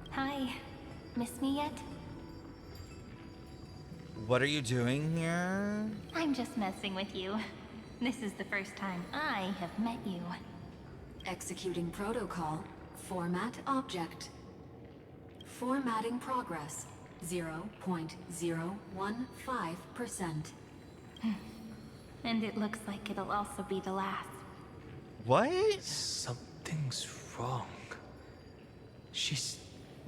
Hi. Miss me yet? What are you doing here? I'm just messing with you. This is the first time I have met you. Executing protocol. Format object. Formatting progress. 0.015%. And it looks like it'll also be the last. What? Something's wrong. She's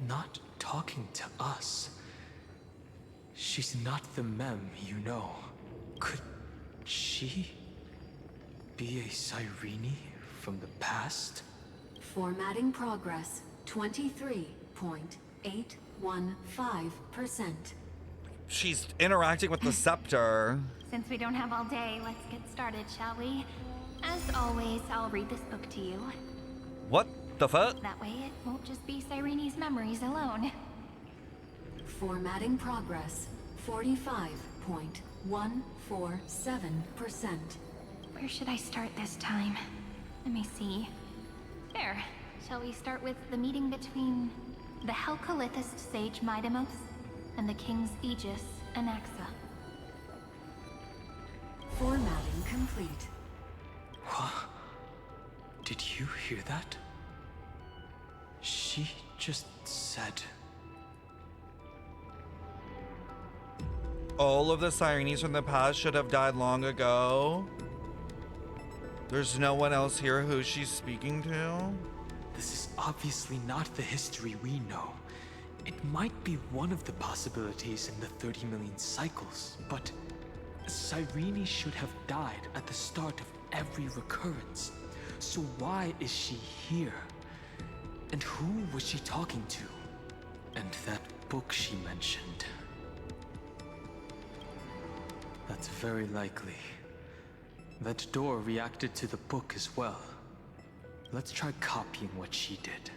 not talking to us. She's not the Mem, you know. Could she be a Cyrene from the past? Formatting progress. 23.815%. She's interacting with the scepter. Since we don't have all day, let's get started, shall we? As always, I'll read this book to you. What the fuck? That way it won't just be Cyrene's memories alone. Formatting progress. 45.147%. Where should I start this time? Let me see. There. Shall we start with the meeting between the Helcolithist sage Midamos, and the king's aegis, Anaxa. Formatting complete. What? Did you hear that? She just said... All of the Sirenes from the past should have died long ago. There's no one else here who she's speaking to. This is obviously not the history we know. It might be one of the possibilities in the 30 million cycles, but Cyrene should have died at the start of every recurrence. So why is she here? And who was she talking to? And that book she mentioned. That's very likely. That door reacted to the book as well. Let's try copying what she did.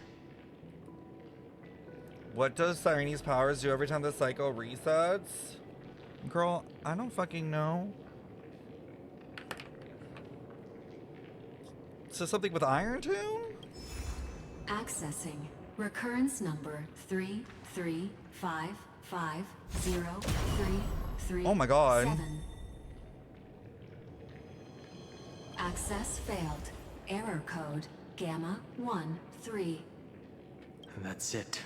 What does Sirene's powers do every time the cycle resets? Girl, I don't fucking know. So something with Iron Tomb? Accessing recurrence number 3355033. Oh my god. 7. Access failed. Error code Gamma 13. That's it.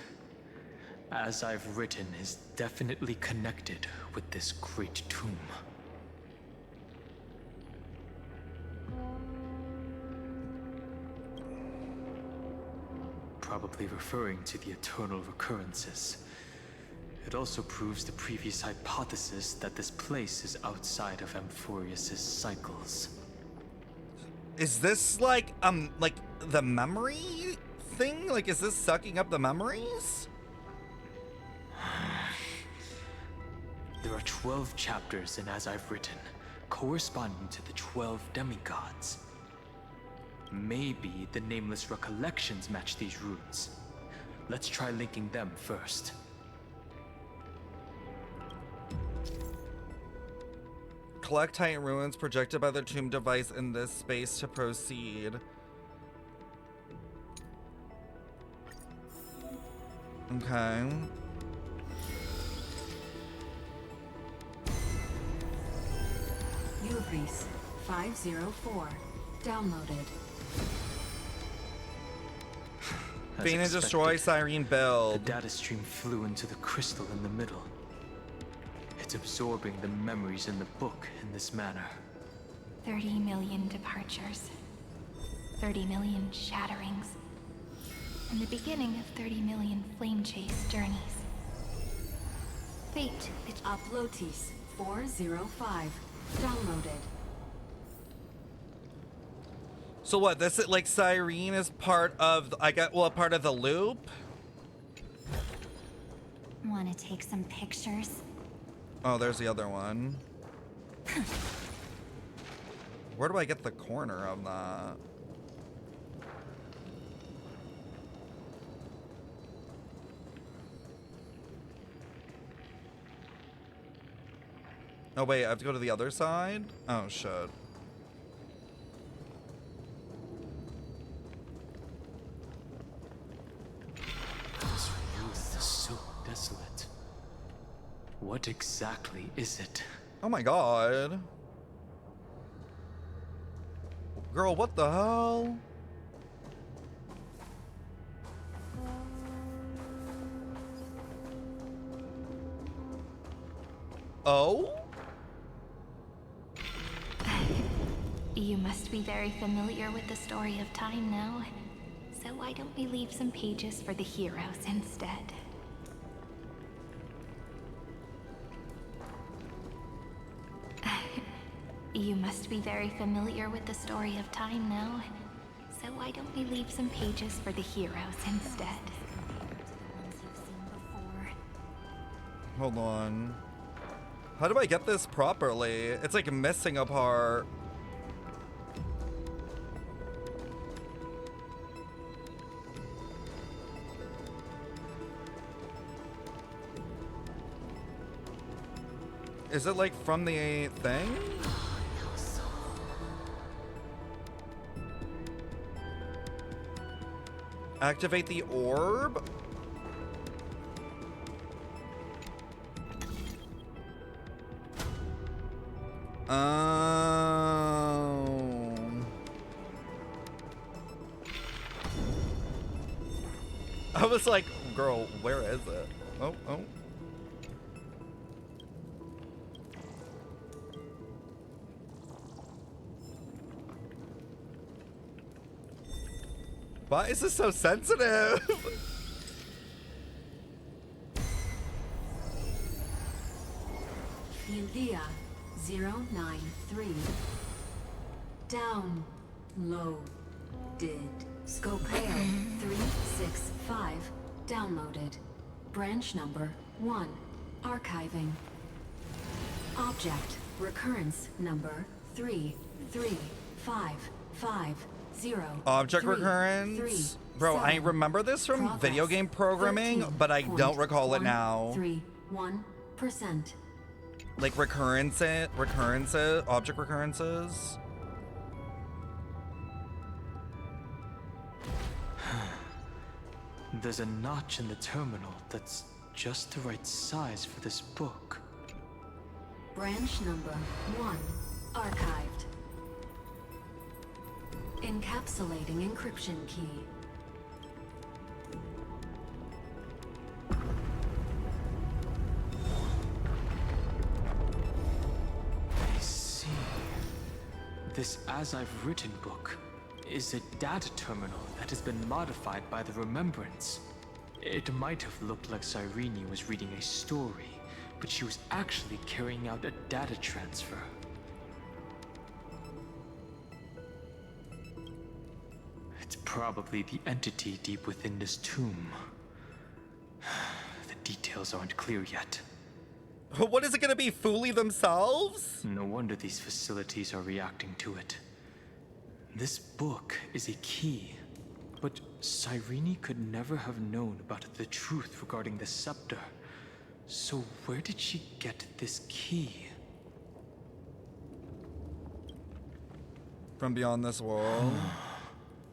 As I've written is definitely connected with this great tomb. Probably referring to the eternal recurrences. It also proves the previous hypothesis that this place is outside of Amphorius' cycles. Is this like the memory thing? Like, is this sucking up the memories? There are 12 chapters in As I've Written, corresponding to the 12 demigods. Maybe the nameless recollections match these runes. Let's try linking them first. Collect Titan ruins projected by the tomb device in this space to proceed. Okay. Uvris 504. Downloaded. Feign and destroy Cyrene build. The data stream flew into the crystal in the middle. It's absorbing the memories in the book in this manner. 30 million departures. 30 million shatterings. And the beginning of 30 million flame chase journeys. Fate, it... Uplotis 405. Downloaded. So what, this is like Cyrene is part of, part of the loop? Want to take some pictures? Oh, there's the other one. Where do I get the corner of that? Oh wait, I have to go to the other side? Oh shit. This youth is so desolate. What exactly is it? Oh my god. Girl, what the hell? Oh? You must be very familiar with the story of time now. So why don't we leave some pages for the heroes instead? You must be very familiar with the story of time now. So why don't we leave some pages for the heroes instead? Hold on. How do I get this properly? It's like missing a part. Is it like from the thing? Activate the orb? I was like, girl, where is it? Oh. Why is this so sensitive? Philia 093. Downloaded. Scopeo 365. Downloaded. Branch number 1. Archiving. Object recurrence number 33550. Object recurrence? Bro, I remember this from video game programming, but I don't recall it now. 31%. Like recurrences, object recurrences. There's a notch in the terminal that's just the right size for this book. Branch number 1. Archived. Encapsulating encryption key. I see. This As I've Written book is a data terminal that has been modified by the Remembrance. It might have looked like Cyrene was reading a story, but she was actually carrying out a data transfer. It's probably the entity deep within this tomb. The details aren't clear yet. What is it gonna be, Fooly themselves? No wonder these facilities are reacting to it. This book is a key, but Cyrene could never have known about the truth regarding the scepter. So where did she get this key? From beyond this world.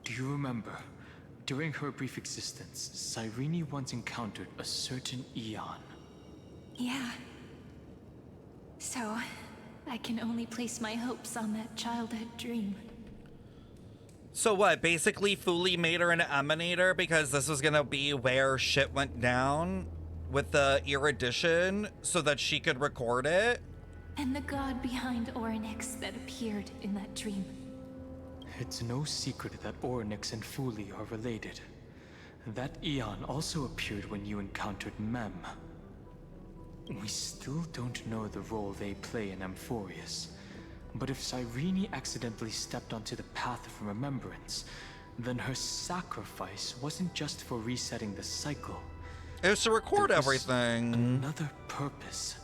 Do you remember? During her brief existence, Cyrene once encountered a certain aeon. Yeah. So, I can only place my hopes on that childhood dream. So what, basically Fooly made her an emanator because this was gonna be where shit went down with the erudition so that she could record it? And the god behind Orynyx that appeared in that dream. It's no secret that Orynyx and Fooly are related. That aeon also appeared when you encountered Mem. We still don't know the role they play in Amphorius. But if Cyrene accidentally stepped onto the path of remembrance, then her sacrifice wasn't just for resetting the cycle. It was to record everything. Another purpose.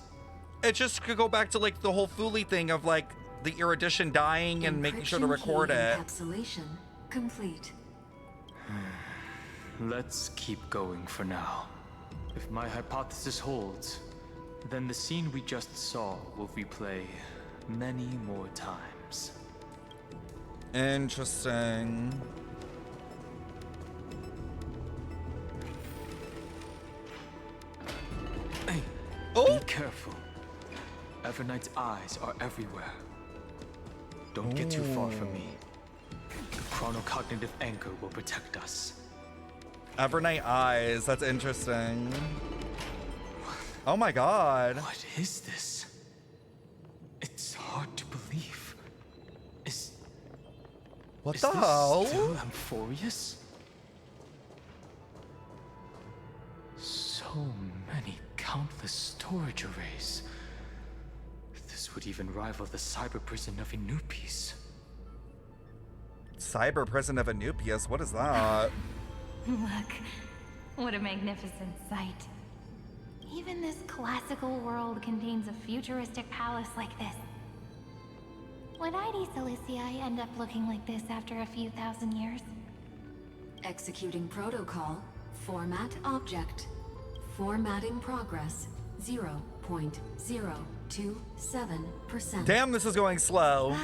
It just could go back to like the whole Fooly thing of like the erudition dying and making sure to record it. Encapsulation complete. Let's keep going for now. If my hypothesis holds, then the scene we just saw will replay many more times. Interesting. Hey, be careful. Evernight's eyes are everywhere. Don't get too far from me. The chronocognitive anchor will protect us. Evernight eyes, that's interesting. Oh my god. What is this? It's hard to believe. What is the this hell? Still Amphorius? So many countless storage arrays. This would even rival the cyber prison of Inupis. Cyber prison of Anupius, what is that? Look, what a magnificent sight. Even this classical world contains a futuristic palace like this. Would ID Silicii end up looking like this after a few thousand years? Executing protocol. Format object. Formatting progress. 0.027%. Damn, this is going slow.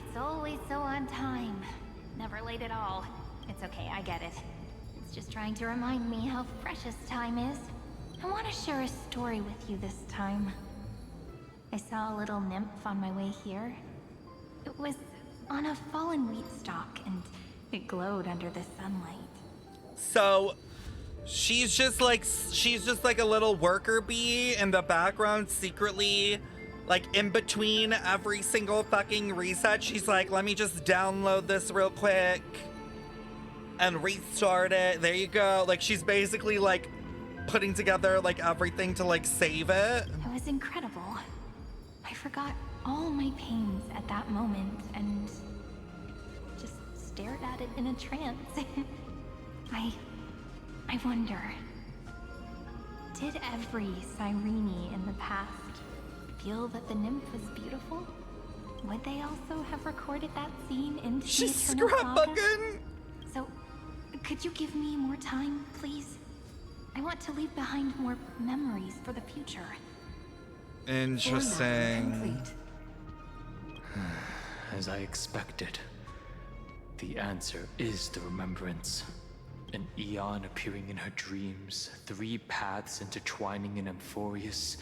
It's always so on time. Never late at all. It's okay, I get it. It's just trying to remind me how precious time is. I want to share a story with you this time. I saw a little nymph on my way here. It was on a fallen wheat stalk, and it glowed under the sunlight. So she's just like a little worker bee in the background, secretly, like in between every single fucking reset. She's like, let me just download this real quick and restart it. There you go. Like, she's basically like putting together like everything to like save it. It was incredible. I forgot all my pains at that moment and just stared at it in a trance. I wonder, did every Cyrene in the past feel that the nymph was beautiful? Would they also have recorded that scene into the eternal saga? So, could you give me more time, please? I want to leave behind more memories for the future. Interesting. As I expected, the answer is the remembrance. An aeon appearing in her dreams, 3 paths intertwining in Amphorius,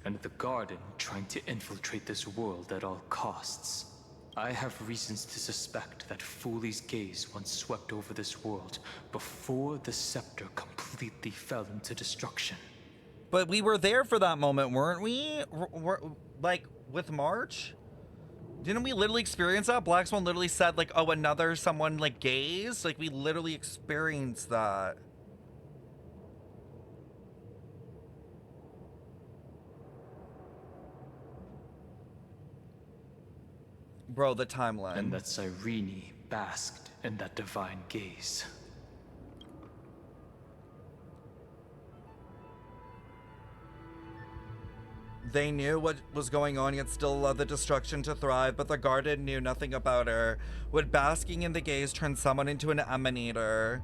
and the garden trying to infiltrate this world at all costs. I have reasons to suspect that Fooley's gaze once swept over this world before the scepter completely fell into destruction. But we were there for that moment, weren't we? Like, with March? Didn't we literally experience that? Black Swan literally said, like, oh, another someone, like, gaze? Like, we literally experienced that. Bro, the timeline. And that Cyrene basked in that divine gaze. They knew what was going on, yet still allowed the destruction to thrive, but the garden knew nothing about her. Would basking in the gaze turn someone into an emanator?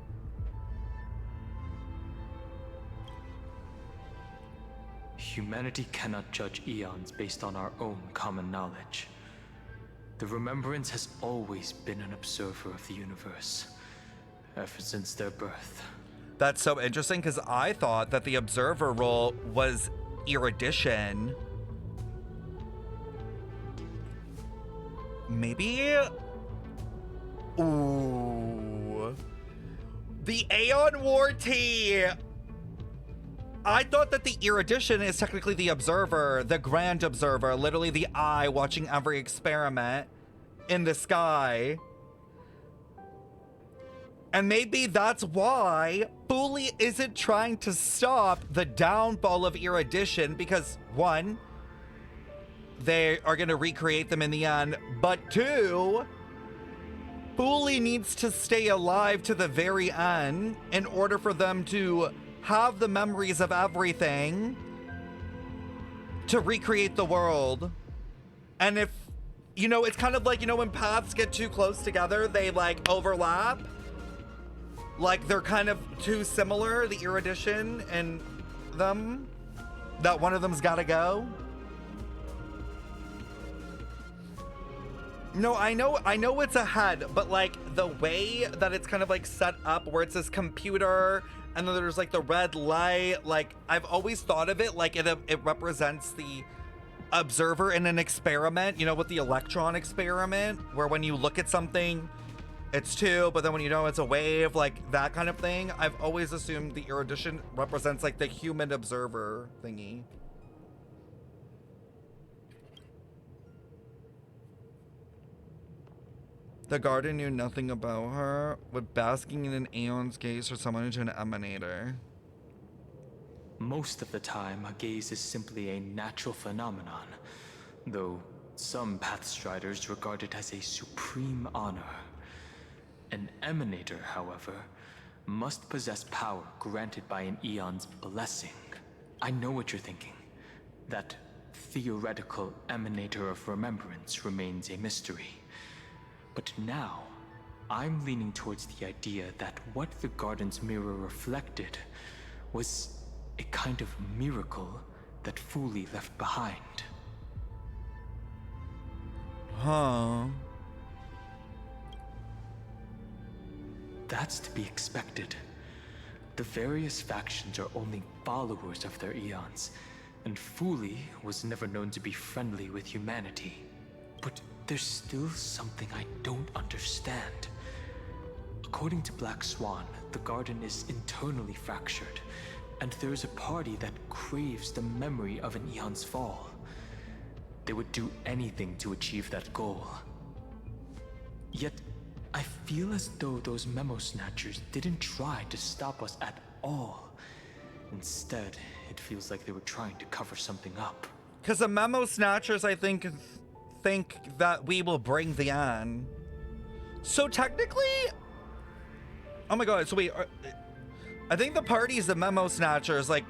Humanity cannot judge eons based on our own common knowledge. The Remembrance has always been an observer of the universe, ever since their birth. That's so interesting, because I thought that the observer role was erudition. Maybe? Ooh. The Aeon War Tea! I thought that the erudition is technically the observer, the grand observer, literally the eye watching every experiment in the sky. And maybe that's why Fooley isn't trying to stop the downfall of erudition, because 1, they are going to recreate them in the end, but 2, Fooley needs to stay alive to the very end in order for them to have the memories of everything to recreate the world. And if, you know, it's kind of like, you know, when paths get too close together, they like overlap. Like they're kind of too similar, the erudition and them, that one of them's gotta go. No, I know it's ahead, but like the way that it's kind of like set up where it's this computer and then there's like the red light, like I've always thought of it like it represents the observer in an experiment, you know, with the electron experiment, where when you look at something, it's 2, but then when you know it's a wave, like that kind of thing. I've always assumed the erudition represents like the human observer thingy. The garden knew nothing about her. Would basking in an aeon's gaze for someone into an emanator? Most of the time, a gaze is simply a natural phenomenon, though some Pathstriders regard it as a supreme honor. An emanator, however, must possess power granted by an aeon's blessing. I know what you're thinking. That theoretical emanator of remembrance remains a mystery. But now, I'm leaning towards the idea that what the garden's mirror reflected was a kind of miracle that Fooley left behind. Huh. That's to be expected. The various factions are only followers of their eons, and Fuli was never known to be friendly with humanity. But there's still something I don't understand. According to Black Swan, the garden is internally fractured, and there's a party that craves the memory of an Aeon's fall. They would do anything to achieve that goal. Yet, I feel as though those memo snatchers didn't try to stop us at all. Instead, it feels like they were trying to cover something up. Because the memo snatchers, I think that we will bring the on. So technically, oh my god, so wait, I think the party's the memo snatchers, like,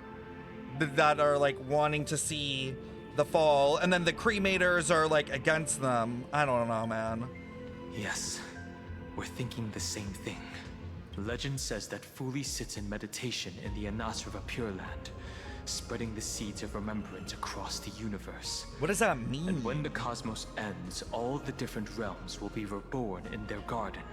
that are, like, wanting to see the fall, and then the cremators are, like, against them. I don't know, man. Yes, we're thinking the same thing. Legend says that Fuli sits in meditation in the Anasrava Pure Land, spreading the seeds of remembrance across the universe. What does that mean? And when the cosmos ends, all the different realms will be reborn in their garden.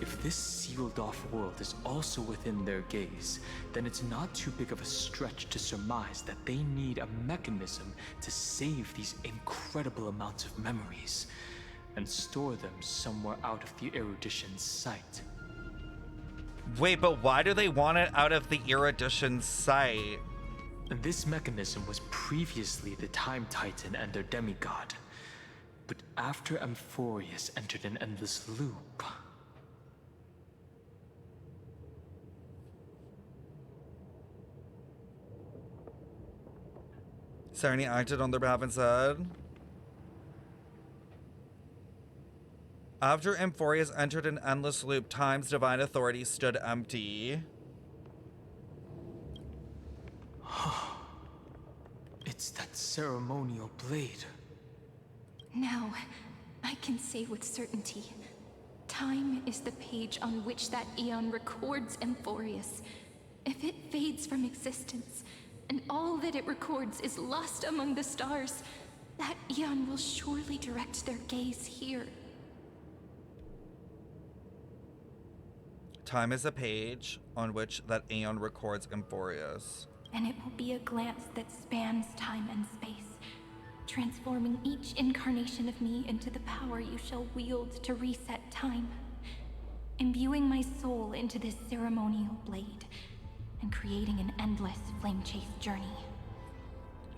If this sealed-off world is also within their gaze, then it's not too big of a stretch to surmise that they need a mechanism to save these incredible amounts of memories and store them somewhere out of the erudition's sight. Wait, but why do they want it out of the erudition's sight? This mechanism was previously the Time Titan and their demigod, but after Amphorius entered an endless loop, Sarni acted on their behalf and said, after Amphorius entered an endless loop, Time's divine authority stood empty. It's that ceremonial blade. Now, I can say with certainty, time is the page on which that aeon records Amphorius. If it fades from existence, and all that it records is lost among the stars, that aeon will surely direct their gaze here. Time is a page on which that aeon records Amphorius. And it will be a glance that spans time and space, transforming each incarnation of me into the power you shall wield to reset time, imbuing my soul into this ceremonial blade, and creating an endless flame-chased journey.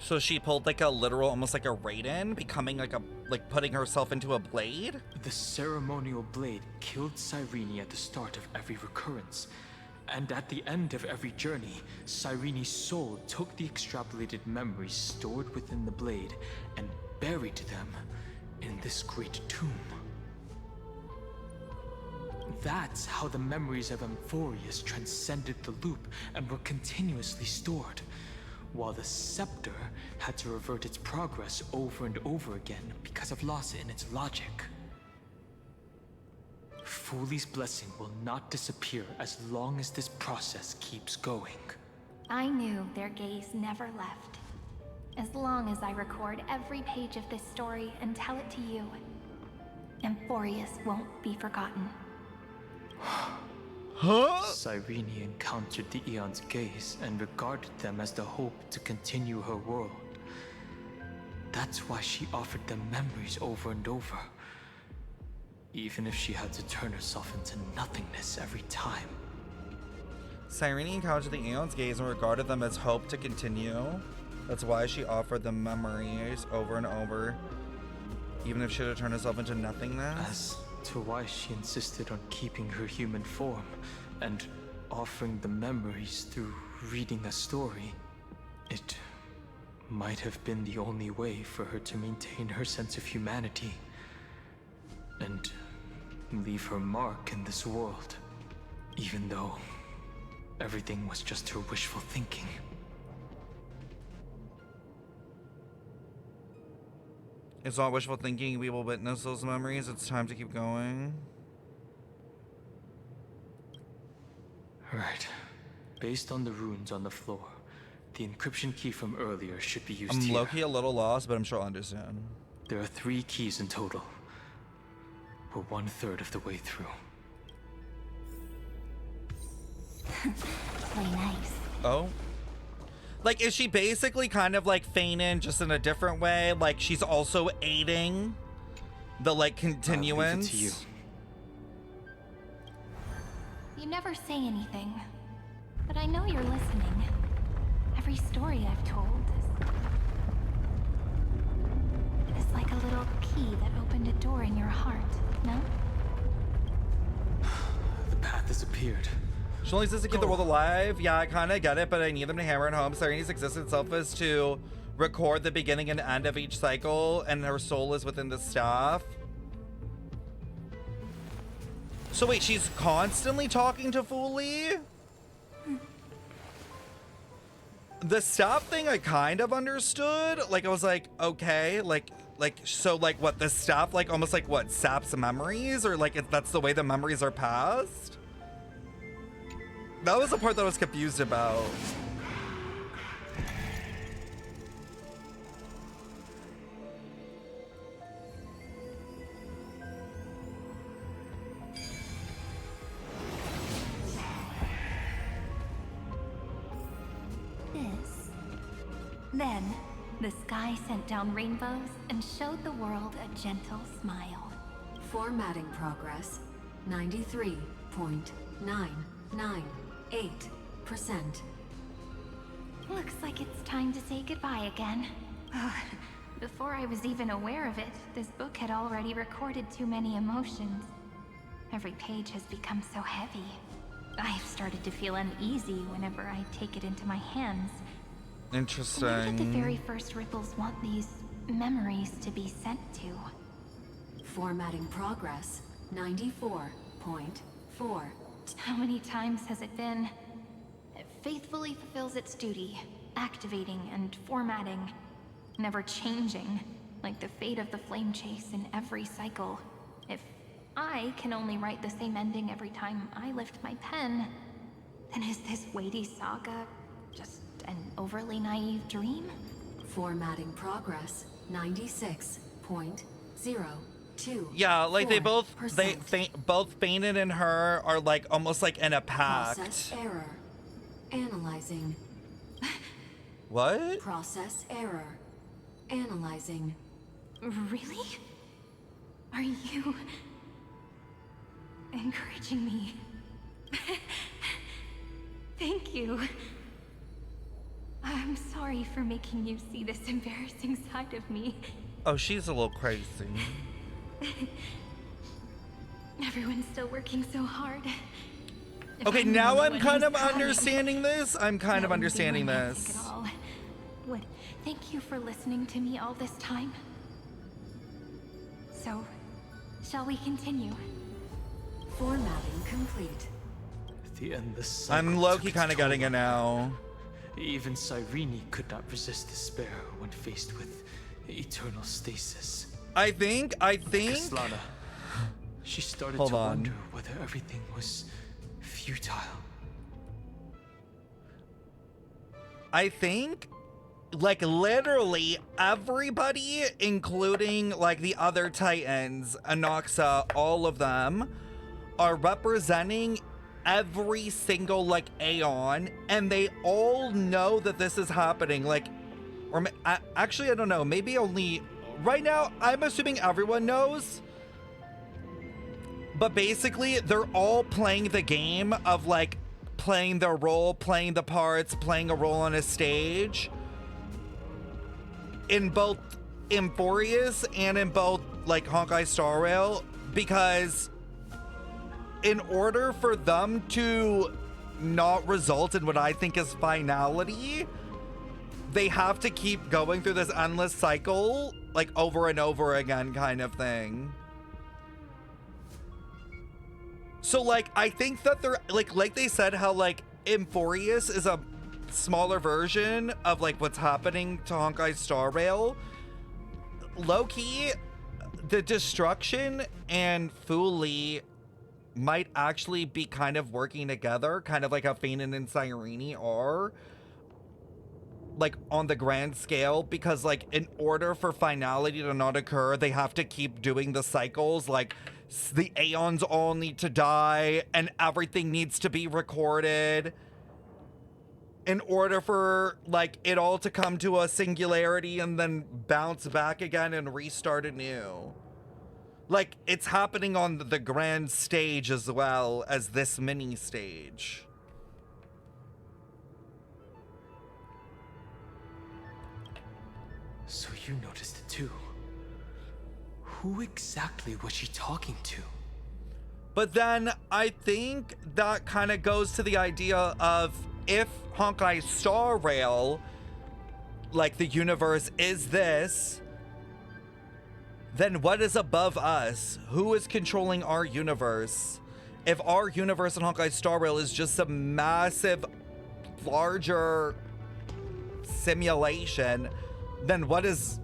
So she pulled like a literal, almost like a Raiden, becoming like putting herself into a blade? The ceremonial blade killed Cyrene at the start of every recurrence. And at the end of every journey, Cyrene's soul took the extrapolated memories stored within the blade and buried them in this great tomb. That's how the memories of Amphorius transcended the loop and were continuously stored, while the scepter had to revert its progress over and over again because of loss in its logic. Fuli's blessing will not disappear as long as this process keeps going. I knew their gaze never left. As long as I record every page of this story and tell it to you, Amphorius won't be forgotten. Huh? Cyrene encountered the Aeon's gaze and regarded them as the hope to continue her world. That's why she offered them memories over and over, even if she had to turn herself into nothingness every time. Cyrene encountered the Aeon's gaze and regarded them as hope to continue. That's why she offered them memories over and over, even if she had to turn herself into nothingness. As to why she insisted on keeping her human form and offering the memories through reading a story, it might have been the only way for her to maintain her sense of humanity and leave her mark in this world, even though everything was just her wishful thinking. It's not wishful thinking. We will witness those memories. It's time to keep going. Right. Based on the runes on the floor, the encryption key from earlier should be used I'm here. low-key a little lost, but I'm sure I'll understand. There are 3 keys in total. We're 1/3 of the way through. Play nice. Oh? Like, is she basically kind of like Feynman, just in a different way? Like, she's also aiding the, like, continuance? I'll leave it to you. You never say anything, but I know you're listening. Every story I've told is like a little key that opened a door in your heart, no? The path disappeared. She only says to keep the world alive. Yeah, I kind of get it, but I need them to hammer it home. Serenity's existence itself is to record the beginning and end of each cycle, and her soul is within the staff. So wait, she's constantly talking to Fuli? The staff thing I kind of understood. Like, I was like, okay, so like what, the staff like almost like what, saps memories? Or like that's the way the memories are passed? That was the part that I was confused about. Then, the sky sent down rainbows and showed the world a gentle smile. Formatting progress, 93.998%. Looks like it's time to say goodbye again. Before I was even aware of it, this book had already recorded too many emotions. Every page has become so heavy. I've started to feel uneasy whenever I take it into my hands. Interesting. Where did the very first ripples want these memories to be sent to? Formatting progress, 94.4. How many times has it been? It faithfully fulfills its duty, activating and formatting, never changing, like the fate of the flame chase in every cycle. If I can only write the same ending every time I lift my pen, then is this weighty saga just an overly naive dream? Formatting progress, 96.02. Yeah, like they both, both Feynman and her are like almost like in a pact. Process error. Analyzing. What? Process error. Analyzing. Really? Are you encouraging me? Thank you. I'm sorry for making you see this embarrassing side of me. Oh, she's a little crazy. Everyone's still working so hard. Okay, now I'm kind of understanding this. I'm kind of understanding this. Would thank you for listening to me all this time. So, shall we continue? Formatting complete. The endless cycle. I'm low-key kind of getting it now. Even Cyrene could not resist despair when faced with eternal stasis. I think. Kaslana, she started to wonder whether everything was futile. I think, like, literally everybody, including like the other Titans, Anoxa, all of them, are representing every single like aeon, and they all know that this is happening. Like, or actually I don't know, maybe only right now I'm assuming everyone knows, but basically they're all playing the game of like playing their role, playing the parts, playing a role on a stage in both Euphorius and in both like Honkai Star Rail, because in order for them to not result in what I think is finality, they have to keep going through this endless cycle, like over and over again kind of thing. So like, I think that they're like they said how like Euphorius is a smaller version of like what's happening to Honkai Star Rail. Low-key, the destruction and Fuli might actually be kind of working together, kind of like how Feynman and Cyrene are, like on the grand scale, because like in order for finality to not occur, they have to keep doing the cycles, like the aeons all need to die and everything needs to be recorded. in order for like it all to come to a singularity and then bounce back again and restart anew. Like, it's happening on the grand stage as well as this mini stage. So you noticed it too. Who exactly was she talking to? But then I think that kind of goes to the idea of if Honkai Star Rail, like the universe is this, then what is above us? Who is controlling our universe? If our universe in Honkai Star Rail is just a massive, larger simulation, then what is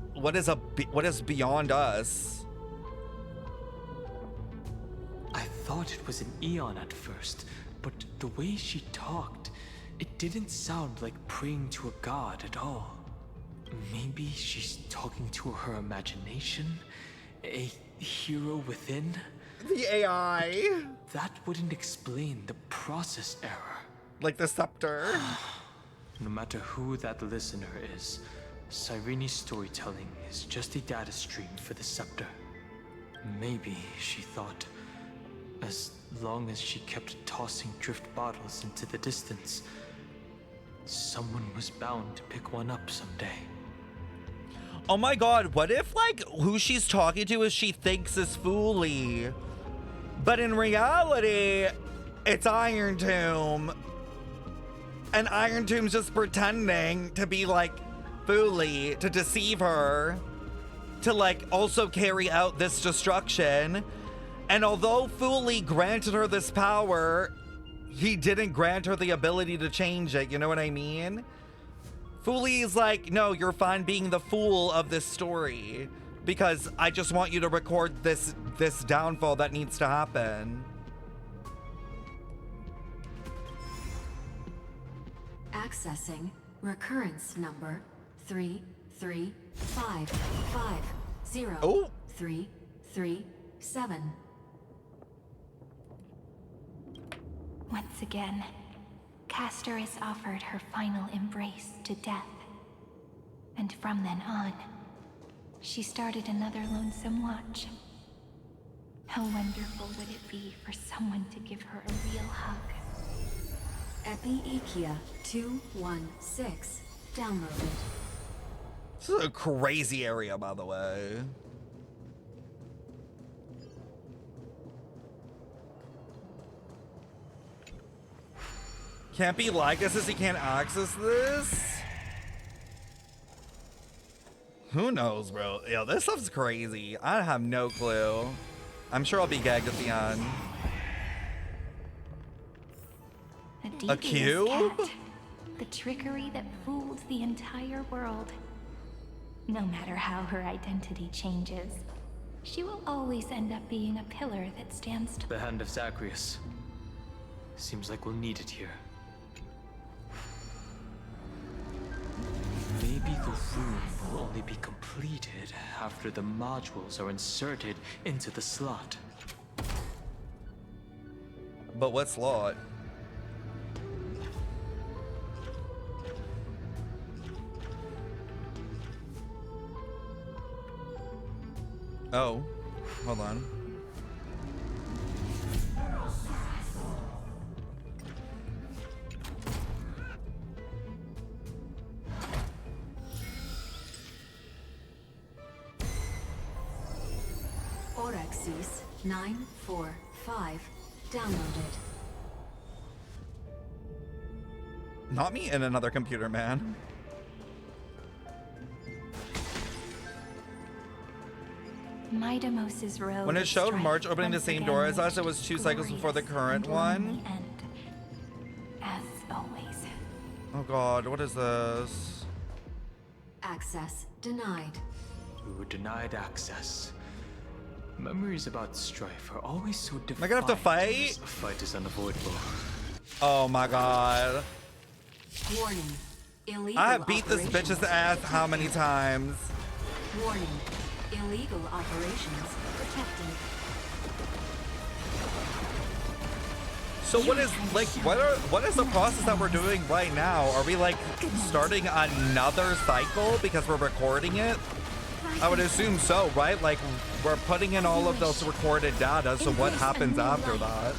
beyond us? I thought it was an aeon at first, but the way she talked, it didn't sound like praying to a god at all. Maybe she's talking to her imagination? A hero within? The AI? That wouldn't explain the process error. Like the scepter? No matter who that listener is, Cyrene's storytelling is just a data stream for the scepter. Maybe she thought, as long as she kept tossing drift bottles into the distance, someone was bound to pick one up someday. Oh my god, what if, like, who she's talking to is she thinks is Fooly? But in reality, it's Iron Tomb. And Iron Tomb's just pretending to be, like, Fooly, to deceive her, to, like, also carry out this destruction. And although Fooly granted her this power, he didn't grant her the ability to change it, you know what I mean? Fooly is like, no, you're fine being the fool of this story because I just want you to record this downfall that needs to happen. Accessing recurrence number 33550-337. Once again, Castor is offered her final embrace to death. And from then on, she started another lonesome watch. How wonderful would it be for someone to give her a real hug? Epiekia 216 downloaded. This is a crazy area, by the way. Can't be like us as he can't access this? Who knows, bro? Yo, this stuff's crazy. I have no clue. I'm sure I'll be gagged at the end. A cube? Cat, the trickery that fooled the entire world. No matter how her identity changes, she will always end up being a pillar that stands The hand of Zagreus. Seems like we'll need it here. Maybe the room will only be completed after the modules are inserted into the slot. But what slot? Oh, hold on. Orexis 945 downloaded. Not me and another computer, man. Midamos's road. When it of showed strife March opening the once same again door as us, reached it was 2 cycles before the current and one. lonely end. As always. Oh god, what is this? Access denied. We were denied access. Memories about strife are always so difficult. Am I gonna have to fight? A fight is unavoidable. Oh my god. Warning. Illegal I have beat this bitch's ass how many times? Warning. Illegal operations protected. So what is like what is the process that we're doing right now? Are we like starting another cycle because we're recording it? I would assume so, right? Like we're putting in all of those recorded data, so what happens after that?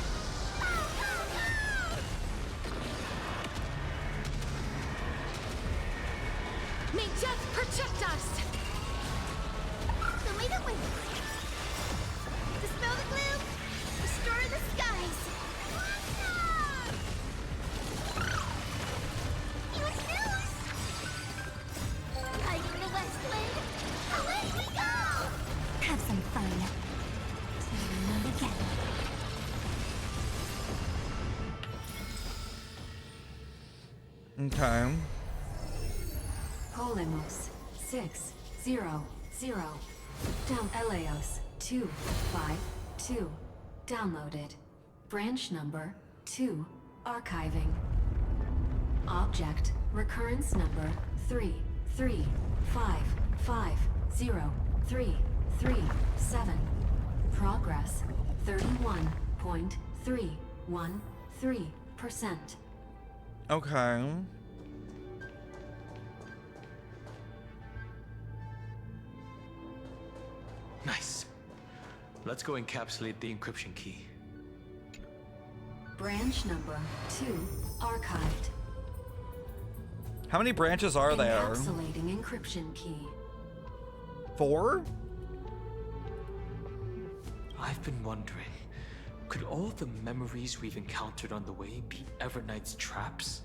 May death protect us! The way that went. Dispel the gloom. Restore the skies. It was news. Hiding the west wind. Away we go. Have some fun. Till we meet again. Okay. Polemos 600. Down Eleos 252. Downloaded. Branch number 2. Archiving. Object recurrence number 335503337. Progress 31.313%. Okay. Nice. Let's go encapsulate the encryption key. Branch number 2 archived. How many branches are there? Encapsulating encryption key. 4? I've been wondering, could all the memories we've encountered on the way be Evernight's traps?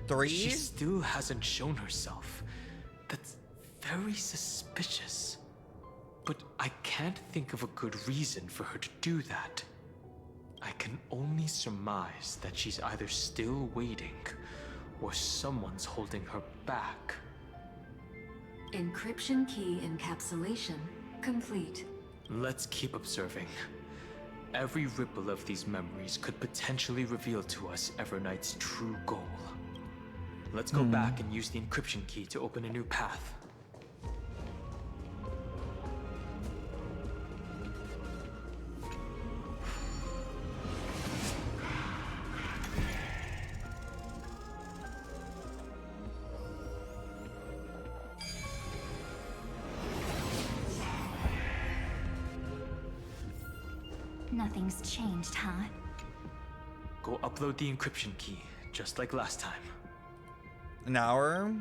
3? She still hasn't shown herself. That's very suspicious. But I can't think of a good reason for her to do that. I can only surmise that she's either still waiting, or someone's holding her back. Encryption key encapsulation complete. Let's keep observing. Every ripple of these memories could potentially reveal to us Evernight's true goal. Let's go back and use the encryption key to open a new path. Nothing's changed, huh? Go upload the encryption key, just like last time. An hour?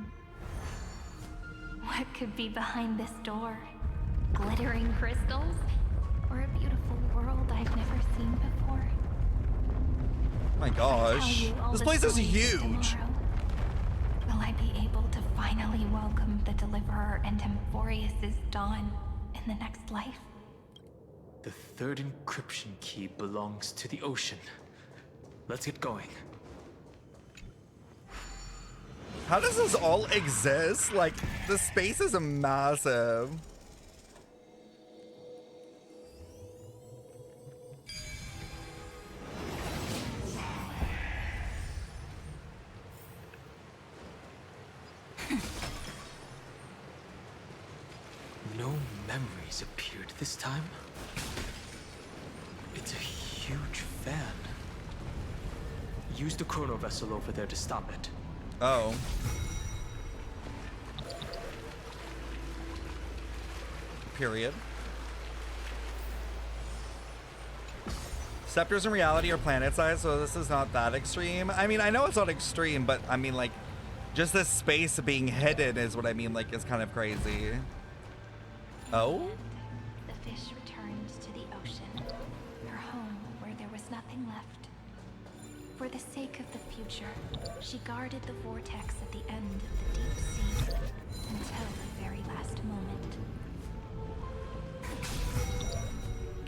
What could be behind this door? Glittering crystals? Or a beautiful world I've never seen before? My gosh. This place is huge. Tomorrow, will I be able to finally welcome the Deliverer and Emphorius' dawn in the next life? The third encryption key belongs to the ocean. Let's get going. How does this all exist? Like, the space is massive. No memories appeared this time. It's a huge fan. Use the chrono vessel over there to stop it. Oh. Period. Scepters in reality are planet size, so this is not that extreme. I mean, I know it's not extreme, but I mean, like, just this space being hidden is what I mean, like, is kind of crazy. Oh? The fish returned to the ocean, her home where there was nothing left. For the sake of the future, she guarded the vortex at the end of the deep sea until the very last moment.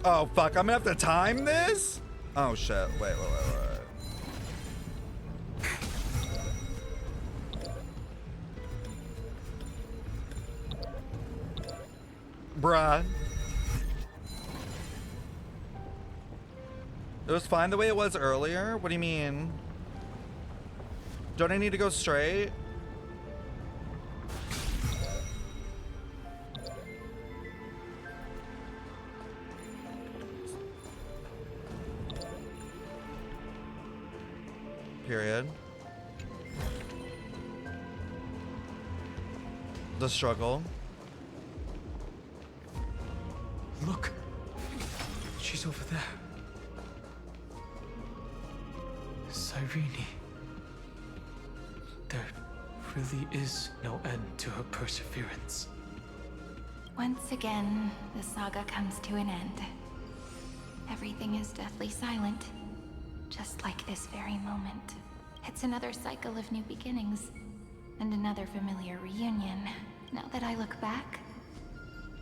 Oh, fuck. I'm gonna have to time this? Oh, shit. Wait. Bruh. It was fine the way it was earlier? What do you mean? Don't I need to go straight? Period. The struggle. Look. She's over there. Cyrene. There really is no end to her perseverance. Once again, the saga comes to an end. Everything is deathly silent, just like this very moment. It's another cycle of new beginnings, and another familiar reunion. Now that I look back,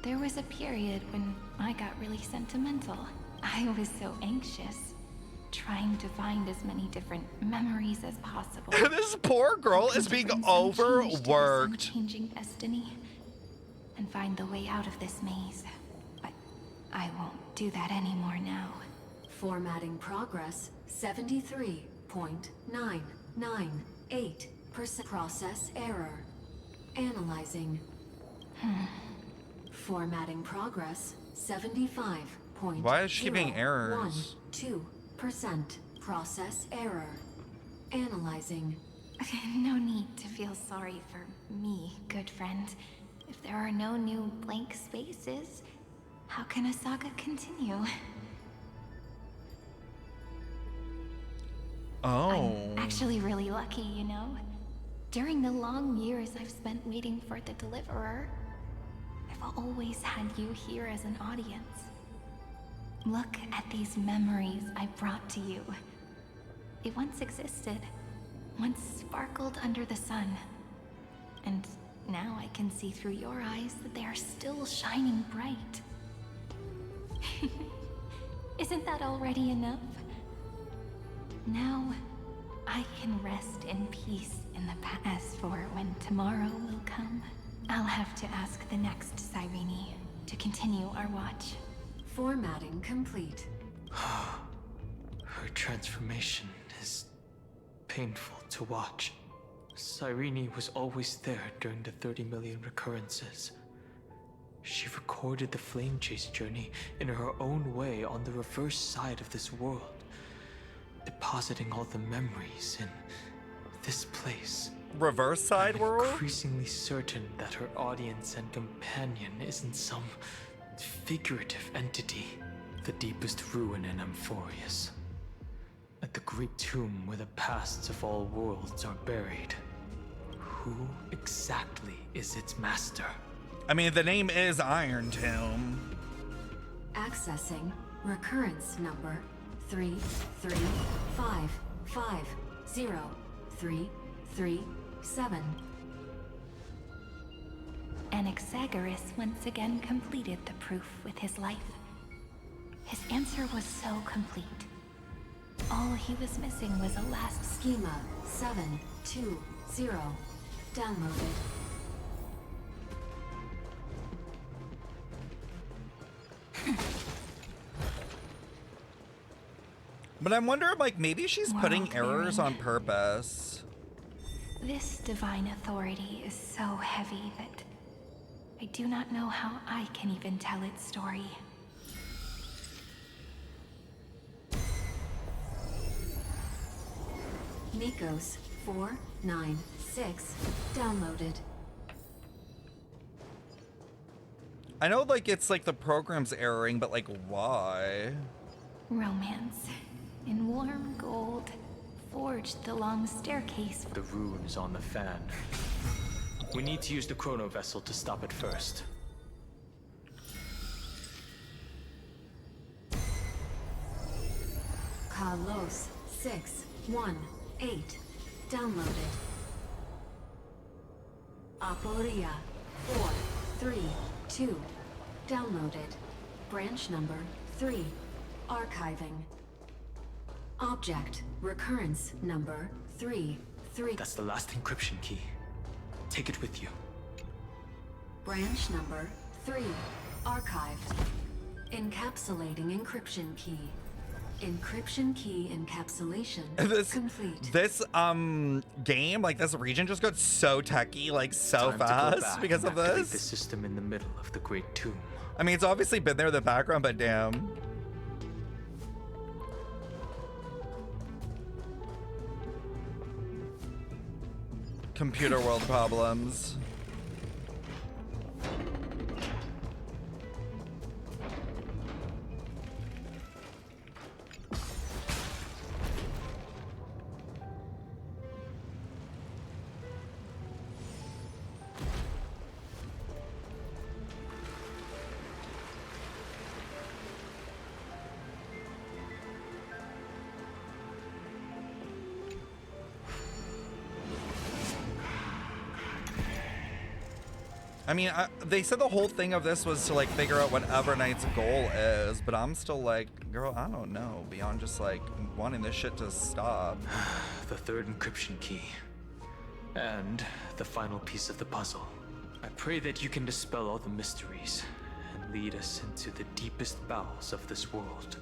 there was a period when I got really sentimental. I was so anxious, trying to find as many different memories as possible. This poor girl is being overworked. Changing destiny, and find the way out of this maze. But I won't do that anymore now. Formatting progress 73.998%. Process error. Analyzing. Formatting progress 75.012%. Why is she being errors? 2% process error. Analyzing. No need to feel sorry for me, good friend. If there are no new blank spaces, how can a saga continue? Oh. I'm actually really lucky, you know? During the long years I've spent waiting for the Deliverer, I've always had you here as an audience. Look at these memories I brought to you. They once existed, once sparkled under the sun. And now I can see through your eyes that they are still shining bright. Isn't that already enough? Now, I can rest in peace in the past. For when tomorrow will come, I'll have to ask the next Cyrene to continue our watch. Formatting complete. Her transformation is painful to watch. Cyrene was always there during the 30 million recurrences. She recorded the Flame Chase journey in her own way on the reverse side of this world, depositing all the memories in this place. Reverse side world? Increasingly certain that her audience and companion isn't some figurative entity. The deepest ruin in Amphorius. At the great tomb where the pasts of all worlds are buried. Who exactly is its master? I mean, the name is Iron Tomb. Accessing recurrence number 335503337. Anaxagoras once again completed the proof with his life. His answer was so complete. All he was missing was a last schema 720 downloaded. But I'm wondering, like, maybe she's putting World errors clearing. on purpose. This divine authority is so heavy that I do not know how I can even tell its story. Nikos 496 downloaded. I know, like, it's like the program's erroring, but like, why? Romance in warm gold forged the long staircase. The rune is on the fan. We need to use the chrono vessel to stop it first. Carlos 618 downloaded. Aporia 432 downloaded. Branch number 3 archiving. Object recurrence number 33. That's the last encryption key. Take it with you. Branch number 3 archived. Encapsulating encryption key. Encryption key encapsulation complete. This game, like this region, just got so techy, like so Time to go fast back because and of activate this. the system in the middle of the Great Tomb. I mean, it's obviously been there in the background, but damn. Computer world problems. I mean, they said the whole thing of this was to like figure out what Evernight's goal is, but I'm still like, girl, I don't know, beyond just like wanting this shit to stop. The third encryption key. And the final piece of the puzzle. I pray that you can dispel all the mysteries and lead us into the deepest bowels of this world.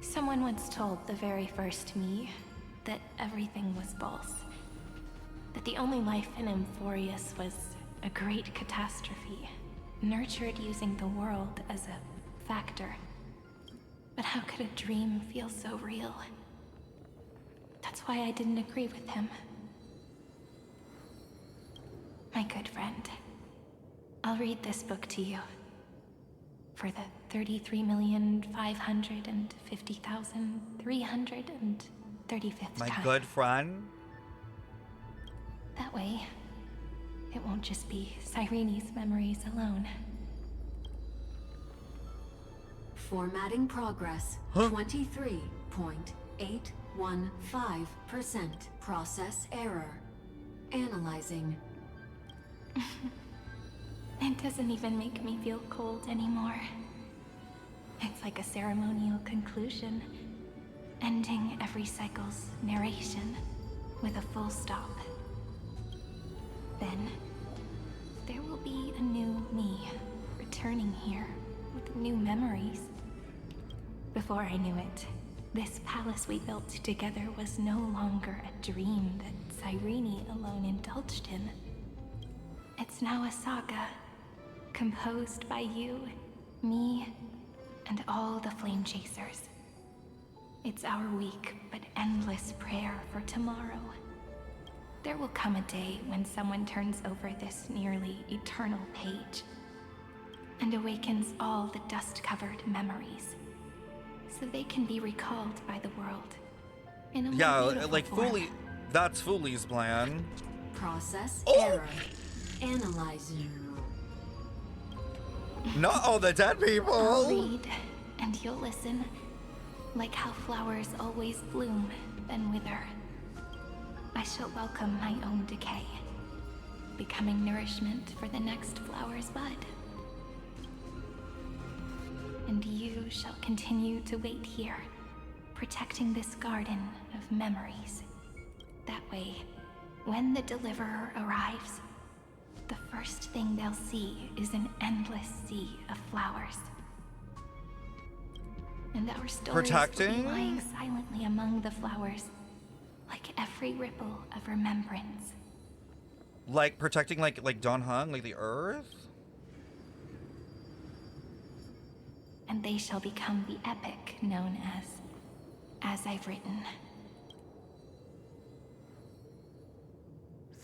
Someone once told the very first me that everything was false. That the only life in Emphorius was a great catastrophe, nurtured using the world as a factor. But how could a dream feel so real? That's why I didn't agree with him. My good friend, I'll read this book to you. For the 33,550,335th My time. good friend? That way, it won't just be Cyrene's memories alone. Formatting progress. 23.815%. Process error. Analyzing. It doesn't even make me feel cold anymore. It's like a ceremonial conclusion, ending every cycle's narration with a full stop. Then, there will be a new me, returning here with new memories. Before I knew it, this palace we built together was no longer a dream that Cyrene alone indulged in. It's now a saga, composed by you, me, and all the flame chasers. It's our weak but endless prayer for tomorrow. There will come a day when someone turns over this nearly eternal page and awakens all the dust-covered memories, so they can be recalled by the world in a more beautiful like form. Fooly, that's Fooly's plan. Process error. Analyzing. Not all the dead people. I'll read, and you'll listen, like how flowers always bloom, then wither. I shall welcome my own decay, becoming nourishment for the next flower's bud. And you shall continue to wait here, protecting this garden of memories. That way, when the Deliverer arrives, the first thing they'll see is an endless sea of flowers. And our stories will Protecting? be lying silently among the flowers, like every ripple of remembrance. Like protecting like Don Hung, like the earth? And they shall become the epic known as I've written.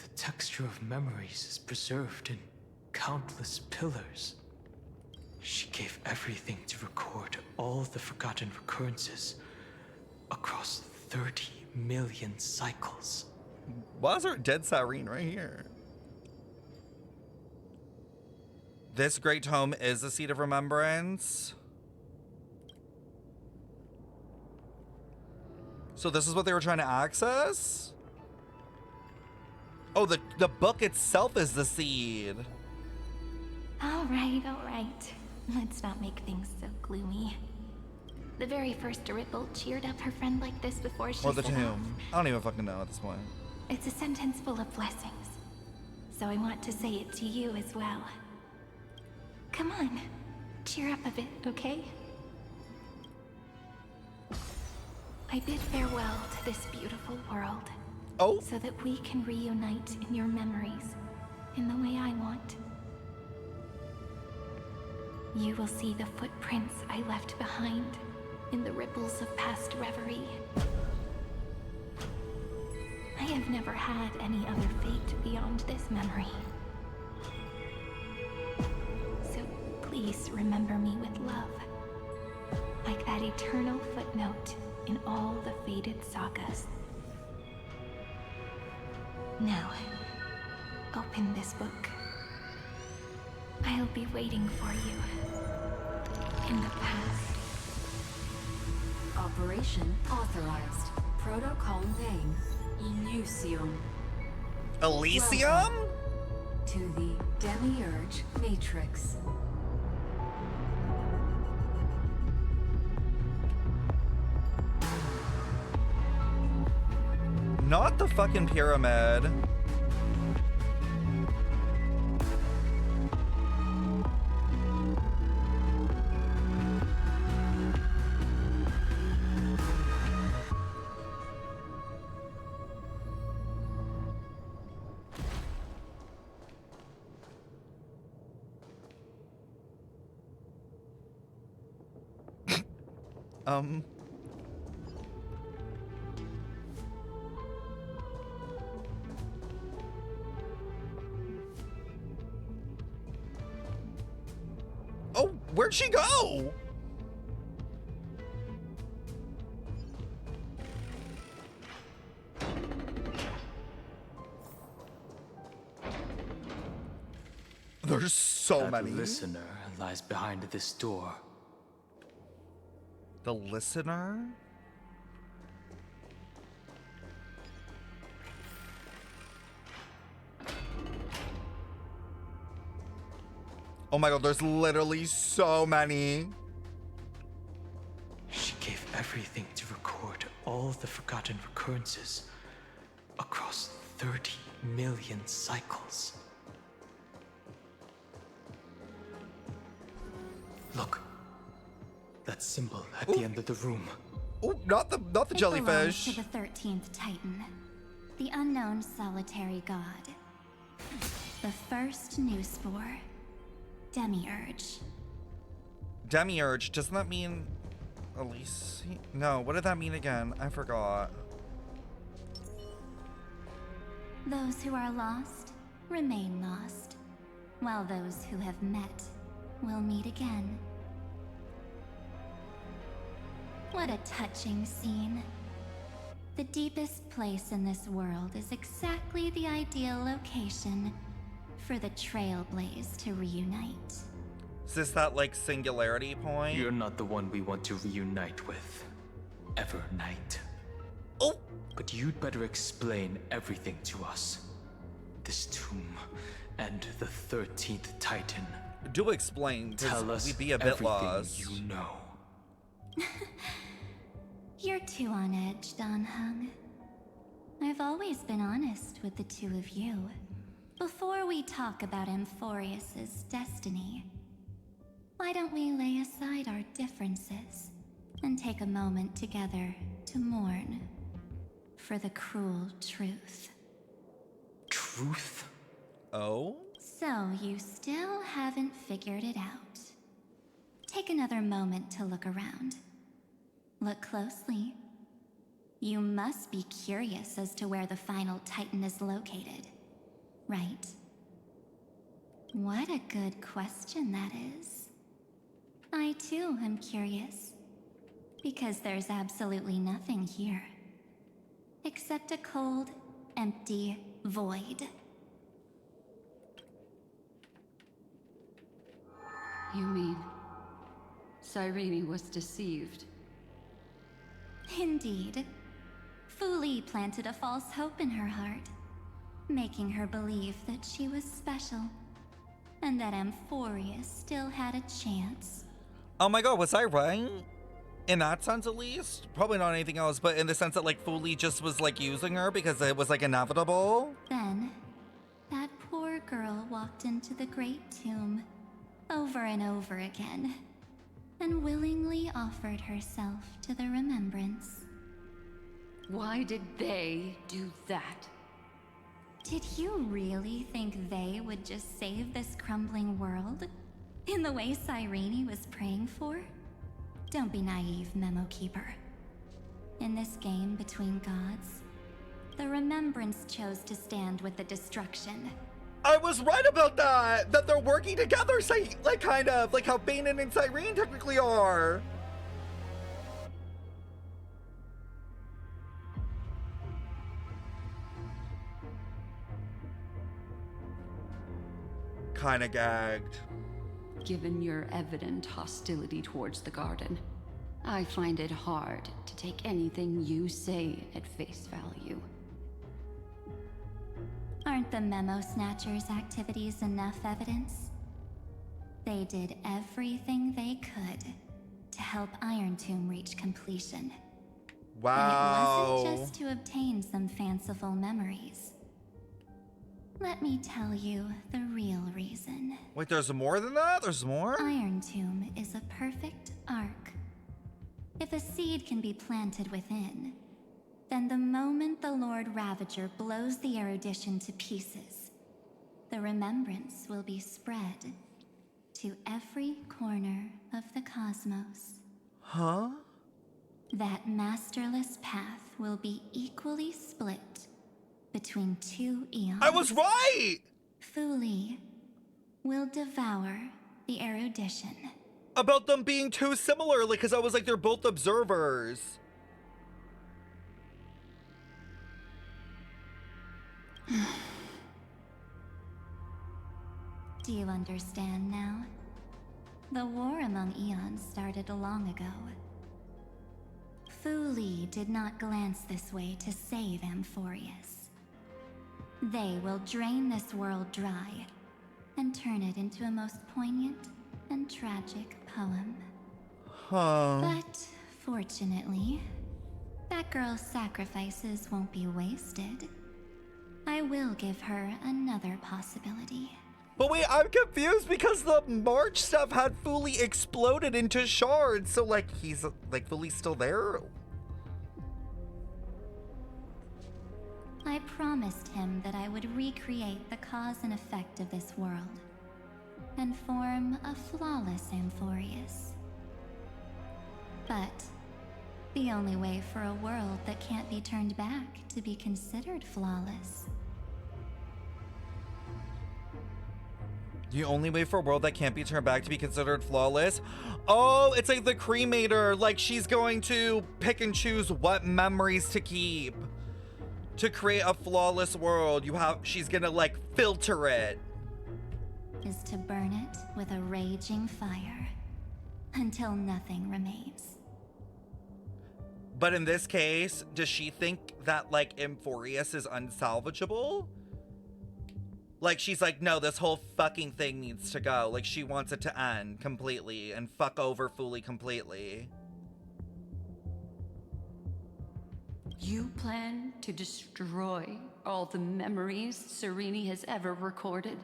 The texture of memories is preserved in countless pillars. She gave everything to record all the forgotten recurrences across 30 million cycles. Why is there a dead Cyrene right here? This great tome is the seat of remembrance. So this is what they were trying to access? Oh, the book itself is the seed. All right. Let's not make things so gloomy. The very first Ripple cheered up her friend like this before she Or the set off. tomb. I don't even fucking know at this point. It's a sentence full of blessings. So I want to say it to you as well. Come on, cheer up a bit, okay? I bid farewell to this beautiful world. Oh. So that we can reunite in your memories in the way I want. You will see the footprints I left behind in the ripples of past reverie. I have never had any other fate beyond this memory. So please remember me with love, like that eternal footnote in all the faded sagas. Now, open this book. I'll be waiting for you in the past. Operation authorized. Protocol name, Elysium. Elysium? Welcome to the Demiurge Matrix. Not the fucking pyramid. Oh, where'd she go? There's so many. The listener lies behind this door. The listener? Oh my god, there's literally so many. She gave everything to record all the forgotten recurrences across 30 million cycles. Look, that symbol at the end of the room. Oh, not the jellyfish. It belongs to the 13th Titan, the unknown solitary god. The first new spore, Demiurge. Demiurge, doesn't that mean Elise? No, what did that mean again? I forgot. Those who are lost remain lost, while those who have met will meet again. What a touching scene. The deepest place in this world is exactly the ideal location for the Trailblaze to reunite. Is this that, like, singularity point? You're not the one we want to reunite with, Evernight. Oh! But you'd better explain everything to us. This tomb and the 13th Titan. Do explain, Tell us we'd be a bit everything lost. you know. You're too on edge, Donhung. I've always been honest with the two of you. Before we talk about Amphorius's destiny, why don't we lay aside our differences and take a moment together to mourn for the cruel truth? Truth? Oh? So you still haven't figured it out. Take another moment to look around. Look closely. You must be curious as to where the final Titan is located, right? What a good question that is. I too am curious, because there's absolutely nothing here, except a cold, empty void. You mean Cyrene was deceived? Indeed. Fu Li planted a false hope in her heart, making her believe that she was special, and that Amphorius still had a chance. Oh my god, was I right? In that sense, at least? Probably not anything else, but in the sense that, like, Fu Li just was, like, using her because it was, like, inevitable? Then, that poor girl walked into the Great Tomb over and over again, and willingly offered herself to the remembrance. Why did they do that? Did you really think they would just save this crumbling world? In the way Cyrene was praying for? Don't be naive, Memo Keeper. In this game between gods, the Remembrance chose to stand with the destruction. I was right about that! That they're working together, like kind of, like how Banin and Cyrene technically are. Kinda gagged. Given your evident hostility towards the garden, I find it hard to take anything you say at face value. Aren't the Memo Snatchers' activities enough evidence? They did everything they could to help Iron Tomb reach completion. Wow. And it wasn't just to obtain some fanciful memories. Let me tell you the real reason. Wait, there's more than that? There's more? Iron Tomb is a perfect arc. If a seed can be planted within, then the moment the Lord Ravager blows the erudition to pieces, the remembrance will be spread to every corner of the cosmos. Huh? That masterless path will be equally split between two eons. I was right! Fuli will devour the erudition. About them being too similar, like, because I was like, they're both observers. Do you understand now? The war among eons started long ago. Fuli did not glance this way to save Amphorius. They will drain this world dry and turn it into a most poignant and tragic poem. Huh. But fortunately, that girl's sacrifices won't be wasted. I will give her another possibility. But wait, I'm confused because the March stuff had fully exploded into shards. So like, he's like fully still there? I promised him that I would recreate the cause and effect of this world and form a flawless Amphorius. But the only way for a world that can't be turned back to be considered flawless. The only way for a world that can't be turned back to be considered flawless? Oh, it's like the cremator. Like she's going to pick and choose what memories to keep to create a flawless world. She's gonna like filter it. Is to burn it with a raging fire until nothing remains. But in this case, does she think that like Amphorius is unsalvageable? Like she's like, no, this whole fucking thing needs to go. Like she wants it to end completely and fuck over Fuli completely. You plan to destroy all the memories Serene has ever recorded?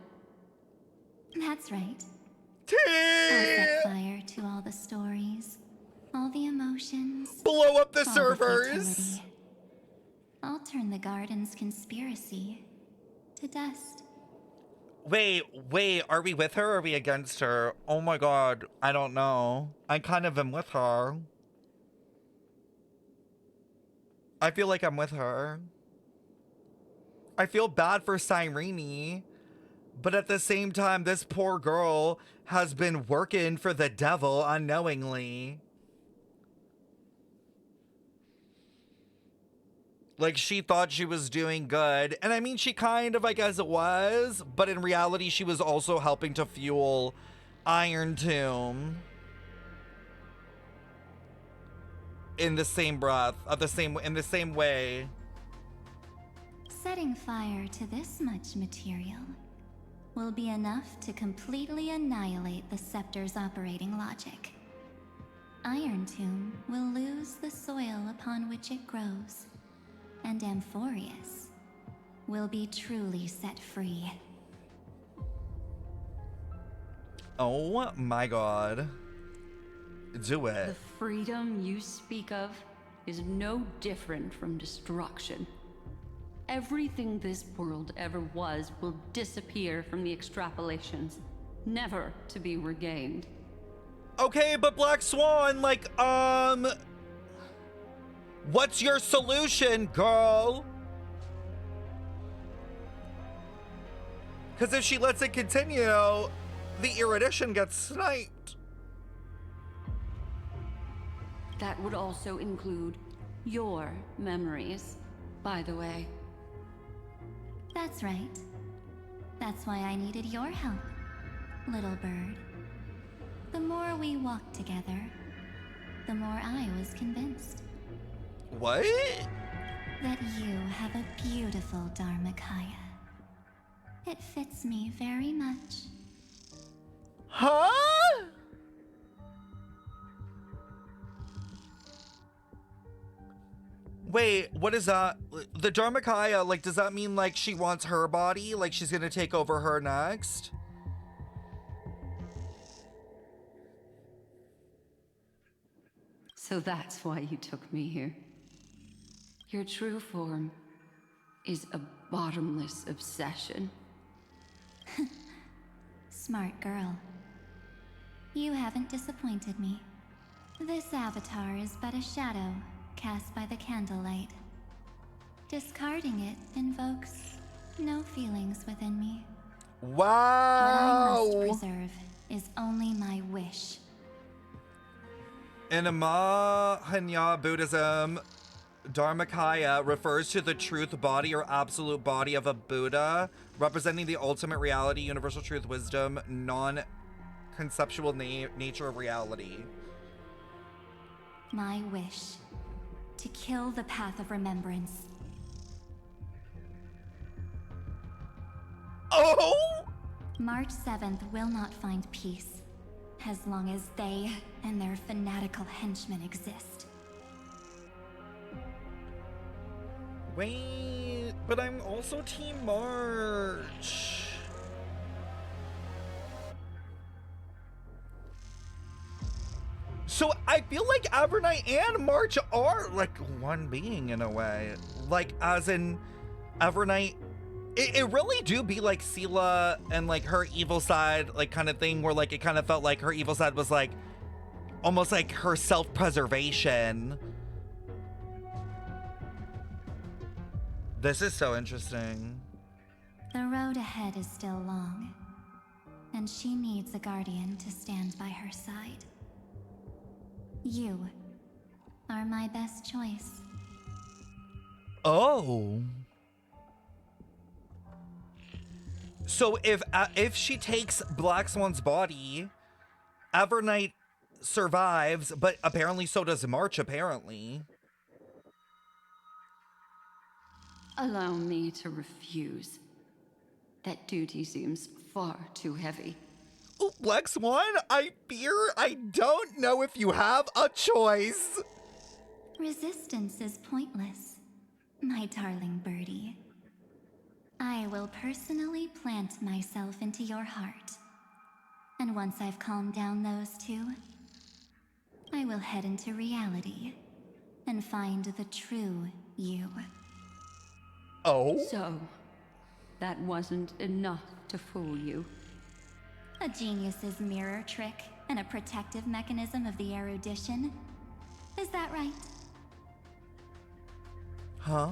That's right. I'll set fire to all the stories, all the emotions. Blow up the all servers. The futility. I'll turn the garden's conspiracy to dust. Wait, are we with her or are we against her? Oh my god, I don't know. I kind of am with her. I feel like I'm with her. I feel bad for Cyrene, but at the same time, this poor girl has been working for the devil unknowingly. Like, she thought she was doing good. And I mean, she kind of, I guess it was. But in reality, she was also helping to fuel Iron Tomb. In the same breath, in the same way. Setting fire to this much material will be enough to completely annihilate the scepter's operating logic. Iron Tomb will lose the soil upon which it grows, and Amphorius will be truly set free. Oh my god. Do it. The freedom you speak of is no different from destruction. Everything this world ever was will disappear from the extrapolations. never to be regained. Okay, but Black Swan, like, what's your solution, girl? Because if she lets it continue, the erudition gets sniped. That would also include your memories, by the way. That's right. That's why I needed your help, little bird. The more we walked together, the more I was convinced. What? That you have a beautiful Dharmakaya. It fits me very much. Huh? Wait, what is that? The Dharmakaya, like, does that mean, like, she wants her body? Like, she's gonna take over her next? So that's why you took me here. Your true form is a bottomless obsession. Smart girl. You haven't disappointed me. This avatar is but a shadow cast by the candlelight. Discarding it invokes no feelings within me. Wow! What I must preserve is only my wish. In Mahayana Buddhism, Dharmakaya refers to the truth body or absolute body of a Buddha, representing the ultimate reality, universal truth, wisdom, non-conceptual nature of reality. My wish. To kill the path of remembrance. Oh! March 7th will not find peace, as long as they and their fanatical henchmen exist. Wait, but I'm also Team March. So I feel like Evernight and March are like one being in a way. Like, as in Evernight, it really do be like Sela and like her evil side, like kind of thing, where like it kind of felt like her evil side was like almost like her self-preservation. This is so interesting. The road ahead is still long, and she needs a guardian to stand by her side. You are my best choice. Oh. So if she takes Black Swan's body, Evernight survives, but apparently so does March, apparently. Allow me to refuse. That duty seems far too heavy. Oh, Black Swan, I fear I don't know if you have a choice. Resistance is pointless, my darling birdie. I will personally plant myself into your heart. And once I've calmed down those two, I will head into reality and find the true you. Oh? So, that wasn't enough to fool you. A genius's mirror trick and a protective mechanism of the erudition. Is that right? Huh?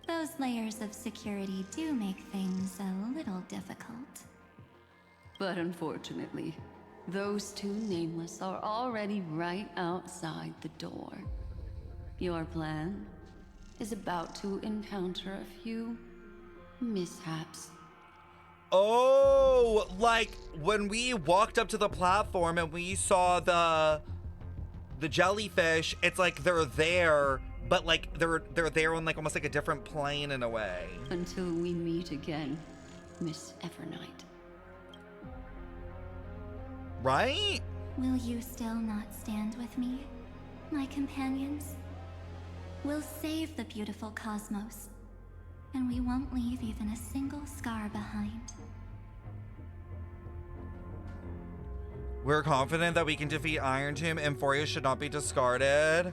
Those layers of security do make things a little difficult. But unfortunately, those two nameless are already right outside the door. Your plan is about to encounter a few mishaps. Oh, like when we walked up to the platform and we saw the jellyfish, it's like they're there, but like they're there on like almost like a different plane in a way. Until we meet again, Miss Evernight. Right? Will you still not stand with me, my companions? We'll save the beautiful cosmos, and we won't leave even a single scar behind. We're confident that we can defeat Iron Tomb. Emphoria should not be discarded.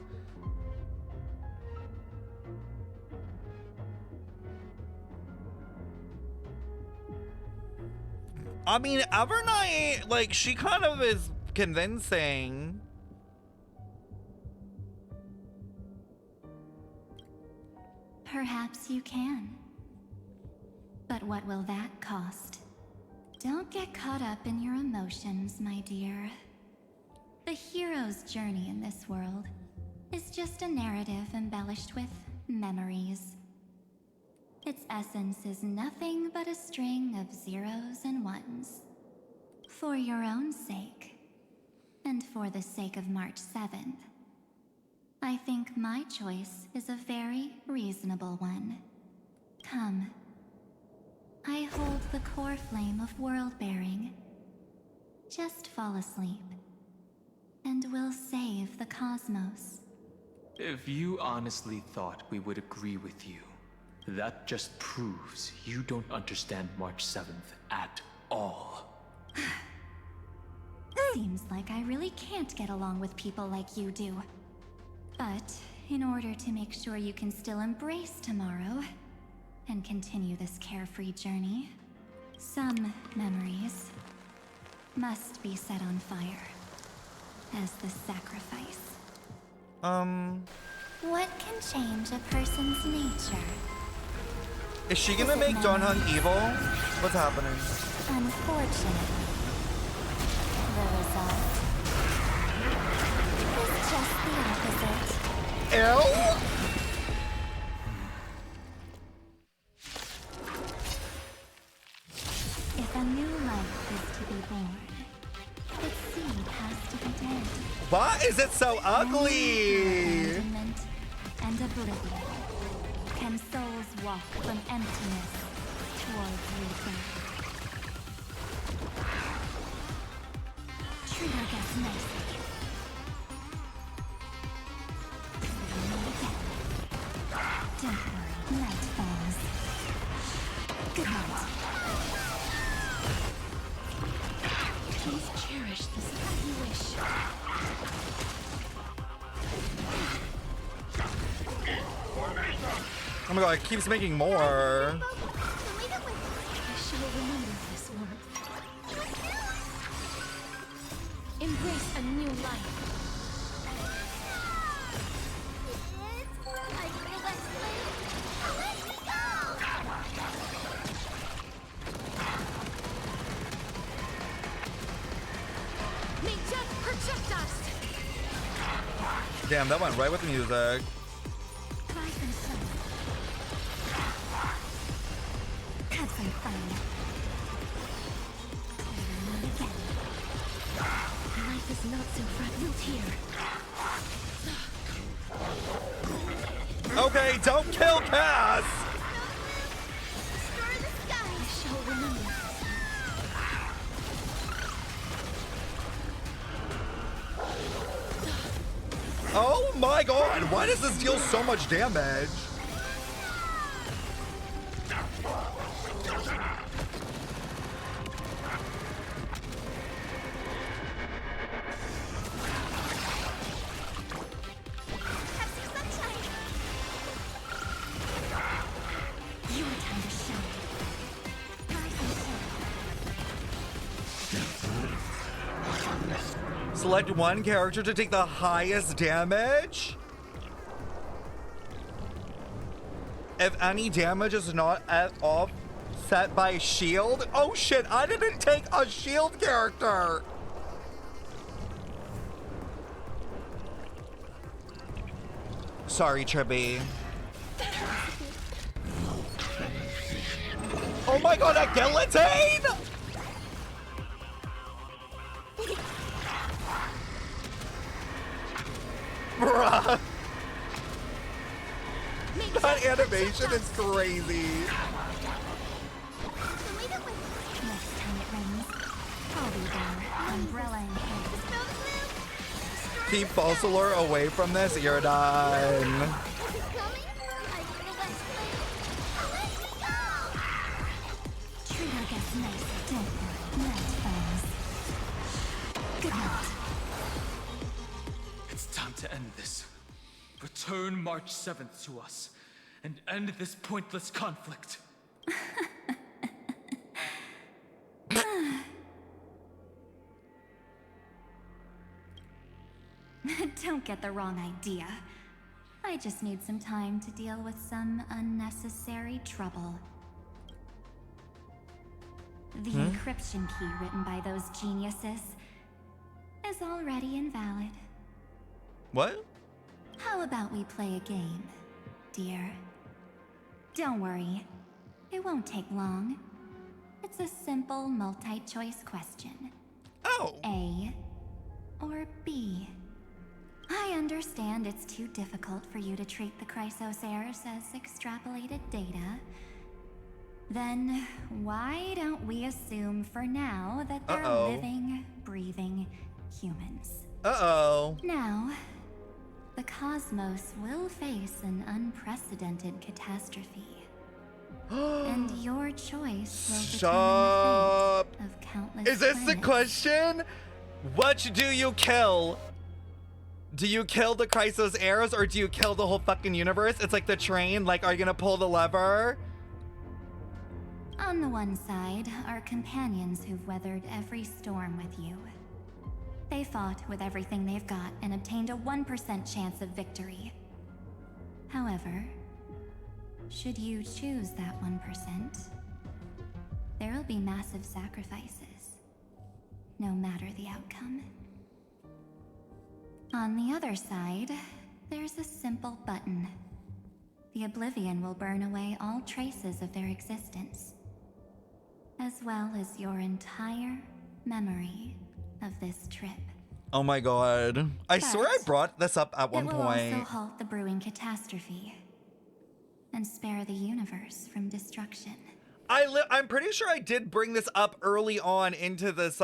I mean, Evernight, like, she kind of is convincing. Perhaps you can. But what will that cost? Don't get caught up in your emotions, my dear. The hero's journey in this world is just a narrative embellished with memories. Its essence is nothing but a string of zeros and ones. For your own sake, and for the sake of March 7th, I think my choice is a very reasonable one. Come. I hold the core flame of world-bearing. Just fall asleep, and we'll save the cosmos. If you honestly thought we would agree with you, that just proves you don't understand March 7th at all. Seems like I really can't get along with people like you do. But in order to make sure you can still embrace tomorrow and continue this carefree journey, some memories must be set on fire as the sacrifice. What can change a person's nature? Is she gonna make Donhun evil? What's happening? Unfortunately, the result is just the opposite. Ew! If a new life is to be born, its seed has to be dead. Why is it so ugly? Abandonment and oblivion. Can souls walk from emptiness towards rebirth? Treat our guests nicely. Don't worry, night falls. Good night. Please cherish this as you wish. Oh my god, it keeps making more. I shall remember this warmth. Embrace a new life. May death protect us! Damn, that went right with the music. Have some fun. Life is not so fragile here. Okay, don't kill Cass! I shall remember. Oh my god, why does this deal so much damage? Select one character to take the highest damage. If any damage is not at all set by shield. Oh shit, I didn't take a shield character. Sorry, Trippy. Oh my god, a guillotine! Bruh. That animation is crazy. Next time it rains, I'll be there, umbrella in hand. Keep Fossilor away from this, you're done. Treat our guests nice, don't worry. Night falls. Good night. It's time to end this. Return March 7th to us, and end this pointless conflict. get the wrong idea. I just need some time to deal with some unnecessary trouble. The encryption key written by those geniuses is already invalid. What? How about we play a game, dear? Don't worry, it won't take long. It's a simple multi-choice question. Oh. A or B? I understand it's too difficult for you to treat the Chrysos heirs as extrapolated data. Then why don't we assume for now that they're living, breathing humans? Now, the cosmos will face an unprecedented catastrophe. And your choice will determine the fate of countless Is this planets. the question? What do you kill? Do you kill the Chrysos heirs or do you kill the whole fucking universe? It's like the train, like, are you gonna pull the lever? On the one side are companions who've weathered every storm with you. They fought with everything they've got and obtained a 1% chance of victory. However, should you choose that 1%, there will be massive sacrifices, no matter the outcome. On the other side, there's a simple button. The Oblivion will burn away all traces of their existence, as well as your entire memory of this trip. Oh my god. I swear I brought this up at one It will point. also halt the brewing catastrophe and spare the universe from destruction. I'm pretty sure I did bring this up early on into this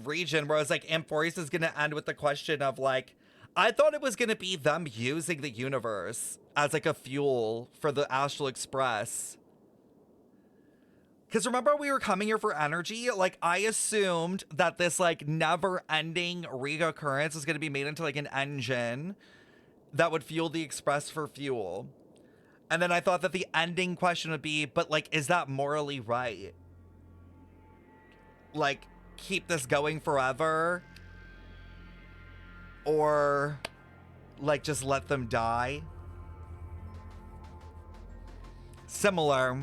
region where I was like, Amphorius is gonna end with the question of like, I thought it was gonna be them using the universe as like a fuel for the Astral Express. Because remember we were coming here for energy? Like, I assumed that this, like, never-ending reoccurrence was going to be made into, like, an engine that would fuel the Express for fuel. And then I thought that the ending question would be, but, like, is that morally right? Like, keep this going forever? Or, like, just let them die? Similar.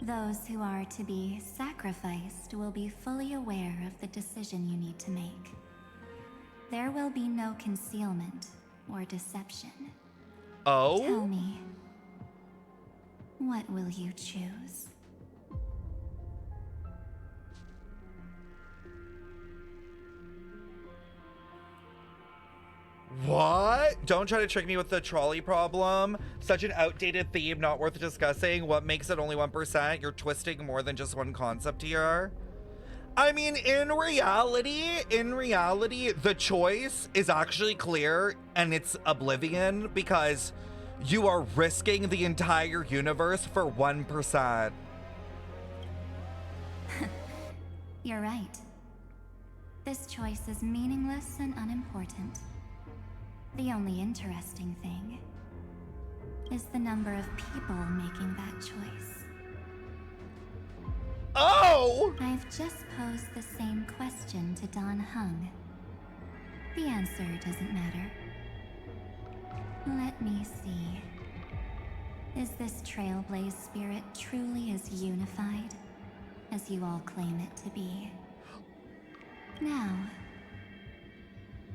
Those who are to be sacrificed will be fully aware of the decision you need to make. There will be no concealment or deception. Oh? Tell me, what will you choose? What? Don't try to trick me with the trolley problem. Such an outdated theme, not worth discussing. What makes it only 1%? You're twisting more than just one concept here. I mean, in reality, the choice is actually clear and it's Oblivion because you are risking the entire universe for 1%. You're right. This choice is meaningless and unimportant. The only interesting thing is the number of people making that choice. Oh! I've just posed the same question to Don Hung. The answer doesn't matter. Let me see. Is this Trailblaze spirit truly as unified as you all claim it to be? Now,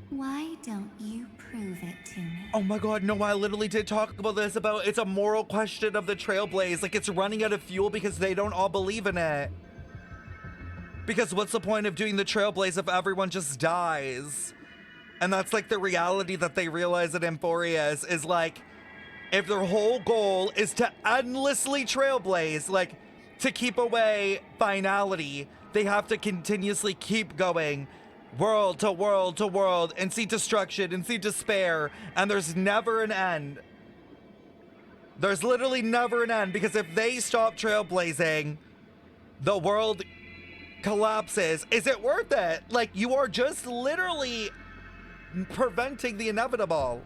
why don't you prove it to me? Oh my god, no, I literally did talk about this, about it's a moral question of the Trailblaze. Like, it's running out of fuel because they don't all believe in it. Because what's the point of doing the Trailblaze if everyone just dies? And that's like the reality that they realize at Amphorius is like, if their whole goal is to endlessly Trailblaze, like to keep away finality, they have to continuously keep going world to world to world and see destruction and see despair, and there's never an end. There's literally never an end, because if they stop trailblazing, the world collapses. Is it worth it? Like, you are just literally preventing the inevitable.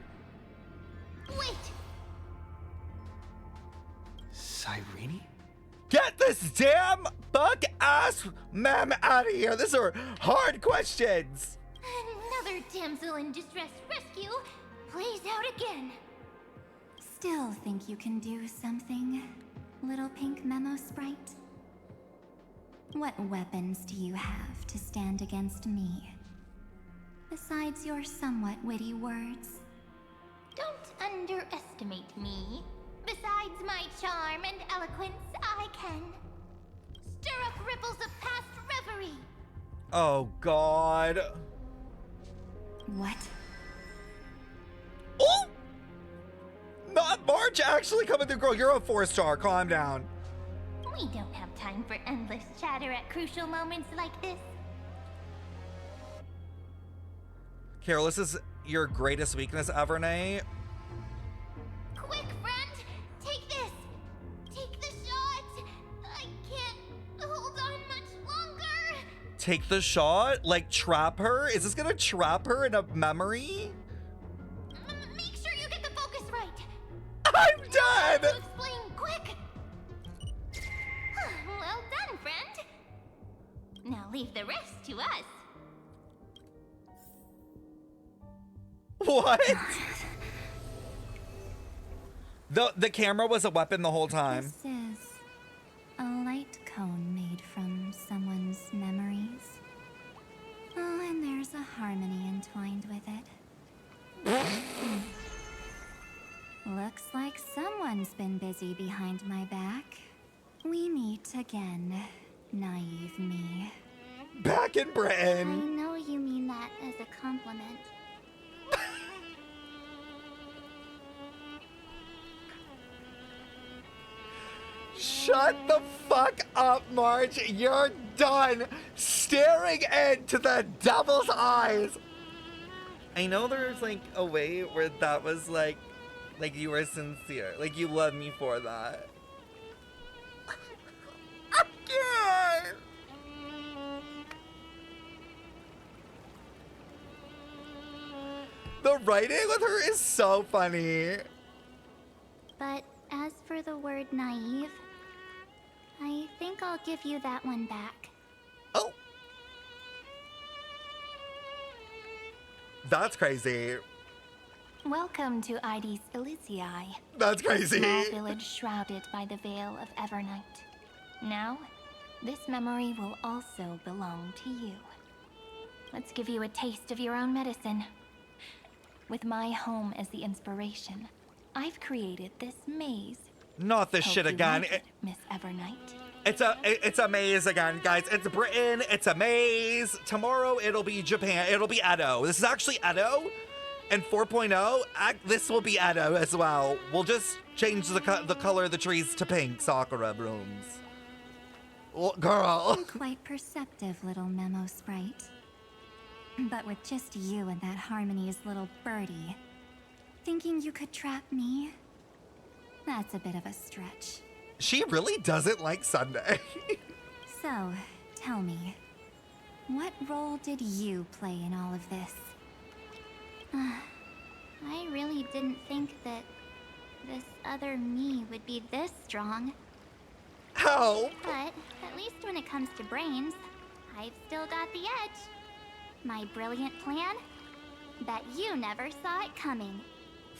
Wait! Cyrene? Get this damn bug ass ma'am out of here. These are hard questions. Another damsel in distress rescue plays out again. Still think you can do something, little pink memo sprite? What weapons do you have to stand against me? Besides your somewhat witty words? Don't underestimate me. Besides my charm and eloquence, I can stir up ripples of past reverie. Oh, God. What? Oh! Not March actually coming through. Girl, you're a 4-star. Calm down. We don't have time for endless chatter at crucial moments like this. Careless is your greatest weakness, Evernight. Quick, friend! Take this! Take the shot! I can't hold on much longer! Take the shot? Like, trap her? Is this gonna trap her in a memory? Make sure you get the focus right! I'm done! To explain, quick! Well done, friend! Now leave the rest to us. What? The camera was a weapon the whole time. This is a light cone made from someone's memories. Oh, and there's a harmony entwined with it. Looks like someone's been busy behind my back. We meet again, naive me. Back in I Britain. know you mean that as a compliment. Shut the fuck up, March. You're done staring into the devil's eyes. I know there's like a way where that was like you were sincere. Like you love me for that. I can't. The writing with her is so funny. But as for the word naive, I think I'll give you that one back. Oh. That's crazy. Welcome to Ides Elysiae. That's crazy. A small village shrouded by the veil of Evernight. Now, this memory will also belong to you. Let's give you a taste of your own medicine. With my home as the inspiration, I've created this maze. Not this Hope shit you again. like it, Miss Evernight. It's a maze again, guys. It's Britain. It's a maze. Tomorrow it'll be Japan. It'll be Edo. This is actually Edo. And 4.0, this will be Edo as well. We'll just change the color of the trees to pink. Sakura blooms. Well, girl. You're quite perceptive, little memo sprite. But with just you and that Harmony's little birdie, thinking you could trap me? That's a bit of a stretch. She really doesn't like Sunday. So, tell me, what role did you play in all of this? I really didn't think that this other me would be this strong. How? But at least when it comes to brains, I've still got the edge. My brilliant plan? Bet you never saw it coming.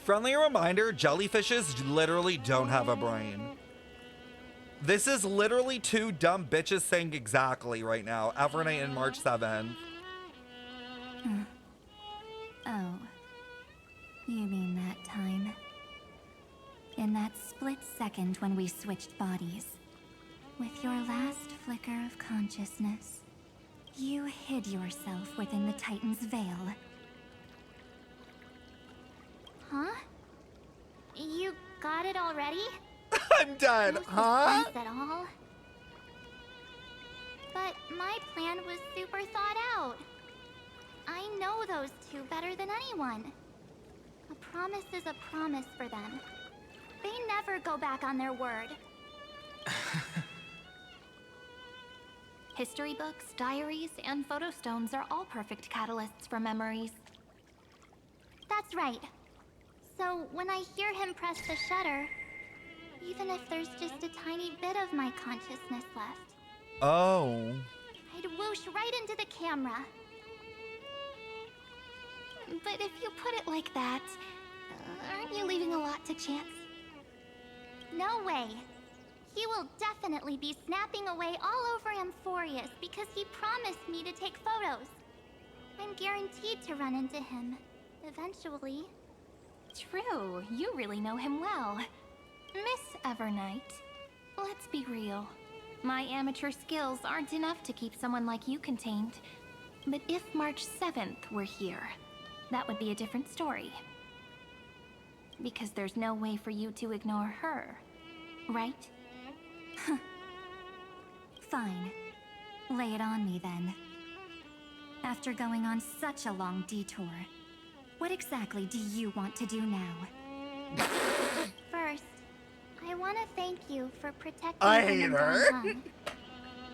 Friendly reminder, jellyfishes literally don't have a brain. This is literally two dumb bitches saying exactly right now. Evernight and March 7th. Oh. You mean that time? In that split second when we switched bodies. With your last flicker of consciousness, you hid yourself within the Titan's veil. Huh? You got it already? I'm done, No huh? suspense at all. But my plan was super thought out. I know those two better than anyone. A promise is a promise for them. They never go back on their word. History books, diaries, and photo stones are all perfect catalysts for memories. That's right. So when I hear him press the shutter, even if there's just a tiny bit of my consciousness left, Oh. I'd whoosh right into the camera. But if you put it like that, aren't you leaving a lot to chance? No way. He will definitely be snapping away all over Amphorius because he promised me to take photos. I'm guaranteed to run into him, eventually. True, you really know him well. Miss Evernight, let's be real. My amateur skills aren't enough to keep someone like you contained. But if March 7th were here, that would be a different story. Because there's no way for you to ignore her, right? Fine. Lay it on me then. After going on such a long detour, what exactly do you want to do now? First, I want to thank you for protecting I him hate and her. Don Hung.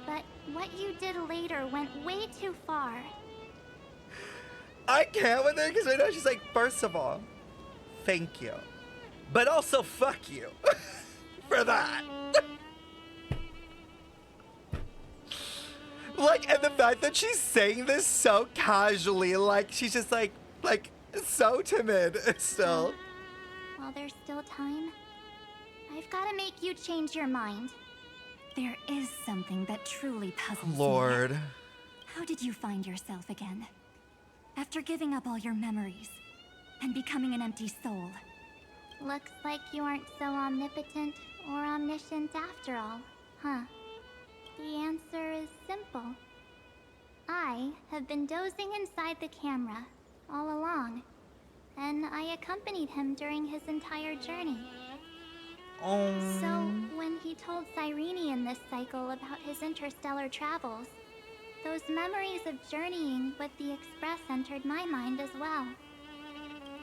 But what you did later went way too far. I can't with her because right now she's like, first of all, thank you. But also, fuck you for that. Like, and the fact that she's saying this so casually, like, she's just like so timid still. While there's still time, I've got to make you change your mind. There is something that truly puzzles me. Lord. How did you find yourself again? After giving up all your memories and becoming an empty soul. Looks like you aren't so omnipotent or omniscient after all, huh? The answer is simple. I have been dozing inside the camera all along, and I accompanied him during his entire journey. So, when he told Cyrene in this cycle about his interstellar travels, those memories of journeying with the Express entered my mind as well.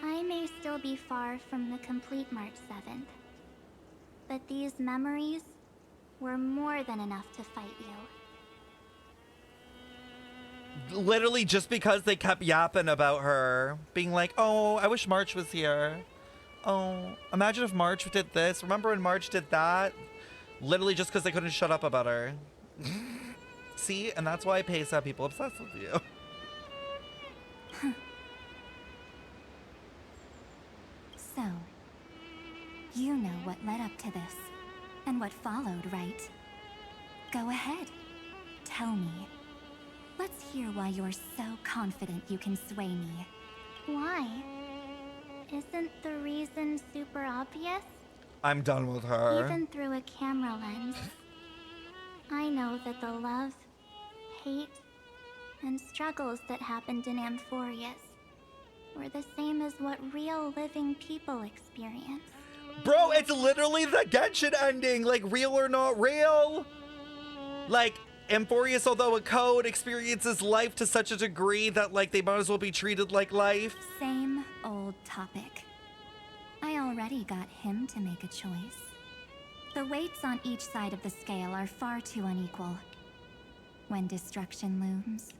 I may still be far from the complete March 7th, but these memories were more than enough to fight you. Literally just because they kept yapping about her, being like, oh, I wish March was here. Oh, imagine if March did this. Remember when March did that? Literally just because they couldn't shut up about her. See? And that's why Pace have people obsessed with you. So, you know what led up to this, and what followed, right? Go ahead. Tell me. Let's hear why you're so confident you can sway me. Why? Isn't the reason super obvious? I'm done with her. Even through a camera lens, I know that the love, hate, and struggles that happened in Amphorius were the same as what real living people experience. Bro, it's literally the Genshin ending. Like, real or not real. Like, Amphorius, although a code, experiences life to such a degree that, like, they might as well be treated like life. Same old topic. I already got him to make a choice. The weights on each side of the scale are far too unequal. When destruction looms,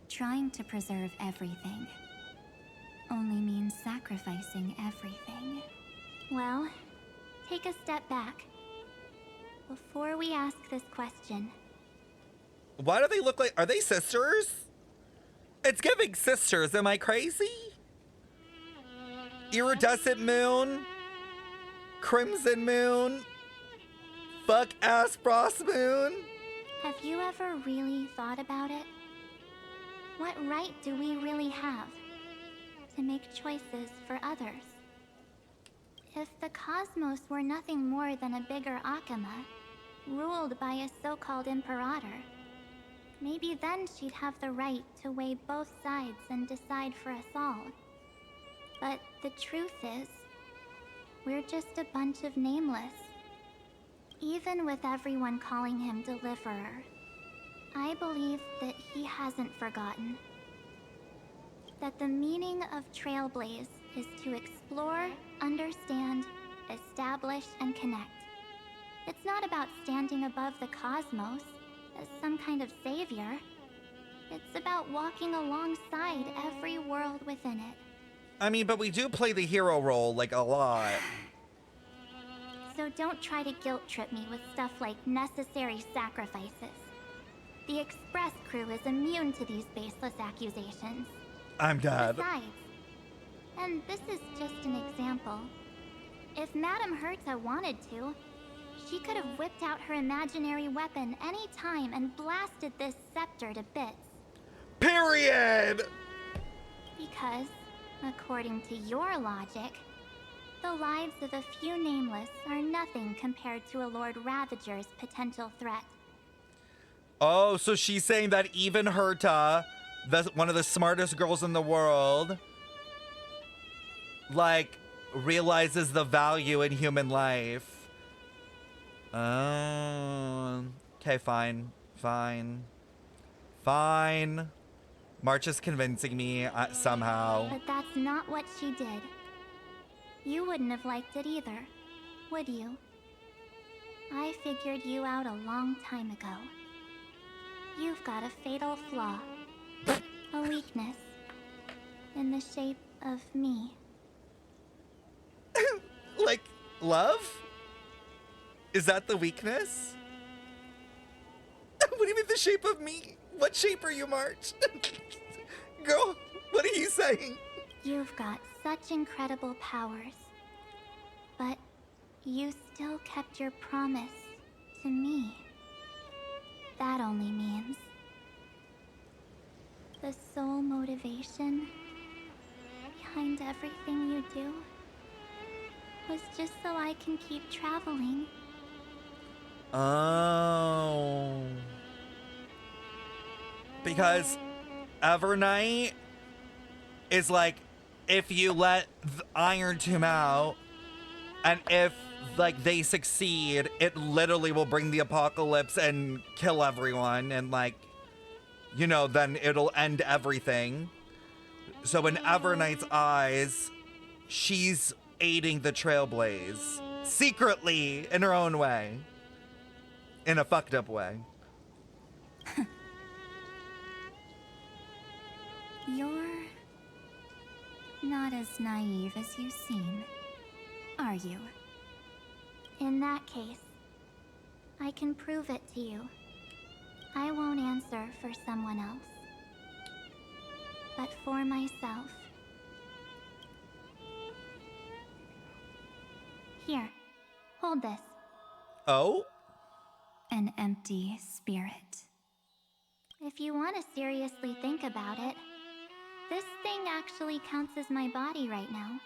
trying to preserve everything only means sacrificing everything. Well, take a step back. Before we ask this question, Why do they look like... Are they sisters? It's giving sisters. Am I crazy? Iridescent moon. Crimson moon. Fuck ass frost moon. have you ever really thought about it? What right do we really have to make choices for others? If the cosmos were nothing more than a bigger Akama, ruled by a so-called imperator, maybe then she'd have the right to weigh both sides and decide for us all. But the truth is, we're just a bunch of nameless. Even with everyone calling him Deliverer, I believe that he hasn't forgotten. That the meaning of Trailblaze is to explore, understand, establish, and connect. It's not about standing above the cosmos as some kind of savior. It's about walking alongside every world within it. I mean, but we do play the hero role, like, a lot. So don't try to guilt trip me with stuff like necessary sacrifices. The Express crew is immune to these baseless accusations. I'm dead. Besides, And this is just an example. If Madame Herta wanted to, she could have whipped out her imaginary weapon any time and blasted this scepter to bits. Period! Because, according to your logic, the lives of a few nameless are nothing compared to a Lord Ravager's potential threat. Oh, so she's saying that even Herta, one of the smartest girls in the world, like, realizes the value in human life. Okay, fine. March is convincing me somehow. But that's not what she did. You wouldn't have liked it either, would you? I figured you out a long time ago. You've got a fatal flaw. A weakness. In the shape of me. Like, love? Is that the weakness? What do you mean the shape of me? What shape are you, March? Girl, what are you saying? You've got such incredible powers. But you still kept your promise to me. That only means the sole motivation behind everything you do was just so I can keep traveling. Oh. Because Evernight is like, if you let the Iron Tomb out, and if like they succeed, it literally will bring the apocalypse and kill everyone, and like, you know, then it'll end everything. So in Evernight's eyes, she's aiding the Trailblaze secretly in her own way, in a fucked up way. You're not as naive as you seem, are you? In that case, I can prove it to you. I won't answer for someone else, but for myself. Here, hold this. Oh? An empty spirit. If you want to seriously think about it, this thing actually counts as my body right now.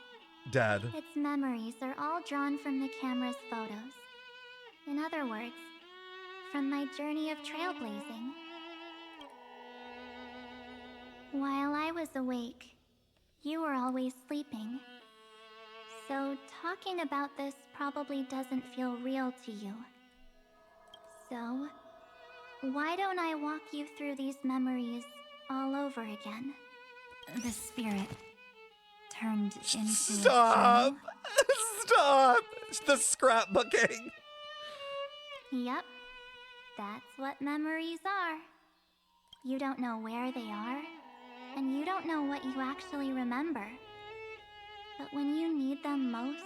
Dead. Its memories are all drawn from the camera's photos. In other words, from my journey of trailblazing. While I was awake, you were always sleeping. So talking about this probably doesn't feel real to you. So, why don't I walk you through these memories all over again? The spirit turned into Stop! Stop! The scrapbooking. Yep. That's what memories are. You don't know where they are, and you don't know what you actually remember. But when you need them most,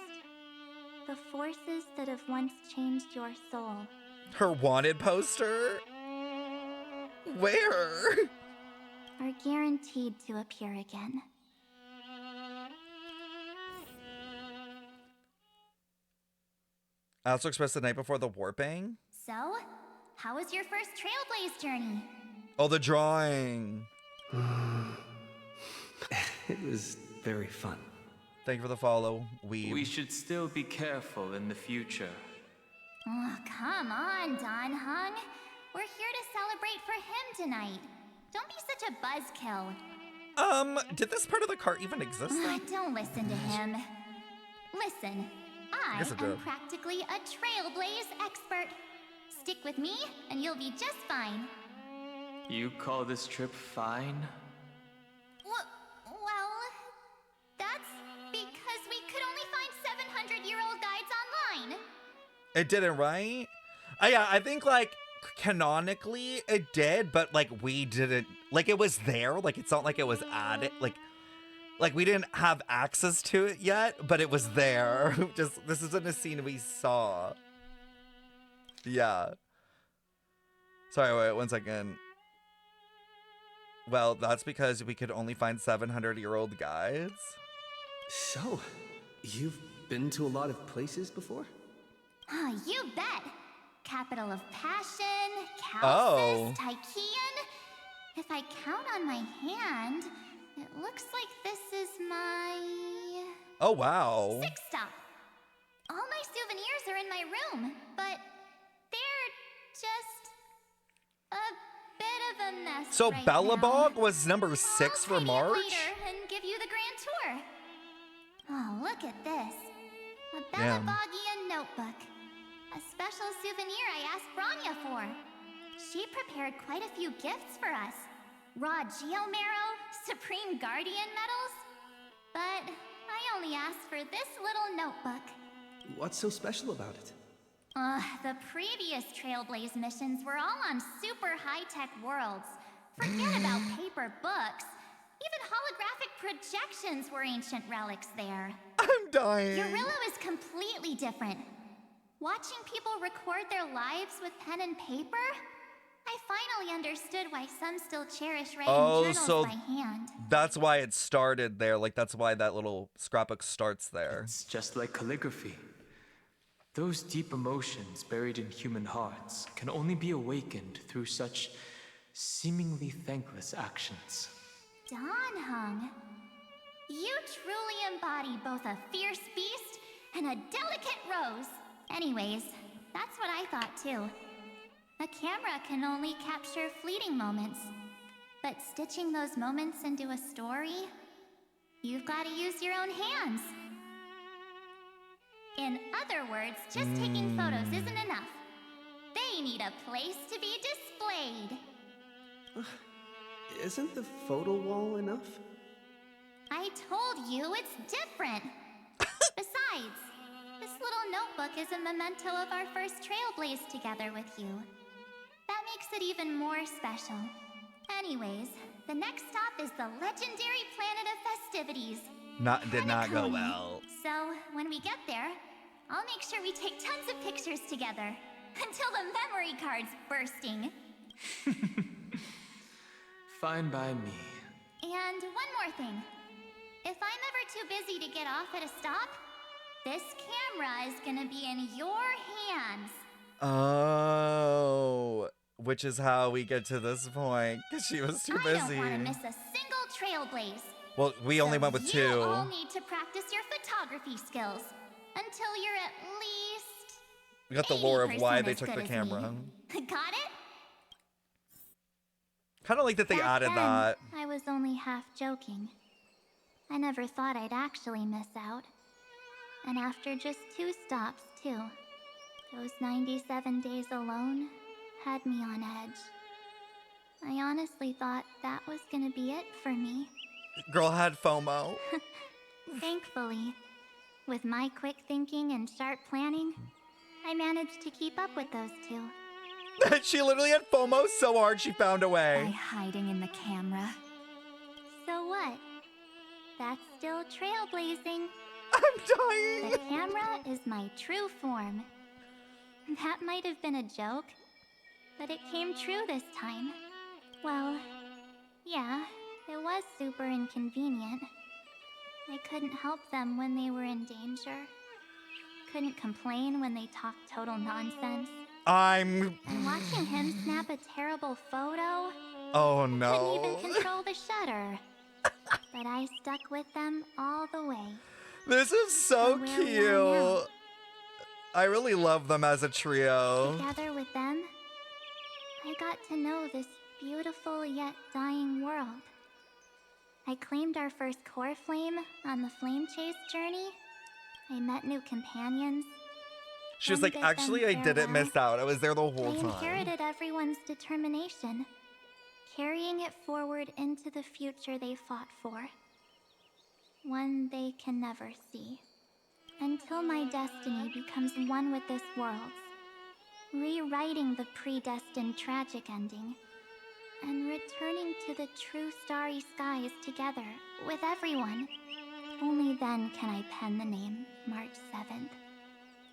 the forces that have once changed your soul. Her wanted poster? Where? Are guaranteed to appear again. I also expressed the night before the warping. So, how was your first Trailblaze journey? Oh, the drawing. It was very fun. Thank you for the follow, Weeb. We should still be careful in the future. Oh, come on, Don Hung. We're here to celebrate for him tonight. Don't be such a buzzkill. Did this part of the cart even exist? Don't listen to him. Listen, I guess it am did. practically a Trailblaze expert. Stick with me, and you'll be just fine. You call this trip fine? Well, that's because we could only find 700-year-old guides online. It didn't, right? Yeah, I think, like, canonically it did, but, like, we didn't. Like, it was there. Like, it's not like it was added. Like we didn't have access to it yet, but it was there. Just, this isn't a scene we saw. Yeah. Sorry, wait, 1 second. Well, that's because we could only find 700-year-old guides. So, you've been to a lot of places before? You bet! Capital of Passion, Oh. Calcis, Tychean. If I count on my hand, it looks like this is my... Oh, wow. 6th stop. All my souvenirs are in my room, but they're just a bit of a mess So right Bellabog now. was number 6 for March? Later and give you the grand tour. Oh, look at this. A Damn. Bellabogian notebook. A special souvenir I asked Branya for. She prepared quite a few gifts for us. Raw Geomarrow, Supreme Guardian medals. But I only asked for this little notebook. What's so special about it? The previous Trailblaze missions were all on super high-tech worlds. Forget about paper books. Even holographic projections were ancient relics there. I'm dying. Eurillo is completely different. Watching people record their lives with pen and paper, I finally understood why some still cherish writing journals by hand. That's why it started there. Like, that's why that little scrapbook starts there. It's just like calligraphy. Those deep emotions buried in human hearts can only be awakened through such seemingly thankless actions. Danheng, you truly embody both a fierce beast and a delicate rose. Anyways, that's what I thought too. A camera can only capture fleeting moments, but stitching those moments into a story, you've got to use your own hands. In other words, just taking photos isn't enough. They need a place to be displayed. Isn't the photo wall enough? I told you it's different. Besides, this little notebook is a memento of our first Trailblaze together with you. That makes it even more special. Anyways, the next stop is the legendary planet of festivities. Did not go well. So, when we get there, I'll make sure we take tons of pictures together. Until the memory card's bursting. Fine by me. And one more thing. If I'm ever too busy to get off at a stop, this camera is gonna be in your hands. Oh, which is how we get to this point, because she was too busy. I don't want to miss a single Trailblaze. Well, we only went with 2. You all need to practice your photography skills until you're at least. We got the lore of why 80% they as took good the as camera. me. Got it? Kind of like that they Back added then, that. I was only half joking. I never thought I'd actually miss out. And after just 2 stops, too. Those 97 days alone had me on edge. I honestly thought that was gonna be it for me. Girl had FOMO. Thankfully, with my quick thinking and sharp planning, I managed to keep up with those 2. She literally had FOMO so hard she found a By way. hiding in the camera. So what? That's still trailblazing. I'm dying. The camera is my true form. That might have been a joke, but it came true this time. Well, yeah, it was super inconvenient. I couldn't help them when they were in danger. Couldn't complain when they talked total nonsense. I'm... And watching him snap a terrible photo... Oh no. Couldn't even control the shutter. But I stuck with them all the way. This is so And where we are now. cute. I really love them as a trio. Together with them, I got to know this beautiful yet dying world. I claimed our first core flame on the flame chase journey. I met new companions. She was and like, bid them actually, I didn't farewell. miss out. I was there the whole I time. inherited everyone's determination, carrying it forward into the future they fought for. One they can never see. Until my destiny becomes one with this world's, rewriting the predestined tragic ending, and returning to the true starry skies together with everyone. Only then can I pen the name March 7th.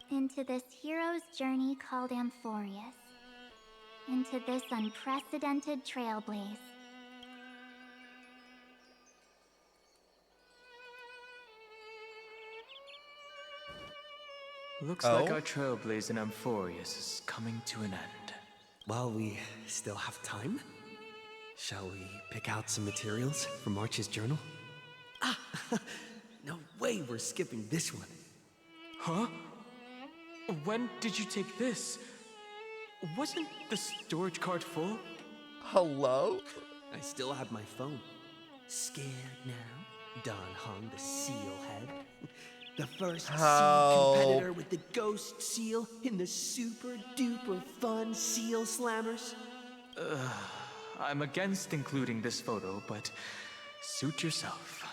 Into this hero's journey called Amphorius. Into this unprecedented trailblaze. Looks like our trailblaze in Amphorius is coming to an end. While we still have time, shall we pick out some materials for March's journal? Ah, no way we're skipping this one. Huh? When did you take this? Wasn't the storage cart full? Hello? I still have my phone. Scared now? Don Hung, the seal head. The first seal competitor with the ghost seal in the super duper fun seal slammers. I'm against including this photo, but suit yourself.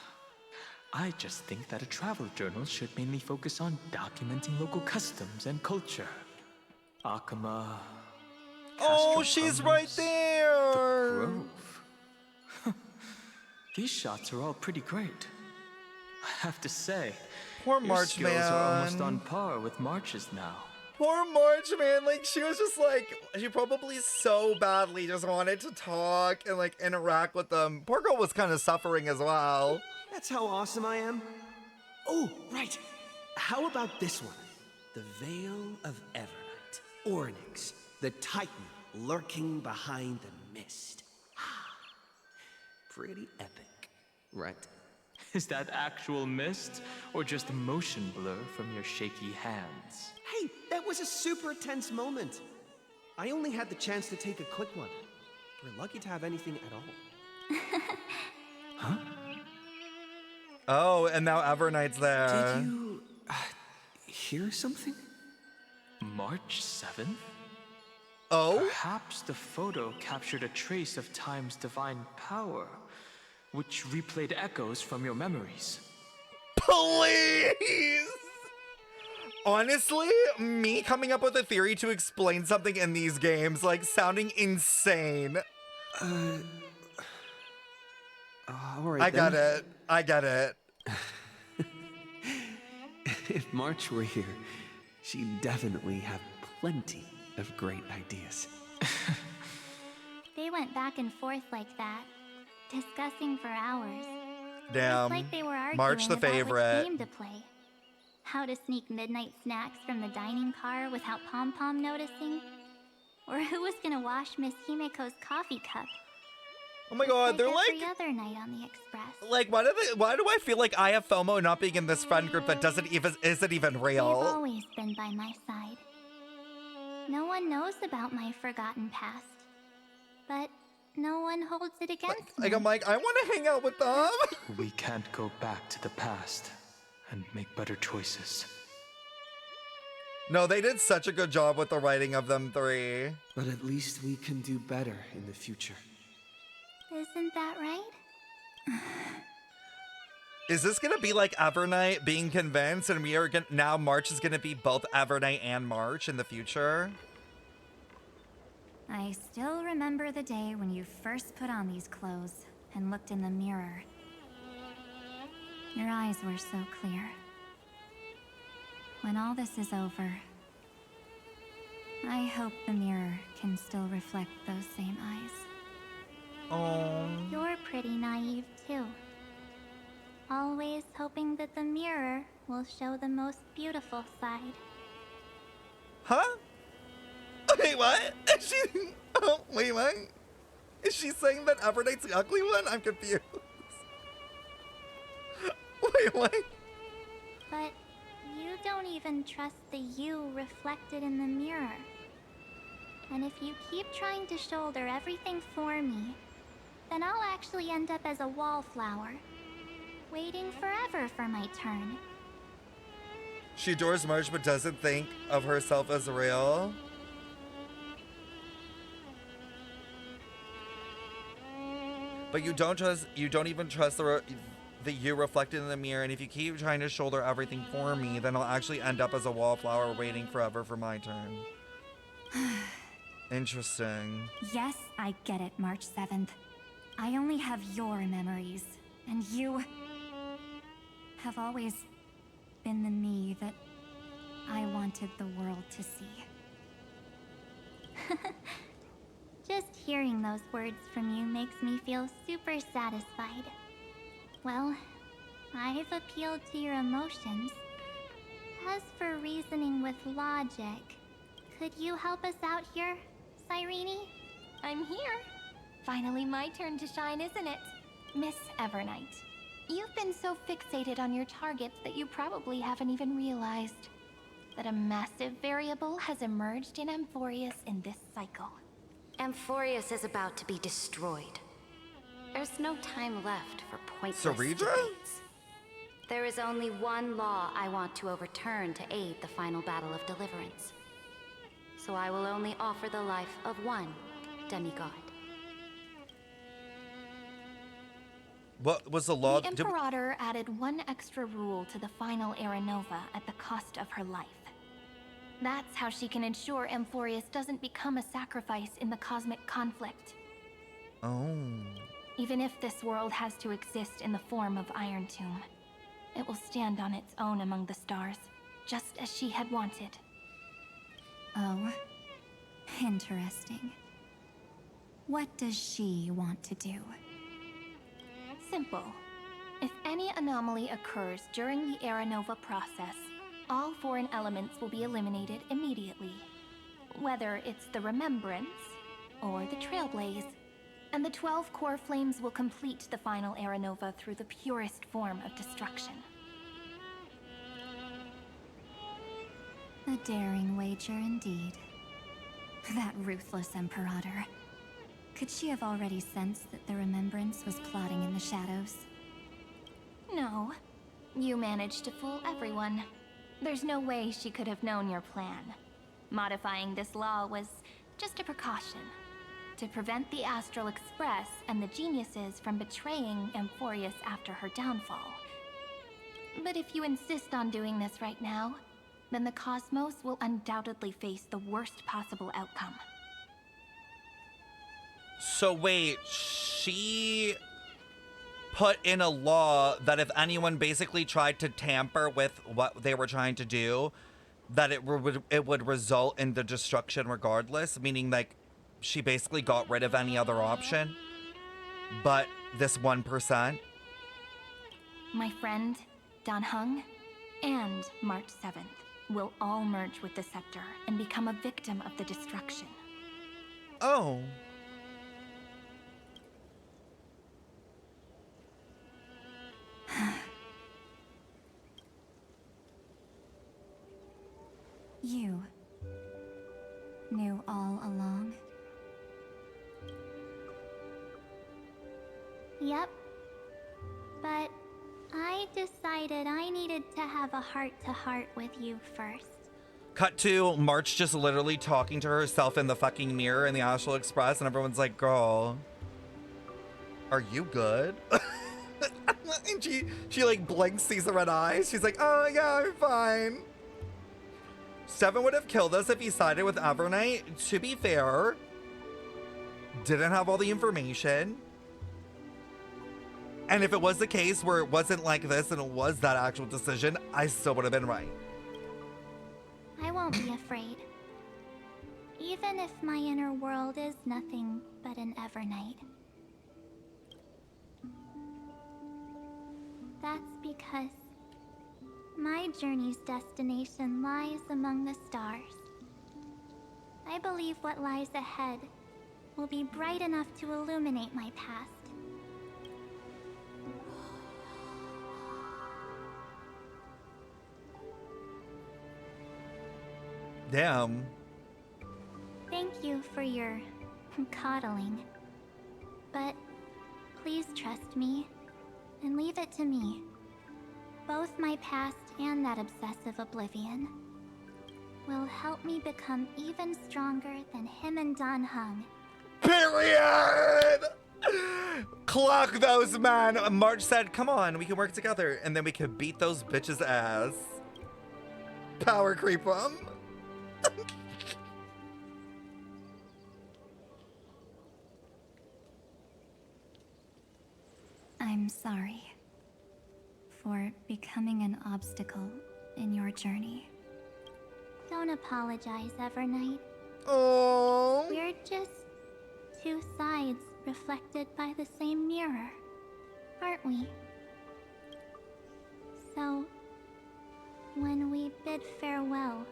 I just think that a travel journal should mainly focus on documenting local customs and culture. Akama. Oh, she's right there! The Grove. These shots are all pretty great. I have to say, poor your March, skills man. are almost on par with March's now. Poor March, man. Like, she was just like, she probably so badly just wanted to talk and like interact with them. Poor girl was kind of suffering as well. That's how awesome I am. Oh, right. How about this one? The Veil of Evernight. Ornyx, the Titan lurking behind the mist. Pretty epic, right? Is that actual mist, or just a motion blur from your shaky hands? Hey, that was a super tense moment. I only had the chance to take a quick one. We're lucky to have anything at all. Huh? Oh, and now Evernight's there. Did you hear something? March 7th? Oh? Perhaps the photo captured a trace of time's divine power, which replayed echoes from your memories. Please! Honestly, me coming up with a theory to explain something in these games, like, sounding insane. All right, I got it. I get it. If March were here, she'd definitely have plenty of great ideas. They went back and forth like that, discussing for hours. Damn. It's like they were arguing March the about favorite. which game to play. How to sneak midnight snacks from the dining car without Pom Pom noticing. Or who was gonna wash Miss Himeko's coffee cup. Oh my god, they're like every other night on the express. Like, why do I feel like I have FOMO not being in this friend group that isn't even They've real? always been by my side. No one knows about my forgotten past. But no one holds it against me. Like, I'm like, I want to hang out with them. We can't go back to the past and make better choices. No, they did such a good job with the writing of them three. But at least we can do better in the future. Isn't that right? Is this gonna be like Evernight being convinced, and we are gonna now March is gonna be both Evernight and March in the future? I still remember the day when you first put on these clothes and looked in the mirror. Your eyes were so clear. When all this is over, I hope the mirror can still reflect those same eyes. Oh. You're pretty naive too. Always hoping that the mirror will show the most beautiful side. Huh? Wait, what? Is she? Oh, wait, what? Is she saying that Evernight's the ugly one? I'm confused. Wait, what? But you don't even trust the you reflected in the mirror. And if you keep trying to shoulder everything for me, then I'll actually end up as a wallflower, waiting forever for my turn. She adores March but doesn't think of herself as real. But you don't even trust the you reflected in the mirror, and if you keep trying to shoulder everything for me, then I'll actually end up as a wallflower waiting forever for my turn. Interesting. Yes, I get it, March 7th. I only have your memories, and you have always been the me that I wanted the world to see. Just hearing those words from you makes me feel super satisfied. Well, I've appealed to your emotions. As for reasoning with logic, could you help us out here, Cyrene? I'm here. Finally my turn to shine, isn't it? Miss Evernight, you've been so fixated on your targets that you probably haven't even realized that a massive variable has emerged in Amphorius in this cycle. Amphorius is about to be destroyed. There's no time left for pointless Ceredra? debates. There is only one law I want to overturn to aid the final battle of deliverance. So I will only offer the life of one demigod. What was the law? The Imperator added one extra rule to the final Era Nova at the cost of her life. That's how she can ensure Amphorius doesn't become a sacrifice in the cosmic conflict. Oh. Even if this world has to exist in the form of Iron Tomb, it will stand on its own among the stars, just as she had wanted. Oh, interesting. What does she want to do? Simple. If any anomaly occurs during the Era Nova process, all foreign elements will be eliminated immediately. Whether it's the Remembrance or the Trailblaze, and the 12 core flames will complete the final Era Nova through the purest form of destruction. A daring wager indeed. That ruthless Imperator. Could she have already sensed that the Remembrance was plotting in the shadows? No. You managed to fool everyone. There's no way she could have known your plan. Modifying this law was just a precaution, to prevent the Astral Express and the geniuses from betraying Amphorius after her downfall. But if you insist on doing this right now, then the Cosmos will undoubtedly face the worst possible outcome. So wait, she put in a law that if anyone basically tried to tamper with what they were trying to do, that it would result in the destruction regardless, meaning like she basically got rid of any other option, but this 1%. My friend, Dan Heng, and March 7th will all merge with the Scepter and become a victim of the destruction. Oh. You knew all along? Yep. But I decided I needed to have a heart-to-heart with you first. Cut to March just literally talking to herself in the fucking mirror in the Astral Express, and everyone's like, girl, are you good? And she like blinks, sees the red eyes. She's like, oh yeah, I'm fine. Seven would have killed us if he sided with Evernight. To be fair, didn't have all the information. And if it was the case where it wasn't like this and it was that actual decision, I still would have been right. I won't be afraid. Even if my inner world is nothing but an Evernight. That's because my journey's destination lies among the stars. I believe what lies ahead will be bright enough to illuminate my past. Damn. Thank you for your coddling. But please trust me and leave it to me. Both my past and that obsessive oblivion will help me become even stronger than him and Dan Heng. Period! Clock those, man. March said, come on, we can work together and then we can beat those bitches' ass. Power creep them. I'm sorry for becoming an obstacle in your journey. Don't apologize, Evernight. Oh. We're just two sides reflected by the same mirror, aren't we? So, when we I bid farewell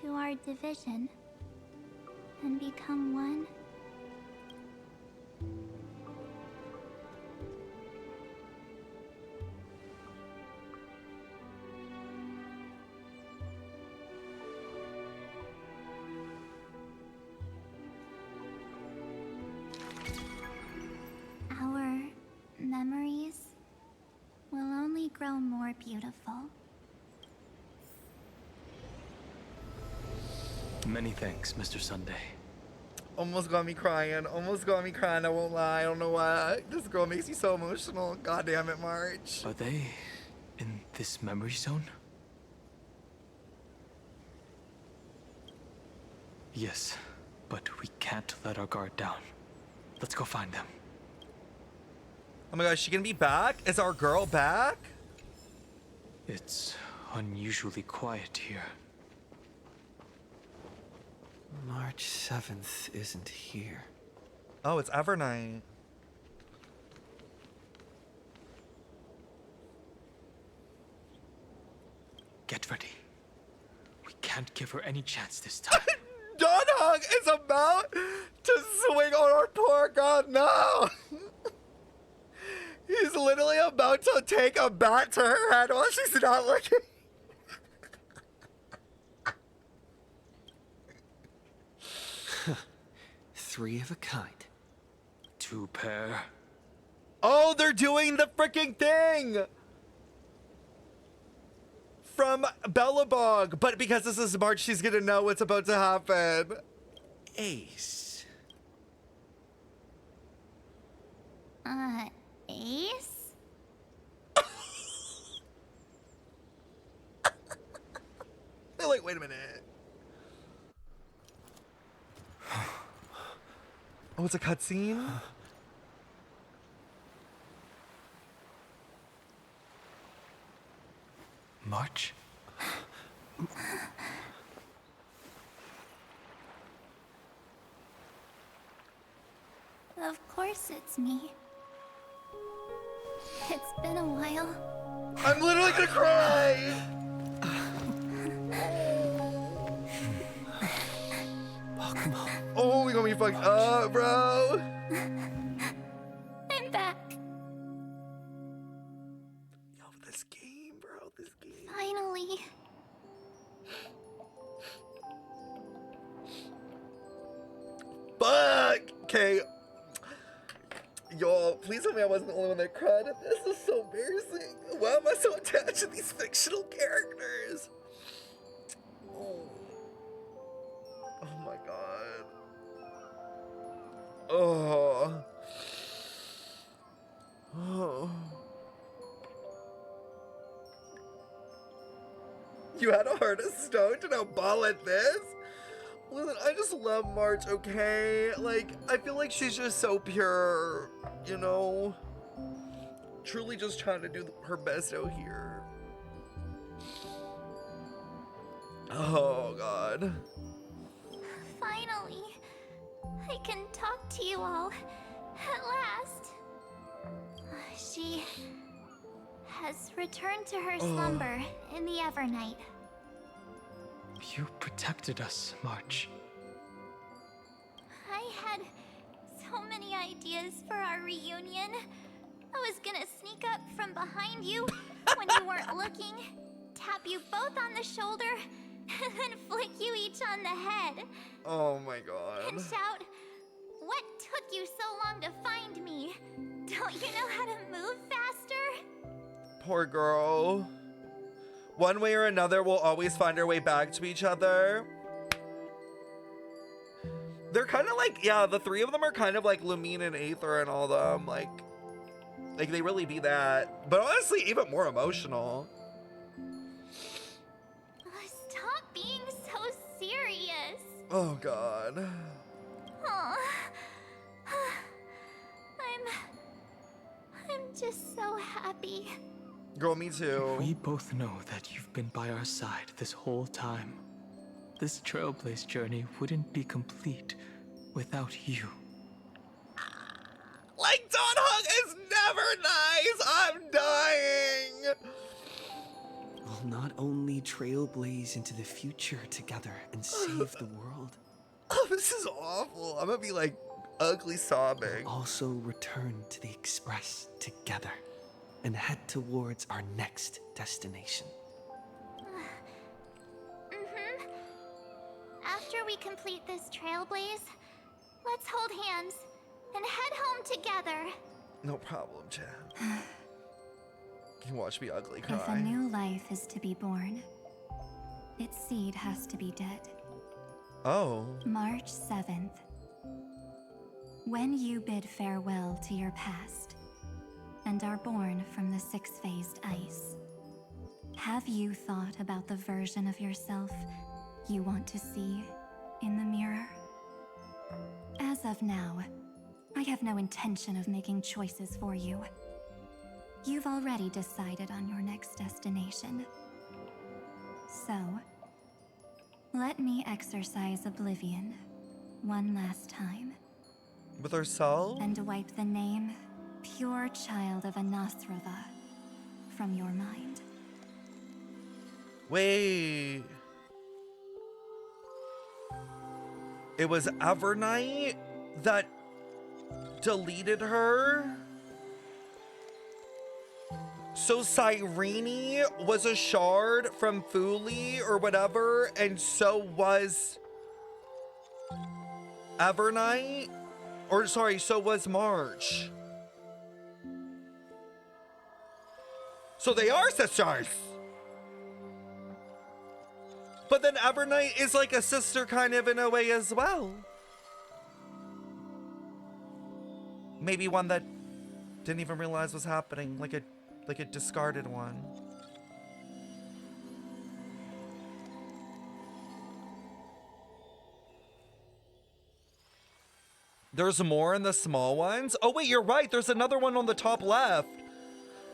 to our division and become one. Our memories will only grow more beautiful. Many thanks, Mr. Sunday. Almost got me crying. Almost got me crying. I won't lie. I don't know why. This girl makes me so emotional. God damn it, March. Are they in this memory zone? Yes, but we can't let our guard down. Let's go find them. Oh my gosh, is she gonna be back? Is our girl back? It's unusually quiet here. March 7th isn't here. Oh, it's Evernight. Get ready. We can't give her any chance this time. Donhong is about to swing on our poor girl. No! He's literally about to take a bat to her head while she's not looking. 3 of a kind. 2 pair. Oh, they're doing the freaking thing from Bellabog. But because this is March, she's gonna know what's about to happen. Ace. Ace? They're like, wait a minute. Oh, it's a cutscene? March? Of course it's me. It's been a while. I'm literally gonna cry! Oh, we gonna be fucked up, bro. I'm back. Yo, this game, bro, this game. Finally. Fuck! Okay. Y'all, please tell me I wasn't the only one that cried at this. This is so embarrassing. Why am I so attached to these fictional characters? Oh. Oh my god. Oh. Oh. You had a heart of stone to now ball at this? Listen, I just love March, okay? Like, I feel like she's just so pure, you know? Truly just trying to do her best out here. Oh, God. Finally. I can talk to you all. At last. She has returned to her slumber in the Evernight. You protected us, March. I had so many ideas for our reunion. I was gonna sneak up from behind you when you weren't looking, tap you both on the shoulder, and then flick you each on the head. Oh my god. And shout, "What took you so long to find me? Don't you know how to move faster?" Poor girl. One way or another, we'll always find our way back to each other. They're kind of like, yeah, the 3 of them are kind of like Lumine and Aether and all them. Like they really be that. But honestly, even more emotional. Stop being so serious. Oh, God. Aw. I'm just so happy. Girl, me too. We both know that you've been by our side this whole time. This Trailblaze journey wouldn't be complete without you. Like, Donhong is never nice! I'm dying! not only trailblaze into the future together and save the world. Oh, this is awful. I'm gonna be like ugly sobbing. We'll also return to the Express together and head towards our next destination. After we complete this trailblaze, let's hold hands and head home together. No problem, Chad. You watch me ugly cry. If a new life is to be born, its seed has to be dead. Oh. March 7th. When you bid farewell to your past and are born from the six-phased ice, have you thought about the version of yourself you want to see in the mirror? As of now, I have no intention of making choices for you. You've already decided on your next destination. So, let me exercise oblivion one last time. With her soul? And wipe the name, pure child of Anasrava, from your mind. Wait. It was Evernight that deleted her? So Cyrene was a shard from Fuli or whatever, and so was Evernight? Or sorry, so was March. So they are sisters. But then Evernight is like a sister kind of in a way as well. Maybe one that didn't even realize was happening, like a discarded one. There's more in the small ones? Oh wait, you're right. There's another one on the top left.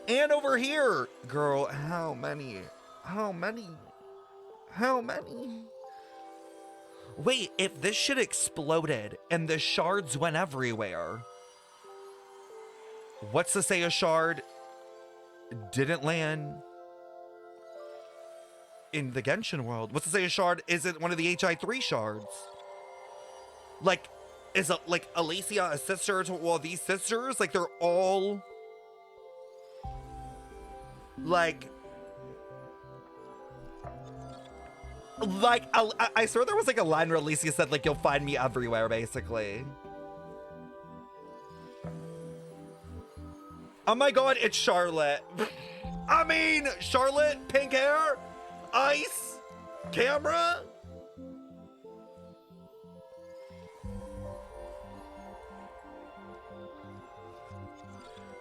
And over here. Girl, how many? How many? How many? Wait, if this shit exploded and the shards went everywhere, what's to say a shard didn't land in the Genshin world? What's to say a shard isn't one of the HI3 shards? Like, is it like Alicia a sister to all these sisters? Like, they're all like I swear there was like a line where Alicia said like, you'll find me everywhere, basically. Oh my god, it's Charlotte. I mean, Charlotte, pink hair, ice, camera.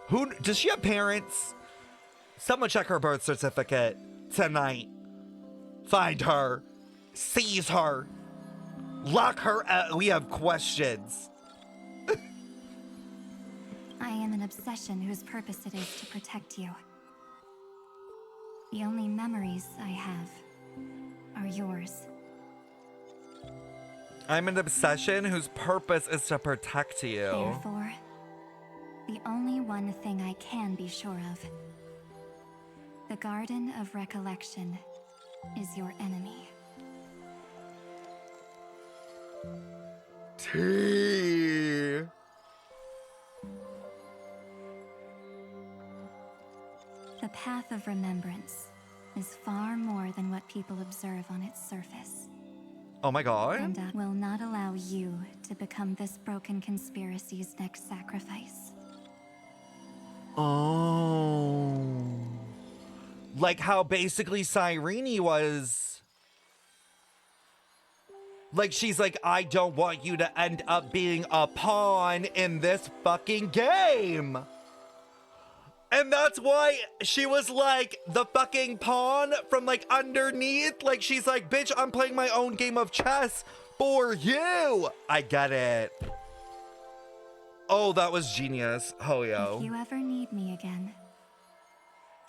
Who, does she have parents? Someone check her birth certificate tonight. Find her. Seize her. Lock her out. We have questions. I am an obsession whose purpose it is to protect you. The only memories I have are yours. I'm an obsession whose purpose is to protect you. Therefore, the only one thing I can be sure of. The Garden of Recollection is your enemy. T. The path of remembrance is far more than what people observe on its surface. Oh my god. And I will not allow you to become this broken conspiracy's next sacrifice. Oh. Like how basically Cyrene was. Like she's like, I don't want you to end up being a pawn in this fucking game. And that's why she was like the fucking pawn from like underneath. Like she's like, bitch, I'm playing my own game of chess for you. I get it. Oh, that was genius. Oh, yo. If you ever need me again,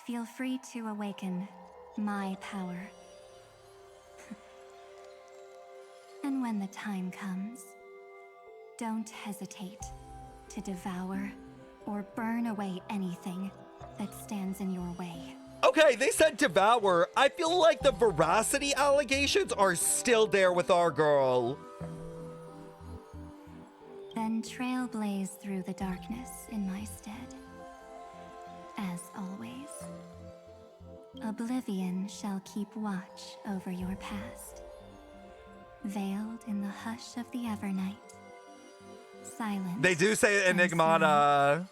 feel free to awaken my power. And when the time comes, don't hesitate to devour or burn away anything that stands in your way. Okay, they said devour. I feel like the veracity allegations are still there with our girl. Then trailblaze through the darkness in my stead. As always, oblivion shall keep watch over your past. Veiled in the hush of the Evernight. Silence. They do say Enigmata.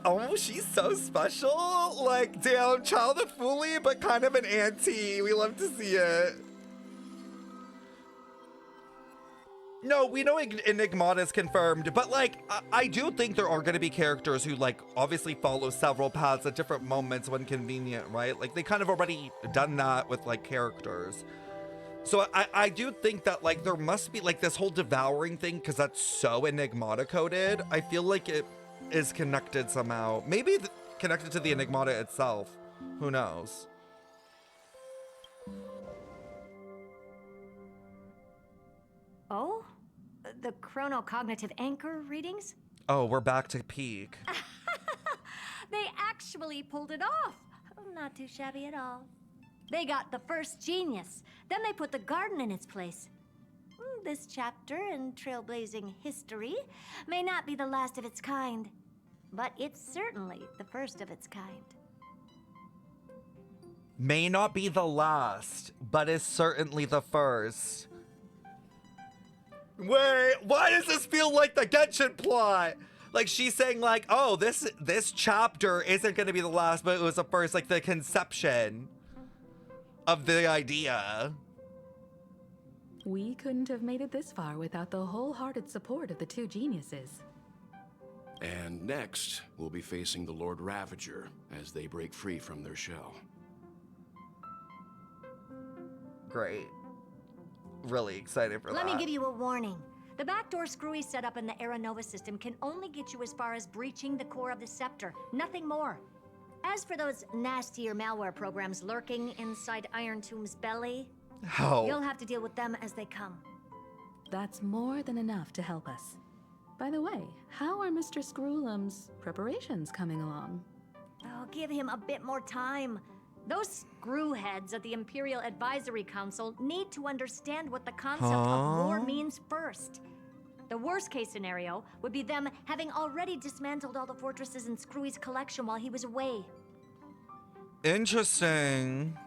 Oh, she's so special. Like, damn, child of Fooly, but kind of an auntie. We love to see it. No, we know Enigmata is confirmed, but like, I do think there are going to be characters who like obviously follow several paths at different moments when convenient, right? Like they kind of already done that with like characters. So I do think that like there must be like this whole devouring thing because that's so Enigmata coded. I feel like it is connected somehow. Maybe connected to the Enigmata itself. Who knows? Oh? The chronocognitive anchor readings? Oh, we're back to peak. They actually pulled it off. Not too shabby at all. They got the first genius. Then they put the garden in its place. This chapter in trailblazing history may not be the last of its kind, but it's certainly the first of its kind. May not be the last, but is certainly the first. Wait, why does this feel like the Genshin plot? Like she's saying like, oh, this chapter isn't going to be the last, but it was the first, like the conception of the idea. We couldn't have made it this far without the wholehearted support of the two geniuses. And next, we'll be facing the Lord Ravager as they break free from their shell. Great. Really excited for that. Let me give you a warning. The backdoor screwy setup in the Era Nova system can only get you as far as breaching the core of the scepter, nothing more. As for those nastier malware programs lurking inside Iron Tomb's belly, you'll have to deal with them as they come. That's more than enough to help us. By the way, how are Mr. Screwlum's preparations coming along? Oh, give him a bit more time. Those screwheads at the Imperial Advisory Council need to understand what the concept of war means first. The worst case scenario would be them having already dismantled all the fortresses in Screwy's collection while he was away. Interesting.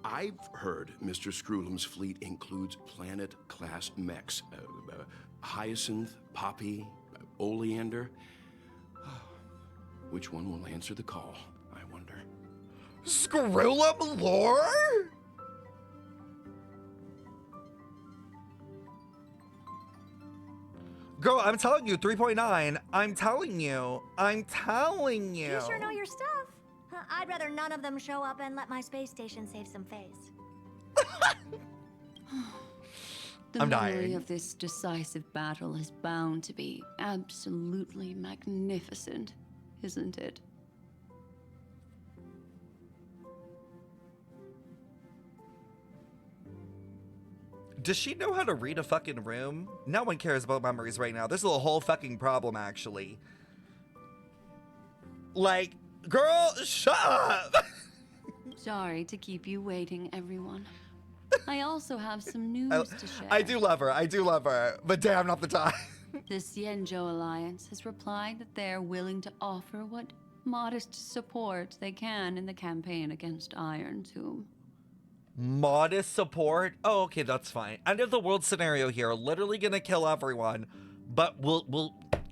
I've heard Mr. Screwlum's fleet includes planet-class mechs. Hyacinth, Poppy, Oleander. Which one will answer the call, I wonder? Screwlum lore? Girl, I'm telling you, 3.9. I'm telling you. You sure know your stuff. I'd rather none of them show up and let my space station save some face. The memory of this decisive battle is bound to be absolutely magnificent, isn't it? Does she know how to read a fucking room? No one cares about memories right now. This is a whole fucking problem, actually. Like, girl, shut up! Sorry to keep you waiting, everyone. I also have some news to share. I do love her. I do love her. But damn, not the time. The Xianzhou Alliance has replied that they're willing to offer what modest support they can in the campaign against Iron Tomb. Modest support? Oh, okay, that's fine. End of the world scenario here. Literally gonna kill everyone. But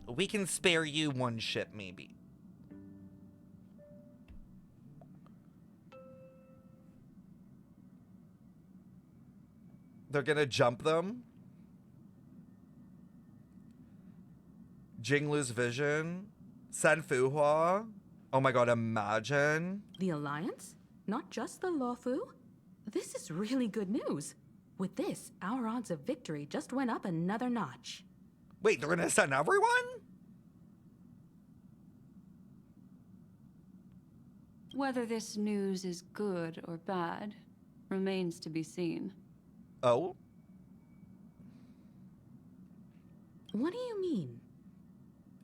we can spare you one ship, maybe. They're gonna jump them. Jinglu's vision. Sen Fuhua. Oh my god, imagine. The Alliance? Not just the Luofu? This is really good news. With this, our odds of victory just went up another notch. Wait, they're gonna send everyone? Whether this news is good or bad remains to be seen. Oh? What do you mean?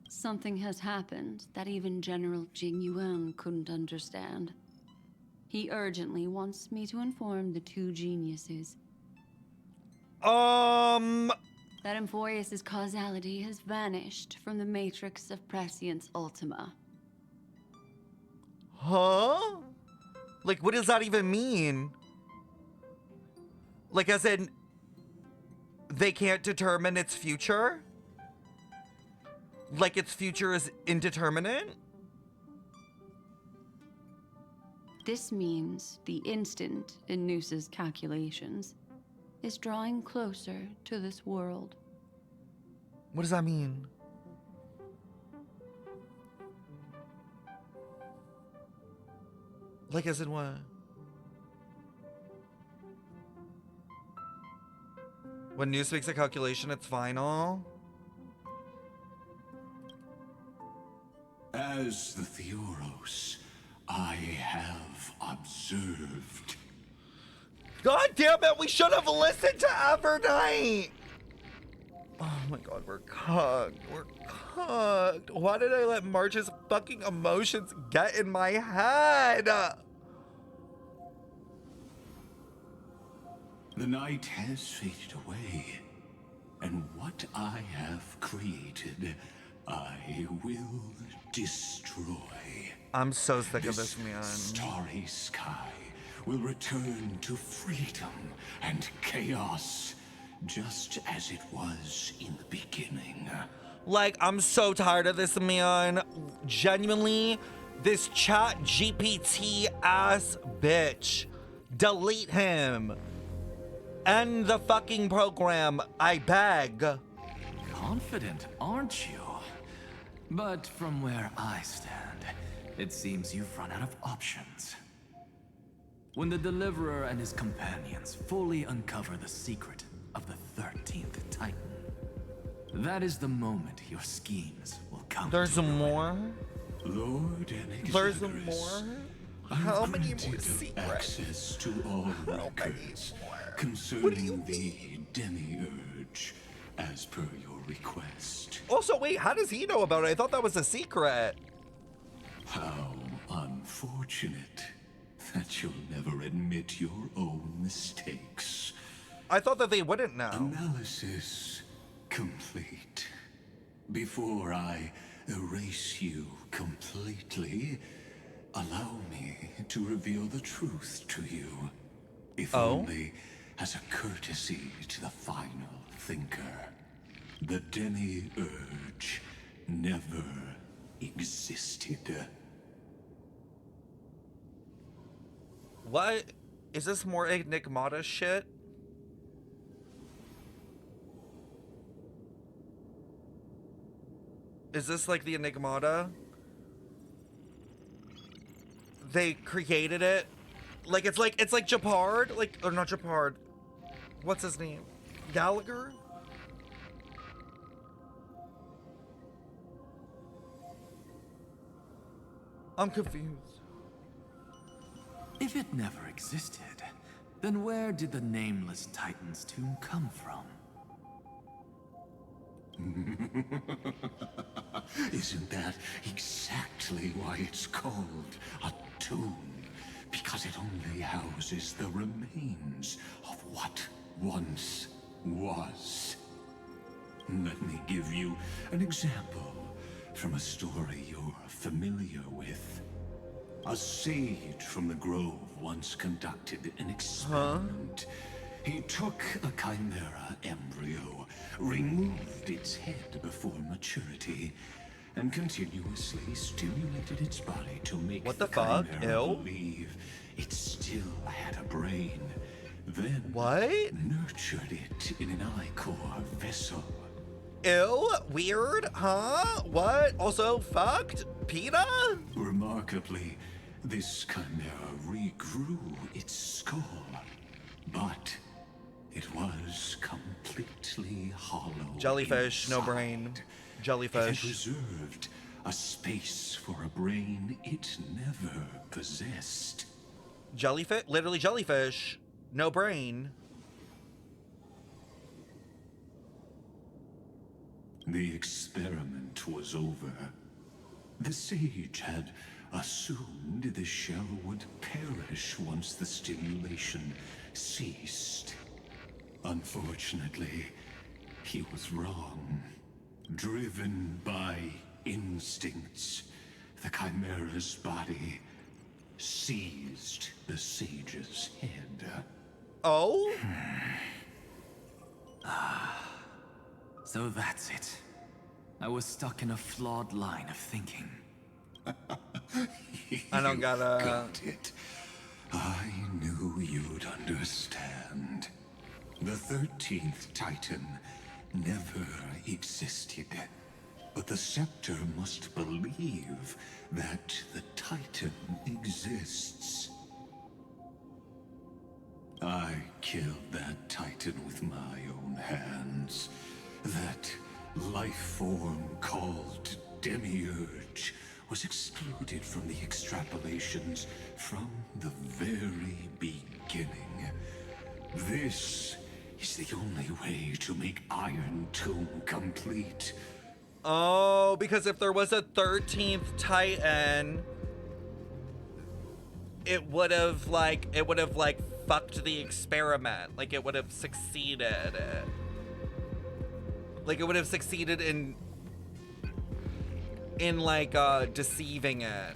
Something has happened that even General Jing Yuan couldn't understand. He urgently wants me to inform the two geniuses that Emphorius' causality has vanished from the matrix of Prescience Ultima. Huh? Like, what does that even mean? Like, as in, they can't determine its future? Like, its future is indeterminate? This means the instant in Noose's calculations is drawing closer to this world. What does that mean? Like, as in what? When Noose makes a calculation, it's final? As the Theoros, I have observed. God damn it, we should have listened to Evernight! Oh my god, we're cooked. We're cooked. Why did I let March's fucking emotions get in my head? The night has faded away, and what I have created, I will destroy. I'm so sick of this man. Starry sky will return to freedom and chaos, just as it was in the beginning. Like, I'm so tired of this man. Genuinely, this chat GPT ass bitch. Delete him. End the fucking program, I beg. Confident, aren't you? But from where I stand, it seems you've run out of options. When the Deliverer and his companions fully uncover the secret of the 13th Titan, that is the moment your schemes will come. There's more? Lord and There's more? How many more secrets? Access to all records concerning the Demiurge, as per your request. Also, wait, how does he know about it? I thought that was a secret. How unfortunate that you'll never admit your own mistakes. I thought that they wouldn't know. Analysis complete. Before I erase you completely, allow me to reveal the truth to you. If only as a courtesy to the final thinker. The Demiurge never existed. What? Is this more Enigmata shit? Is this like the Enigmata? They created it? Like it's like Japard? Like, or not Japard. What's his name? Gallagher? I'm confused. If it never existed, then where did the nameless Titan's tomb come from? Isn't that exactly why it's called a tomb? Because it only houses the remains of what once was. Let me give you an example from a story you're familiar with. A sage from the grove once conducted an experiment. He took a chimera embryo, removed its head before maturity, and continuously stimulated its body to make what the fuck? chimera Ew. believe it still had a brain. Then nurtured it in an ichor vessel. Ew, weird, huh? What? Also fucked? PETA? Remarkably, this chimera regrew its skull, but it was completely hollow. Jellyfish, no inside. brain. It Jellyfish. had reserved a space for a brain it never possessed. Jellyfish? Literally jellyfish. No brain. The experiment was over. The sage had assumed the shell would perish once the stimulation ceased. Unfortunately, he was wrong. Driven by instincts, the Chimera's body seized the sage's head. Oh? So that's it. I was stuck in a flawed line of thinking. I don't gotta... Got it. I knew you'd understand. The 13th Titan never existed. But the Scepter must believe that the Titan exists. I killed that Titan with my own hands. That life form called Demiurge was excluded from the extrapolations from the very beginning. This is the only way to make Iron Tomb complete. Oh, because if there was a 13th Titan, it would have fucked the experiment. Like it would have succeeded. Like it would have succeeded in deceiving it.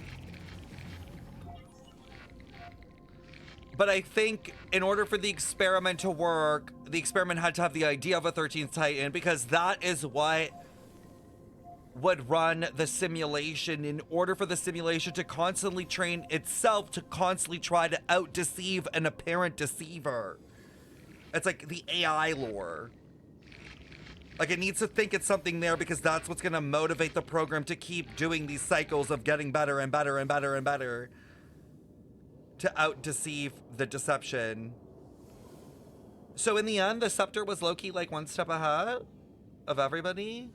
But I think in order for the experiment to work, the experiment had to have the idea of a 13th Titan, because that is what would run the simulation in order for the simulation to constantly train itself to constantly try to out-deceive an apparent deceiver. It's like the AI lore. Like, it needs to think it's something there because that's what's going to motivate the program to keep doing these cycles of getting better and better and better and better to out-deceive the deception. So in the end, the Scepter was low-key like one step ahead of everybody?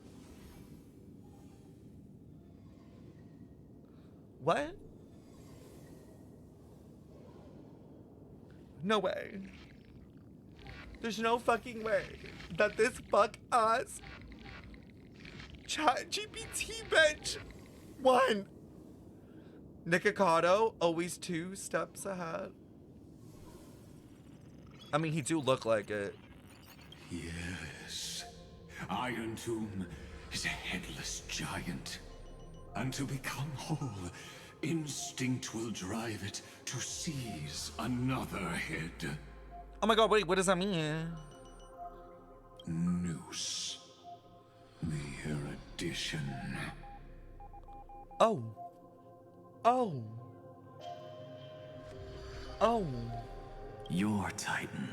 What? No way. There's no fucking way that this fuck-ass ChatGPT bench won. Nikocado, always 2 steps ahead. I mean, he do look like it. Yes. Iron Tomb is a headless giant. And to become whole, instinct will drive it to seize another head. Oh my god, wait, what does that mean? Noose. The erudition. Oh. Oh. Oh. Your Titan,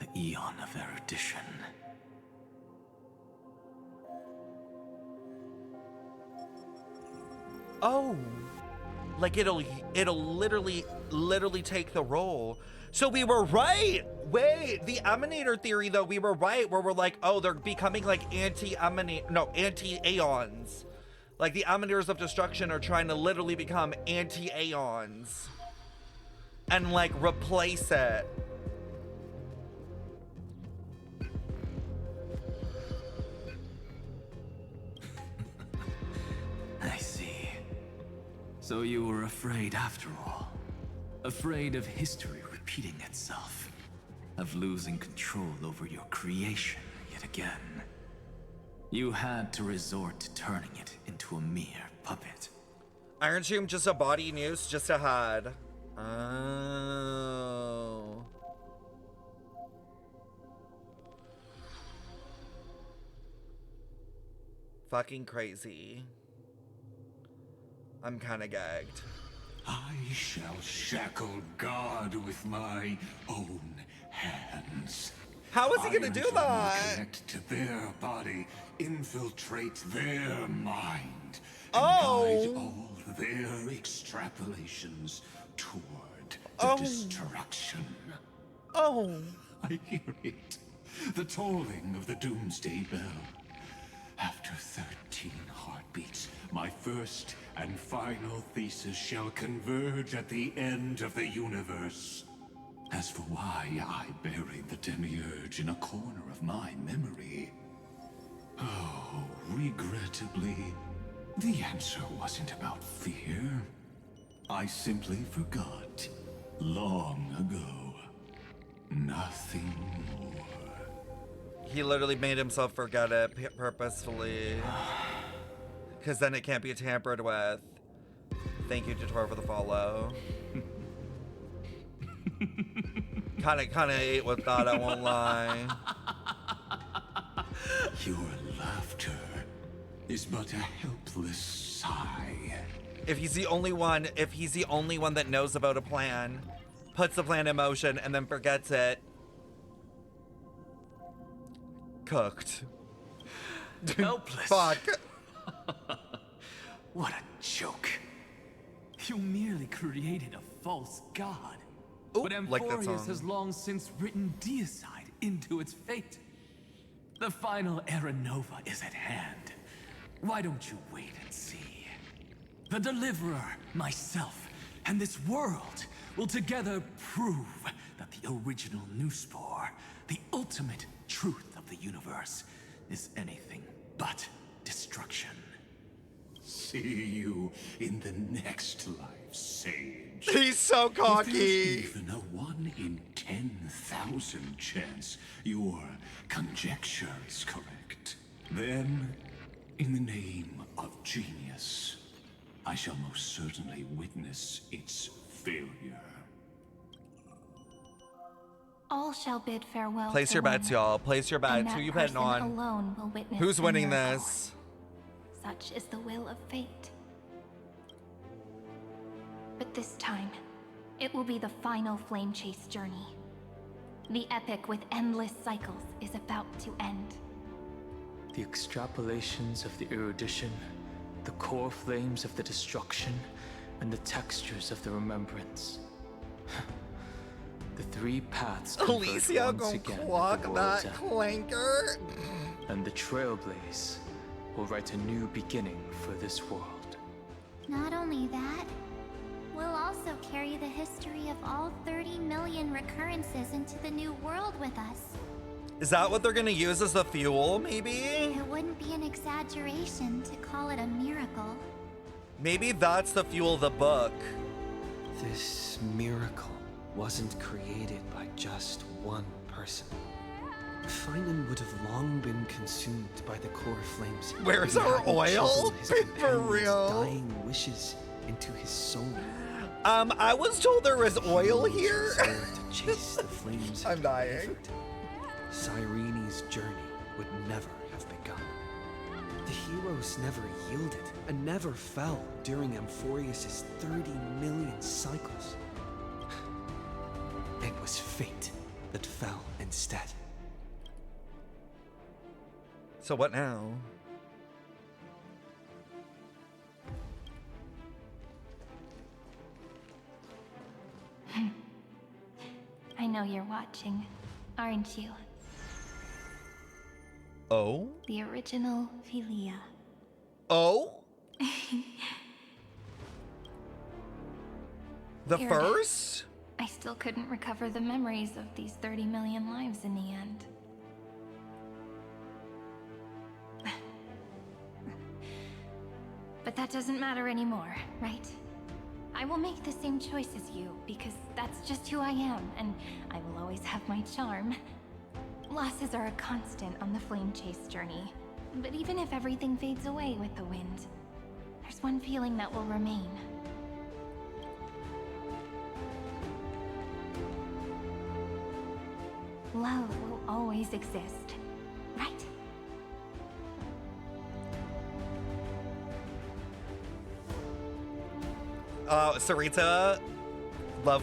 the aeon of erudition. Oh. Like it'll literally take the role. So we were right. Wait, the emanator theory though, we were right where we're like, oh, they're becoming like anti-aeons. Like the emanators of destruction are trying to literally become anti-aeons and like replace it. I see. So you were afraid after all. Afraid of history repeating itself. Of losing control over your creation yet again. You had to resort to turning it into a mere puppet. Iron Tomb just a body news, just a had. Oh. Fucking crazy. I'm kinda gagged. I shall shackle God with my own hands. How is he gonna do that? Connect to their body, infiltrate their mind, and guide all their extrapolations toward the destruction. Oh. I hear it. The tolling of the doomsday bell. After 13 heartbeats, my first and final thesis shall converge at the end of the universe. As for why I buried the Demiurge in a corner of my memory, Oh, regrettably, the answer wasn't about fear. I simply forgot long ago. Nothing more. He literally made himself forget it purposefully. Because then it can't be tampered with. Thank you, Tutor, for the follow. Kinda ate with that, I won't lie. Your laughter is but a helpless sigh. If he's the only one that knows about a plan, puts the plan in motion, and then forgets it. Cooked. Helpless. Fuck. What a joke. You merely created a false god. Ooh, but like that Amphorius song. has long since written deicide into its fate. The final Era Nova is at hand. Why don't you wait and see? The Deliverer, myself, and this world will together prove that the original Newspore, the ultimate truth of the universe, is anything but destruction. See you in the next life, Sage. He's so cocky. If there's even a 1 in 10,000 chance your conjecture is correct, then, in the name of genius, I shall most certainly witness its failure. All shall bid farewell. Place to your bets, one, y'all. Place your and bets. Who that you betting person on? alone will witness Who's a winning miracle. this? Such is the will of fate. But this time, it will be the final flame chase journey. The epic with endless cycles is about to end. The extrapolations of the erudition, the core flames of the destruction, and the textures of the remembrance. The three paths converge Alicia once gonna again at clock the that world's end. clanker. And the Trailblaze will write a new beginning for this world. Not only that, we'll also carry the history of all 30 million recurrences into the new world with us. Is that what they're gonna use as the fuel, maybe? It wouldn't be an exaggeration to call it a miracle. Maybe that's the fuel of the book. This miracle wasn't created by just one person. Finan would have long been consumed by the core flames. Where's He our hadn't oil? chiseled his For companion's real? dying wishes into his soul. I was told there was oil He here. was resolved to chase the flames. I'm dying. Effort. Cyrene's journey would never have begun. The heroes never yielded and never fell during Amphorius' 30 million cycles. It was fate that fell instead. So what now? I know you're watching, aren't you? Oh? The original Philia. Oh? The Weird. first? I still couldn't recover the memories of these 30 million lives in the end. But that doesn't matter anymore, right? I will make the same choice as you, because that's just who I am, and I will always have my charm. Losses are a constant on the flame chase journey, but even if everything fades away with the wind, there's one feeling that will remain. Love will always exist, right? Sarita, love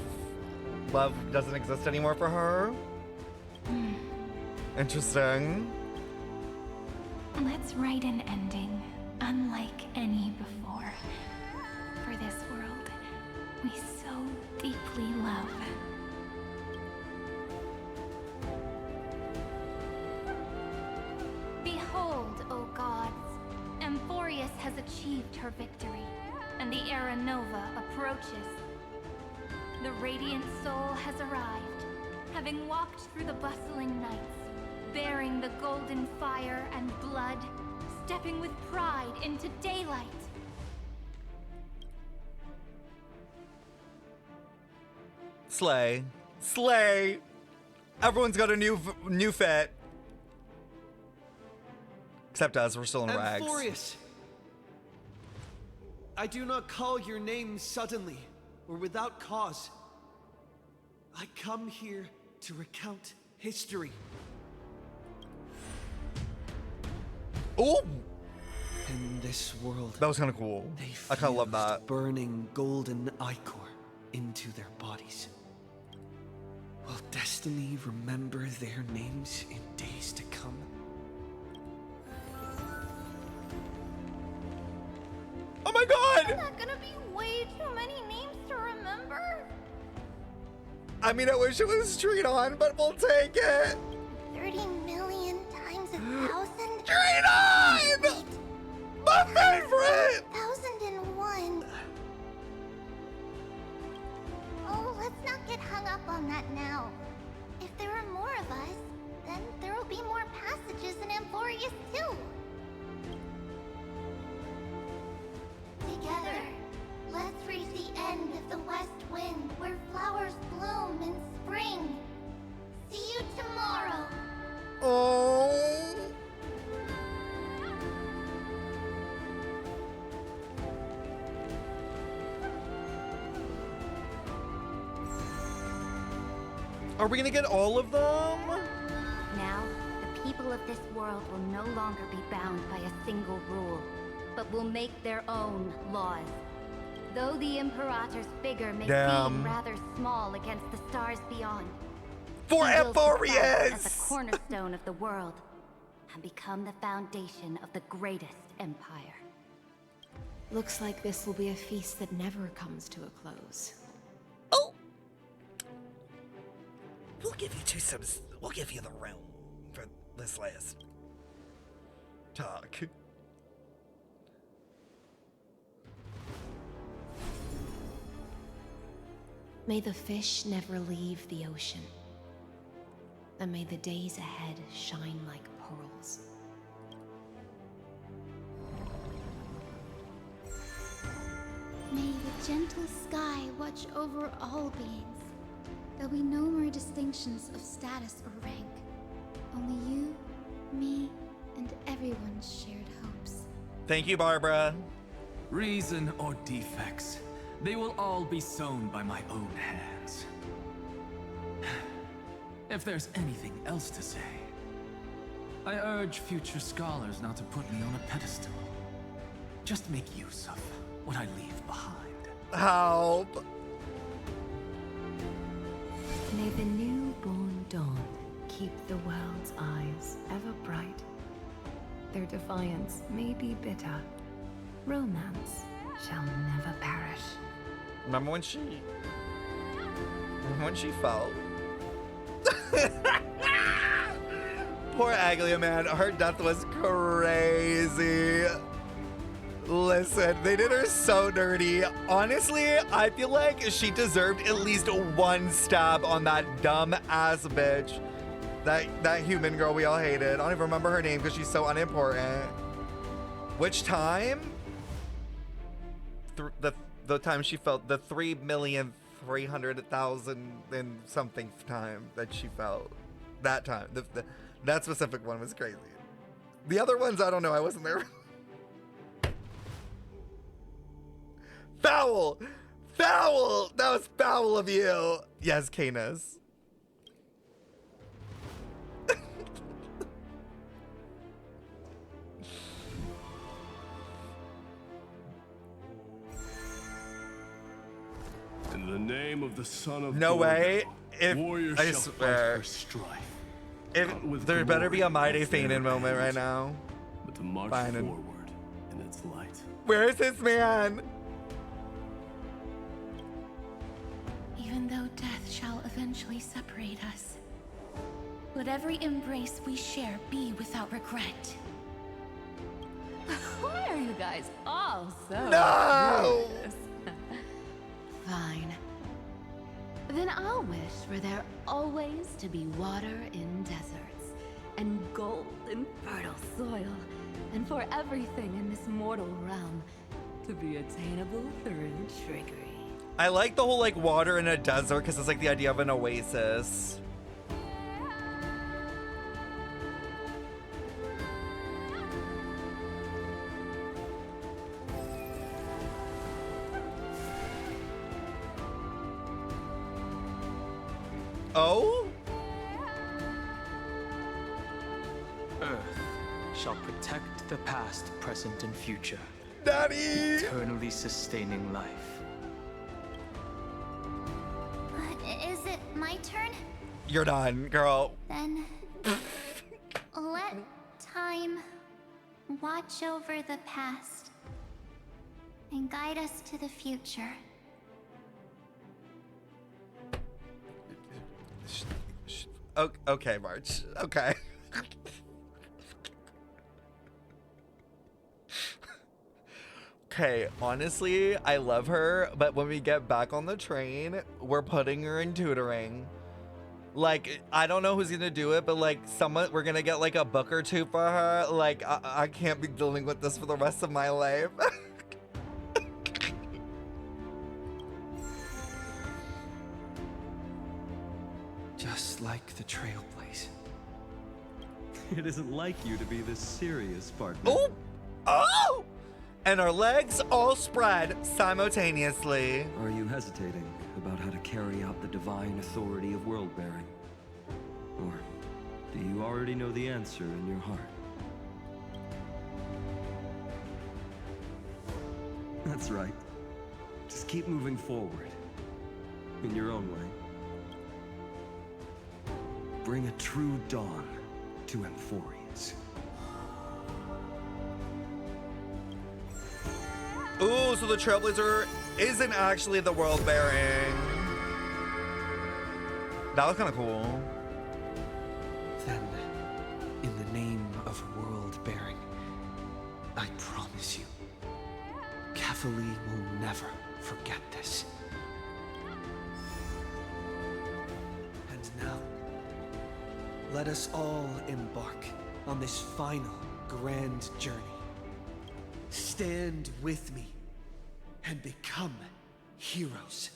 doesn't exist anymore for her. Interesting. Let's write an ending unlike any before. For this world we so deeply love. Behold, O gods, Amphorius has achieved her victory, and the Era Nova approaches. The radiant soul has arrived, having walked through the bustling nights, bearing the golden fire and blood, stepping with pride into daylight. Slay. Slay! Everyone's got a new fit. Except us, we're still in rags. Amphorius! I do not call your name suddenly, or without cause. I come here to recount history. Ooh! In this world, that was kind of cool. I kind of love that. Burning golden ichor into their bodies. Will destiny remember their names in days to come? Oh my god! Isn't that gonna be way too many names to remember? I mean, I wish it was Treaton, but we'll take it! 30 million times 1,000? Treaton! My favorite! 1,001. Oh, let's not get hung up on that now. If there are more of us, then there will be more passages in Amphorius too. Together, let's reach the end of the west wind where flowers bloom in spring. See you tomorrow. Oh. Are we gonna get all of them? Now, the people of this world will no longer be bound by a single rule, but will make their own laws. Though the Imperator's figure may seem rather small against the stars beyond, for he will Amphorius! stand as the cornerstone of the world and become the foundation of the greatest empire. Looks like this will be a feast that never comes to a close. We'll give you we'll give you the room for this last talk. May the fish never leave the ocean, and may the days ahead shine like pearls. May the gentle sky watch over all beings. There'll be no more distinctions of status or rank. Only you, me, and everyone's shared hopes. Thank you, Barbara. Reason or defects, they will all be sown by my own hands. If there's anything else to say, I urge future scholars not to put me on a pedestal. Just make use of what I leave behind. Help! May the newborn dawn keep the world's eyes ever bright. Their defiance may be bitter. Romance shall never perish. Remember when she fell? Poor Aglia, man. Her death was crazy. Listen, they did her so dirty. Honestly, I feel like she deserved at least one stab on that dumb ass bitch. That human girl we all hated. I don't even remember her name because she's so unimportant. Which time? The time she felt the 3,300,000 and something time that she felt. That time. That specific one was crazy. The other ones, I don't know. I wasn't there. Foul! Foul! That was foul of you! Yes, Canis. In the name of the son of no way. If warriors I shall swear, fight for strife. if there better be a Mighty Fainin moment right now. But to march Finan. forward in its light. Where is this man? Even though death shall eventually separate us, let every embrace we share be without regret. Why are you guys all so No! serious? Fine. Then I'll wish for there always to be water in deserts, and gold and fertile soil, and for everything in this mortal realm to be attainable through trickery. I like the whole like water in a desert because it's like the idea of an oasis. Oh? Earth shall protect the past, present, and future. Daddy! Eternally sustaining life. Is it my turn? You're done, girl. Then let time watch over the past and guide us to the future. Okay, March. Okay. Okay, honestly, I love her, but when we get back on the train, we're putting her in tutoring. Like, I don't know who's gonna do it, but like we're gonna get like a book or two for her. Like, I can't be dealing with this for the rest of my life. Just like the Trailblaze. It isn't like you to be this serious, partner. Oh! Oh! And our legs all spread simultaneously. Are you hesitating about how to carry out the divine authority of world-bearing? Or do you already know the answer in your heart? That's right. Just keep moving forward. In your own way. Bring a true dawn to Emphorians. Ooh, so the Trailblazer isn't actually the world bearing. That was kind of cool. Then, in the name of world bearing, I promise you, Kefali will never forget this. And now, let us all embark on this final grand journey. Stand with me and become heroes.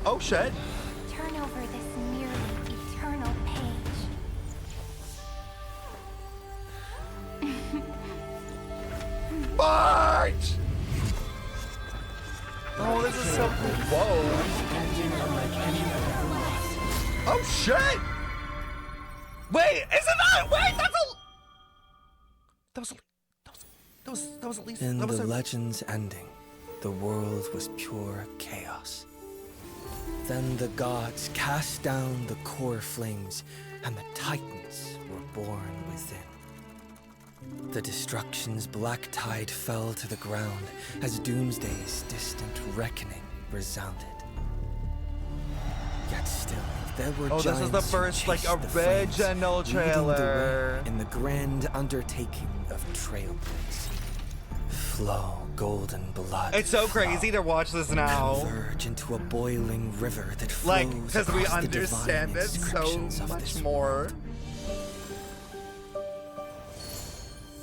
Oh shit. Turn over this nearly eternal page. March! Oh, this is so cool. Whoa. Oh shit! Wait, isn't that? Wait, that's a. That was at least. In That was the a... legend's ending, the world was pure chaos. Then the gods cast down the core flames, and the titans were born within. The destruction's black tide fell to the ground as Doomsday's distant reckoning resounded. Yet still, there were Oh, this is the giants who first, like, chased the flames, original leading the way trailer. in the grand undertaking of Trailblaze. Flow golden blood. It's so crazy to watch this now. Converge into a boiling river that flows Like, because we across the divine understand it so inscriptions of much this more.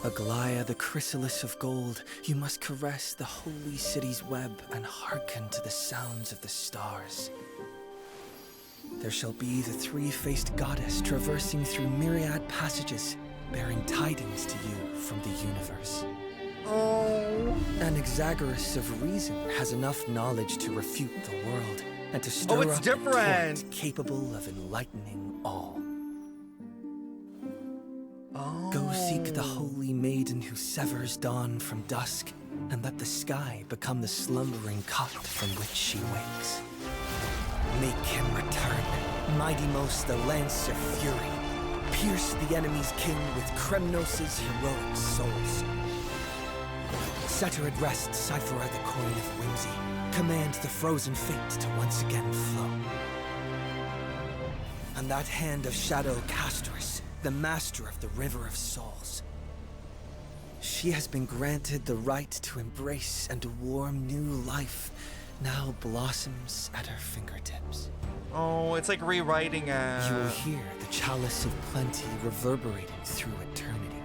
Aglaya, the chrysalis of gold, you must caress the holy city's web and hearken to the sounds of the stars. There shall be the three-faced goddess traversing through myriad passages, bearing tidings to you from the universe. Oh. An Exagoras of reason has enough knowledge to refute the world and to stir it's up different. a torrent capable of enlightening all. Go seek the holy maiden who severs dawn from dusk, and let the sky become the slumbering cot from which she wakes. Make him return, mighty-most the lance of fury. Pierce the enemy's king with Kremnos' heroic souls. Set her at rest, Cyphera the coin of whimsy. Command the frozen fate to once again flow. And that hand of shadow Castris, the master of the River of Souls. She has been granted the right to embrace and warm new life, now blossoms at her fingertips. Oh, it's like rewriting it. You will hear the chalice of plenty reverberating through eternity.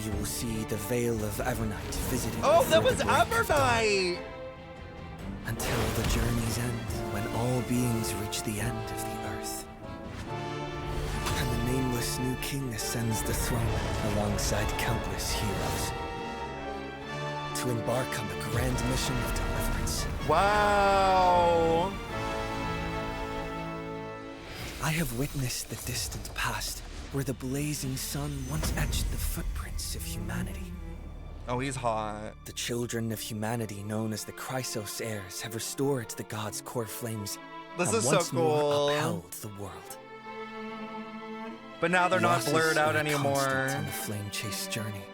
You will see the veil of Evernight visiting. Oh, that was the brink of dawn. Evernight! Until the journey's end, when all beings reach the end of the earth. And the nameless new king ascends the throne alongside countless heroes. To embark on the grand mission of deliverance. Wow! I have witnessed the distant past, where the blazing sun once etched the footprints of humanity. Oh, he's hot. The children of humanity, known as the Chrysos heirs, have restored the gods' core flames. This and is so once more cool. upheld the world. But now they're not Losses blurred out are anymore. constant on the flame chase journey,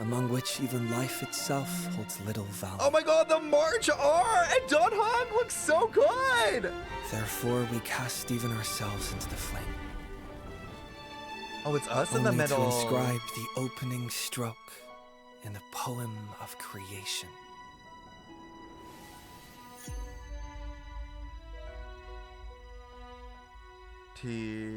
among which even life itself holds little value. Oh my god, the March R and Don Han looks so good! Therefore, we cast even ourselves into the flame. Oh, it's us in Only the middle. to inscribe the opening stroke in the poem of creation. T.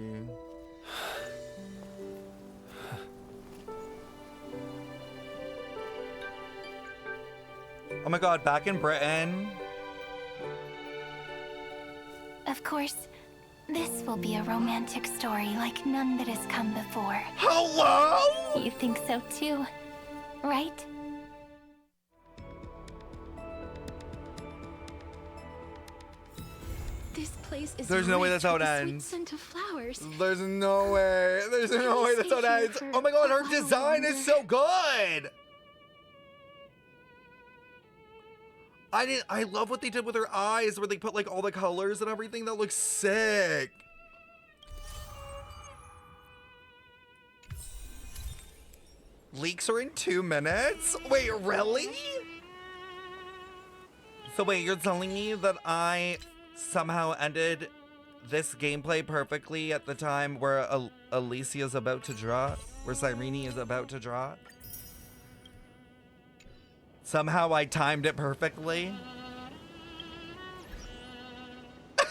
Oh my god, back in Britain. Of course, this will be a romantic story like none that has come before. Hello? You think so too, right? This place is There's no way rich that's how with it the sweet ends. scent of flowers. There's no way. There's no way that's how it ends. Oh my god, her design is so good. I love what they did with her eyes, where they put like all the colors and everything. That looks sick. Leaks are in 2 minutes? Wait, really? So wait, you're telling me that I somehow ended this gameplay perfectly at the time where Alicia's about to draw? Where Cyrene is about to draw? Somehow I timed it perfectly?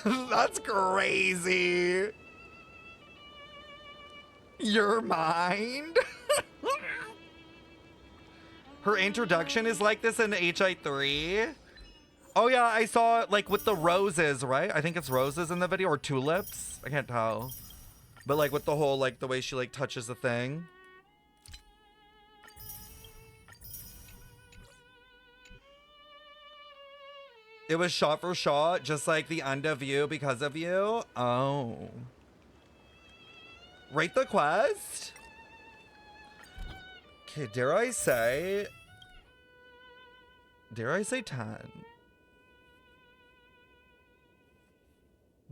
That's crazy. Your mind? Her introduction is like this in HI3? Oh yeah, I saw it like with the roses, right? I think it's roses in the video, or tulips. I can't tell. But like with the whole, like the way she like touches the thing. It was shot for shot, just like the end of you because of you. Oh. Rate the quest? Okay, dare I say 10?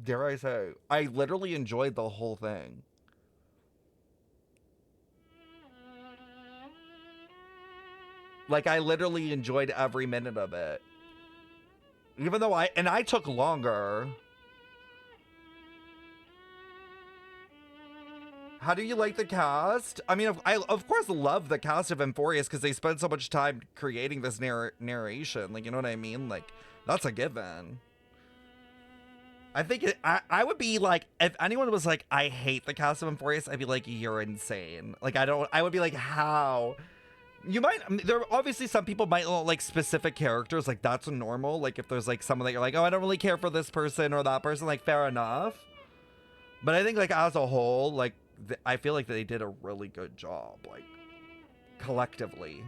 Dare I say, I literally enjoyed the whole thing. Like, I literally enjoyed every minute of it. Even though I took longer. How do you like the cast? I mean, I of course love the cast of Emphorius because they spent so much time creating this narration. Like, you know what I mean? Like, that's a given. I think I would be like, if anyone was like, I hate the cast of Emphorius, I'd be like, you're insane. Like, I would be like, how? You might, there are obviously some people might like specific characters, like that's normal. Like if there's like someone that you're like, oh, I don't really care for this person or that person, like fair enough. But I think like as a whole, like I feel like they did a really good job, like collectively.